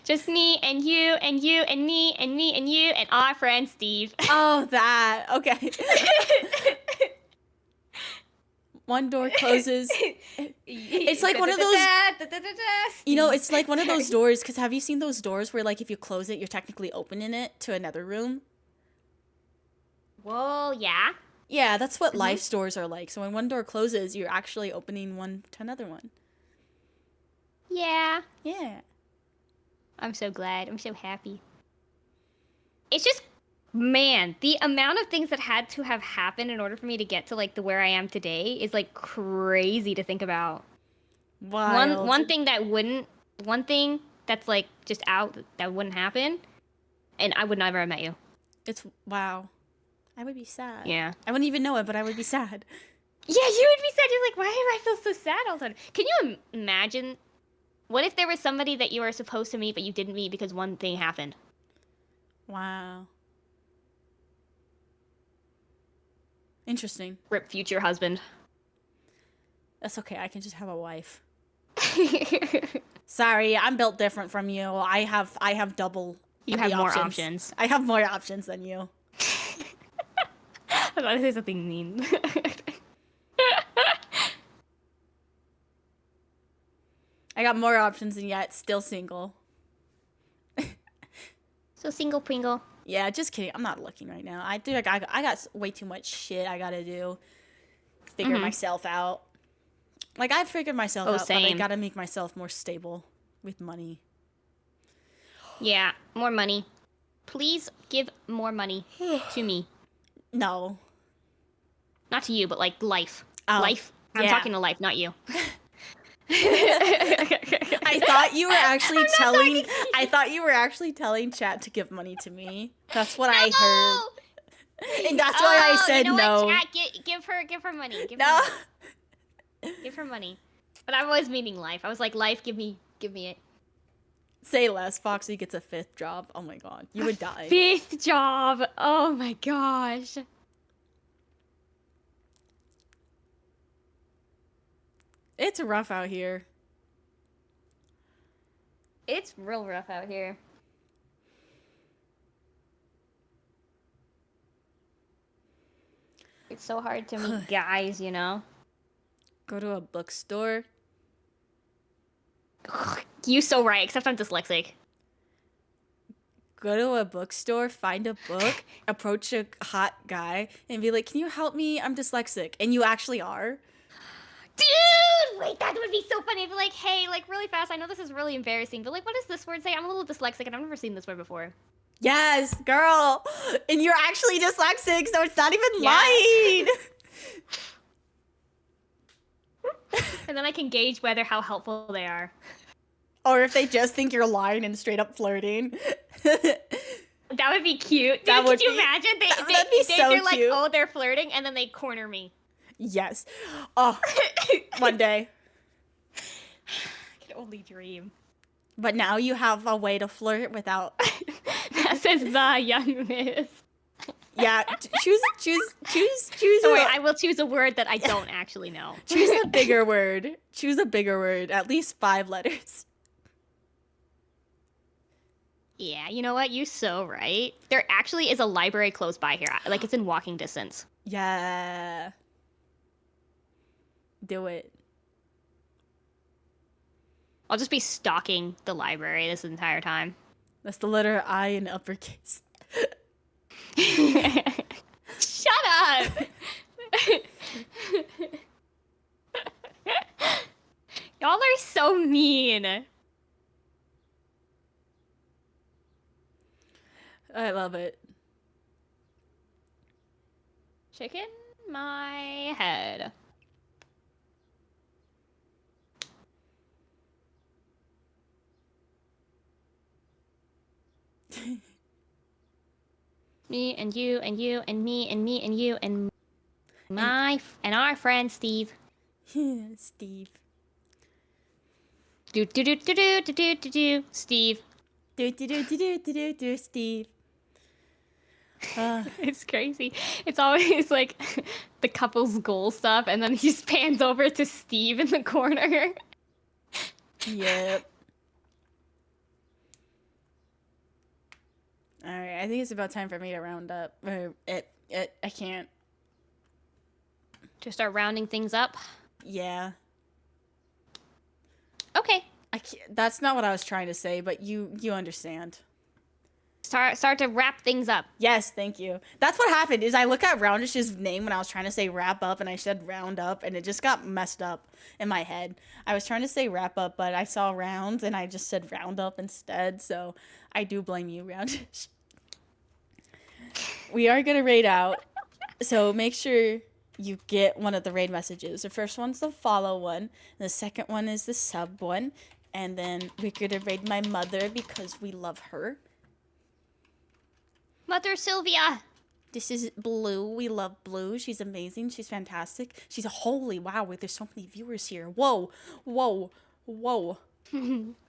Just me and you and you and me and me and you and our friend Steve. Oh, that. Okay. One door closes. It's like one of those. You know, it's like one of those doors. Because have you seen those doors where, like, if you close it, you're technically opening it to another room? Whoa, yeah. Yeah, that's what life doors are like. So when one door closes, you're actually opening one to another one. Yeah. Yeah. I'm so glad. I'm so happy. It's just, man, the amount of things that had to have happened in order for me to get to like the where I am today is like crazy to think about. Wild. One thing that's like just out that wouldn't happen, and I would never have met you. It's wow. I would be sad. Yeah. I wouldn't even know it, but I would be sad. Yeah, you would be sad. You're like, why do I feel so sad all the time? Can you imagine? What if there was somebody that you were supposed to meet but you didn't meet because one thing happened? Wow. Interesting. Rip future husband. That's okay. I can just have a wife. You Sorry, I'm built different from you. I have double. have the more options. I have more options than you. I thought to say something mean. I got more options and yet still single. So single Pringle. Yeah, just kidding. I'm not looking right now. I got way too much shit I gotta do. Figure myself out. Like I figured myself out, but I same. gotta make myself more stable with money. Yeah, more money. Please give more money to me. No. Not to you, but like life. Oh, Life. I'm yeah. talking to life, not you. I thought you were actually telling. I thought you were actually telling chat to give money to me. That's what I heard, and that's why I said you know no. What? Chat, give her money. Give her No. money. Give her money. But I was meaning life. I was like, life, give me it. Say less. Foxy gets a 5th job. Oh my god, you would die. 5th job. Oh my gosh. It's rough out here. It's real rough out here. It's so hard to meet guys, you know? Go to a bookstore. You so right, except I'm dyslexic. Go to a bookstore, find a book, approach a hot guy, and be like, "Can you help me? I'm dyslexic," and you actually are. Dude, wait, that would be so funny. I'd be like, hey, like really fast. I know this is really embarrassing, but like, what does this word say? I'm a little dyslexic and I've never seen this word before. Yes, girl, and you're actually dyslexic, so it's not even Yeah. lying. And then I can gauge whether how helpful they are. Or if they just think you're lying and straight up flirting. That would be cute. Dude, That would could you be- imagine? that'd be so They're like, cute. oh, they're flirting, and then they corner me. Yes. Oh, one day. I can only dream. But now you have a way to flirt without. That says the young miss. Yeah, choose. Don't worry, I will choose a word that I don't actually know. Choose a bigger word. Choose a bigger word. At least 5 letters. Yeah, you know what? You're so right. There actually is a library close by here. Like, it's in walking distance. Yeah. Do it. I'll just be stalking the library this entire time. That's the letter I in uppercase. Shut up! Y'all are so mean. I love it. Chicken my head. Me and you and you and me and me and you and and our friend Steve. Steve. Do do do do do do do do do. Steve. Do, Steve. It's crazy. It's always like the couple's goal stuff, and then he just pans over to Steve in the corner. Yep. All right, I think it's about time for me to round up. I can't. To start rounding things up. Yeah. Okay. I can't, that's not what I was trying to say, but you understand. Start to wrap things up. Yes, thank you. That's what happened. Is I look at Roundish's name when I was trying to say wrap up, and I said round up, and it just got messed up in my head. I was trying to say wrap up, but I saw rounds, and I just said round up instead. So I do blame you, Roundish. We are gonna raid out, so make sure you get one of the raid messages. The first one's the follow one, and the second one is the sub one, and then we're gonna raid my mother because we love her. Mother Sylvia. This is Blue. We love Blue. She's amazing. She's fantastic. She's a holy wow. There's so many viewers here. Whoa, whoa, whoa.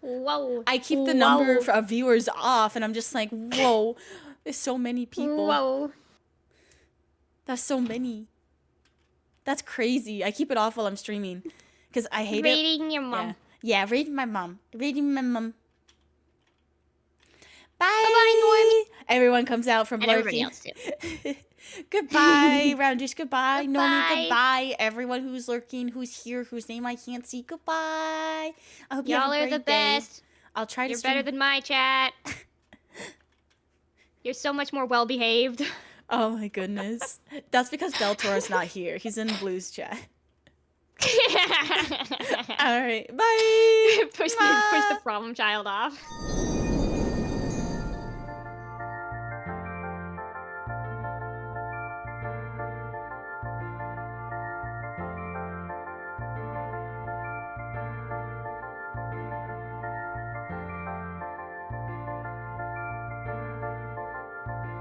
Whoa. I keep the number of viewers off, and I'm just like, whoa. There's so many people. Whoa. That's so many. That's crazy. I keep it off while I'm streaming because I hate it. Rating your mom. Yeah, rating my mom. Rating my mom. Bye. Bye-bye, Everyone comes out from And everybody lurking. else too. Goodbye, Rounders. Goodbye, Nomi. Goodbye. Goodbye, everyone who's lurking, who's here, whose name I can't see. Goodbye. I hope you Y'all have a are great the day. best. I'll try to You're stream. better than my chat. You're so much more well behaved. Oh my goodness. That's because Beltor's not here. He's in Blue's chat. All right. Bye. push the problem child off.